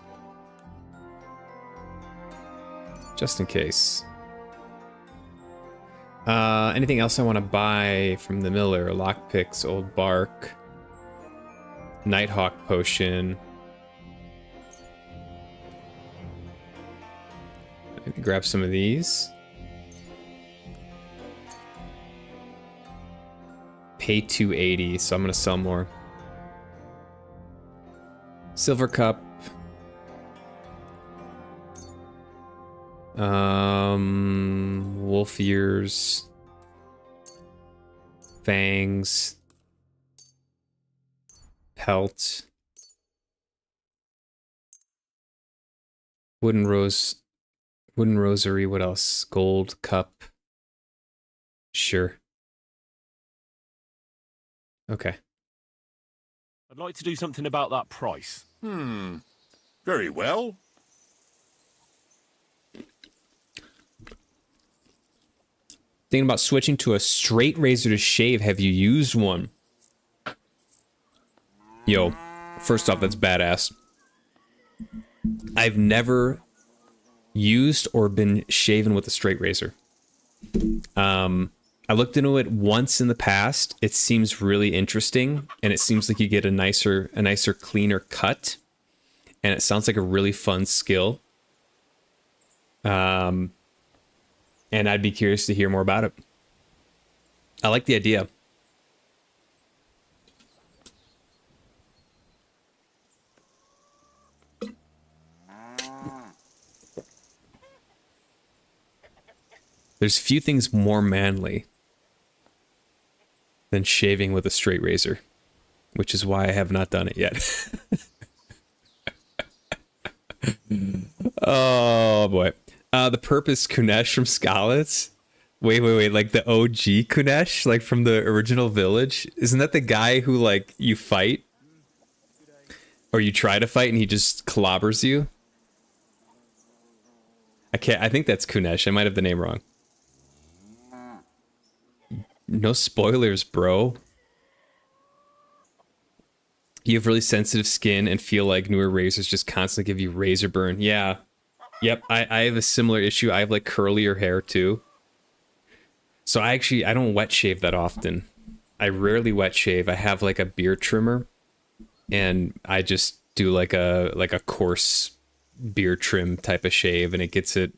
Just in case. Anything else I want to buy from the Miller? Lockpicks, old bark. Nighthawk potion. Maybe grab some of these. Pay 280, so I'm gonna sell more. Silver cup. Wolf ears. Fangs. Pelt. Wooden rosary, what else? Gold cup. Sure. Okay.
I'd like to do something about that price.
Very well.
Thinking about switching to a straight razor to shave. Have you used one? Yo, first off, that's badass. I've never used or been shaven with a straight razor. I looked into it once in the past. It seems really interesting, and it seems like you get a nicer, cleaner cut, and it sounds like a really fun skill. And I'd be curious to hear more about it. I like the idea. There's few things more manly than shaving with a straight razor, which is why I have not done it yet. Oh boy. The purpose Kunesh from Skalitz. Wait, like the OG Kunesh, like from the original village? Isn't that the guy who like you fight? Or you try to fight and he just clobbers you? I think that's Kunesh. I might have the name wrong. No spoilers, bro. You have really sensitive skin and feel like newer razors just constantly give you razor burn. Yeah. Yep, I have a similar issue. I have like curlier hair too. So I don't wet shave that often. I rarely wet shave. I have like a beard trimmer and I just do like a coarse beard trim type of shave, and it gets it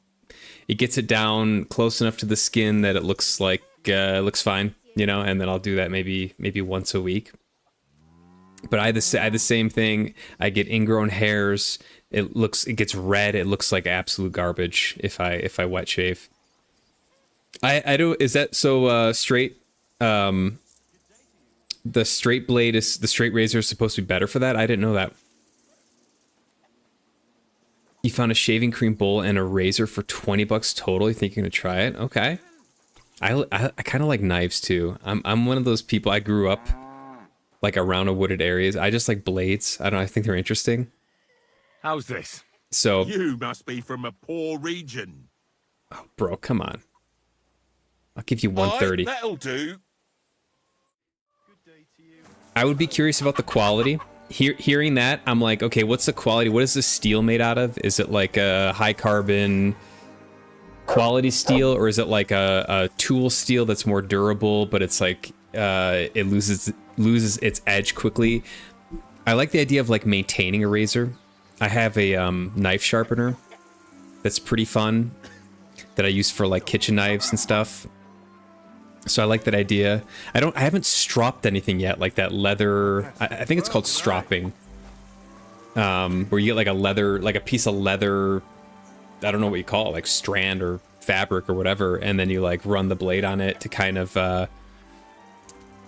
down close enough to the skin that it looks like looks fine, you know, and then I'll do that maybe once a week. But I had the same thing. I get ingrown hairs. It gets red. It looks like absolute garbage if I wet shave. I do. Is that so straight? The straight blade is the straight razor is supposed to be better for that. I didn't know that. You found a shaving cream bowl and a razor for $20 total. You think you're gonna try it? Okay. I kind of like knives too. I'm one of those people. I grew up like around a wooded areas. I just like blades. I don't know. I think they're interesting.
How's this?
So
you must be from a poor region.
Oh, bro, come on. I'll give you 130.
That'll do.
I would be curious about the quality. Hearing that, I'm like, okay, what's the quality? What is this steel made out of? Is it like a high carbon quality steel, or is it like a tool steel that's more durable, but it's like it loses its edge quickly? I like the idea of like maintaining a razor. I have a knife sharpener that's pretty fun that I use for like kitchen knives and stuff. So I like that idea. I haven't stropped anything yet, like that leather. I think it's called stropping, where you get like a piece of leather. I don't know what you call it, like strand or fabric or whatever, and then you like run the blade on it to kind of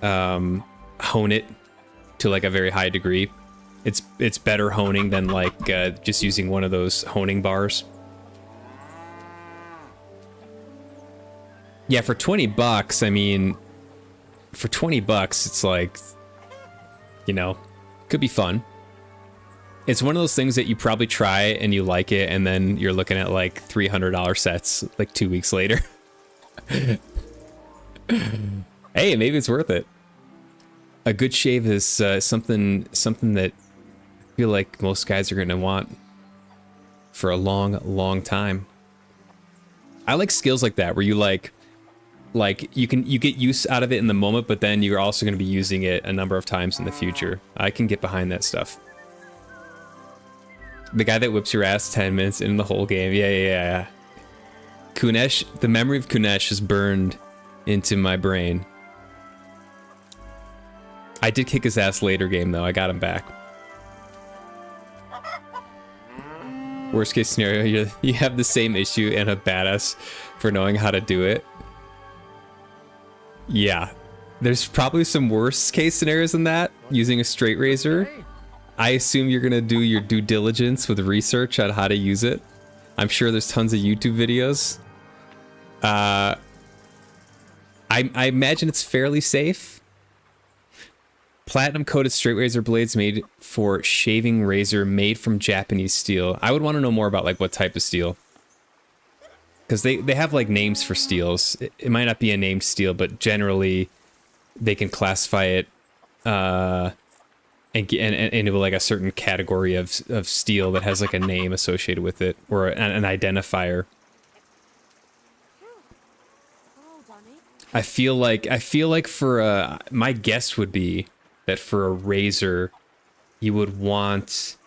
hone it to like a very high degree. It's better honing than like just using one of those honing bars. Yeah, for $20, I mean, for $20, it's like, you know, could be fun. It's one of those things that you probably try and you like it, and then you're looking at like $300 sets like 2 weeks later. Hey, maybe it's worth it. A good shave is something that I feel like most guys are going to want for a long time. I like skills like that where you like you get use out of it in the moment, but then you're also going to be using it a number of times in the future. I can get behind that stuff. The guy that whips your ass 10 minutes in the whole game. Yeah. Kunesh, the memory of Kunesh is burned into my brain. I did kick his ass later game though. I got him back. Worst case scenario, you have the same issue and a badass for knowing how to do it. Yeah, there's probably some worst case scenarios than that using a straight razor. I assume you're gonna do your due diligence with research on how to use it. I'm sure there's tons of YouTube videos. I imagine it's fairly safe. Platinum coated straight razor blades made for shaving razor made from Japanese steel. I would want to know more about like what type of steel. Because they have like names for steels. It might not be a named steel, but generally they can classify it into like a certain category of steel that has like a name associated with it, or an identifier. I feel like for my guess would be that for a razor, you would want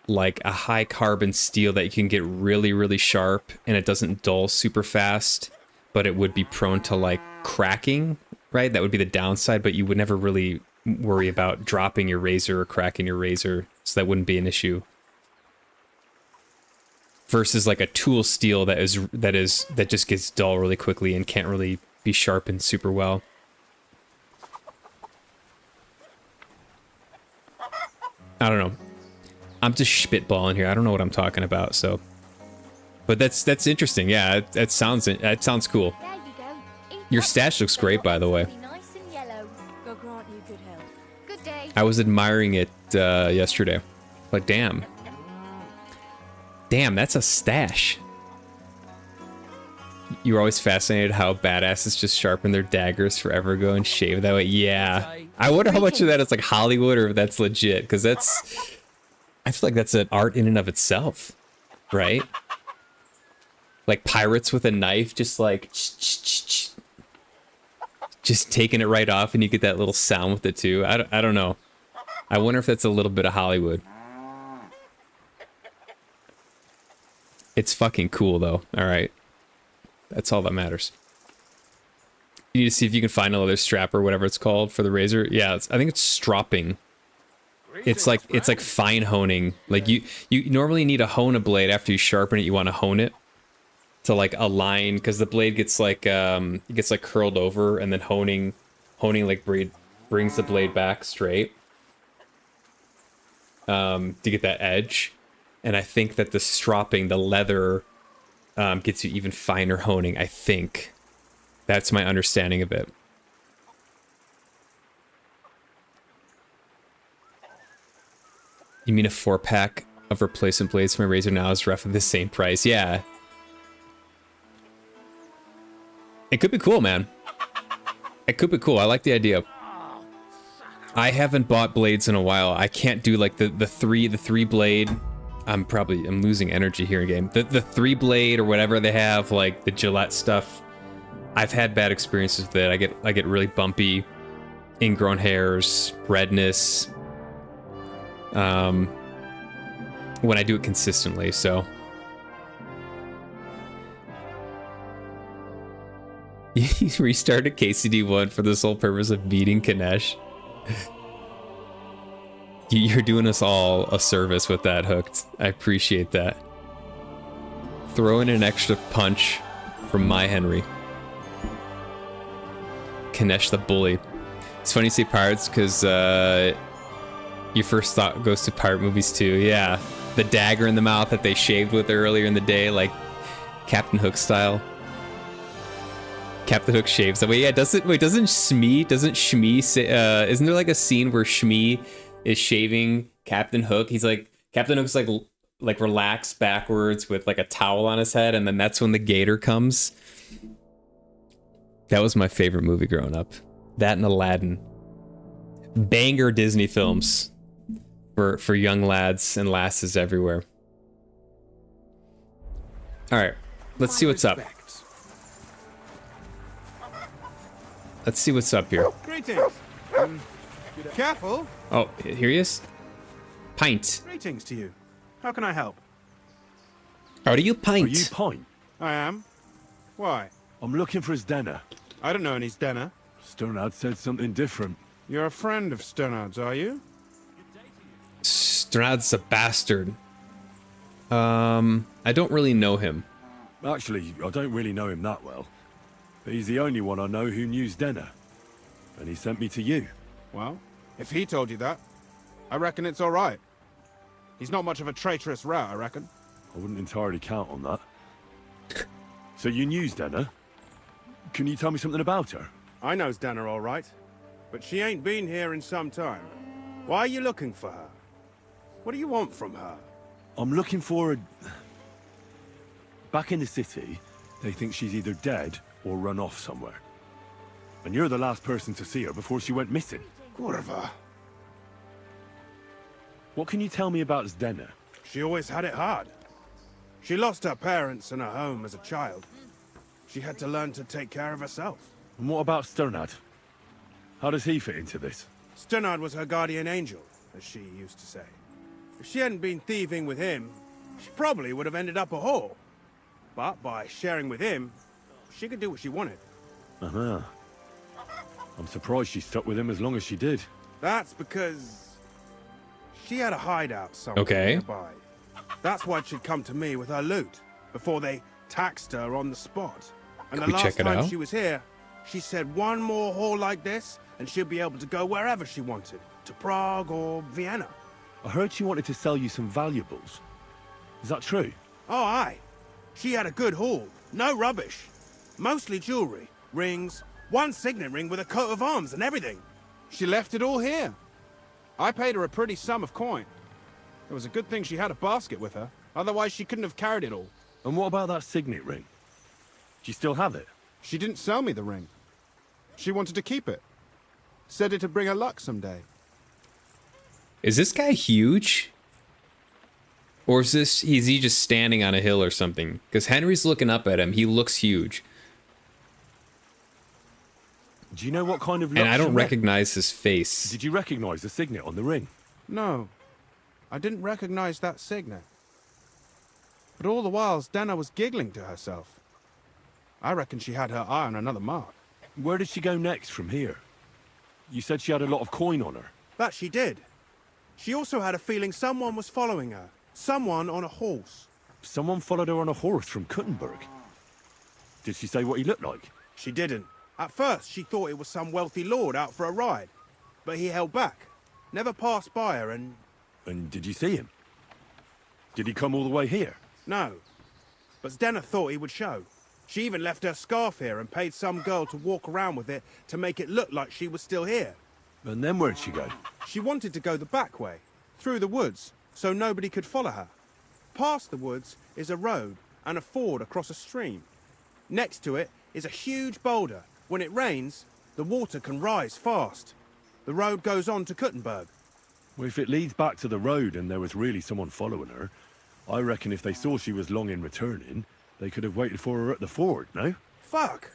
like a high carbon steel that you can get really, really sharp and it doesn't dull super fast, but it would be prone to like cracking, right? That would be the downside, but you would never really worry about dropping your razor or cracking your razor, so that wouldn't be an issue. Versus like a tool steel that just gets dull really quickly and can't really be sharpened super well. I don't know. I'm just spitballing here. I don't know what I'm talking about, so. But that's interesting. Yeah, that sounds cool.
There you go.
Your stash looks great, by the way.
Nice and yellow. God grant you good health. Good day.
I was admiring it yesterday. Like, damn. Damn, that's a stash. You were always fascinated how badasses just sharpen their daggers forever ago and shave that way. Yeah. I wonder how much of that is like Hollywood or if that's legit, because I feel like that's an art in and of itself, right? Like pirates with a knife, just like just taking it right off, and you get that little sound with it too. I don't know. I wonder if that's a little bit of Hollywood. It's fucking cool though. All right, that's all that matters. You need to see if you can find a leather strap or whatever it's called for the razor. Yeah, I think it's stropping. It's like fine honing. Like you normally need to hone a blade after you sharpen it. You want to hone it to like align, because the blade gets like it gets like curled over, and then honing like brings the blade back straight to get that edge. And I think that the stropping, the leather, gets you even finer honing. I think that's my understanding of it. You mean a 4-pack of replacement blades for my razor now is roughly the same price? Yeah. It could be cool, man. It could be cool. I like the idea. I haven't bought blades in a while. I can't do like the three blade. I'm losing energy here in game. The 3-blade or whatever they have, like the Gillette stuff. I've had bad experiences with it. I get really bumpy, ingrown hairs, redness. When I do it consistently, so. You restarted KCD1 for the sole purpose of beating Kanesh. You're doing us all a service with that, Hooked. I appreciate that. Throw in an extra punch from my Henry. Kanesh the bully. It's funny you say pirates, because your first thought goes to pirate movies too. Yeah, the dagger in the mouth that they shaved with earlier in the day, like Captain Hook style. Captain Hook shaves that way. Yeah, doesn't Shmi say, isn't there like a scene where Shmi is shaving Captain Hook? He's like, Captain Hook's like relaxed backwards with like a towel on his head, and then that's when the gator comes. That was my favorite movie growing up. That and Aladdin. Banger Disney films for young lads and lasses everywhere. All right, let's see what's up. Let's see what's up here.
Greetings. Careful.
Oh, here he is. Pint.
Greetings to you. How can I help?
Are you Pint?
Are you Pint?
I am. Why?
I'm looking for his denner.
I don't know any Stenner.
Sternad said something different.
You're a friend of Sternard's, are you?
Sternad's a bastard. I don't really know him.
Actually, I don't really know him that well. But he's the only one I know who knew Denner. And he sent me to you.
Well, if he told you that, I reckon it's all right. He's not much of a traitorous rat, I reckon.
I wouldn't entirely count on that. So you knew Denner? Can you tell me something about her?
I know Denner all right, but she ain't been here in some time. Why are you looking for her? What do you want from her?
I'm looking for a... Back in the city, they think she's either dead or run off somewhere. And you're the last person to see her before she went missing.
Kurva.
What can you tell me about Zdenna?
She always had it hard. She lost her parents and her home as a child. She had to learn to take care of herself.
And what about Sternad? How does he fit into this?
Sternad was her guardian angel, as she used to say. If she hadn't been thieving with him, she probably would have ended up a whore. But by sharing with him, she could do what she wanted.
Uh-huh. I'm surprised she stuck with him as long as she did.
That's because she had a hideout somewhere
Okay.
nearby. That's why she'd come to me with her loot, before they taxed her on the spot. And
Can
the
we check
last
it
time
out?
she was here, she said one more haul like this, and she'll be able to go wherever she wanted, to Prague or Vienna.
I heard she wanted to sell you some valuables. Is that true?
Oh, aye. She had a good haul. No rubbish. Mostly jewelry, rings, one signet ring with a coat of arms and everything.
She left it all here. I paid her a pretty sum of coin. It was a good thing she had a basket with her. Otherwise, she couldn't have carried it all.
And what about that signet ring? Do you still have it?
She didn't sell me the ring. She wanted to keep it. Said it'd bring her luck someday.
Is this guy huge? Or is he just standing on a hill or something? Because Henry's looking up at him. He looks huge.
Do you know what kind of luck
And I don't
she met?
recognize his face.
Did you recognize the signet on the ring?
No, I didn't recognize that signet. But all the while, Dana was giggling to herself. I reckon she had her eye on another mark.
Where did she go next from here? You said she had a lot of coin on her.
That she did. She also had a feeling someone was following her. Someone on a horse.
Someone followed her on a horse from Kuttenberg. Did she say what he looked like?
She didn't. At first, she thought it was some wealthy lord out for a ride. But he held back. Never passed by her and...
And did you see him? Did he come all the way here?
No. But Stena thought he would show. She even left her scarf here and paid some girl to walk around with it to make it look like she was still here.
And then where'd she go?
She wanted to go the back way, through the woods, so nobody could follow her. Past the woods is a road and a ford across a stream. Next to it is a huge boulder. When it rains, the water can rise fast. The road goes on to Kuttenberg.
Well, if it leads back to the road and there was really someone following her, I reckon if they saw she was long in returning, they could have waited for her at the ford, no?
Fuck!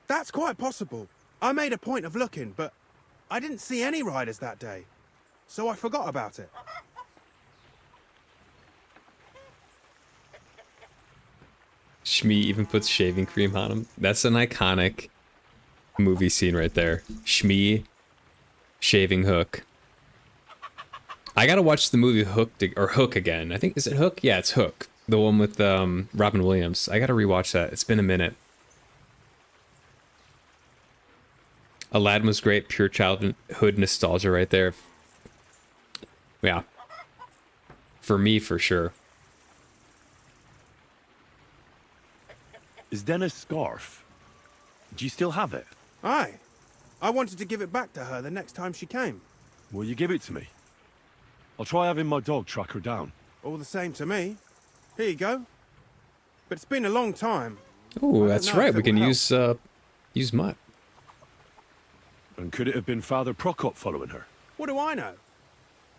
That's quite possible. I made a point of looking, but I didn't see any riders that day. So I forgot about it.
Shmi even puts shaving cream on him. That's an iconic movie scene right there. Shmi, shaving Hook. I gotta watch the movie Hook again. I think, is it Hook? Yeah, it's Hook. The one with Robin Williams. I gotta rewatch that. It's been a minute. Aladdin was great. Pure childhood nostalgia right there. Yeah. For me, for sure.
Is Denna's scarf? Do you still have it?
Aye. I wanted to give it back to her the next time she came.
Will you give it to me? I'll try having my dog track her down.
All the same to me. Here you go. But it's been a long time.
Oh, that's right. We can use Mutt.
And could it have been Father Prokop following her?
What do I know?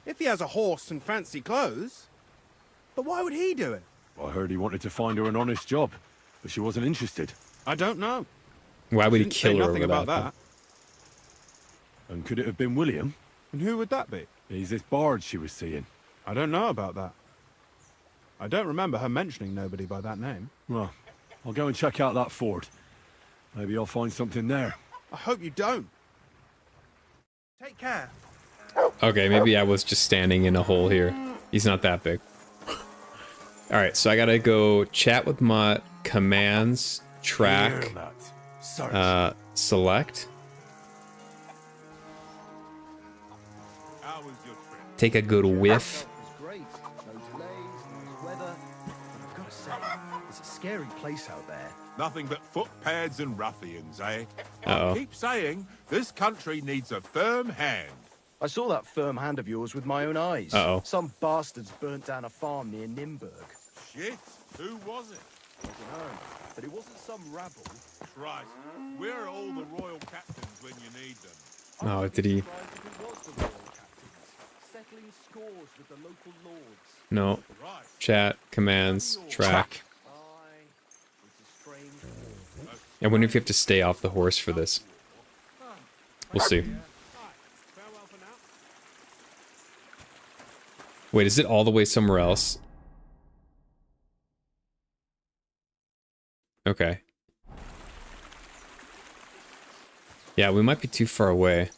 If he has a horse and fancy clothes. But why would he do it?
I heard he wanted to find her an honest job, but she wasn't interested.
I don't know.
Why would he
Didn't say
kill her
nothing
over
about
that?
And could it have been William?
And who would that be?
He's this bard she was seeing.
I don't know about that. I don't remember her mentioning nobody by that name.
Well, I'll go and check out that fort. Maybe I'll find something there.
I hope you don't. Take care.
Okay, maybe I was just standing in a hole here. He's not that big. Alright, so I gotta go chat with Mutt, commands, track, select. Take a good whiff.
Great. No delays, nice weather. But I've got to say, it's a scary place out there.
Nothing but footpads and ruffians, eh?
Uh-oh.
I keep saying, this country needs a firm hand.
I saw that firm hand of yours with my own eyes.
Uh-oh.
Some bastards burnt down a farm near Nimburg.
Shit, who was it?
I don't know, but it wasn't some rabble.
Christ, where are all the royal captains when you need them?
Oh, did he?
Settling scores with the local lords.
No. Chat, commands, track.
It's a strange
I wonder if you have to stay off the horse for this. We'll see. Wait, is it all the way somewhere else? Okay. Yeah, we might be too far away.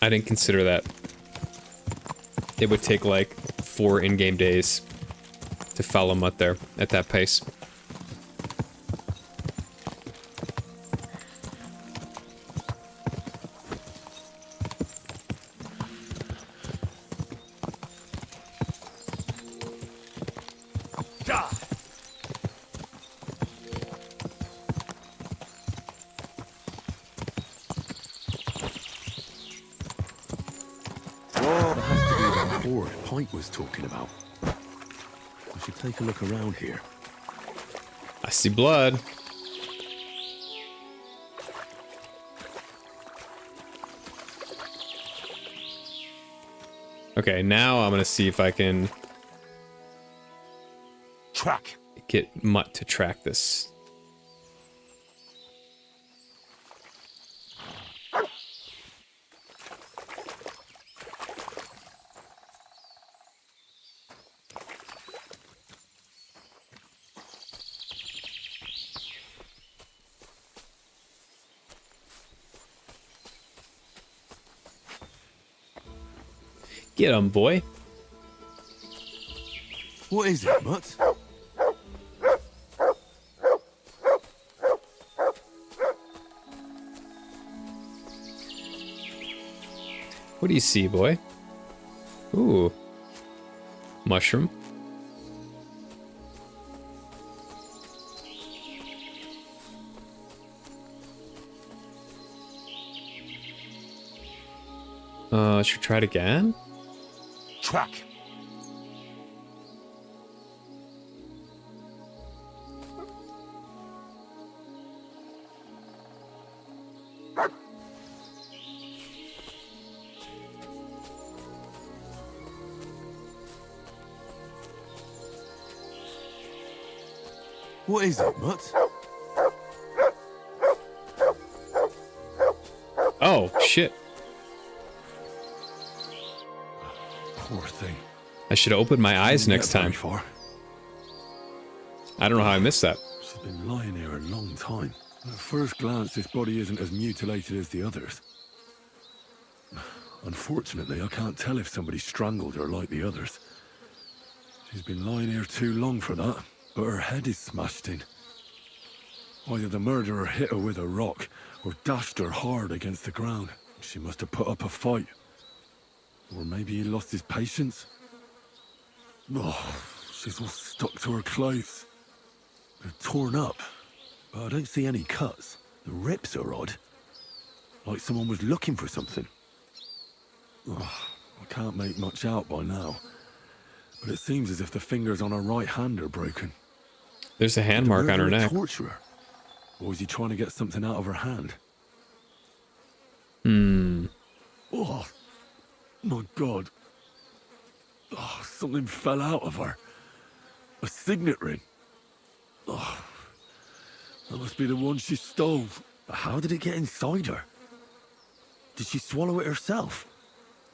I didn't consider that. It would take like 4 in-game days to follow Mutt there at that pace.
Pike was talking about. I should take a look around here.
I see blood. Okay, now I'm gonna see if I can get Mutt to track this. Get him, boy.
What is it, Mutt?
What do you see, boy? Ooh. Mushroom. Should we try it again?
Track.
What is it, Mutt?
Oh, shit.
Poor thing.
I should have opened my eyes
Didn't
next
get very
time.
far.
I don't know how I missed that.
She's been lying here a long time. At first glance, this body isn't as mutilated as the others. Unfortunately, I can't tell if somebody strangled her like the others. She's been lying here too long for that, but her head is smashed in. Either the murderer hit her with a rock, or dashed her hard against the ground. She must have put up a fight. Or maybe he lost his patience. Oh, she's all stuck to her clothes. They're torn up, but I don't see any cuts. The rips are odd. Like someone was looking for something. Oh, I can't make much out by now. But it seems as if the fingers on her right hand are broken.
There's a hand mark on her neck.
Torture her? Or was he trying to get something out of her hand? Oh, my God. Oh, something fell out of her. A signet ring. Oh, that must be the one she stole. But how did it get inside her? Did she swallow it herself?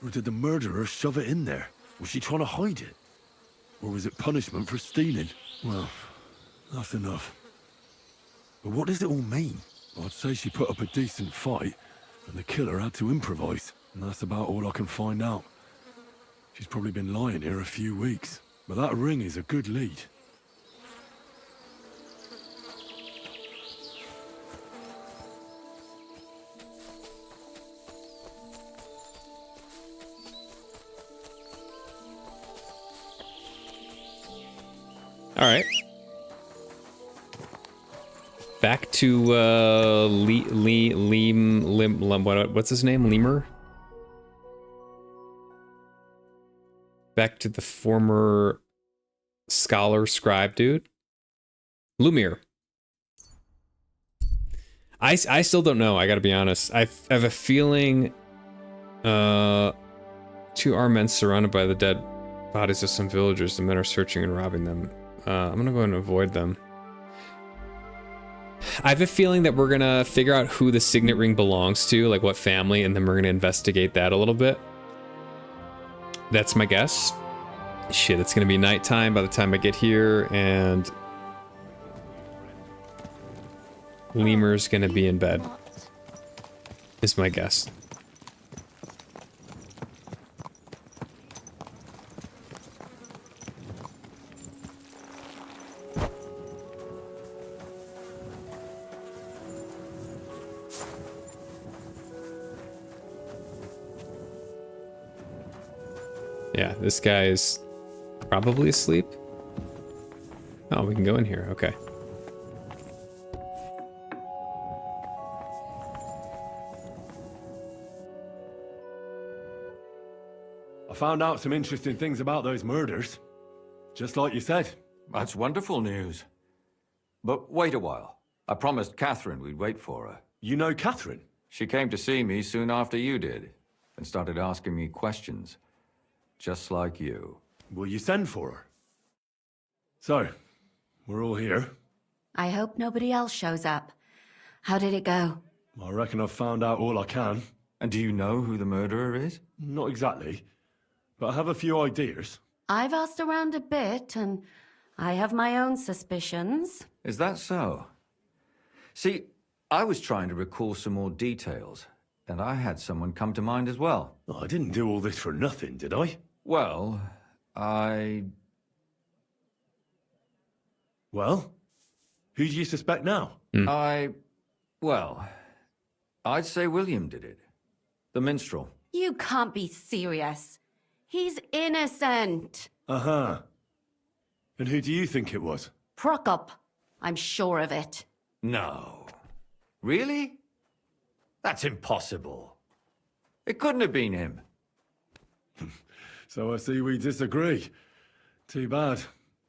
Or did the murderer shove it in there? Was she trying to hide it? Or was it punishment for stealing? Well, that's enough. But what does it all mean? I'd say she put up a decent fight, and the killer had to improvise. And that's about all I can find out. She's probably been lying here a few weeks. But that ring is a good lead.
All right. Back to what's his name? Lemur? Back to the former scholar scribe dude. Lumiere. I still don't know, I gotta be honest. I have a feeling 2 armed men surrounded by the dead bodies of some villagers. The men are searching and robbing them. I'm gonna go ahead and avoid them. I have a feeling that we're gonna figure out who the signet ring belongs to, like what family, and then we're gonna investigate that a little bit. That's my guess. Shit, it's gonna be nighttime by the time I get here, and Lemur's gonna be in bed, is my guess. Yeah, this guy is probably asleep. Oh, we can go in here. Okay.
I found out some interesting things about those murders. Just like you said.
That's wonderful news. But wait a while. I promised Catherine we'd wait for her.
You know Catherine?
She came to see me soon after you did, and started asking me questions. Just like you.
Will you send for her? So, we're all here.
I hope nobody else shows up. How did it go?
I reckon I've found out all I can.
And do you know who the murderer is?
Not exactly, but I have a few ideas.
I've asked around a bit, and I have my own suspicions.
Is that so? See, I was trying to recall some more details, and I had someone come to mind as well.
Oh, I didn't do all this for nothing, did I?
Well,
Well? Who do you suspect now?
Well, I'd say William did it. The minstrel.
You can't be serious. He's innocent.
Uh-huh. And who do you think it was?
Prokop. I'm sure of it.
No. Really? That's impossible. It couldn't have been him.
So I see we disagree. Too bad.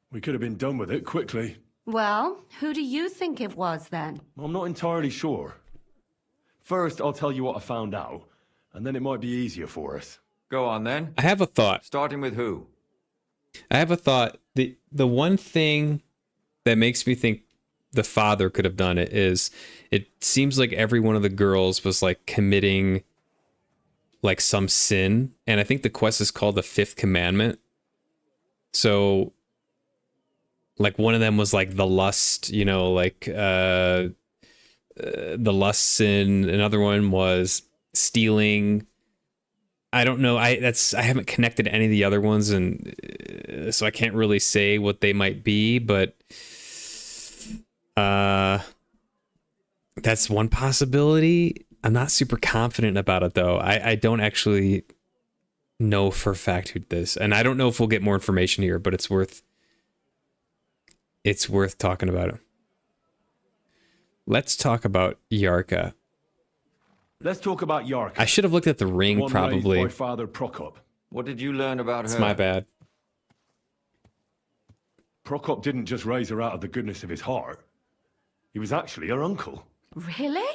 We could have been done with it quickly.
Well, who do you think it was then?
I'm not entirely sure. First, I'll tell you what I found out, and then it might be easier for us.
Go on then.
I have a thought.
Starting with who?
I have a thought. The one thing that makes me think the father could have done it is it seems like every one of the girls was like committing like some sin, and I think the quest is called the Fifth Commandment. So like one of them was like the lust, you know, like the lust sin. Another one was stealing. I don't know. I haven't connected to any of the other ones, and so I can't really say what they might be, but that's one possibility. I'm not super confident about it though. I don't actually know for a fact who this, and I don't know if we'll get more information here, but it's worth talking about it. Let's talk about Yarka.
Let's talk about Yarka.
I should have looked at the ring,
one
probably.
raised by Father Prokop.
What did you learn about her?
It's my bad.
Prokop didn't just raise her out of the goodness of his heart. He was actually her uncle.
Really?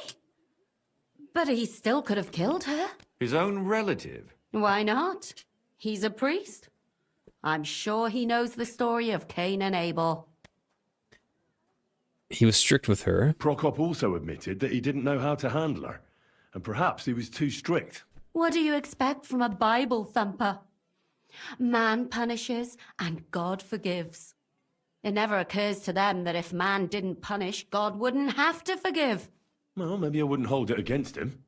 But he still could have killed her.
His own relative?
Why not? He's a priest. I'm sure he knows the story of Cain and Abel.
He was strict with her.
Prokop also admitted that he didn't know how to handle her, and perhaps he was too strict.
What do you expect from a Bible thumper? Man punishes and God forgives. It never occurs to them that if man didn't punish, God wouldn't have to forgive.
Well, maybe I wouldn't hold it against him.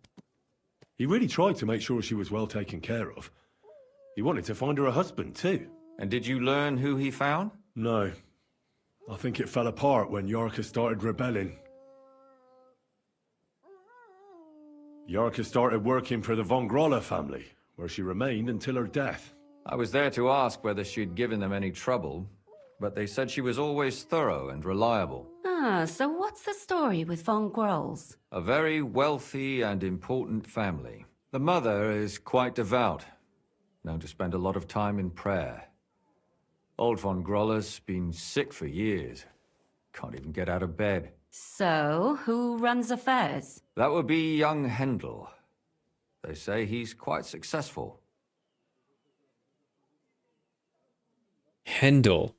He really tried to make sure she was well taken care of. He wanted to find her a husband, too.
And did you learn who he found?
No. I think it fell apart when Yarka started rebelling. Yarka started working for the von Groller family, where she remained until her death.
I was there to ask whether she'd given them any trouble, but they said she was always thorough and reliable.
Ah, so what's the story with von Grolls?
A very wealthy and important family. The mother is quite devout, known to spend a lot of time in prayer. Old von Groller's been sick for years. Can't even get out of bed.
So, who runs affairs?
That would be young Hendel. They say he's quite successful.
Hendel.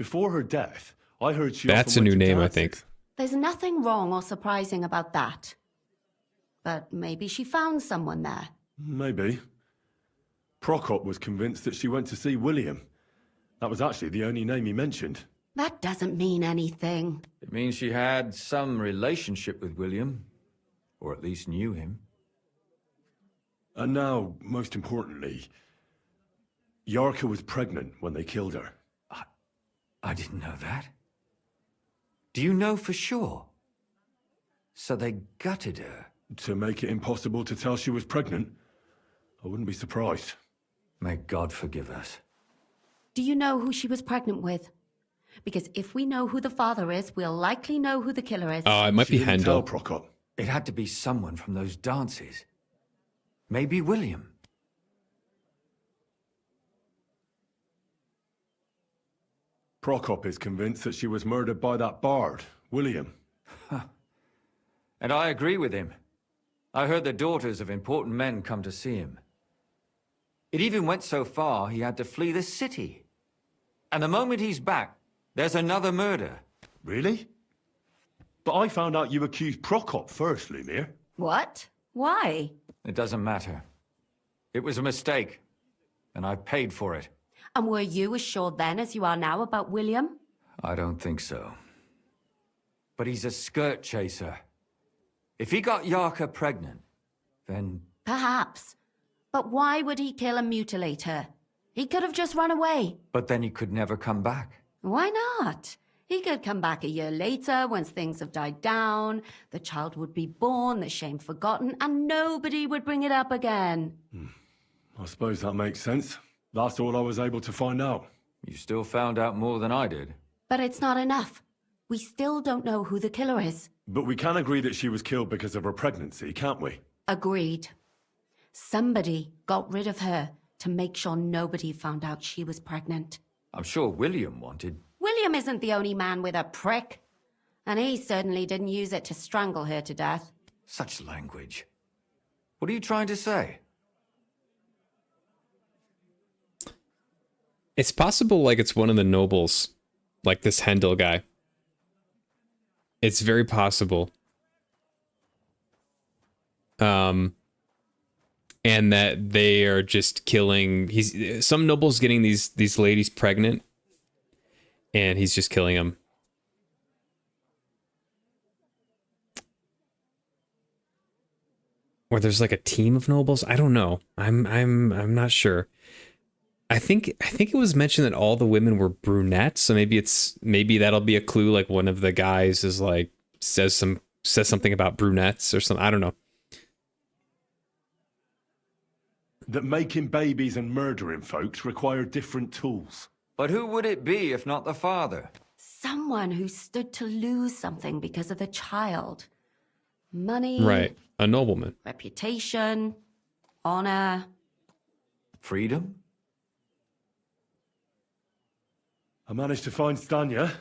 Before her death, I heard she
That's a
often
new
went to
name, I
dances.
think.
There's nothing wrong or surprising about that. But maybe she found someone there.
Maybe. Prokop was convinced that she went to see William. That was actually the only name he mentioned.
That doesn't mean anything.
It means she had some relationship with William, or at least knew him.
And now, most importantly, Yarka was pregnant when they killed her.
I didn't know that. Do you know for sure? So they gutted her?
To make it impossible to tell she was pregnant? I wouldn't be surprised.
May God forgive us.
Do you know who she was pregnant with? Because if we know who the father is, we'll likely know who the killer is.
It might be Handel.
Prokop.
It had to be someone from those dances. Maybe William.
Prokop is convinced that she was murdered by that bard, William.
And I agree with him. I heard the daughters of important men come to see him. It even went so far he had to flee the city. And the moment he's back, there's another murder.
Really? But I found out you accused Prokop first, Lumir.
What? Why?
It doesn't matter. It was a mistake, and I paid for it.
And were you as sure then as you are now about William?
I don't think so. But he's a skirt chaser. If he got Yarka pregnant, then...
Perhaps. But why would he kill and mutilate her? He could have just run away.
But then he could never come back.
Why not? He could come back a year later, once things have died down, the child would be born, the shame forgotten, and nobody would bring it up again.
I suppose that makes sense. That's all I was able to find out.
You still found out more than I did.
But it's not enough. We still don't know who the killer is.
But we can agree that she was killed because of her pregnancy, can't we?
Agreed. Somebody got rid of her to make sure nobody found out she was pregnant.
I'm sure William wanted...
William isn't the only man with a prick. And he certainly didn't use it to strangle her to death.
Such language. What are you trying to say?
It's possible, like, it's one of the nobles, like this Handel guy. It's very possible. And that they are just killing... some noble's getting these ladies pregnant, and he's just killing them. Or there's like a team of nobles. I don't know. I'm not sure. I think it was mentioned that all the women were brunettes, so maybe that'll be a clue. Like one of the guys is like says something about brunettes or something. I don't know.
That making babies and murdering folks require different tools.
But who would it be if not the father?
Someone who stood to lose something because of the child. Money.
Right. A nobleman.
Reputation. Honor.
Freedom?
I managed to find Stanya.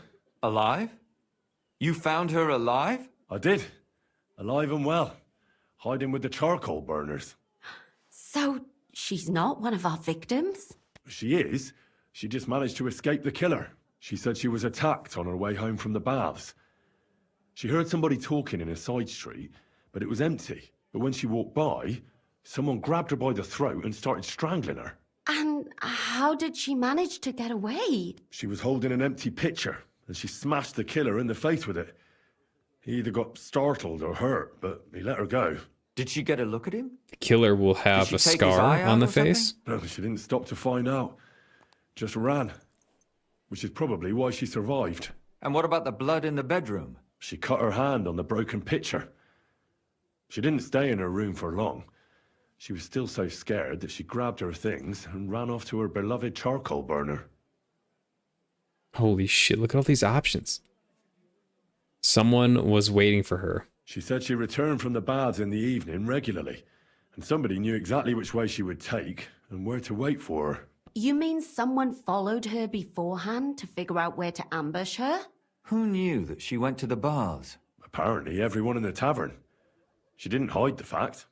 Alive? You found her alive?
I did. Alive and well. Hiding with the charcoal burners.
So, she's not one of our victims?
She is. She just managed to escape the killer. She said she was attacked on her way home from the baths. She heard somebody talking in a side street, but it was empty. But when she walked by, someone grabbed her by the throat and started strangling her.
And how did she manage to get away?
She was holding an empty pitcher, and she smashed the killer in the face with it. He either got startled or hurt, but he let her go.
Did she get a look at him?
The killer will have a scar on the face.
No, she didn't stop to find out. Just ran. Which is probably why she survived.
And what about the blood in the bedroom?
She cut her hand on the broken pitcher. She didn't stay in her room for long. She was still so scared that she grabbed her things and ran off to her beloved charcoal burner.
Holy shit, look at all these options. Someone was waiting for her.
She said she returned from the baths in the evening regularly, and somebody knew exactly which way she would take and where to wait for her.
You mean someone followed her beforehand to figure out where to ambush her?
Who knew that she went to the baths?
Apparently everyone in the tavern. She didn't hide the fact.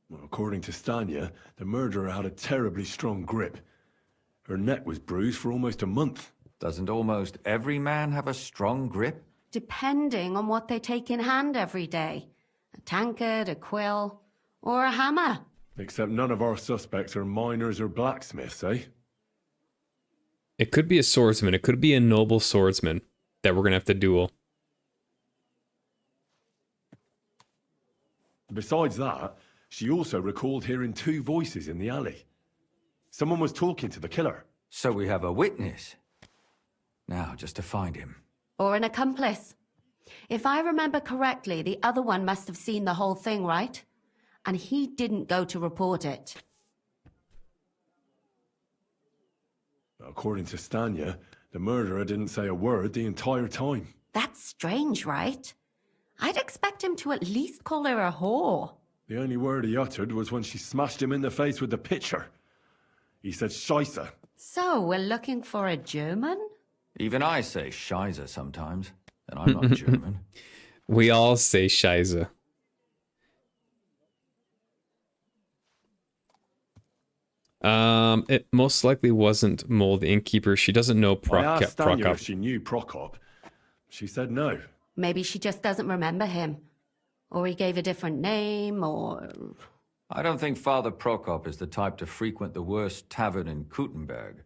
Well, According to Stanya, the murderer had a terribly strong grip. Her neck was bruised for almost a month.
Doesn't almost every man have a strong grip?
Depending on what they take in hand every day. A tankard, a quill, or a hammer.
Except none of our suspects are miners or blacksmiths, eh?
It could be a swordsman. It could be a noble swordsman that we're going to have to duel.
Besides that, she also recalled hearing 2 voices in the alley. Someone was talking to the killer.
So we have a witness. Now, just to find him.
Or an accomplice. If I remember correctly, the other one must have seen the whole thing, right? And he didn't go to report it.
According to Stanya, the murderer didn't say a word the entire time.
That's strange, right? I'd expect him to at least call her a whore.
The only word he uttered was when she smashed him in the face with the pitcher. He said Scheisse.
So, we're looking for a German?
Even I say Scheiße sometimes, and I'm not German.
We all say Scheiße. It most likely wasn't Mole the innkeeper. She doesn't know
I asked Stanya
Prokop.
if she knew Prokop. She said no.
Maybe she just doesn't remember him. Or he gave a different name, or...
I don't think Father Prokop is the type to frequent the worst tavern in Kuttenberg.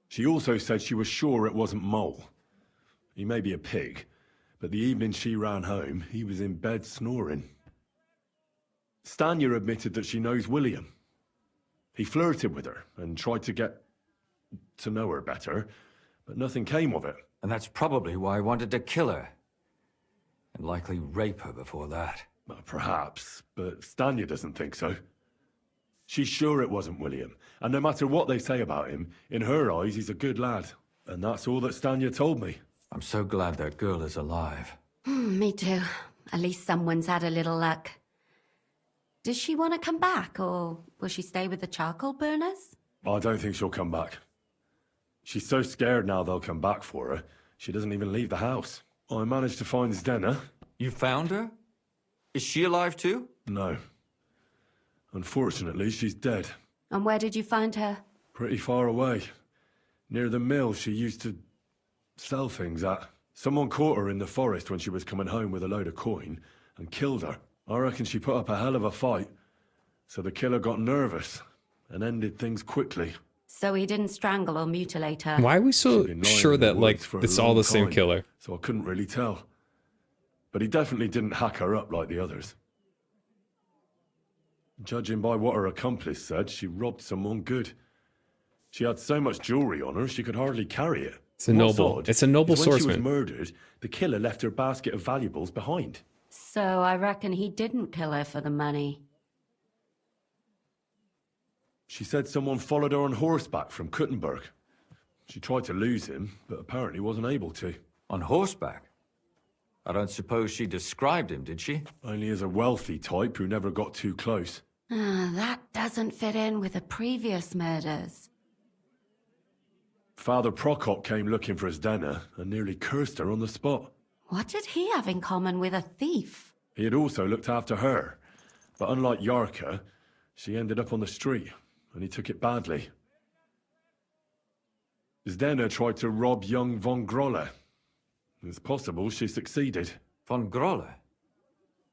She also said she was sure it wasn't Mole. He may be a pig, but the evening she ran home, he was in bed snoring. Stanya admitted that she knows William. He flirted with her and tried to get to know her better, but nothing came of it.
And that's probably why I wanted to kill her. And likely rape her before that.
Well, perhaps, but Stanya doesn't think so. She's sure it wasn't William, and no matter what they say about him, in her eyes he's a good lad. And that's all that Stanya told me.
I'm so glad that girl is alive.
Me too. At least someone's had a little luck. Does she want to come back, or will she stay with the charcoal burners?
I don't think she'll come back. She's so scared now they'll come back for her, she doesn't even leave the house. I managed to find Zdena.
You found her? Is she alive too?
No. Unfortunately, she's dead.
And where did you find her?
Pretty far away. Near the mill she used to sell things at. Someone caught her in the forest when she was coming home with a load of coin and killed her. I reckon she put up a hell of a fight. So the killer got nervous and ended things quickly.
So he didn't strangle or mutilate her?
Why are we so sure that, like, it's all the same killer?
So I couldn't really tell. But he definitely didn't hack her up like the others. Judging by what her accomplice said, she robbed someone good. She had so much jewelry on her, she could hardly carry it.
It's a noble
When she was
swordsman.
murdered, the killer left her basket of valuables behind.
So I reckon he didn't kill her for the money.
She said someone followed her on horseback from Kuttenberg. She tried to lose him, but apparently wasn't able to.
On horseback? I don't suppose she described him, did she?
Only as a wealthy type who never got too close.
That doesn't fit in with the previous murders.
Father Prokop came looking for Zdena and nearly cursed her on the spot.
What did he have in common with a thief?
He had also looked after her, but unlike Yarka, she ended up on the street, and he took it badly. Zdena tried to rob young von Grolle. It's possible she succeeded.
Von Grolle?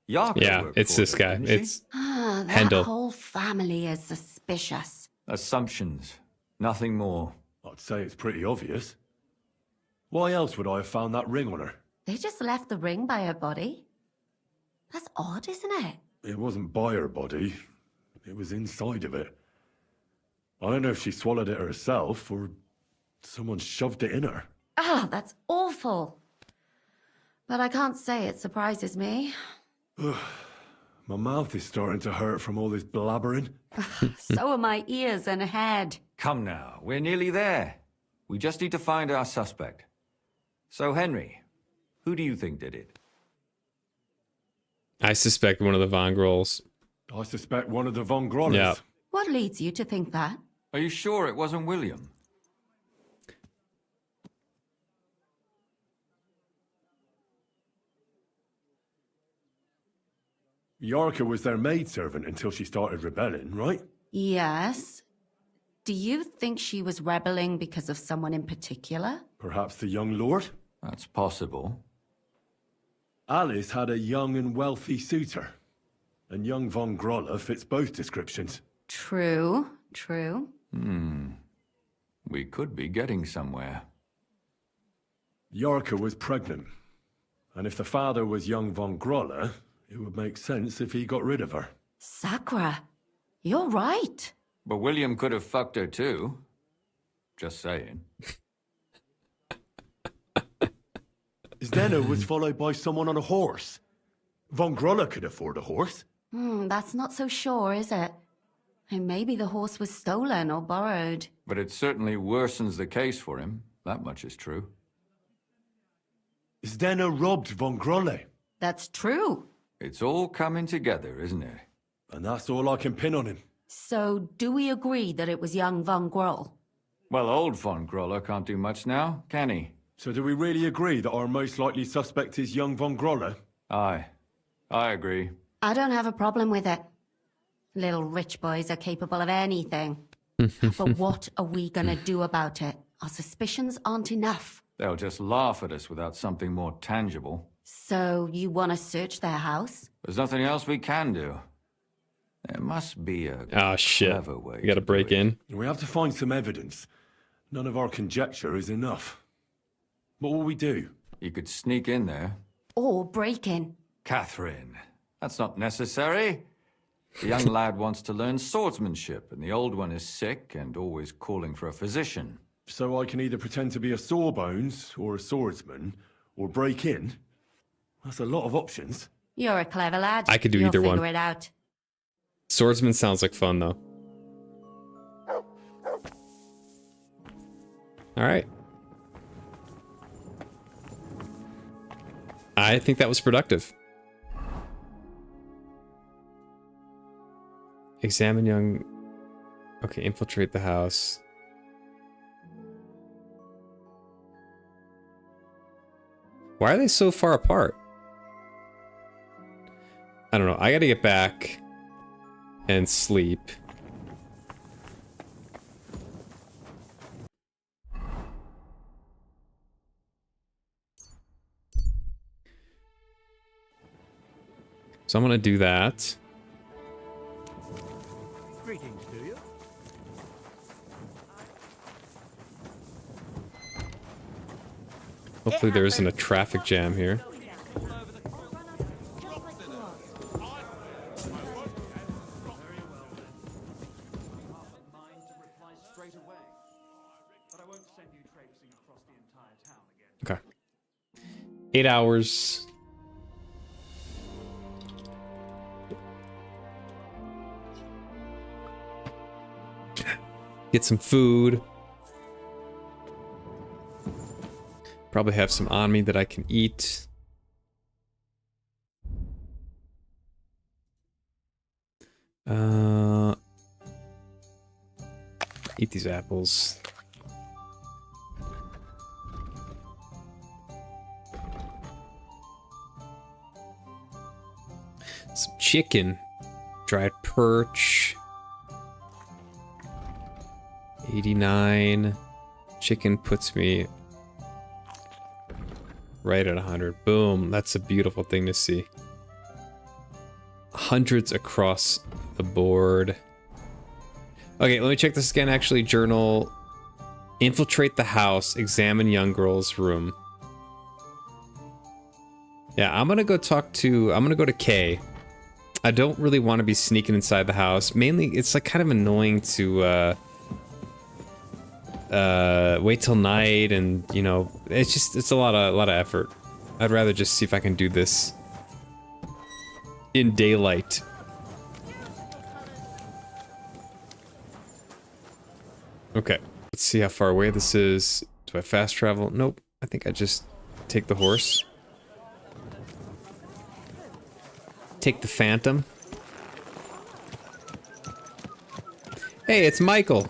Yarka
Yeah,
worked
it's
for
this
her,
guy.
didn't she?
It's
That
Handel.
whole family is suspicious.
Assumptions. Nothing more.
I'd say it's pretty obvious. Why else would I have found that ring on her?
They just left the ring by her body? That's odd, isn't it?
It wasn't by her body. It was inside of it. I don't know if she swallowed it herself or someone shoved it in her.
Ah, that's awful. But I can't say it surprises me.
My mouth is starting to hurt from all this blabbering.
So are my ears and head.
Come now, we're nearly there. We just need to find our suspect. So, Henry, who do you think did it?
I suspect one of the Von Grolls.
I suspect one of the Von Grolles.
Yeah.
What leads you to think that?
Are you sure it wasn't William?
Yarka was their maidservant until she started rebelling, right?
Yes. Do you think she was rebelling because of someone in particular?
Perhaps the young lord?
That's possible.
Alice had a young and wealthy suitor. And young von Groller fits both descriptions.
True, true.
We could be getting somewhere.
Yarka was pregnant. And if the father was young von Groller, it would make sense if he got rid of her.
Sakura, you're right.
But William could have fucked her too. Just saying.
Zdenna was followed by someone on a horse. Von Groller could afford a horse.
That's not so sure, is it? And maybe the horse was stolen or borrowed.
But it certainly worsens the case for him. That much is true.
Zdenna robbed von Groller.
That's true.
It's all coming together, isn't it?
And that's all I can pin on him.
So, do we agree that it was young von Groll?
Well, old von Groller can't do much now, can he?
So do we really agree that our most likely suspect is young von Groller?
Aye. I agree.
I don't have a problem with it. Little rich boys are capable of anything. But what are we gonna do about it? Our suspicions aren't enough.
They'll just laugh at us without something more tangible.
So, you wanna search their house?
There's nothing else we can do. There must be a clever way.
You gotta break in.
We have to find some evidence. None of our conjecture is enough. What will we do?
You could sneak in there.
Or break in?
Catherine, that's not necessary. The young lad wants to learn swordsmanship, and the old one is sick and always calling for a physician.
So I can either pretend to be a sawbones or a swordsman, or break in? That's a lot of options.
You're a clever lad.
I could do
You'll
either one.
figure it out.
Swordsman sounds like fun, though. Alright. I think that was productive. Examine young... Okay, infiltrate the house. Why are they so far apart? I don't know. I gotta get back and sleep. So I'm gonna do that.
Greetings to you.
Hopefully there isn't a traffic jam here. Okay. 8 hours. Get some food. Probably have some on me that I can eat. Eat these apples. Some chicken. Dried perch. 89. Chicken puts me right at 100. Boom. That's a beautiful thing to see. Hundreds across the board. Okay, let me check this again. Actually, journal. Infiltrate the house. Examine young girl's room. Yeah, I'm gonna go talk to... I'm gonna go to Kay. I don't really want to be sneaking inside the house. Mainly, it's like kind of annoying to wait till night, and you know, it's a lot of effort. I'd rather just see if I can do this in daylight. Okay, let's see how far away this is. Do I fast travel? Nope. I think I just take the horse. Take the Phantom. Hey, it's Michael.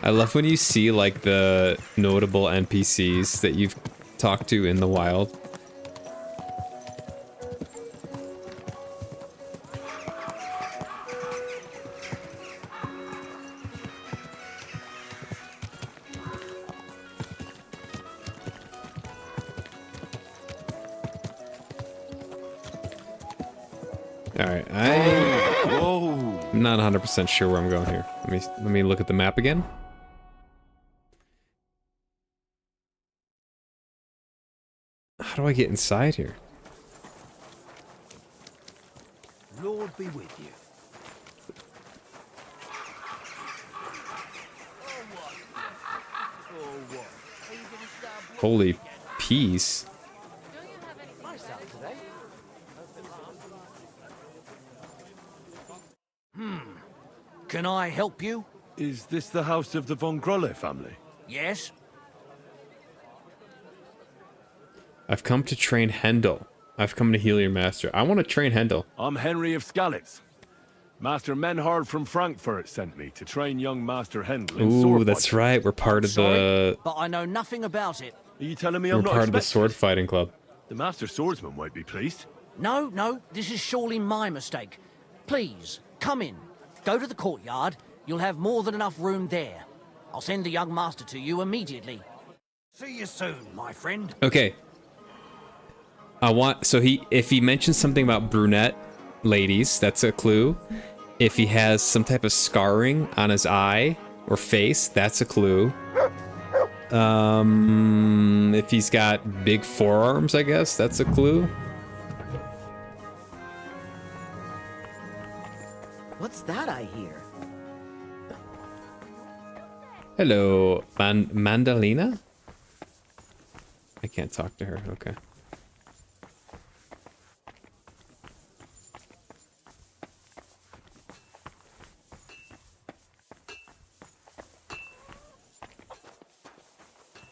I love when you see like the notable NPCs that you've talked to in the wild. Alright, I'm not 100% sure where I'm going here. Let me look at the map again. How do I get inside here?
Lord be with you.
Holy peace.
Can I help you?
Is this the house of the Von Grolle family?
Yes?
I've come to train Hendel. I've come to heal your master. I want to train Hendel.
I'm Henry of Skalitz. Master Menhard from Frankfurt sent me to train young Master Hendel in
Ooh,
sword
that's
fighting.
right. We're part of the...
But I know nothing about it.
Are you telling me
We're
I'm not
part of the
expected?
sword fighting club.
The Master Swordsman won't be pleased.
No, this is surely my mistake. Please, come in. Go to the courtyard. You'll have more than enough room there. I'll send the young master to you immediately. See you soon, my friend.
Okay. If he mentions something about brunette ladies, that's a clue. If he has some type of scarring on his eye or face, that's a clue. If he's got big forearms, I guess that's a clue.
What's that I hear?
Hello, Mandalina? I can't talk to her, okay.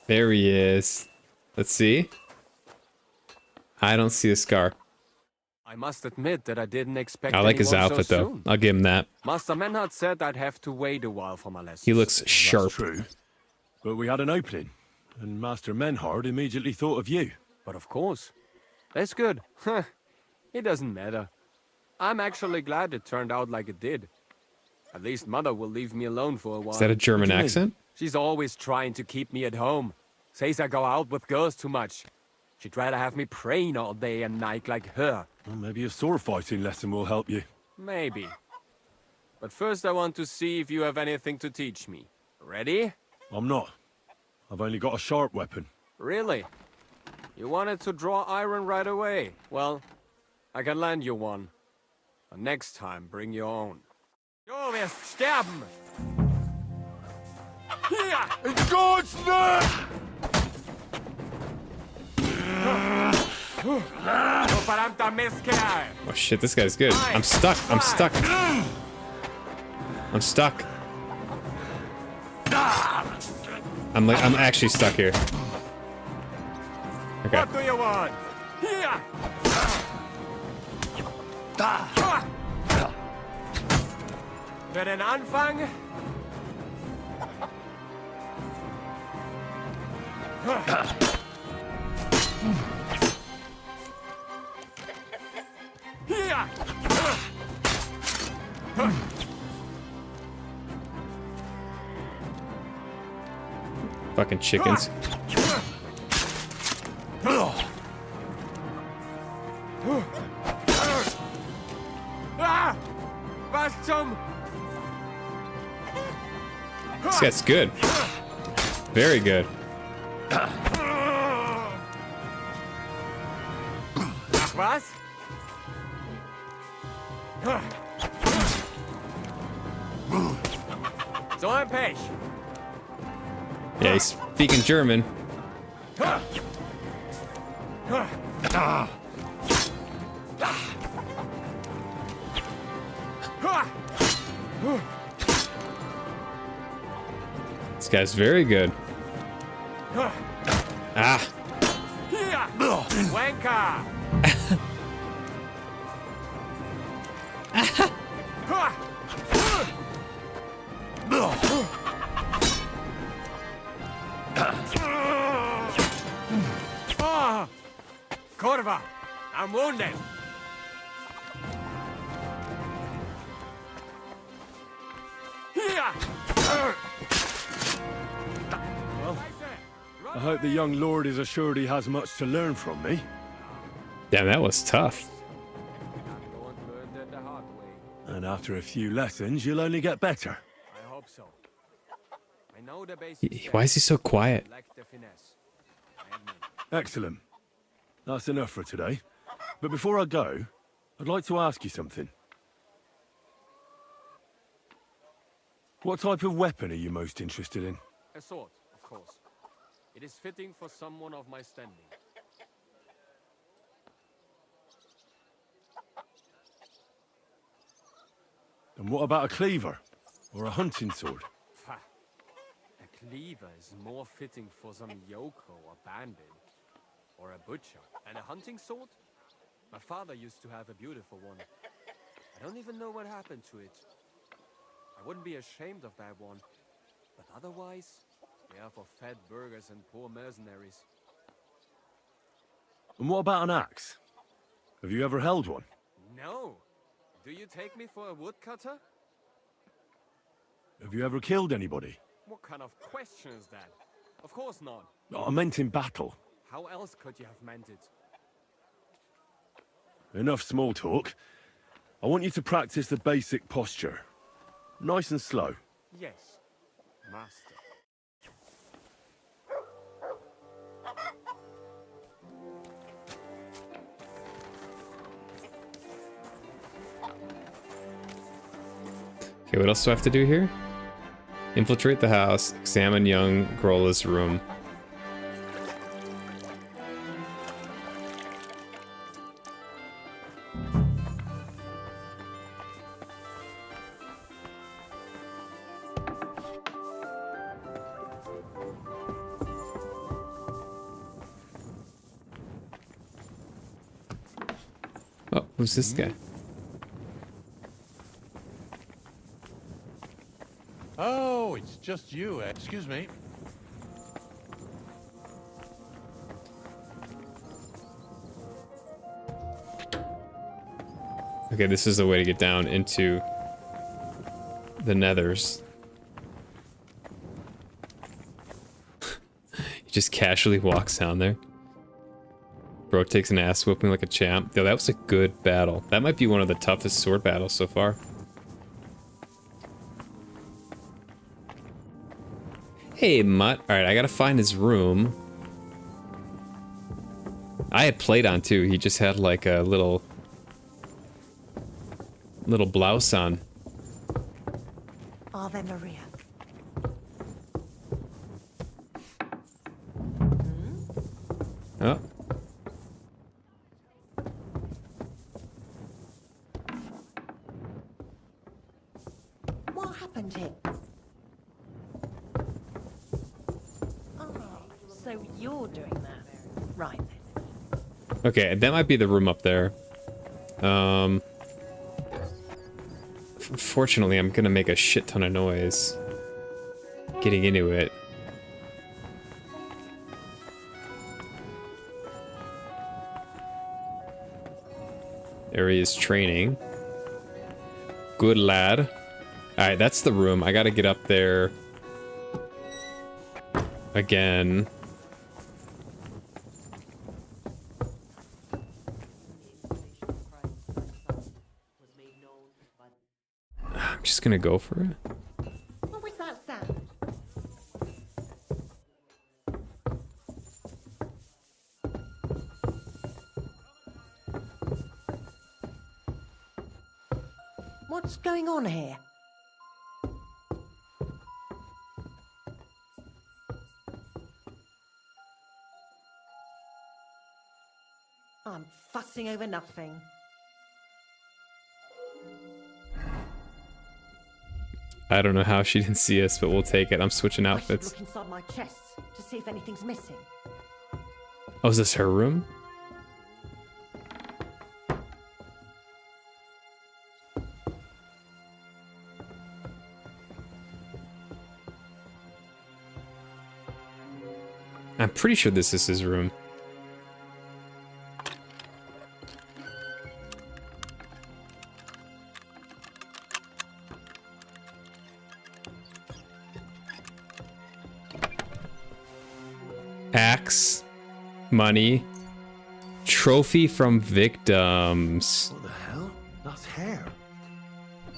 There he is. Let's see. I don't see a scar.
I must admit that I didn't expect
I like his
anyone
outfit
so
though.
soon.
I'll give him that.
Master Menhard said I'd have to wait a while for my lessons.
He looks sharp.
That's true. But we had an opening, and Master Menhard immediately thought of you.
But of course. That's good. It doesn't matter. I'm actually glad it turned out like it did. At least Mother will leave me alone for a while.
Is that a German accent?
She's always trying to keep me at home. Says I go out with girls too much. She'd rather have me praying all day and night like her.
Well, maybe a sword fighting lesson will help you.
Maybe. But first I want to see if you have anything to teach me. Ready?
I'm not. I've only got a sharp weapon.
Really? You wanted to draw iron right away. Well, I can lend you one. But next time, bring your own. Du wirst sterben! Hier!
In God's name!
Du verdammter Mistkerl!
Oh shit, this guy's good. I'm stuck. I'm stuck. I'm stuck. I'm actually stuck here. Okay.
What do you want? Hier! Für den Anfang? Hier!
Fucking chickens.
Ah! Was zum...
This guy's good. Very good.
Ach was? So ein Pech.
Yeah, he's speaking German. This guy's very good. Ah.
Hier! Wanker! Kurva! I'm wounded! Here!
Well, I hope the young lord is assured he has much to learn from me.
Damn, that was tough.
And after a few lessons, you'll only get better.
I hope so. I know the basics.
Why is he so quiet?
Lack the finesse. I admit.
Excellent. That's enough for today. But before I go, I'd like to ask you something. What type of weapon are you most interested in?
A sword, of course. It is fitting for someone of my standing.
And what about a cleaver? Or a hunting sword?
Pah. A cleaver is more fitting for some yokel or bandit. Or a butcher. And a hunting sword? My father used to have a beautiful one. I don't even know what happened to it. I wouldn't be ashamed of that one. But otherwise, they are for fat burghers and poor mercenaries.
And what about an axe? Have you ever held one?
No! Do you take me for a woodcutter?
Have you ever killed anybody?
What kind of question is that? Of course not.
I meant in battle.
How else could you have meant it?
Enough small talk. I want you to practice the basic posture. Nice and slow.
Yes, master.
Okay, what else do I have to do here? Infiltrate the house, examine young Grolla's room. Oh, who's this guy?
Oh, it's just you. Excuse me.
Okay, this is the way to get down into the nethers. He just casually walks down there. Bro takes an ass whooping like a champ. Yo, that was a good battle. That might be one of the toughest sword battles so far. Hey, Mutt. Alright, I gotta find his room. I had played on too. He just had like a little blouse on.
Ave Maria.
Oh.
What happened here? So you're doing that. Right then.
Okay, that might be the room up there. Fortunately, I'm gonna make a shit ton of noise getting into it. There he is training. Good lad. Alright, that's the room. I gotta get up there again. I'm just gonna go for it.
What was that sound? What's going on here? I'm fussing over nothing.
I don't know how she didn't see us, but we'll take it. I'm switching
I should
outfits.
look inside my chest to see if anything's missing.
Oh, is this her room? I'm pretty sure this is his room. Axe, money, trophy from victims.
What the hell? That's hair.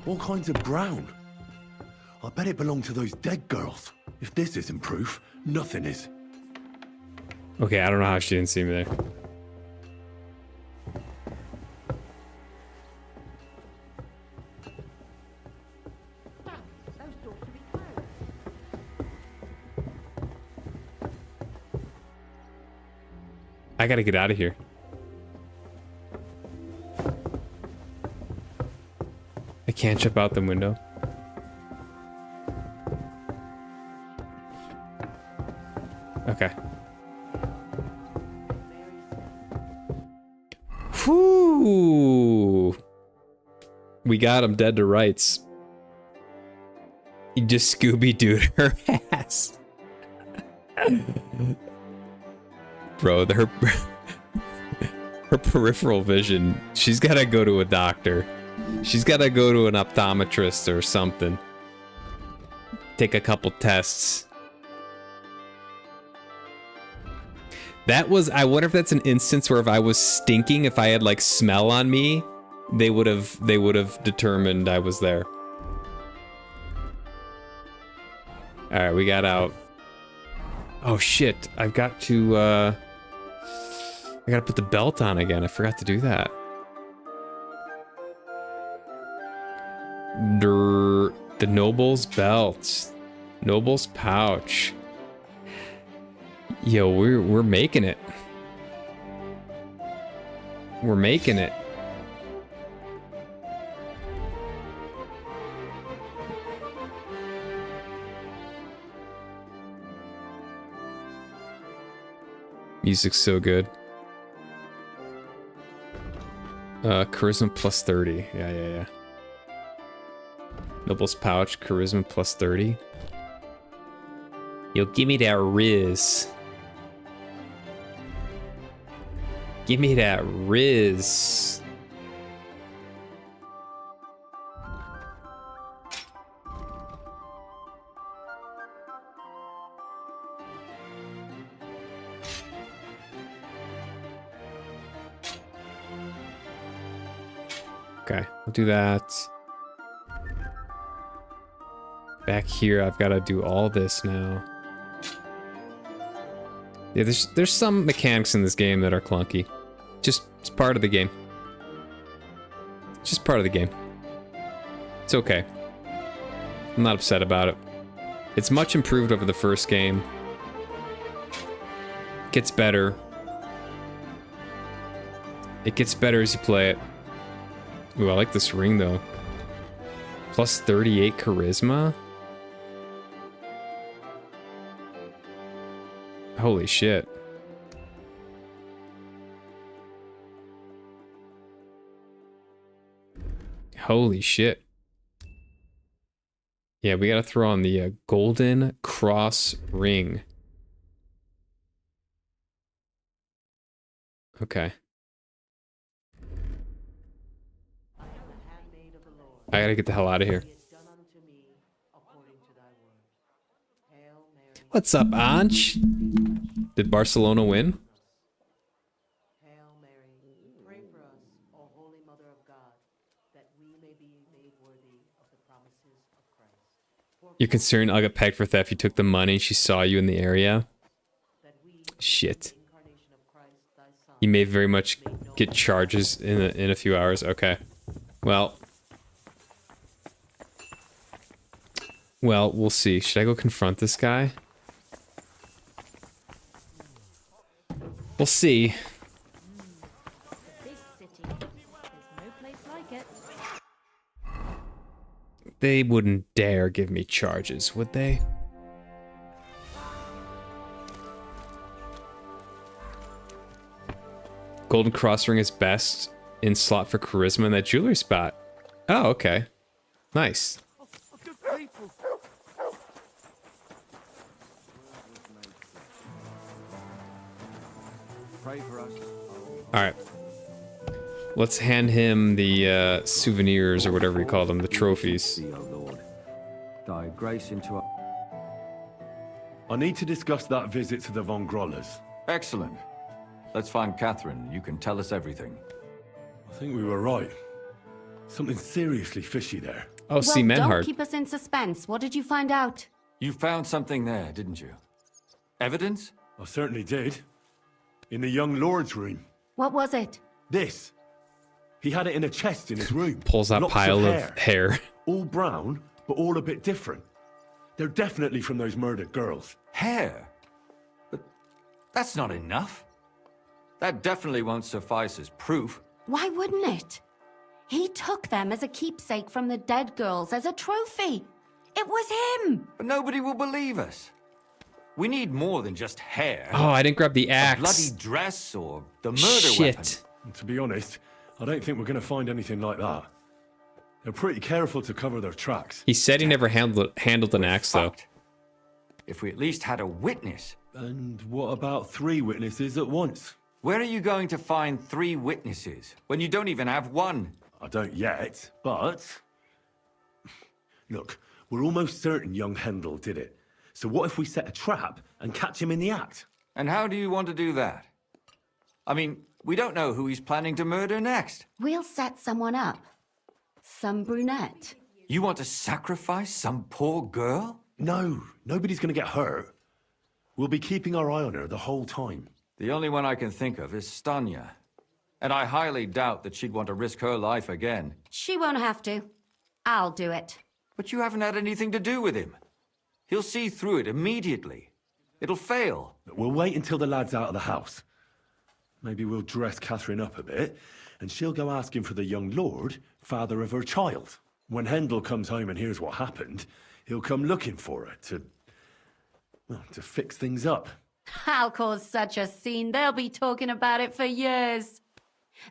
All kinds of brown. I bet it belonged to those dead girls. If this isn't proof, nothing is.
Okay, I don't know how she didn't see me there. I gotta get out of here. I can't jump out the window. Okay. Whew. We got him dead to rights. He just Scooby-Dooed her ass. Bro, her peripheral vision, she's gotta go to a doctor. She's gotta go to an optometrist or something. Take a couple tests. That was, I wonder if that's an instance where if I was stinking, if I had like smell on me, they would have determined I was there. All right, we got out. Oh shit, I've got to, I gotta put the belt on again. I forgot to do that. The Noble's belt. Noble's pouch. Yo, we're making it. We're making it. Music's so good. Charisma plus 30. Yeah. Noble's pouch, charisma plus 30. Yo, give me that riz. Give me that riz. Okay, I'll do that. Back here, I've got to do all this now. Yeah, there's some mechanics in this game that are clunky. It's part of the game. It's just part of the game. It's okay. I'm not upset about it. It's much improved over the first game. Gets better. It gets better as you play it. Ooh, I like this ring though. Plus 38 charisma? Holy shit. Holy shit. Yeah, we gotta throw on the golden cross ring. Okay. I gotta get the hell out of here. What's up, Anj? Did Barcelona win? You're concerned I'll get pegged for theft. You took the money. She saw you in the area. Shit. You may very much get charges in a few hours. Okay. Well, we'll see. Should I go confront this guy? We'll see. They wouldn't dare give me charges, would they? Golden cross ring is best in slot for charisma in that jewelry spot. Oh, okay. Nice. Alright. Let's hand him the souvenirs or whatever you call them, the trophies.
Thy grace into our...
I need to discuss that visit to the Von Grollers.
Excellent. Let's find Catherine. You can tell us everything.
I think we were right. Something seriously fishy there.
Oh, see,
Well, don't
Menhard.
keep us in suspense. What did you find out?
You found something there, didn't you? Evidence?
I certainly did. In the young lord's room.
What was it?
This. He had it in a chest in his room.
Pulls that
Locks
pile of hair.
All brown, but all a bit different. They're definitely from those murdered girls.
Hair? But that's not enough. That definitely won't suffice as proof.
Why wouldn't it? He took them as a keepsake from the dead girls, as a trophy. It was him.
But nobody will believe us. We need more than just hair.
Oh, I didn't grab the axe.
A bloody dress or the murder weapon.
To be honest, I don't think we're going to find anything like that. They're pretty careful to cover their tracks.
He said he never handled an axe, though.
If we at least had a witness.
And what about 3 witnesses at once?
Where are you going to find 3 witnesses when you don't even have one?
I don't yet, but... Look, we're almost certain young Hendel did it. So what if we set a trap and catch him in the act?
And how do you want to do that? I mean, we don't know who he's planning to murder next.
We'll set someone up. Some brunette.
You want to sacrifice some poor girl?
No, nobody's going to get hurt. We'll be keeping our eye on her the whole time.
The only one I can think of is Stanya. And I highly doubt that she'd want to risk her life again.
She won't have to. I'll do it.
But you haven't had anything to do with him. He'll see through it immediately. It'll fail.
We'll wait until the lad's out of the house. Maybe we'll dress Catherine up a bit, and she'll go asking for the young lord, father of her child. When Hendel comes home and hears what happened, he'll come looking for her to fix things up.
I'll cause such a scene, they'll be talking about it for years.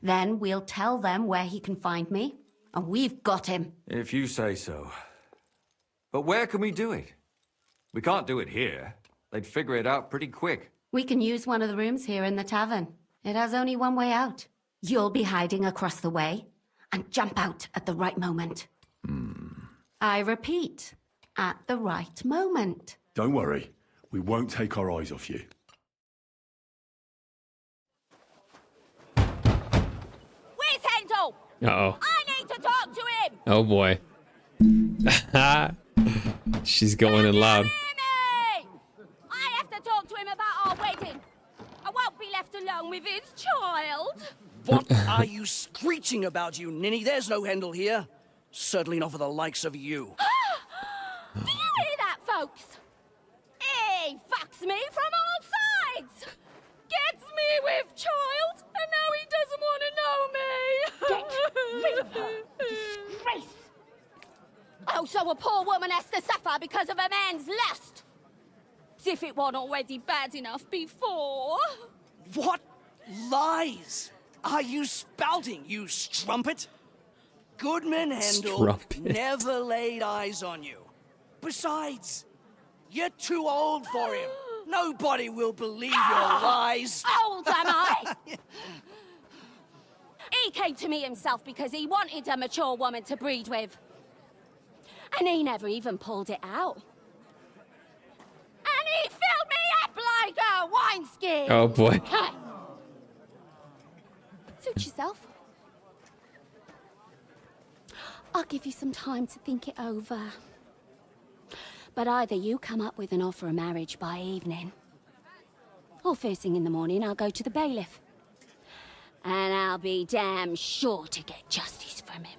Then we'll tell them where he can find me, and we've got him.
If you say so. But where can we do it? We can't do it here. They'd figure it out pretty quick.
We can use one of the rooms here in the tavern. It has only one way out. You'll be hiding across the way, and jump out at the right moment. I repeat, at the right moment.
Don't worry, we won't take our eyes off you.
Where's Hendel?
Uh-oh.
I need to talk to him!
Oh, boy. She's going in loud.
I have to talk to him about our wedding. I won't be left alone with his child.
What are you screeching about, you ninny? There's no Hendel here. Certainly not for the likes of you.
Do you hear that, folks? He fucks me from all sides. Gets me with child, and now he doesn't want to know me. Get rid of her. Disgrace. Oh, so a poor woman has to suffer because of a man's lust. As if it wasn't already bad enough before.
What lies are you spouting, you strumpet? Goodman Hendel
Strumpet.
never laid eyes on you. Besides, you're too old for him. Nobody will believe your lies.
Old, am I? He came to me himself because he wanted a mature woman to breed with. And he never even pulled it out. And he filled me up like a wineskin.
Oh, boy.
Suit yourself. I'll give you some time to think it over. But either you come up with an offer of marriage by evening, or first thing in the morning I'll go to the bailiff. And I'll be damn sure to get justice from him.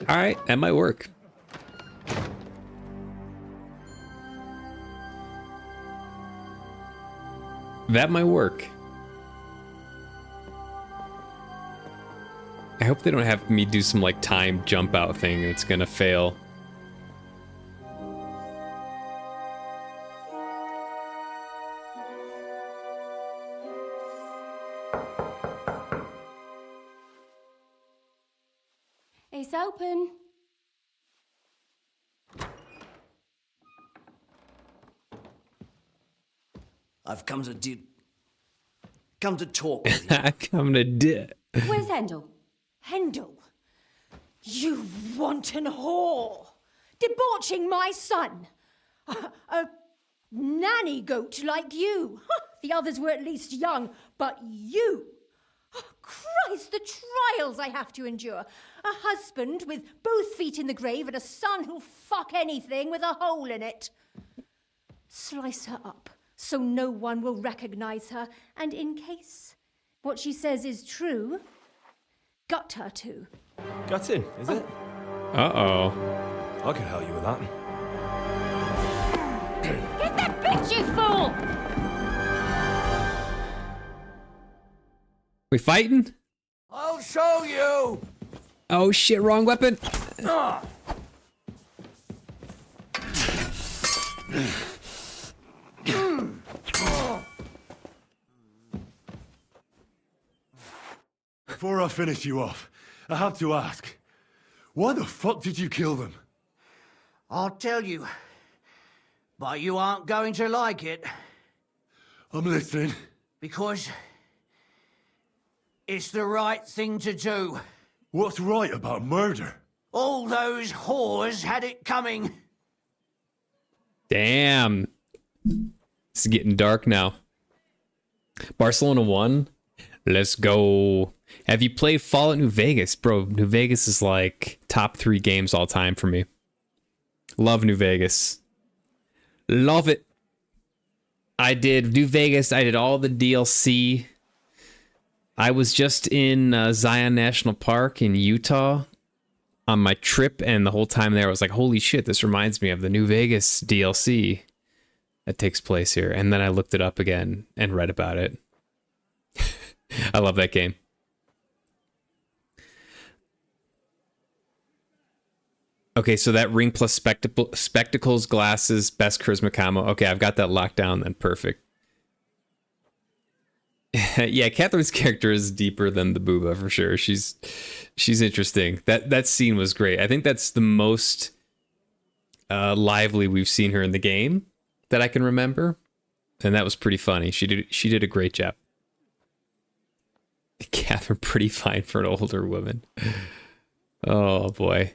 All right, that might work. That might work. I hope they don't have me do some like time jump out thing that's gonna fail.
It's open.
I've come to talk with you.
Come to dit.
Where's Hendel? Hendel? You wanton whore! Debauching my son! A nanny goat like you!
The others were at least young, but you... Oh, Christ, the trials I have to endure. A husband with both feet in the grave and a son who'll fuck anything with a hole in it. Slice her up so no one will recognize her, and in case what she says is true, gut her too.
Gutting, is it?
Uh-oh.
I can help you with that.
Get that bitch, you fool!
We fighting?
I'll show you!
Oh shit, wrong weapon.
Before I finish you off, I have to ask, why the fuck did you kill them?
I'll tell you, but you aren't going to like it.
I'm listening.
Because it's the right thing to do.
What's right about murder?
All those whores had it coming.
Damn. It's getting dark now. Barcelona 1. Let's go. Have you played Fallout New Vegas? Bro, New Vegas is like top 3 games all time for me. Love New Vegas. Love it. I did New Vegas. I did all the DLC. I was just in Zion National Park in Utah on my trip, and the whole time there I was like, holy shit, this reminds me of the New Vegas DLC that takes place here. And then I looked it up again and read about it. I love that game. Okay, so that ring plus spectacles, glasses, best charisma combo. Okay, I've got that locked down then. Perfect. Yeah, Catherine's character is deeper than the booba for sure. She's interesting. That scene was great. I think that's the most lively we've seen her in the game that I can remember, and that was pretty funny. She did a great job. Catherine pretty fine for an older woman. Oh boy.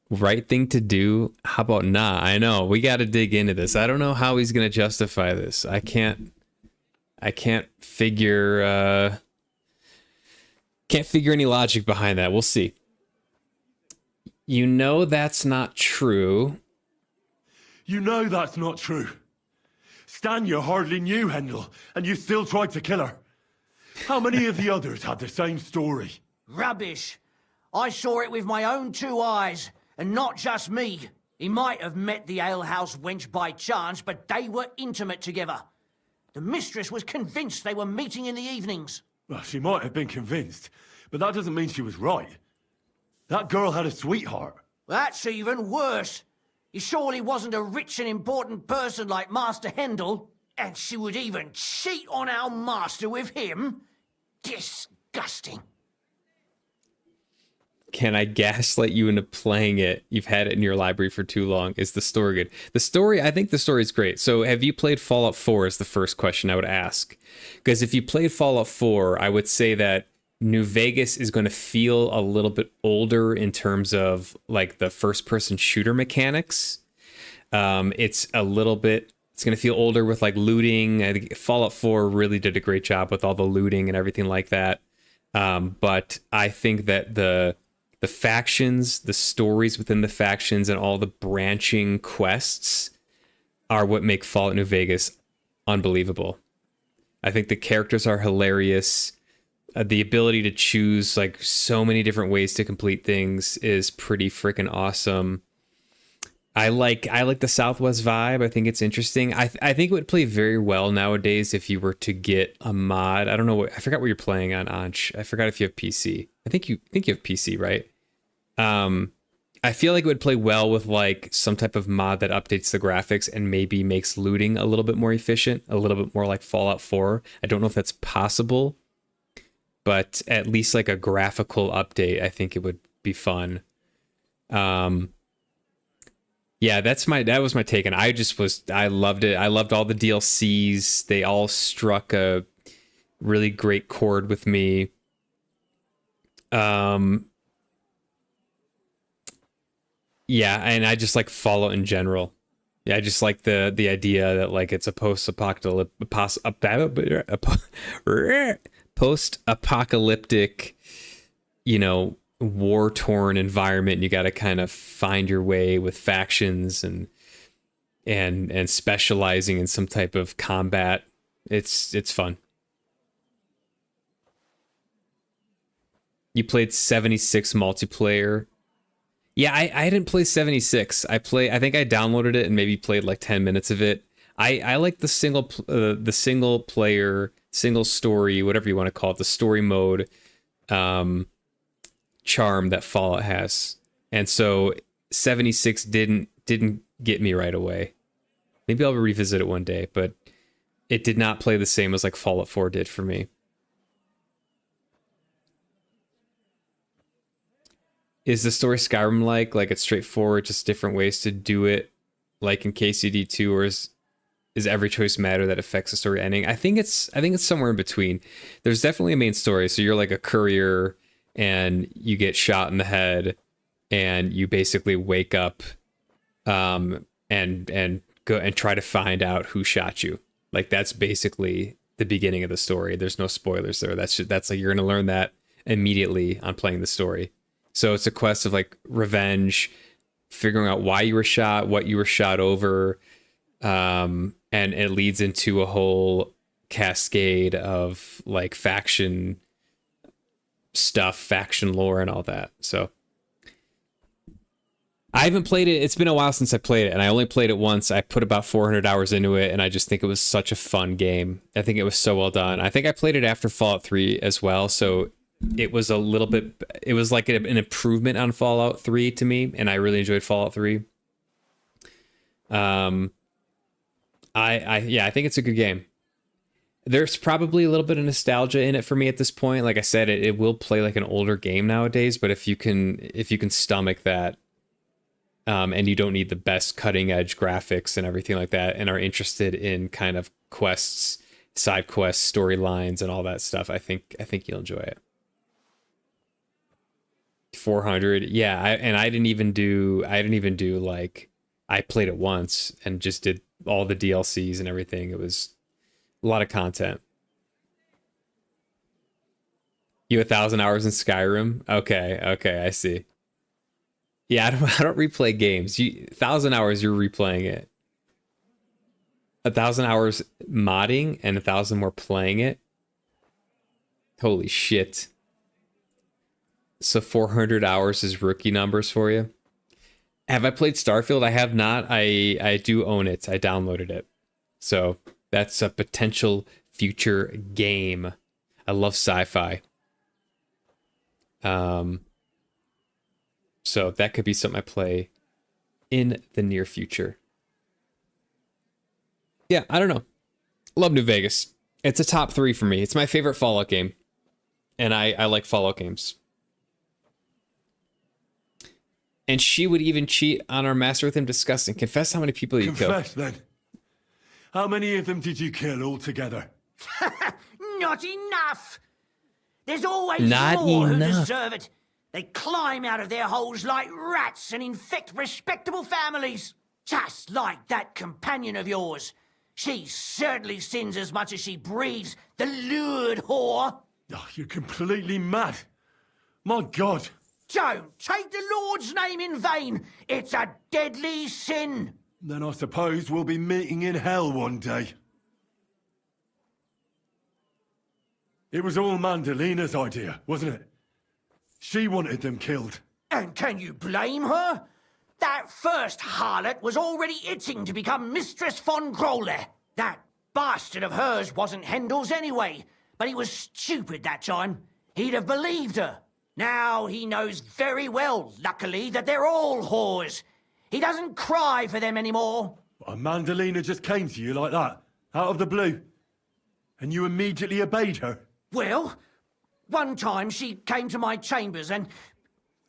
Right thing to do? How about nah? I know. We got to dig into this. I don't know how he's going to justify this. I can't figure any logic behind that. We'll see. You know that's not true.
You know that's not true. Stan you hardly knew, Hendel, and you still tried to kill her. How many of the others had the same story?
Rubbish. I saw it with my own 2 eyes. And not just me. He might have met the alehouse wench by chance, but they were intimate together. The mistress was convinced they were meeting in the evenings.
Well, she might have been convinced, but that doesn't mean she was right. That girl had a sweetheart.
That's even worse. He surely wasn't a rich and important person like Master Hendel. And she would even cheat on our master with him? Disgusting.
Can I gaslight you into playing it? You've had it in your library for too long. Is the story good? The story, I think the story is great. So have you played Fallout 4 is the first question I would ask. Because if you played Fallout 4, I would say that New Vegas is going to feel a little bit older in terms of like the first person shooter mechanics. It's going to feel older with like looting. I think Fallout 4 really did a great job with all the looting and everything like that. But I think that the factions, the stories within the factions, and all the branching quests are what make Fallout New Vegas unbelievable. I think the characters are hilarious. The ability to choose like so many different ways to complete things is pretty freaking awesome. I like the Southwest vibe. I think it's interesting. I think it would play very well nowadays if you were to get a mod. I don't know I forgot what you're playing on, Anch. I forgot if you have PC. I think you have PC, right? I feel like it would play well with like some type of mod that updates the graphics and maybe makes looting a little bit more efficient, a little bit more like Fallout 4. I don't know if that's possible, but at least like a graphical update, I think it would be fun. Yeah, that was my take, and I loved it. I loved all the DLCs. They all struck a really great chord with me. Yeah, and I just like Fallout in general. Yeah, I just like the idea that like it's a post-apocalyptic, you know, war-torn environment. And you got to kind of find your way with factions and specializing in some type of combat. It's fun. You played 76 multiplayer. Yeah, I didn't play 76. I think I downloaded it and maybe played like 10 minutes of it. I like the single player, single story, whatever you want to call it, the story mode charm that Fallout has. And so 76 didn't get me right away. Maybe I'll revisit it one day, but it did not play the same as like Fallout 4 did for me. Is the story Skyrim like it's straightforward, just different ways to do it, like in KCD2, or is every choice matter that affects the story ending? I think it's somewhere in between. There's definitely a main story, so you're like a courier and you get shot in the head and you basically wake up and go and try to find out who shot you. Like that's basically the beginning of the story. There's no spoilers there. That's like you're going to learn that immediately on playing the story. So it's a quest of like revenge, figuring out why you were shot, what you were shot over, and it leads into a whole cascade of like faction stuff, faction lore, and all that. So I haven't played it. It's been a while since I played it, and I only played it once. I put about 400 hours into it, and I just think it was such a fun game. I think it was so well done. I think I played it after Fallout 3 as well, so it was a little bit, it was like an improvement on Fallout 3 to me, and I really enjoyed Fallout 3. I think it's a good game. There's probably a little bit of nostalgia in it for me at this point. Like I said, it will play like an older game nowadays, but if you can stomach that, and you don't need the best cutting edge graphics and everything like that, and are interested in kind of quests, side quests, storylines, and all that stuff, I think you'll enjoy it. 400, yeah. I didn't even do like, I played it once and just did all the DLCs and everything. It was a lot of content. You 1,000 hours in Skyrim? Okay, I see. Yeah, I don't replay games. 1,000 hours, you're replaying it. 1,000 hours modding and 1,000 more playing it. Holy shit. So 400 hours is rookie numbers for you. Have I played Starfield? I have not. I do own it. I downloaded it. So that's a potential future game. I love sci-fi. So that could be something I play in the near future. Yeah, I don't know. Love New Vegas. It's a top 3 for me. It's my favorite Fallout game. And I like Fallout games. And she would even cheat on our Master with him. Disgusting. Confess how many people you killed.
Confess then. How many of them did you kill altogether?
Not enough! There's always
Not
more who
enough.
deserve it. They climb out of their holes like rats and infect respectable families. Just like that companion of yours. She certainly sins as much as she breathes, the lured whore.
Oh, you're completely mad. My God.
Don't take the Lord's name in vain. It's a deadly sin.
Then I suppose we'll be meeting in hell one day. It was all Mandalina's idea, wasn't it? She wanted them killed.
And can you blame her? That first harlot was already itching to become Mistress von Grole. That bastard of hers wasn't Hendel's anyway, but he was stupid that time. He'd have believed her. Now he knows very well, luckily, that they're all whores. He doesn't cry for them anymore.
And Mandalina just came to you like that, out of the blue. And you immediately obeyed her.
Well, one time she came to my chambers and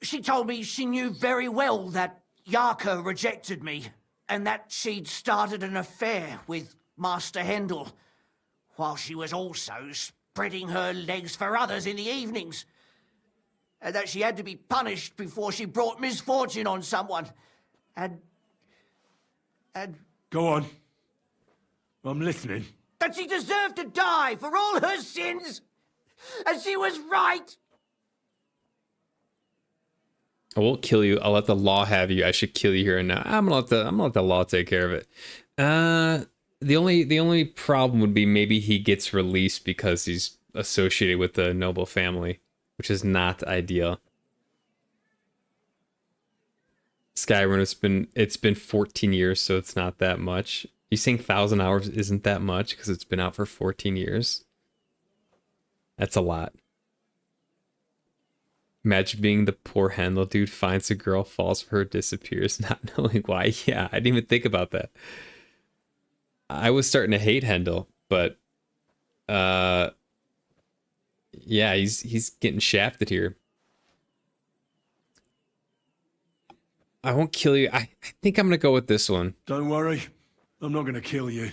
she told me she knew very well that Yarka rejected me and that she'd started an affair with Master Hendel, while she was also spreading her legs for others in the evenings. And that she had to be punished before she brought misfortune on someone. And And
Go on. I'm listening.
that she deserved to die for all her sins. And she was right.
I won't kill you. I'll let the law have you. I should kill you here and now. I'm gonna let the law take care of it. The only problem would be maybe he gets released because he's associated with the noble family, which is not ideal. Skyrim, it's been 14 years, so it's not that much. You saying 1,000 hours isn't that much because it's been out for 14 years? That's a lot. Imagine being the poor Handel dude, finds a girl, falls for her, disappears, not knowing why. Yeah, I didn't even think about that. I was starting to hate Handel, but yeah, he's getting shafted here. I won't kill you. I think I'm gonna go with this one.
Don't worry. I'm not going to kill you.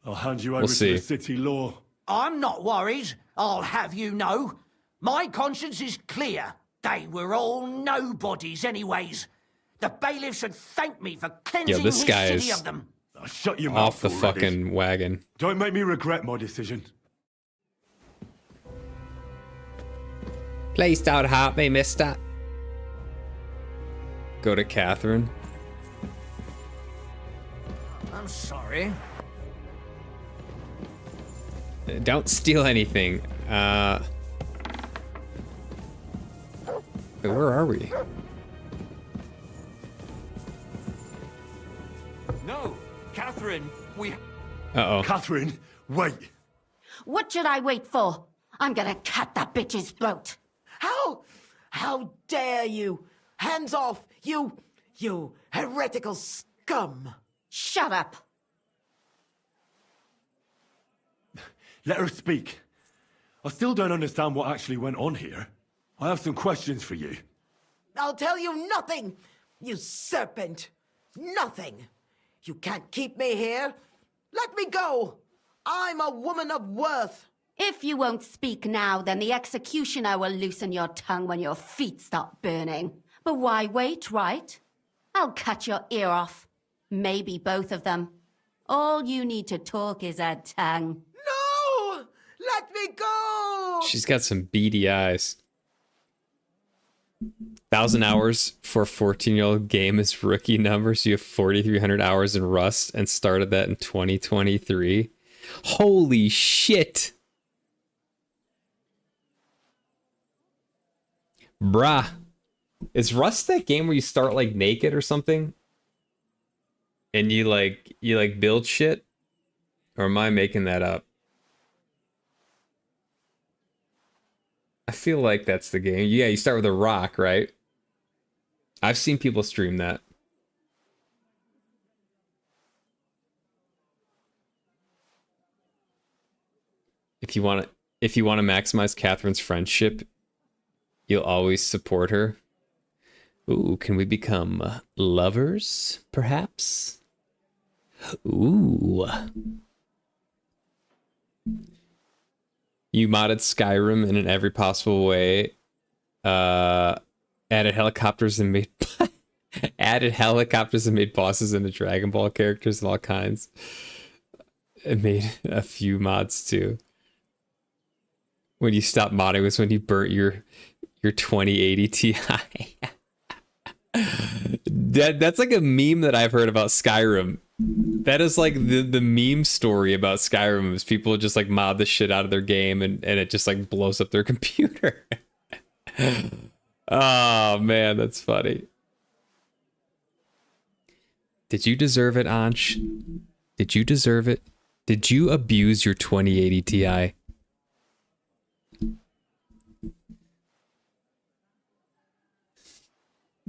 I'll hand you over
We'll
to
see.
the city law.
I'm not worried, I'll have you know. My conscience is clear. They were all nobodies anyways. The bailiff should thank me for cleansing
this
his
guy
city
is
of them.
Shut your
Off
mouth
the
already.
fucking wagon.
Don't make me regret my decision.
Please don't hurt me, mister. Go to Catherine.
I'm sorry.
Don't steal anything. Wait, where are we?
No, Catherine, we...
Uh-oh.
Catherine, wait.
What should I wait for? I'm gonna cut that bitch's throat.
How dare you? Hands off, you heretical scum.
Shut up.
Let her speak. I still don't understand what actually went on here. I have some questions for you.
I'll tell you nothing, you serpent. Nothing. You can't keep me here. Let me go. I'm a woman of worth.
If you won't speak now, then the executioner will loosen your tongue when your feet start burning. But why wait, right? I'll cut your ear off. Maybe both of them. All you need to talk is a tongue.
No! Let me go!
She's got some beady eyes. 1,000 hours for a 14-year-old game is rookie numbers. You have 4,300 hours in Rust and started that in 2023. Holy shit. Bruh. Is Rust that game where you start like naked or something? And you build shit? Or am I making that up? I feel like that's the game. Yeah, you start with a rock, right? I've seen people stream that. If you want to maximize Catherine's friendship, you'll always support her. Ooh, can we become lovers, perhaps? Ooh. You modded Skyrim in every possible way. Added helicopters and made bosses into Dragon Ball characters and all kinds. It made a few mods too. When you stopped modding was when you burnt your 2080 Ti. That's like a meme that I've heard about Skyrim. That is like the meme story about Skyrim is people just like mod the shit out of their game and it just like blows up their computer. Oh man, that's funny. Did you deserve it, Ansh? Did you deserve it? Did you abuse your 2080 Ti?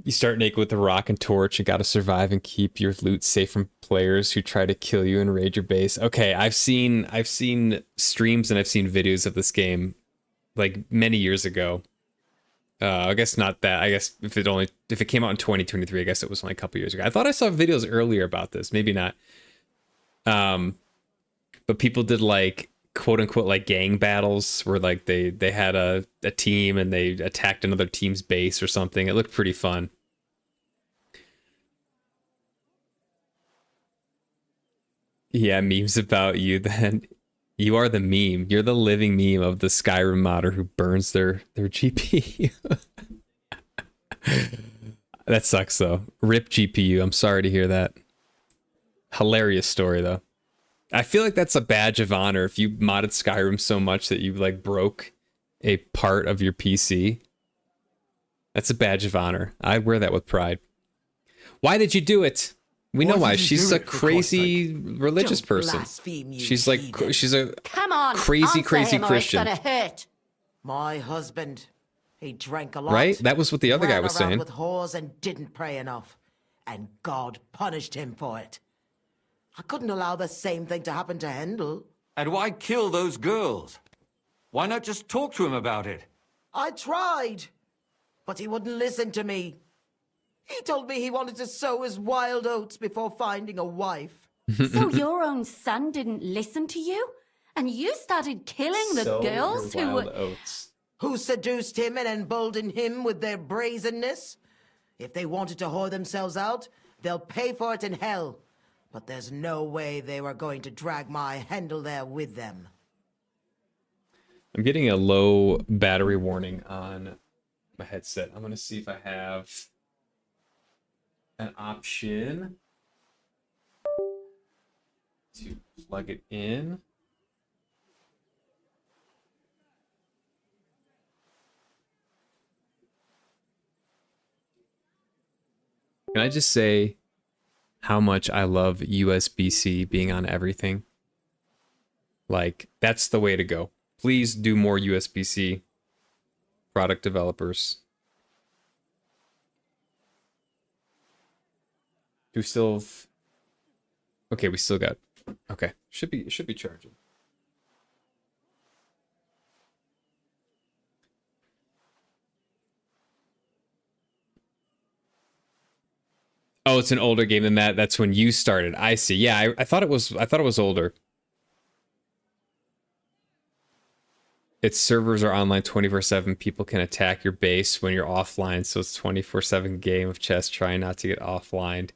You start naked with a rock and torch and gotta survive and keep your loot safe from players who try to kill you and raid your base. Okay, I've seen streams and I've seen videos of this game like many years ago. I guess not that. I guess if it came out in 2023, I guess it was only a couple years ago. I thought I saw videos earlier about this. Maybe not. But people did like quote unquote like gang battles where like they had a team and they attacked another team's base or something. It looked pretty fun. Yeah, memes about you then. You are the meme. You're the living meme of the Skyrim modder who burns their GPU. That sucks though. Rip GPU. I'm sorry to hear that. Hilarious story though. I feel like that's a badge of honor if you modded Skyrim so much that you like broke a part of your PC. That's a badge of honor. I wear that with pride. Why did you do it? We know why. She's a crazy religious
Don't
person.
blaspheme, you
She's like
heathen.
she's a
Come on,
crazy
answer
crazy
him or
Christian.
It's gonna hurt.
My husband, he drank a lot.
Right? That was what the other guy
ran
was
around
saying.
with whores and didn't pray enough, and God punished him for it. I couldn't allow the same thing to happen to Hendel.
And why kill those girls? Why not just talk to him about it?
I tried, but he wouldn't listen to me. He told me he wanted to sow his wild oats before finding a wife.
So your own son didn't listen to you? And you started killing the girls who were...
Who seduced him and emboldened him with their brazenness? If they wanted to whore themselves out, they'll pay for it in hell. But there's no way they were going to drag my Hendel there with them.
I'm getting a low battery warning on my headset. I'm gonna see if I have an option to plug it in. Can I just say how much I love USB-C being on everything? Like, that's the way to go. Please do more USB-C, product developers. Do we still have... Okay, we still got... Okay, should be charging. Oh, it's an older game than that. That's when you started. I see. Yeah, I thought it was older. Its servers are online 24/7. People can attack your base when you're offline, so it's 24/7 game of chess. Trying not to get offline.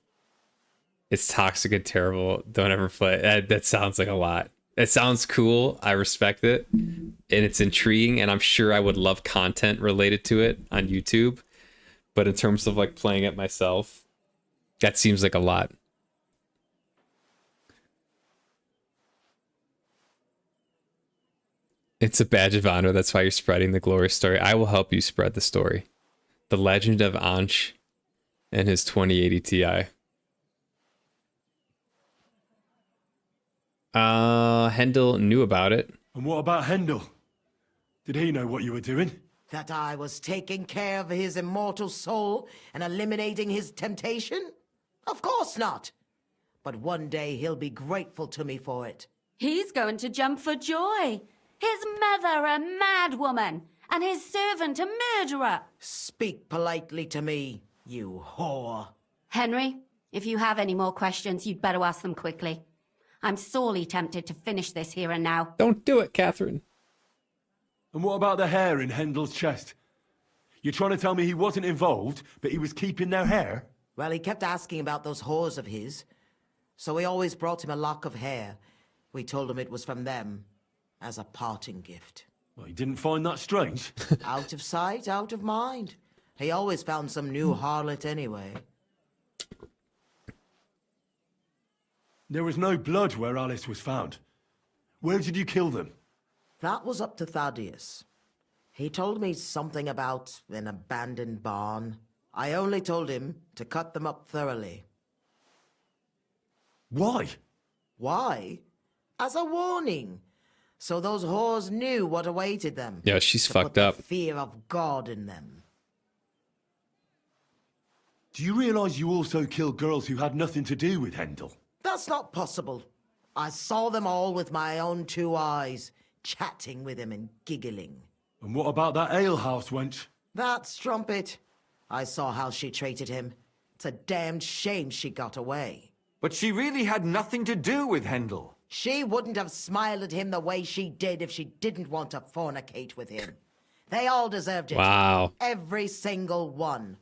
It's toxic and terrible. Don't ever play. That sounds like a lot. It sounds cool. I respect it, and it's intriguing. And I'm sure I would love content related to it on YouTube. But in terms of like playing it myself, that seems like a lot. It's a badge of honor. That's why you're spreading the glory story. I will help you spread the story. The legend of Ansh and his 2080 Ti. Hendel knew about it.
And what about Hendel? Did he know what you were doing?
That I was taking care of his immortal soul and eliminating his temptation? Of course not. But one day he'll be grateful to me for it.
He's going to jump for joy. His mother a mad woman, and his servant a murderer.
Speak politely to me, you whore.
Henry, if you have any more questions, you'd better ask them quickly. I'm sorely tempted to finish this here and now.
Don't do it, Catherine.
And what about the hair in Hendel's chest? You're trying to tell me he wasn't involved, but he was keeping their hair?
Well, he kept asking about those whores of his. So we always brought him a lock of hair. We told him it was from them, as a parting gift.
Well, he didn't find that strange.
Out of sight, out of mind. He always found some new harlot anyway.
There was no blood where Alice was found. Where did you kill them?
That was up to Thaddeus. He told me something about an abandoned barn. I only told him to cut them up thoroughly.
Why?
Why? As a warning. So those whores knew what awaited them.
Yeah, she's
to
fucked
put
up.
The fear of God in them.
Do you realize you also killed girls who had nothing to do with Hendel?
That's not possible. I saw them all with my own two eyes, chatting with him and giggling.
And what about that alehouse wench?
That strumpet. I saw how she treated him. It's a damned shame she got away.
But she really had nothing to do with Hendel.
She wouldn't have smiled at him the way she did if she didn't want to fornicate with him. They all deserved it.
Wow.
Every single one.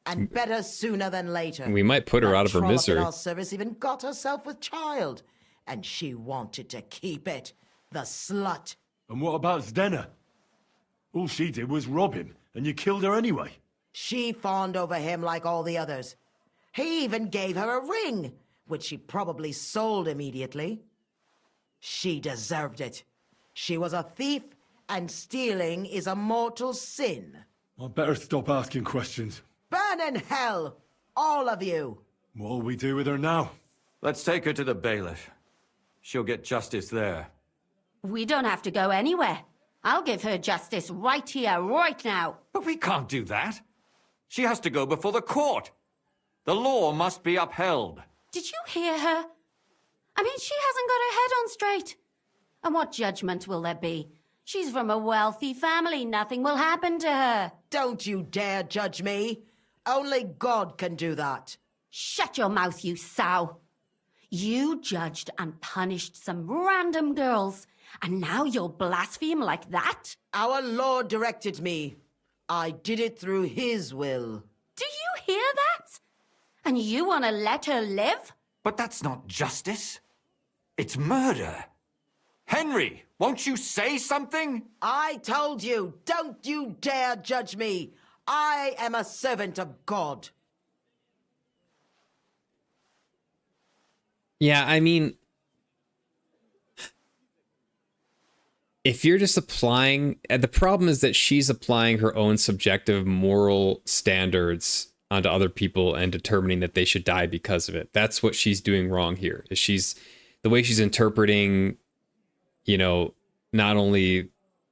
And better sooner than later.
We might put her
That
out of her
trollop
misery.
in our service even got herself with child. and she wanted to keep it. The slut.
And what about Zdenna? All she did was rob him, and you killed her anyway.
She fawned over him like all the others. He even gave her a ring, which she probably sold immediately. She deserved it. She was a thief, and stealing is a mortal sin.
I better stop asking questions.
Burn in hell, all of you.
What'll we do with her now?
Let's take her to the bailiff. She'll get justice there.
We don't have to go anywhere. I'll give her justice right here, right now.
But we can't do that. She has to go before the court. The law must be upheld.
Did you hear her? I mean, she hasn't got her head on straight. And what judgment will there be? She's from a wealthy family. Nothing will happen to her.
Don't you dare judge me. Only God can do that.
Shut your mouth, you sow. You judged and punished some random girls, and now you'll blaspheme like that?
Our Lord directed me. I did it through His will.
Do you hear that? And you want to let her live?
But that's not justice. It's murder. Henry, won't you say something?
I told you, don't you dare judge me. I am a servant of God.
Yeah, I mean, if you're just applying, the problem is that she's applying her own subjective moral standards onto other people and determining that they should die because of it. That's what she's doing wrong here. Is the way she's interpreting, you know, not only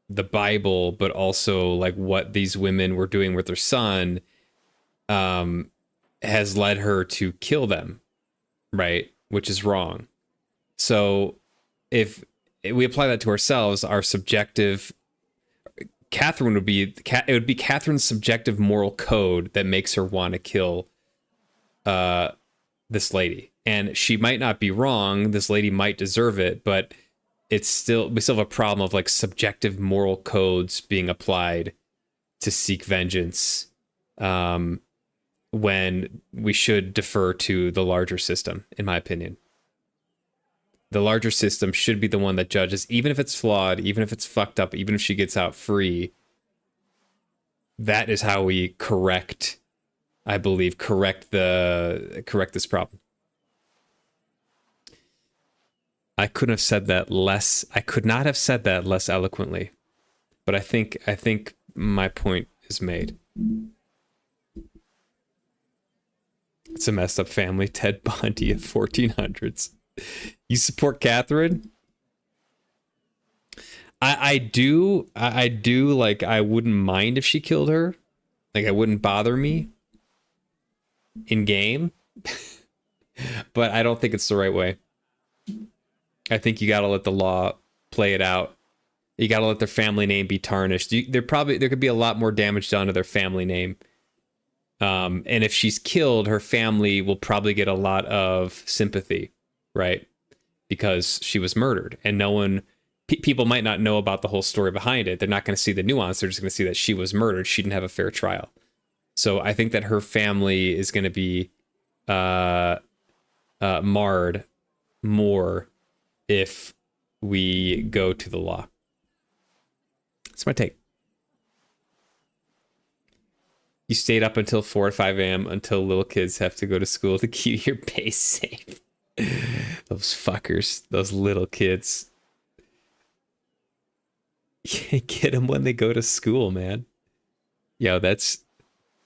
the Bible, but also like what these women were doing with their son, has led her to kill them, right? Which is wrong. So if we apply that to ourselves, our subjective, it would be Catherine's subjective moral code that makes her want to kill this lady. And she might not be wrong. This lady might deserve it, but we still have a problem of like subjective moral codes being applied to seek vengeance, when we should defer to the larger system, in my opinion. The larger system should be the one that judges, even if it's flawed, even if it's fucked up, even if she gets out free. That is how we correct this problem. I could not have said that less eloquently, but I think my point is made. It's a messed up family. Ted Bundy of 1400s. You support Catherine? I do. Like, I wouldn't mind if she killed her. Like, it wouldn't bother me in game. But I don't think it's the right way. I think you got to let the law play it out. You got to let their family name be tarnished. There could be a lot more damage done to their family name. And if she's killed, her family will probably get a lot of sympathy, right? Because she was murdered, and people might not know about the whole story behind it. They're not going to see the nuance. They're just going to see that she was murdered. She didn't have a fair trial. So I think that her family is going to be marred more if we go to the law. That's my take. You stayed up until 4 or 5 a.m. until little kids have to go to school to keep your base safe. Those fuckers, those little kids. Get them when they go to school, man. Yo, that's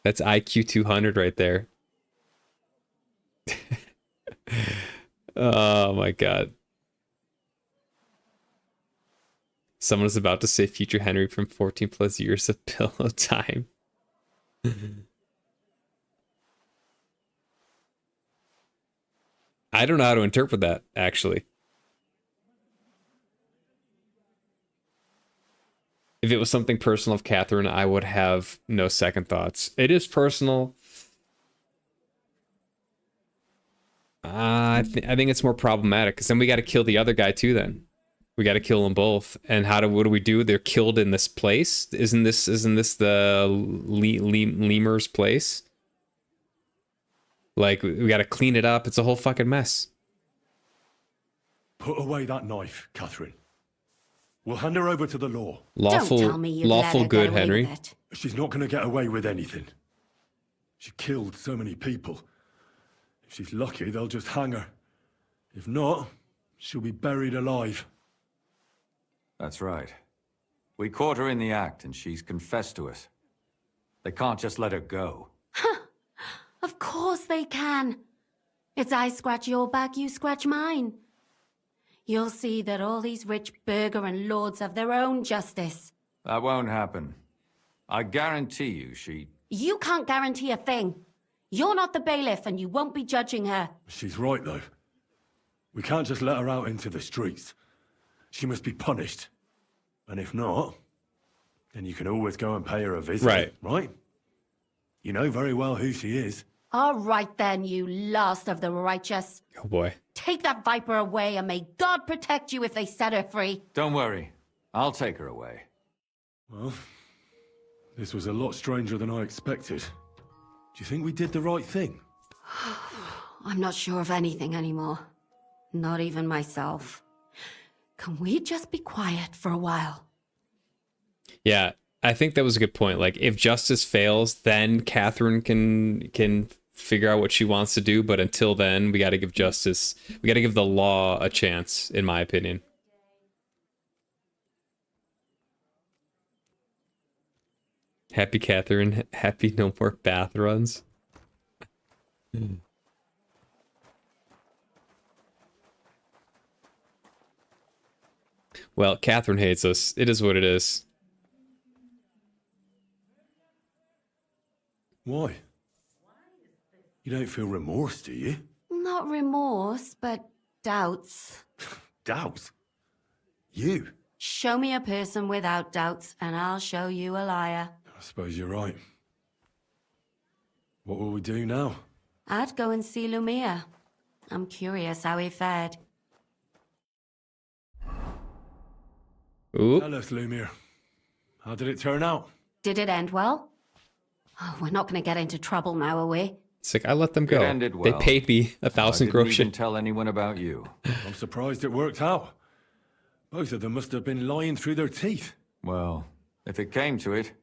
IQ 200 right there. Oh my god. Someone is about to say future Henry from 14 plus years of pillow time. I don't know how to interpret that, actually. If it was something personal of Catherine, I would have no second thoughts. It is personal. I think it's more problematic, because then we got to kill the other guy too. Then we got to kill them both. And what do we do? They're killed in this place. Isn't this the lemur's place? Like, we got to clean it up. It's a whole fucking mess.
Put away that knife, Catherine. We'll hand her over to the law.
Lawful,
Don't tell me you'd let
lawful
her get
good,
away
Henry.
with it.
She's not going to get away with anything. She killed so many people. If she's lucky, they'll just hang her. If not, she'll be buried alive.
That's right. We caught her in the act, and she's confessed to us. They can't just let her go.
Of course they can. It's I scratch your back, you scratch mine. You'll see that all these rich burgher and lords have their own justice.
That won't happen. I guarantee you she...
You can't guarantee a thing. You're not the bailiff and you won't be judging her.
She's right, though. We can't just let her out into the streets. She must be punished. And if not, then you can always go and pay her a visit. Right? You know very well who she is.
All right then, you last of the righteous.
Oh boy.
Take that viper away and may God protect you if they set her free.
Don't worry. I'll take her away.
Well, this was a lot stranger than I expected. Do you think we did the right thing?
I'm not sure of anything anymore. Not even myself. Can we just be quiet for a while?
Yeah, I think that was a good point. Like, if justice fails, then Catherine can figure out what she wants to do. But until then, we got to give justice. We got to give the law a chance, in my opinion. Happy Catherine. Happy no more bath runs. Well, Catherine hates us. It is what it is.
Why? You don't feel remorse, do you?
Not remorse, but doubts.
Doubts? You?
Show me a person without doubts, and I'll show you a liar.
I suppose you're right. What will we do now?
I'd go and see Lumia. I'm curious how he fared.
Ooh.
Tell us, Lumir. How did it turn out?
Did it end well? Oh, we're not going to get into trouble now, are we?
It's like, I let them go.
It ended well.
They paid me 1,000
I
groschen.
didn't even tell anyone about you.
I'm surprised it worked out. Both of them must have been lying through their teeth.
Well, if it came to it,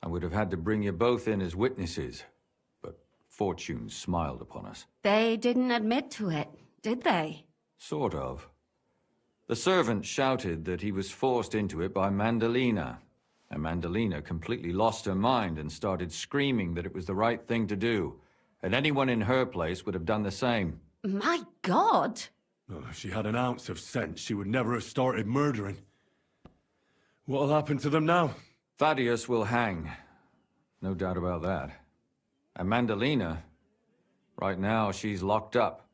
I would have had to bring you both in as witnesses. But fortune smiled upon us.
They didn't admit to it, did they?
Sort of. The servant shouted that he was forced into it by Mandalina. And Mandalina completely lost her mind and started screaming that it was the right thing to do. And anyone in her place would have done the same.
My God!
Oh, if she had an ounce of sense, she would never have started murdering. What'll happen to them now?
Thaddeus will hang. No doubt about that. And Mandalina, right now she's locked up.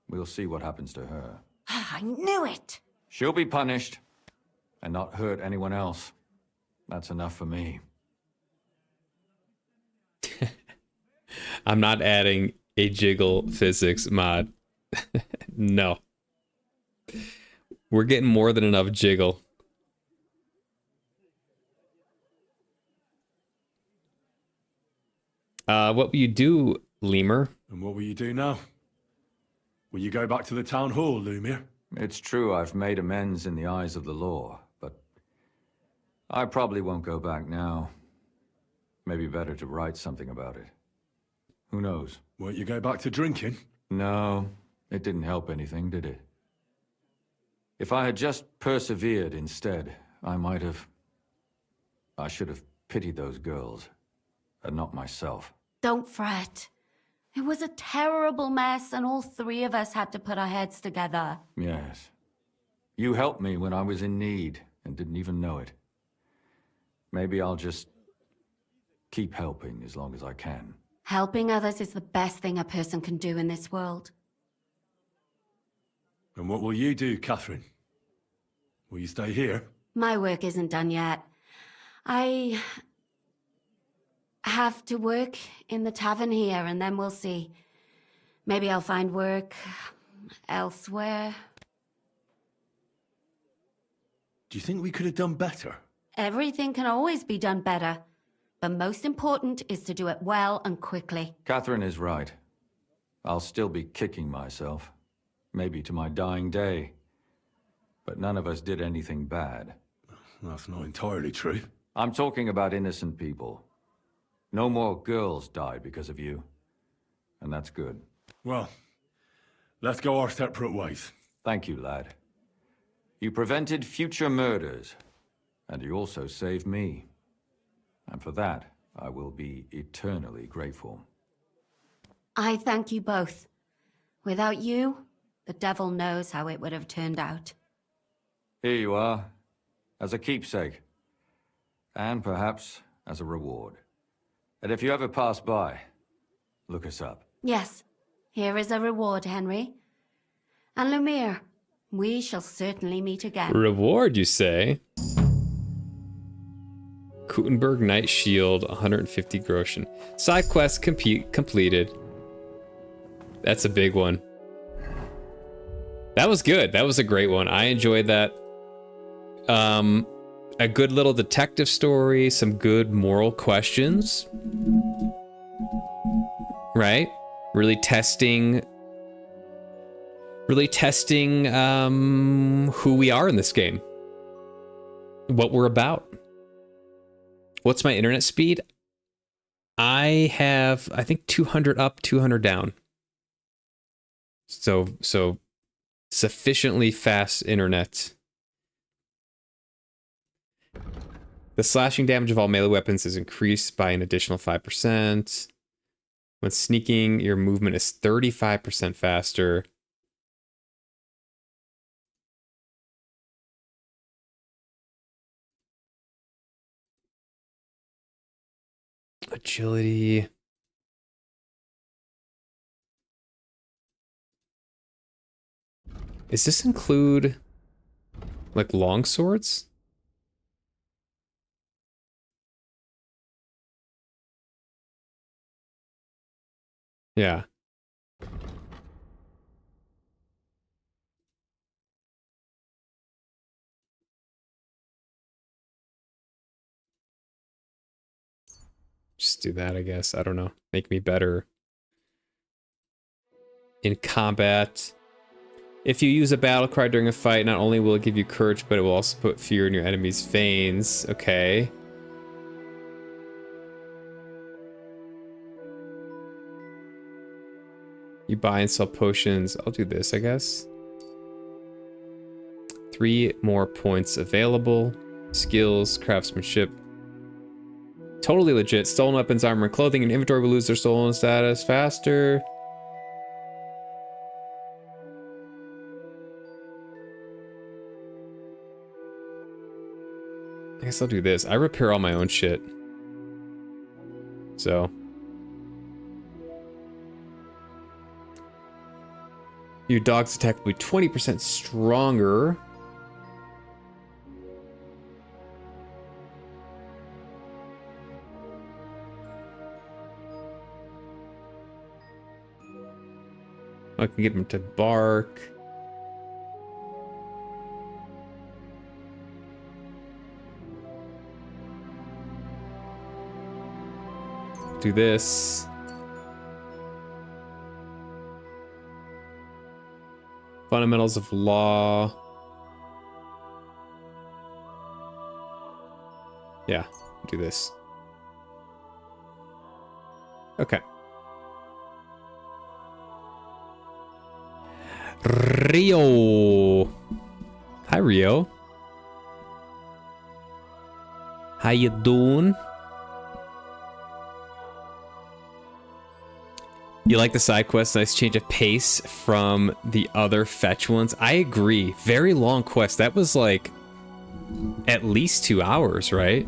We'll see what happens to her.
I knew it!
She'll be punished, and not hurt anyone else. That's enough for me.
I'm not adding a jiggle physics mod. No. We're getting more than enough jiggle. What will you do, Lemur?
And what will you do now? Will you go back to the town hall, Lumir?
It's true I've made amends in the eyes of the law, but I probably won't go back now. Maybe better to write something about it. Who knows?
Won't you go back to drinking?
No, it didn't help anything, did it? If I had just persevered instead, I should have pitied those girls, and not myself.
Don't fret. It was a terrible mess, and all three of us had to put our heads together.
Yes. You helped me when I was in need, and didn't even know it. Maybe I'll just keep helping as long as I can.
Helping others is the best thing a person can do in this world.
And what will you do, Catherine? Will you stay here?
My work isn't done yet. I have to work in the tavern here, and then we'll see. Maybe I'll find work elsewhere.
Do you think we could have done better?
Everything can always be done better. The most important is to do it well and quickly.
Catherine is right. I'll still be kicking myself. maybe to my dying day. But none of us did anything bad.
That's not entirely true.
I'm talking about innocent people. No more girls died because of you. And that's good.
Well, let's go our separate ways.
Thank you, lad. You prevented future murders. And you also saved me. And for that, I will be eternally grateful.
I thank you both. Without you, the devil knows how it would have turned out.
Here you are, as a keepsake. And perhaps as a reward. And if you ever pass by, look us up.
Yes, here is a reward, Henry. And Lumiere, we shall certainly meet again.
Reward, you say? Kutenberg Knight Shield, 150 groschen. Side quest completed. That's a big one. That was good. That was a great one. I enjoyed that. A good little detective story, some good moral questions. Right? Really testing who we are in this game. What we're about. What's my internet speed? I have, I think 200 up, 200 down. So sufficiently fast internet. The slashing damage of all melee weapons is increased by an additional 5%. When sneaking, your movement is 35% faster. Agility. Does this include like long swords? Yeah. Just do that, I guess. I don't know. Make me better in combat. If you use a battle cry during a fight, not only will it give you courage, but it will also put fear in your enemy's veins. Okay. You buy and sell potions. I'll do this, I guess. 3 more points available. Skills, craftsmanship. Totally legit. Stolen weapons, armor, and clothing, and inventory will lose their stolen status faster. I guess I'll do this. I repair all my own shit. So. Your dog's attack will be 20% stronger. I can get him to bark. Do this. Fundamentals of law. Yeah, do this. Okay. Rio. Hi, Rio. How you doing? You like the side quest? Nice change of pace from the other fetch ones. I agree. Very long quest. That was like at least 2 hours, right?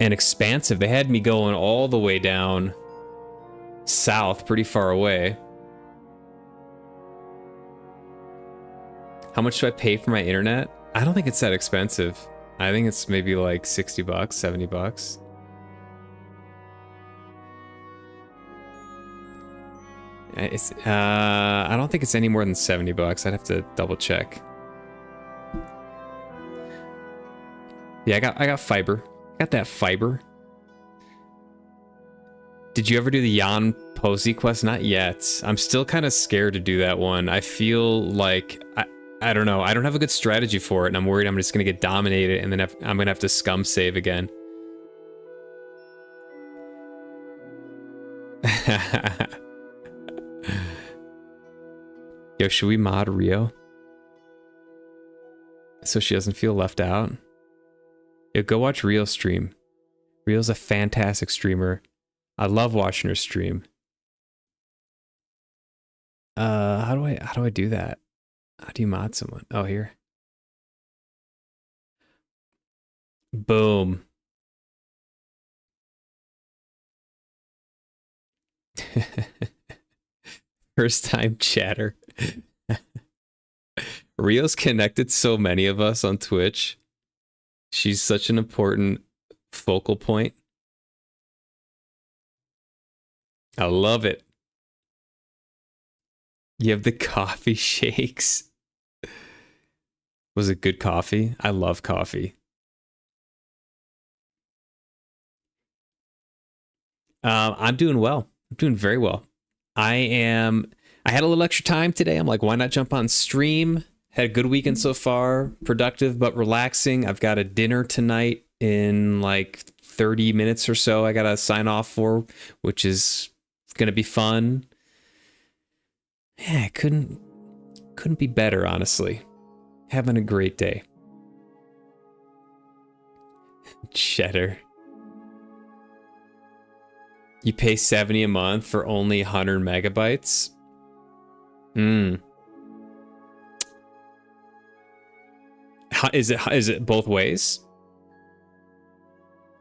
And expansive. They had me going all the way down south, pretty far away. How much do I pay for my internet? I don't think it's that expensive. I think it's maybe like 60 bucks, 70 bucks. It's I don't think it's any more than 70 bucks. I'd have to double check. Yeah, I got fiber. Got that fiber. Did you ever do the Jan Posey quest? Not yet. I'm still kind of scared to do that one. I feel like I don't know. I don't have a good strategy for it, and I'm worried I'm just gonna get dominated, and then I'm gonna have to scum save again. Yo, should we mod Rio so she doesn't feel left out? Yo, go watch Rio stream. Rio's a fantastic streamer. I love watching her stream. How do I do that? How do you mod someone? Oh, here. Boom. First time chatter. Rio's connected so many of us on Twitch. She's such an important focal point. I love it. You have the coffee shakes. Was it good coffee? I love coffee. I'm doing well. I'm doing very well. I had a little extra time today. I'm like, why not jump on stream? Had a good weekend so far. Productive but relaxing. I've got a dinner tonight in like 30 minutes or so I gotta sign off for, which is gonna be fun. Yeah, couldn't be better, honestly. Having a great day. Cheddar. You pay $70 a month for only 100 megabytes? Is it both ways?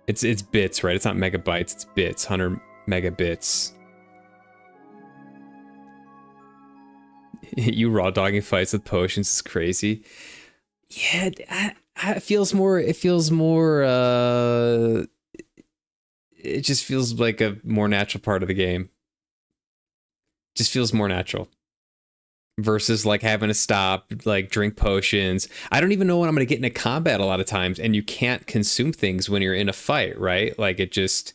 It's bits, right? It's not megabytes, it's bits, 100 megabits. You raw dogging fights with potions is crazy. Yeah, it feels more it just feels like a more natural part of the game. Just feels more natural. Versus like having to stop, like drink potions. I don't even know when I'm going to get into combat a lot of times, and you can't consume things when you're in a fight, right? Like you just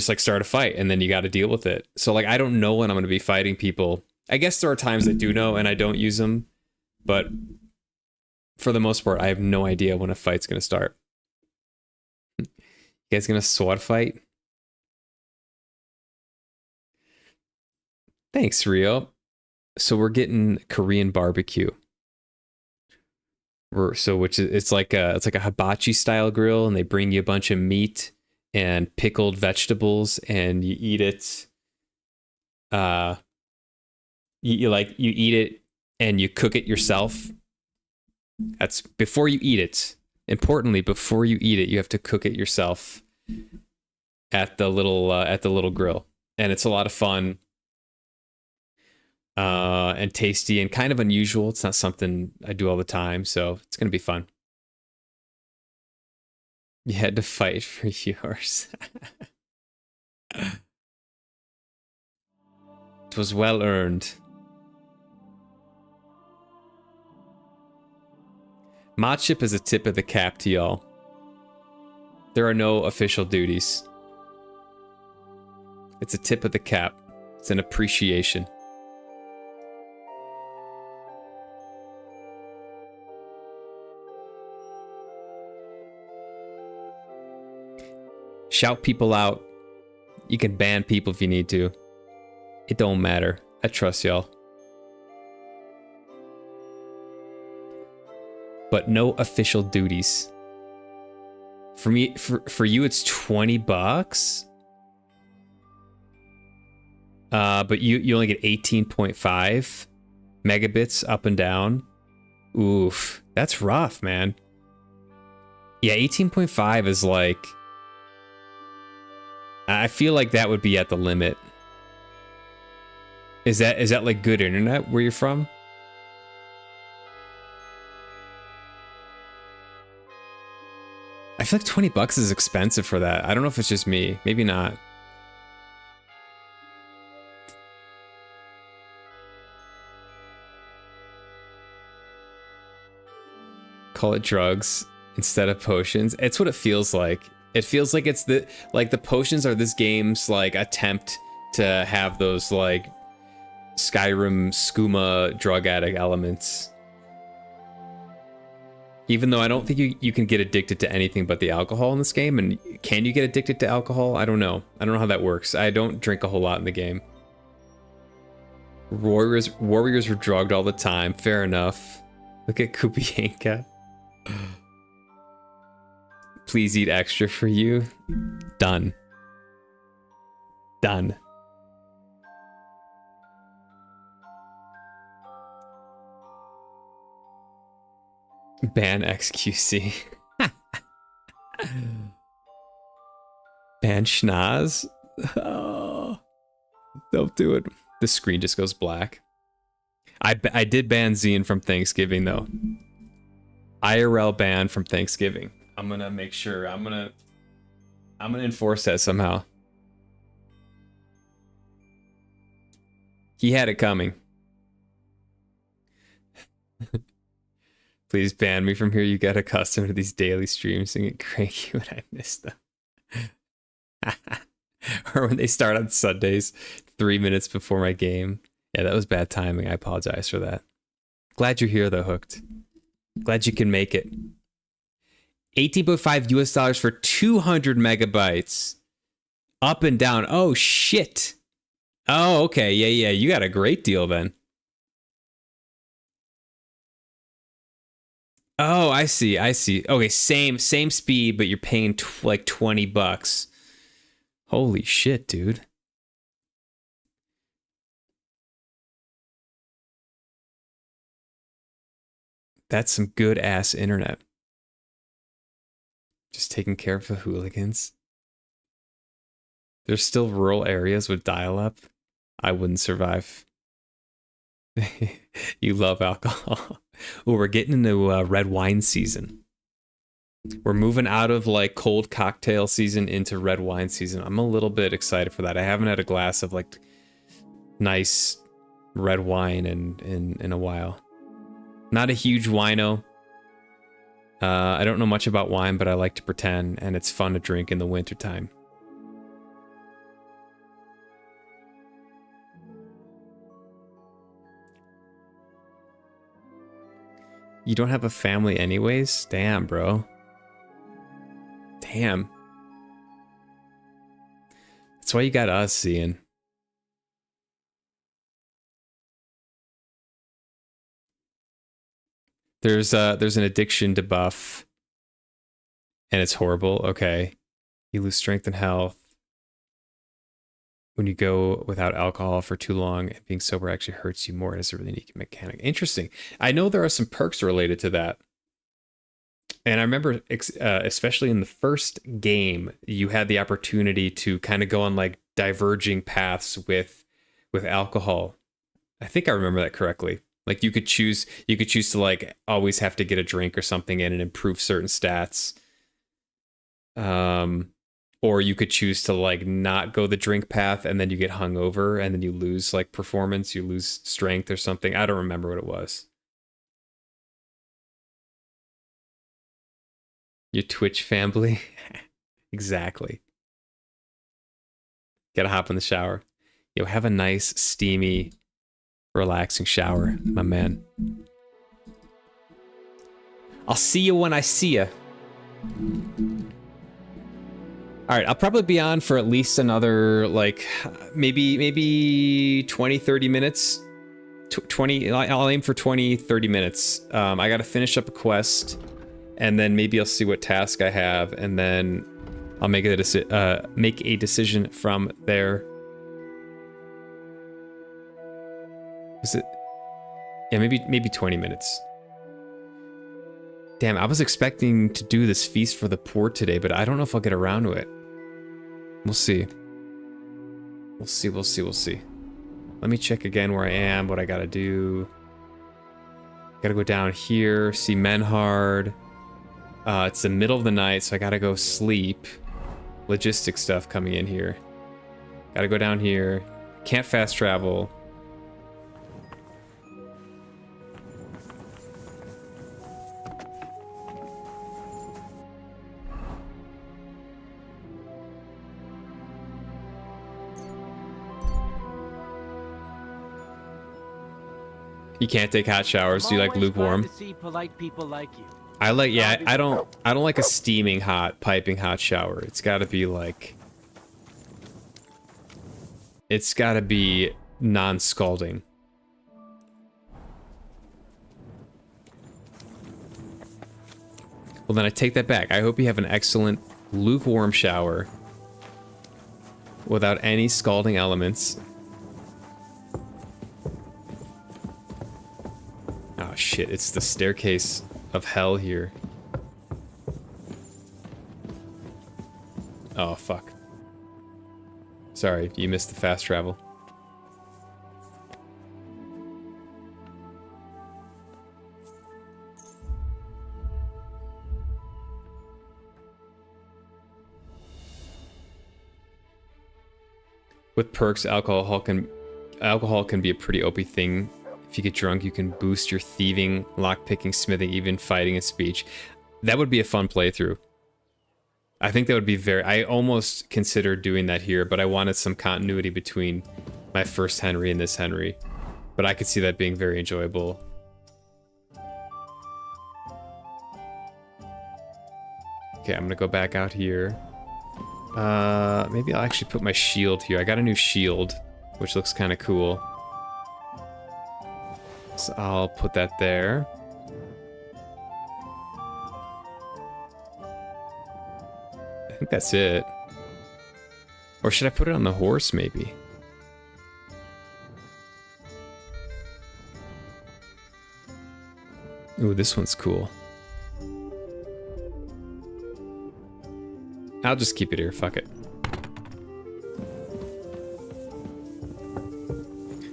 like start a fight and then you got to deal with it. So like I don't know when I'm going to be fighting people. I guess there are times I do know and I don't use them, but for the most part I have no idea when a fight's going to start. You guys going to sword fight? Thanks, Rio. So we're getting Korean barbecue. It's like a hibachi style grill, and they bring you a bunch of meat and pickled vegetables, and you eat it. You eat it and you cook it yourself. That's before you eat it. Importantly, before you eat it, you have to cook it yourself at the little grill, and it's a lot of fun. And tasty and kind of unusual. It's not something I do all the time, so it's gonna be fun. You had to fight for yours. It was well earned. Modship is a tip of the cap to y'all. There are no official duties. It's a tip of the cap. It's an appreciation. Shout people out. You can ban people if you need to. It don't matter. I trust y'all. But no official duties. For me, for you, it's $20. But you only get 18.5 megabits up and down. Oof, that's rough, man. Yeah, 18.5 is like, I feel like that would be at the limit. Is that like good internet where you're from? I feel like $20 is expensive for that. I don't know if it's just me. Maybe not. Call it drugs. instead of potions. It's what it feels like. It feels like it's the potions are this game's like attempt to have those like Skyrim skooma drug addict elements. Even though I don't think you can get addicted to anything but the alcohol in this game. And can you get addicted to alcohol? I don't know. I don't know how that works. I don't drink a whole lot in the game. Warriors were drugged all the time. Fair enough. Look at Kubienka. Please eat extra for you. Done. Done. Ban XQC. Ban Schnoz. Oh, don't do it. The screen just goes black. I did ban Zine from Thanksgiving though. IRL ban from Thanksgiving. I'm gonna make sure. I'm gonna enforce that somehow. He had it coming. Please ban me from here. You got accustomed to these daily streams and get cranky when I miss them. Or when they start on Sundays, 3 minutes before my game. Yeah, that was bad timing. I apologize for that. Glad you're here though, Hooked. Glad you can make it. 18.5 US dollars for 200 megabytes. Up and down. Oh, shit. Oh, okay. Yeah. You got a great deal then. Oh, I see. Okay, same speed, but you're paying like $20. Holy shit, dude. That's some good ass internet. Just taking care of the hooligans. There's still rural areas with dial-up. I wouldn't survive. You love alcohol. Oh, we're getting into red wine season. We're moving out of like cold cocktail season into red wine season. I'm a little bit excited for that. I haven't had a glass of like nice red wine in a while. Not a huge wino. I don't know much about wine, but I like to pretend, and it's fun to drink in the wintertime. You don't have a family anyways? Damn, bro. Damn. That's why you got us, seeing. There's an addiction debuff. And it's horrible. Okay. You lose strength and health when you go without alcohol for too long, and being sober actually hurts you more. It is a really unique mechanic. Interesting. I know there are some perks related to that. And I remember, especially in the first game, you had the opportunity to kind of go on like diverging paths with alcohol. I think I remember that correctly. Like you could choose to like always have to get a drink or something in and improve certain stats. Or you could choose to like not go the drink path and then you get hungover and then you lose like performance, you lose strength or something. I don't remember what it was. Your Twitch family? Exactly. Gotta hop in the shower. Yo, have a nice, steamy, relaxing shower, my man. I'll see you when I see you. All right, I'll probably be on for at least another, like, maybe 20, 30 minutes. 20, I'll aim for 20, 30 minutes. I gotta finish up a quest, and then maybe I'll see what task I have, and then I'll make a decision from there. Is it? Yeah, maybe 20 minutes. Damn, I was expecting to do this feast for the poor today, but I don't know if I'll get around to it. We'll see. We'll see. Let me check again where I am, what I gotta do. Gotta go down here, see Menhard. It's the middle of the night, so I gotta go sleep. Logistic stuff coming in here. Gotta go down here. Can't fast travel. You can't take hot showers. Do you like lukewarm?
To see polite people like you.
I like, yeah, I don't like a steaming hot, piping hot shower. It's got to be like, it's got to be non-scalding. Well, then I take that back. I hope you have an excellent lukewarm shower without any scalding elements. Oh shit, it's the staircase of hell here. Oh fuck. Sorry, you missed the fast travel. With perks, alcohol can be a pretty OP thing. If you get drunk, you can boost your thieving, lockpicking, smithing, even fighting and speech. That would be a fun playthrough. I think that would be very... I almost considered doing that here, but I wanted some continuity between my first Henry and this Henry. But I could see that being very enjoyable. Okay, I'm gonna go back out here. Maybe I'll actually put my shield here. I got a new shield, which looks kind of cool. So I'll put that there. I think that's it. Or should I put it on the horse, maybe? Ooh, this one's cool. I'll just keep it here, fuck it.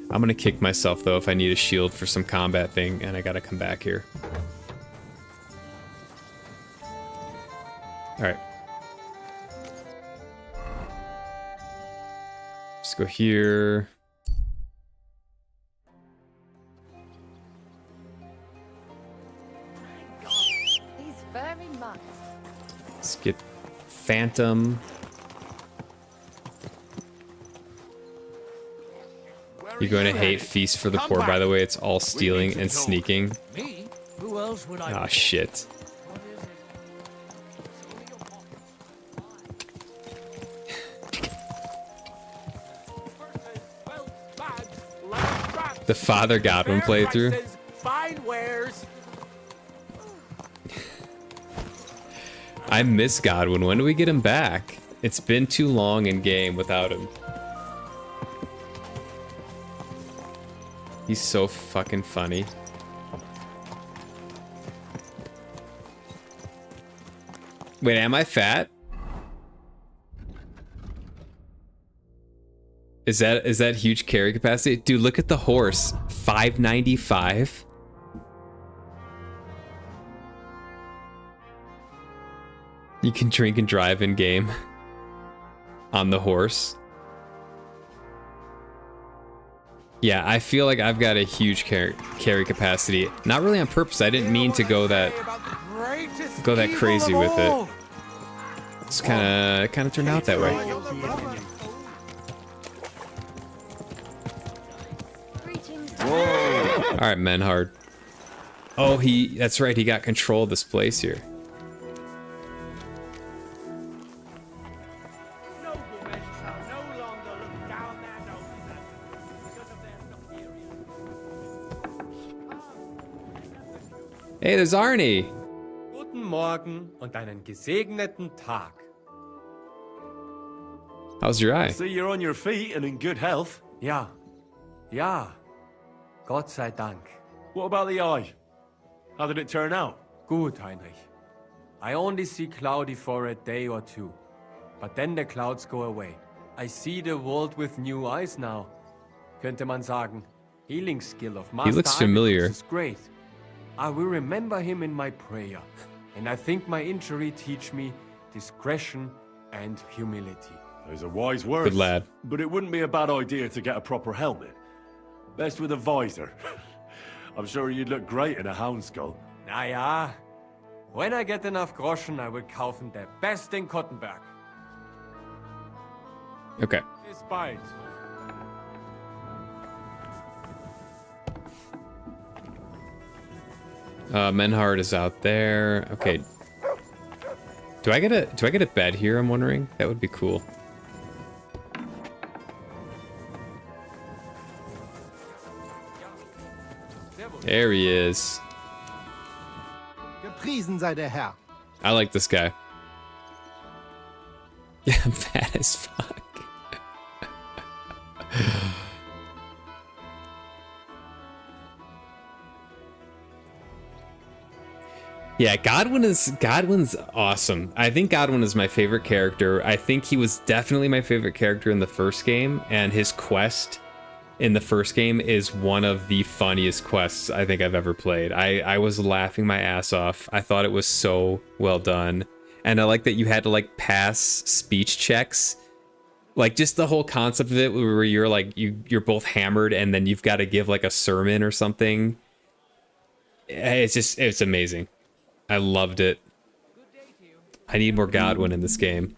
I'm gonna kick myself though if I need a shield for some combat thing and I gotta come back here. Alright. Just go here.
These very much.
Let's get Phantom. You're going to hate Feast for the Poor, by the way. It's all stealing and sneaking.
Me? Who else would I?
Ah, shit. The Father Godwin playthrough.
Fine wares.
I miss Godwin. When do we get him back? It's been too long in game without him. He's so fucking funny. Wait, am I fat? Is that huge carry capacity? Dude, look at the horse. 595. You can drink and drive in game on the horse. Yeah, I feel like I've got a huge carry capacity. Not really on purpose. I didn't mean to go that crazy with it. It's kind of turned out that way. All right, Menhard. Oh, that's right. He got control of this place here. Hey, there's Arnie.
Guten Morgen und einen gesegneten Tag.
How's your eye?
See, you're on your feet and in good health.
Ja. Ja. Gott sei Dank.
What about the eye? How did it turn out?
Gut, Heinrich. I only see cloudy for a day or two. But then the clouds go away. I see the world with new eyes now. Könnte man sagen. Healing skill of Master
He looks familiar.
is great. I will remember him in my prayer. And I think my injury teach me discretion and humility.
Those are wise words.
Good lad.
But it wouldn't be a bad idea to get a proper helmet. Best with a visor. I'm sure you'd look great in a hound skull.
Na ja. When I get enough Groschen, I will kaufen der Best in Kottenberg.
Okay.
Bis bald.
Menhard is out there. Okay. Do I get a bed here, I'm wondering? That would be cool. There he is.
Gepriesen sei der Herr.
I like this guy. Yeah, I'm fat as fuck. Yeah, Godwin's awesome. I think Godwin is my favorite character. I think he was definitely my favorite character in the first game, and his quest in the first game is one of the funniest quests I think I've ever played. I was laughing my ass off. I thought it was so well done. And I like that you had to like pass speech checks. Like just the whole concept of it where you're like you're both hammered and then you've got to give like a sermon or something. It's amazing. I loved it. I need more Godwin in this game.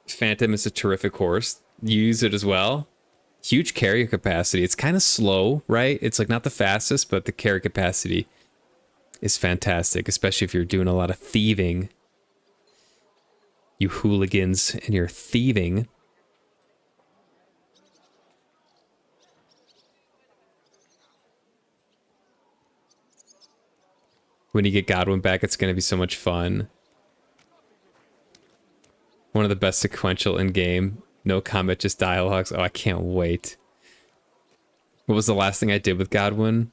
Phantom is a terrific horse. You use it as well. Huge carrier capacity. It's kind of slow, right? It's like not the fastest, but the carrier capacity is fantastic, especially if you're doing a lot of thieving. You hooligans and your thieving. When you get Godwin back, it's going to be so much fun. One of the best sequential in game. No combat, just dialogues. Oh, I can't wait. What was the last thing I did with Godwin?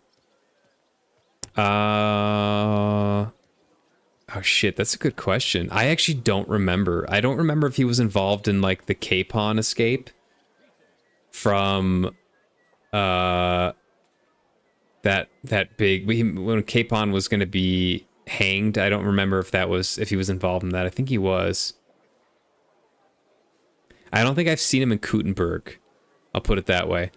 Oh shit, that's a good question. I actually don't remember. I don't remember if he was involved in like the Capon escape from that big when Capon was going to be hanged. I don't remember if he was involved in that. I think he was. I don't think I've seen him in Kuttenberg. I'll put it that way.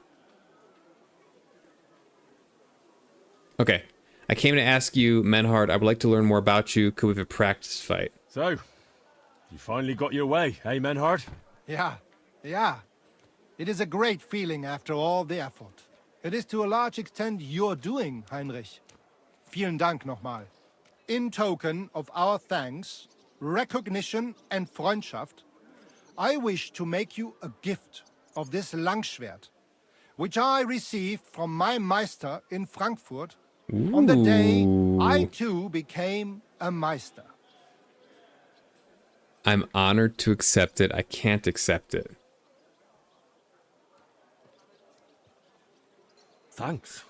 Okay. I came to ask you, Menhard, I would like to learn more about you. Could we have a practice fight?
So, you finally got your way, eh, Menhard?
Yeah. It is a great feeling after all the effort. It is to a large extent your doing, Heinrich. Vielen Dank nochmal. In token of our thanks, recognition and Freundschaft, I wish to make you a gift of this Langschwert, which I received from my Meister in Frankfurt on the day I too became a Meister.
I'm honored to accept it. I can't accept it.
Thanks.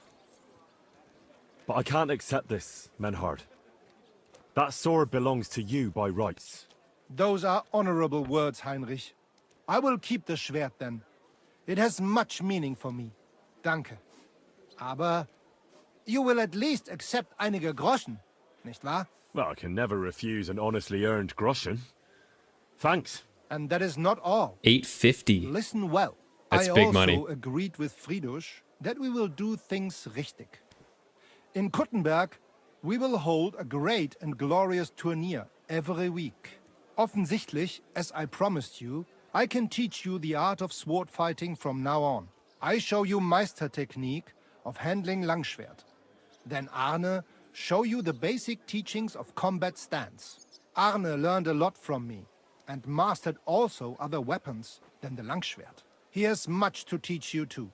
But I can't accept this, Menhard. That sword belongs to you by rights.
Those are honorable words, Heinrich. I will keep the Schwert then. It has much meaning for me. Danke. Aber you will at least accept einige Groschen, nicht wahr?
Well, I can never refuse an honestly earned groschen. Thanks.
And that is not all.
850.
Listen well.
That's
I
big
also
money.
agreed with Friedrich that we will do things richtig. In Kuttenberg, we will hold a great and glorious tourney every week. Offensichtlich, as I promised you, I can teach you the art of sword fighting from now on. I show you Meister technique of handling Langschwert. Then Arne show you the basic teachings of combat stance. Arne learned a lot from me and mastered also other weapons than the Langschwert. He has much to teach you too.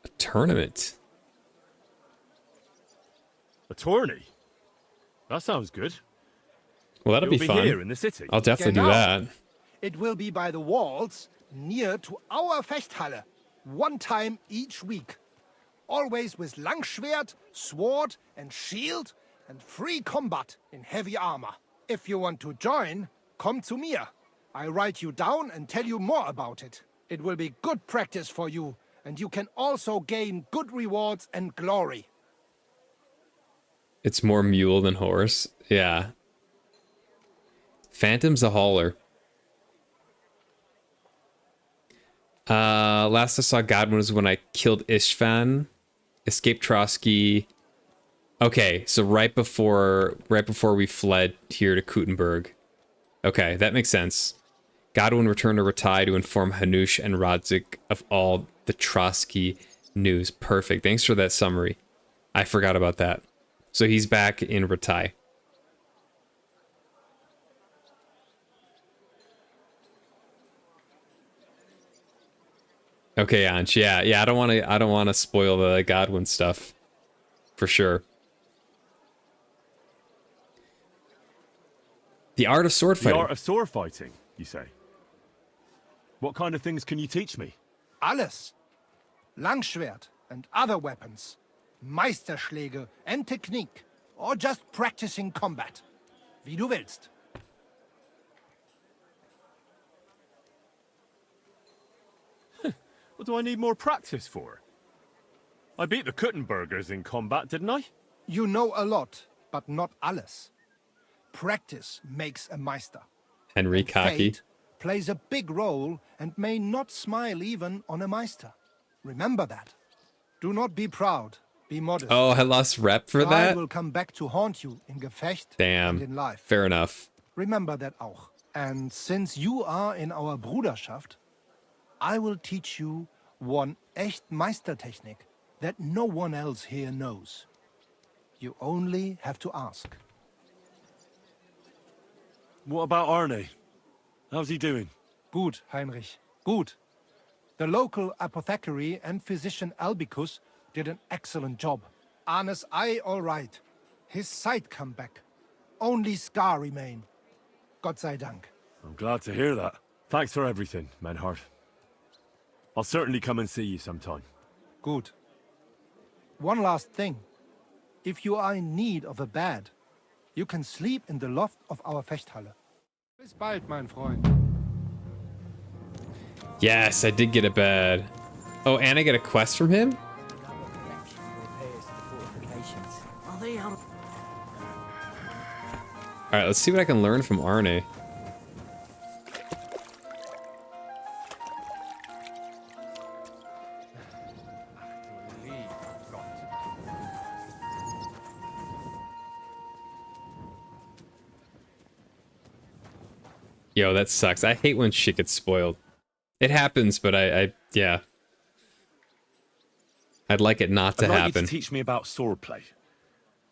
A tournament.
A tourney? That sounds good.
Well, that'll
It'll
be fun.
Here in the city.
I'll definitely do
Genau.
that.
It will be by the walls, near to our Fechthalle, one time each week. Always with Langschwert, sword and shield, and free combat in heavy armor. If you want to join, come to mir. I write you down and tell you more about it. It will be good practice for you, and you can also gain good rewards and glory.
It's more mule than horse. Yeah. Phantom's a hauler. Last I saw Godwin was when I killed Istvan, escaped Trotsky. Okay, so right before we fled here to Kuttenberg. Okay, that makes sense. Godwin returned to Ratai to inform Hanush and Radzik of all the Trotsky news. Perfect. Thanks for that summary. I forgot about that. So he's back in Ratai. Okay, Anch. Yeah. I don't want to spoil the Godwin stuff. For sure. The art of sword fighting.
The art of sword fighting, you say? What kind of things can you teach me?
Alles. Langschwert and other weapons. Meisterschläge and technique. Or just practicing combat. Wie du willst.
What do I need more practice for? I beat the Kuttenbergers in combat, didn't I?
You know a lot, but not alles. Practice makes a Meister.
Henry Cocky.
Fate plays a big role and may not smile even on a Meister. Remember that. Do not be proud. Be modest.
Oh, I lost rep for
Pride
that?
will come back to haunt you in Gefecht
Damn.
and in life.
Fair enough.
Remember that auch. And since you are in our Bruderschaft, I will teach you one echt Meistertechnik that no one else here knows. You only have to ask.
What about Arne? How's he doing?
Gut, Heinrich. Gut. The local apothecary and physician Albicus did an excellent job. Arne's eye all right. His sight come back. Only scar remain. Gott sei Dank.
I'm glad to hear that. Thanks for everything, Menhard. I'll certainly come and see you sometime.
Good. One last thing. If you are in need of a bed, you can sleep in the loft of our Fechthalle. Bis bald, mein Freund.
Yes, I did get a bed. Oh, and I get a quest from him? Alright, let's see what I can learn from Arne. Yo, that sucks. I hate when shit gets spoiled. It happens, but yeah. I'd like it not to
I'd like
happen.
you to teach me about swordplay.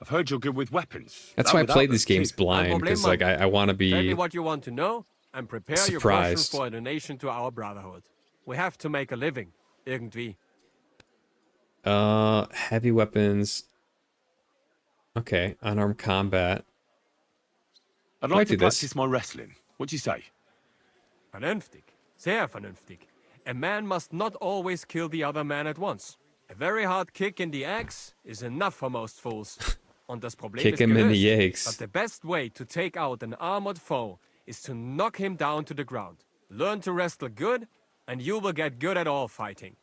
I've heard you're good with weapons.
That's why I played these games blind, because like I want to
Tell me
be
what you want to know, and prepare your
surprised.
questions for a donation to our brotherhood. We have to make a living, irgendwie.
Heavy weapons. Okay, unarmed combat.
I'd
Might
like
do
to
this.
practice my wrestling. What do you say?
Vernünftig. Sehr vernünftig. A man must not always kill the other man at once. A very hard kick in the axe is enough for most fools. Und das Problem
Kick
ist
him in the
gelöst.
eggs.
But the best way to take out an armored foe is to knock him down to the ground. Learn to wrestle good, and you will get good at all fighting.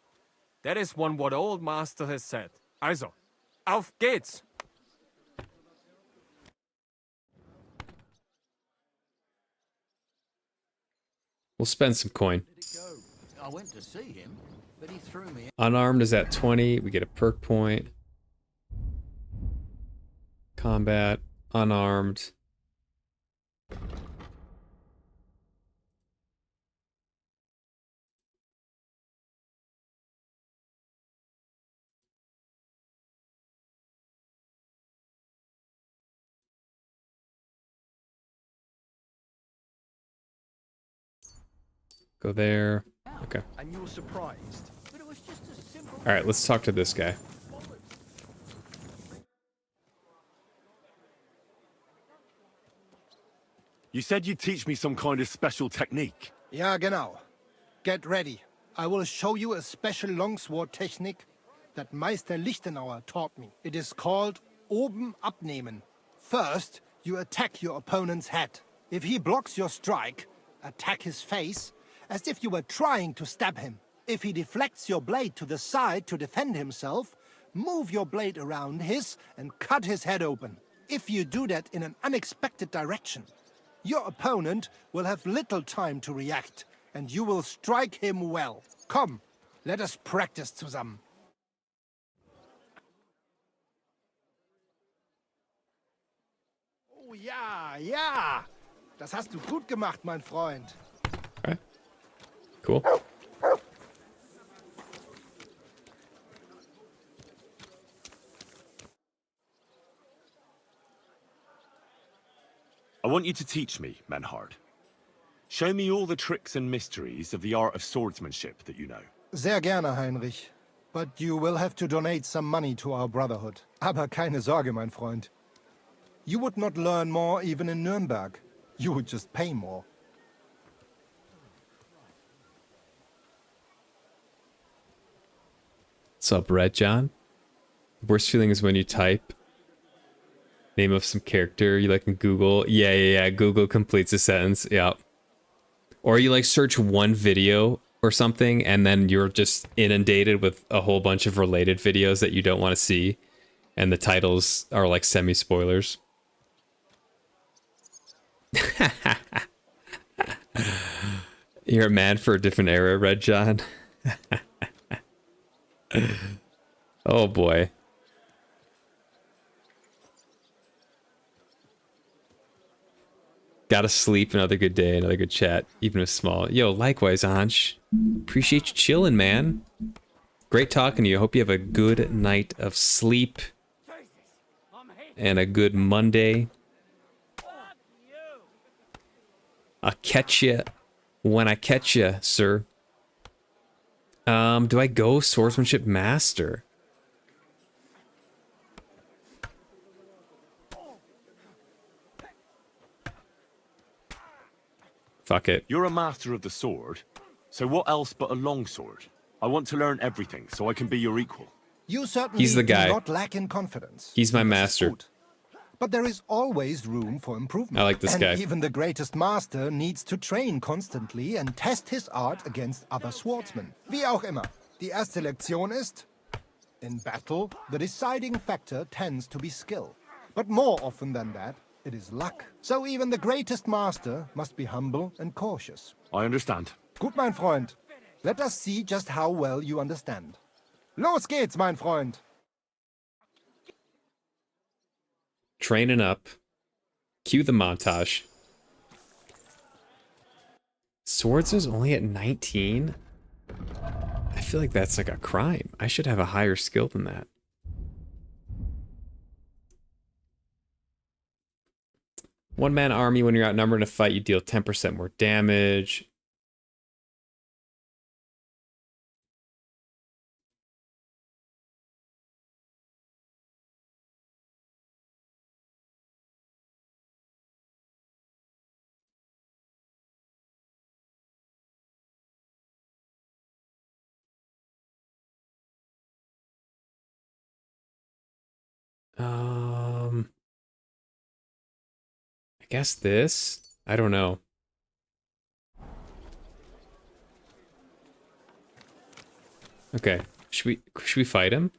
That is what old master has said. Also, auf geht's!
We'll spend some coin.
I went to see him, but he threw me.
Unarmed is at 20. We get a perk point. Combat. Unarmed. Go there. Okay.
And you were surprised. But it was just a simple.
All right, let's talk to this guy.
You said you'd teach me some kind of special technique.
Ja, genau. Get ready. I will show you a special longsword technique that Meister Lichtenauer taught me. It is called oben abnehmen. First, you attack your opponent's head. If he blocks your strike, attack his face as if you were trying to stab him. If he deflects your blade to the side to defend himself, move your blade around his and cut his head open. If you do that in an unexpected direction, your opponent will have little time to react, and you will strike him well. Komm, let us practice zusammen. Oh ja, ja. Das hast du gut gemacht, mein Freund.
Cool.
I want you to teach me, Menhard. Show me all the tricks and mysteries of the art of swordsmanship that you know.
Sehr gerne, Heinrich. But you will have to donate some money to our brotherhood. Aber keine Sorge, mein Freund. You would not learn more even in Nuremberg. You would just pay more.
What's up, Red John? Worst feeling is when you type name of some character you like in Google. Yeah. Google completes a sentence. Yeah. Or you like search one video or something and then you're just inundated with a whole bunch of related videos that you don't want to see. And the titles are like semi-spoilers. You're a man for a different era, Red John. Oh boy. Gotta sleep, another good day, another good chat, even if small. Yo, likewise, Anj. Appreciate you chilling, man. Great talking to you. Hope you have a good night of sleep. And a good Monday. I'll catch you when I catch you, sir. Do I go swordsmanship master? Fuck it.
You're a master of the sword, so what else but a longsword? I want to learn everything so I can be your equal.
You certainly
He's the guy.
do not lack in confidence.
He's my master.
But there is always room for improvement.
I like this
and
guy.
Even the greatest master needs to train constantly and test his art against other swordsmen. Wie auch immer. Die erste Lektion ist, in battle, the deciding factor tends to be skill. But more often than that, it is luck. So even the greatest master must be humble and cautious.
I understand.
Gut, mein Freund. Let us see just how well you understand. Los geht's, mein Freund.
Training up. Cue the montage. Swords is only at 19? I feel like that's like a crime. I should have a higher skill than that. One-man army, when you're outnumbered in a fight, you deal 10% more damage. I guess this? I don't know. Okay. Should we fight him?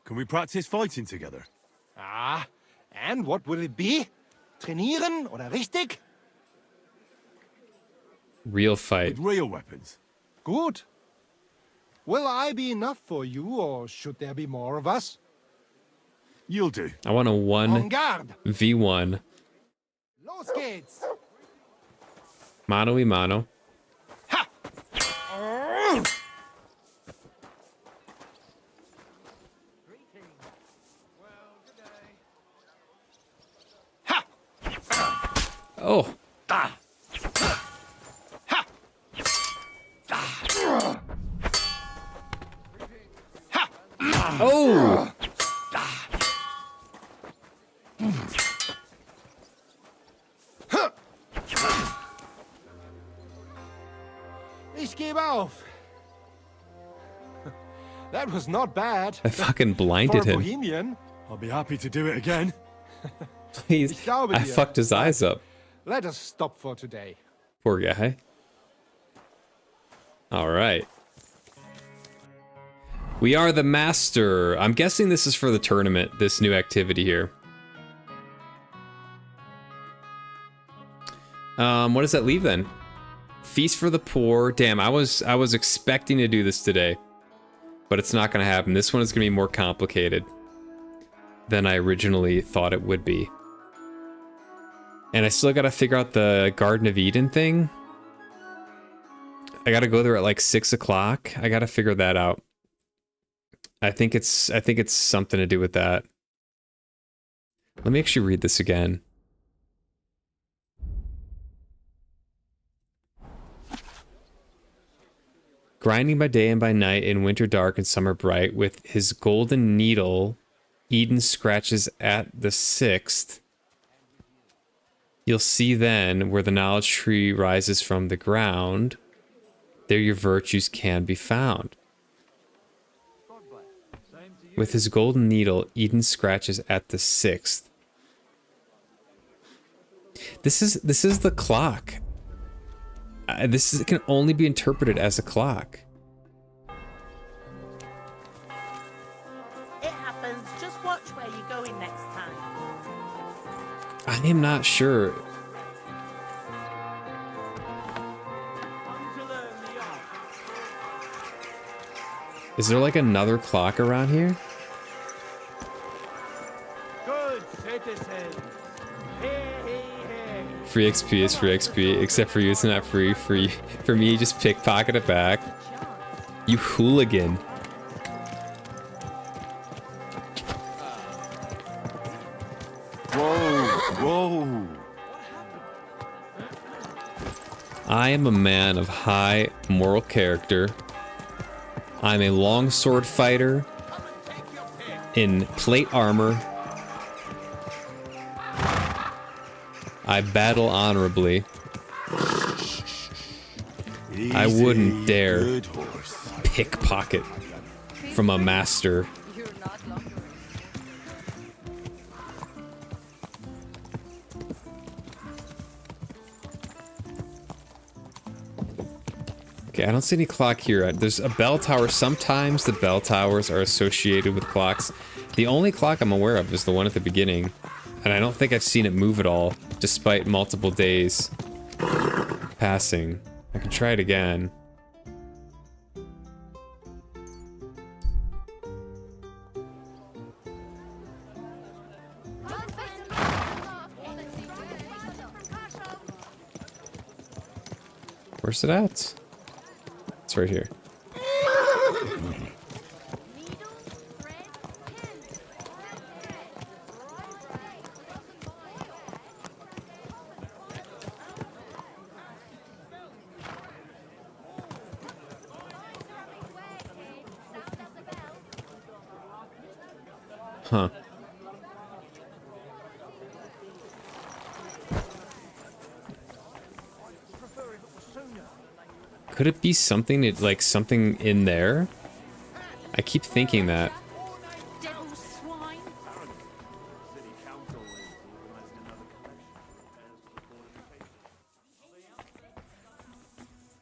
Can we practice fighting together?
Ah, and what will it be? Trainieren oder richtig?
Real fight.
With real weapons.
Gut. Will I be enough for you, or should there be more of us?
You'll do.
I want a
En garde.
1v1.
Los geht's.
Mano y mano. Oh. Oh.
Ich gebe auf. That was not bad.
I fucking blinded
For a
him.
Bohemian.
I'll be happy to do it again.
Please.
Ich glaube
I
dir.
fucked his eyes up.
Let us stop for today.
Poor guy. All right. We are the master. I'm guessing this is for the tournament, this new activity here. What does that leave then? Feast for the poor. Damn, I was expecting to do this today, but it's not going to happen. This one is going to be more complicated than I originally thought it would be. And I still got to figure out the Garden of Eden thing. I got to go there at like 6 o'clock. I got to figure that out. I think it's something to do with that. Let me actually read this again. Grinding by day and by night, in winter dark and summer bright, with his golden needle, Eden scratches at the 6th. You'll see then where the knowledge tree rises from the ground. There your virtues can be found. With his golden needle, Eden scratches at the 6th. This is the clock. This can only be interpreted as a clock.
It happens. Just watch where you're going next time.
I am not sure. Is there like another clock around here?
Good citizens.
Free XP is free XP, except for you it's not free. For me, you just pickpocket it back. You hooligan.
Whoa.
I am a man of high moral character. I'm a longsword fighter in plate armor. I battle honorably. I wouldn't dare pickpocket from a master. Okay, I don't see any clock here. There's a bell tower. Sometimes the bell towers are associated with clocks. The only clock I'm aware of is the one at the beginning. And I don't think I've seen it move at all, despite multiple days passing. I can try it again. Where's it at? It's right here. Huh. Could it be something, like something in there? I keep thinking that.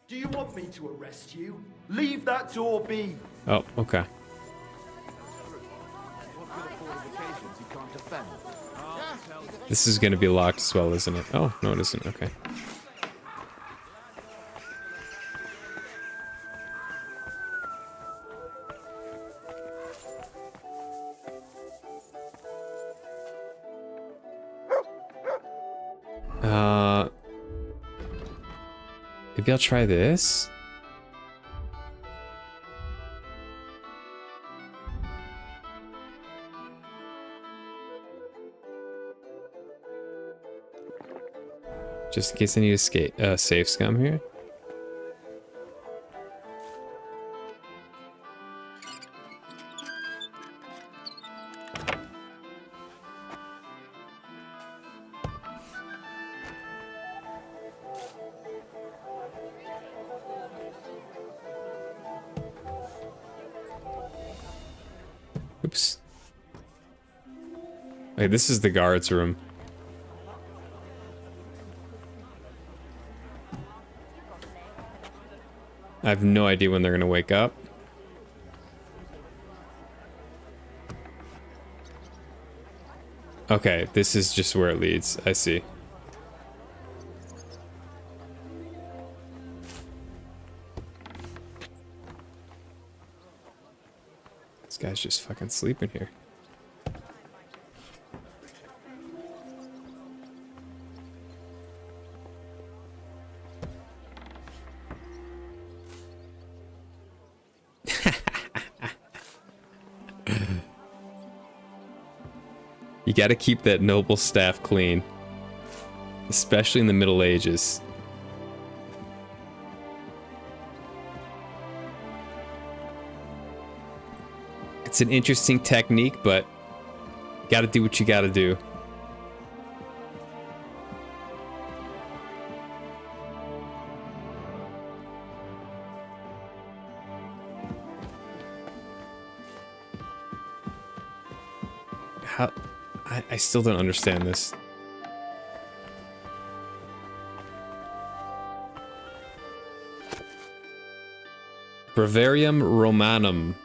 Do you want me to arrest you? Leave that door be.
Oh, okay. This is going to be locked as well, isn't it? Oh, no, it isn't. Okay. Maybe I'll try this. Just in case I need to save scum here. Oops. Wait, this is the guards' room. I have no idea when they're gonna wake up. Okay, this is just where it leads. I see. This guy's just fucking sleeping here. You gotta keep that noble staff clean. Especially in the Middle Ages. It's an interesting technique, but gotta do what you gotta do. How... I still don't understand this. Bravarium Romanum.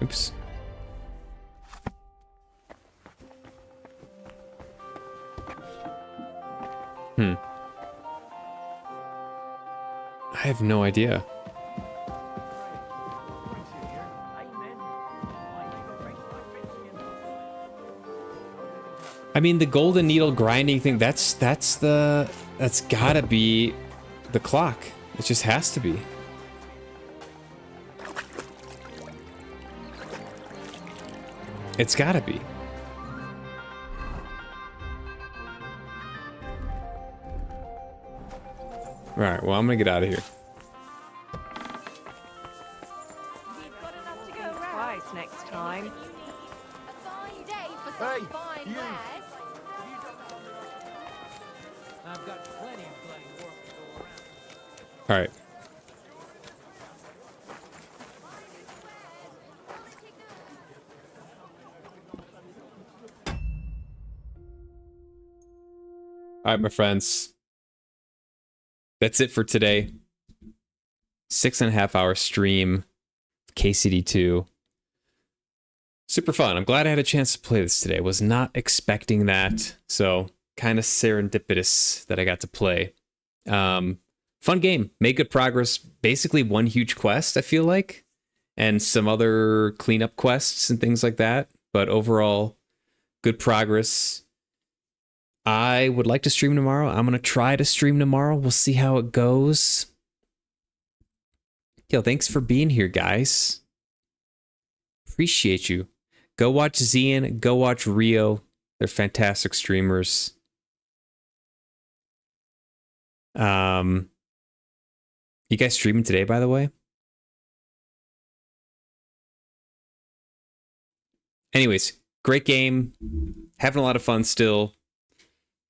Oops. I have no idea. I mean, the golden needle grinding thing, that's gotta be the clock. It just has to be. It's gotta be. Alright, well, I'm gonna get out of here.
Twice next time.
Hey, you!
I've got plenty of bloody work to go around.
Alright. Alright, my friends. That's it for today. 6.5 hour stream. KCD2. Super fun. I'm glad I had a chance to play this today. Was not expecting that. So kind of serendipitous that I got to play. Fun game. Made good progress. Basically one huge quest, I feel like. And some other cleanup quests and things like that. But overall, good progress. I would like to stream tomorrow. I'm going to try to stream tomorrow. We'll see how it goes. Yo, thanks for being here, guys. Appreciate you. Go watch Zian. Go watch Rio. They're fantastic streamers. You guys streaming today, by the way? Anyways, great game. Having a lot of fun still.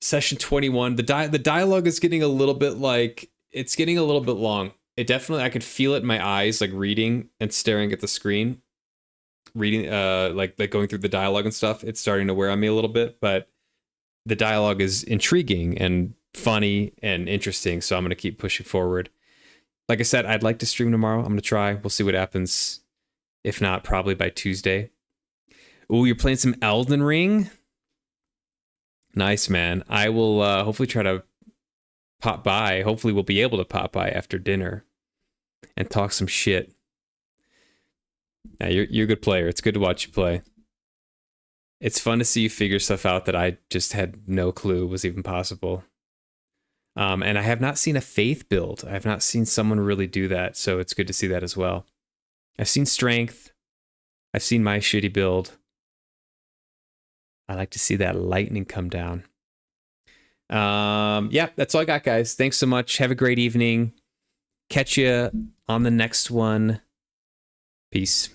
Session 21. The dialogue is getting a little bit like... It's getting a little bit long. It definitely... I could feel it in my eyes, like reading and staring at the screen. Reading, like going through the dialogue and stuff. It's starting to wear on me a little bit, but the dialogue is intriguing and funny and interesting, so I'm going to keep pushing forward. Like I said, I'd like to stream tomorrow. I'm going to try. We'll see what happens. If not, probably by Tuesday. Ooh, you're playing some Elden Ring? Nice, man. I will hopefully try to pop by. Hopefully we'll be able to pop by after dinner and talk some shit. Yeah, you're a good player. It's good to watch you play. It's fun to see you figure stuff out that I just had no clue was even possible. And I have not seen a faith build. I have not seen someone really do that, so it's good to see that as well. I've seen strength. I've seen my shitty build. I like to see that lightning come down. Yeah, that's all I got, guys. Thanks so much. Have a great evening. Catch you on the next one. Peace.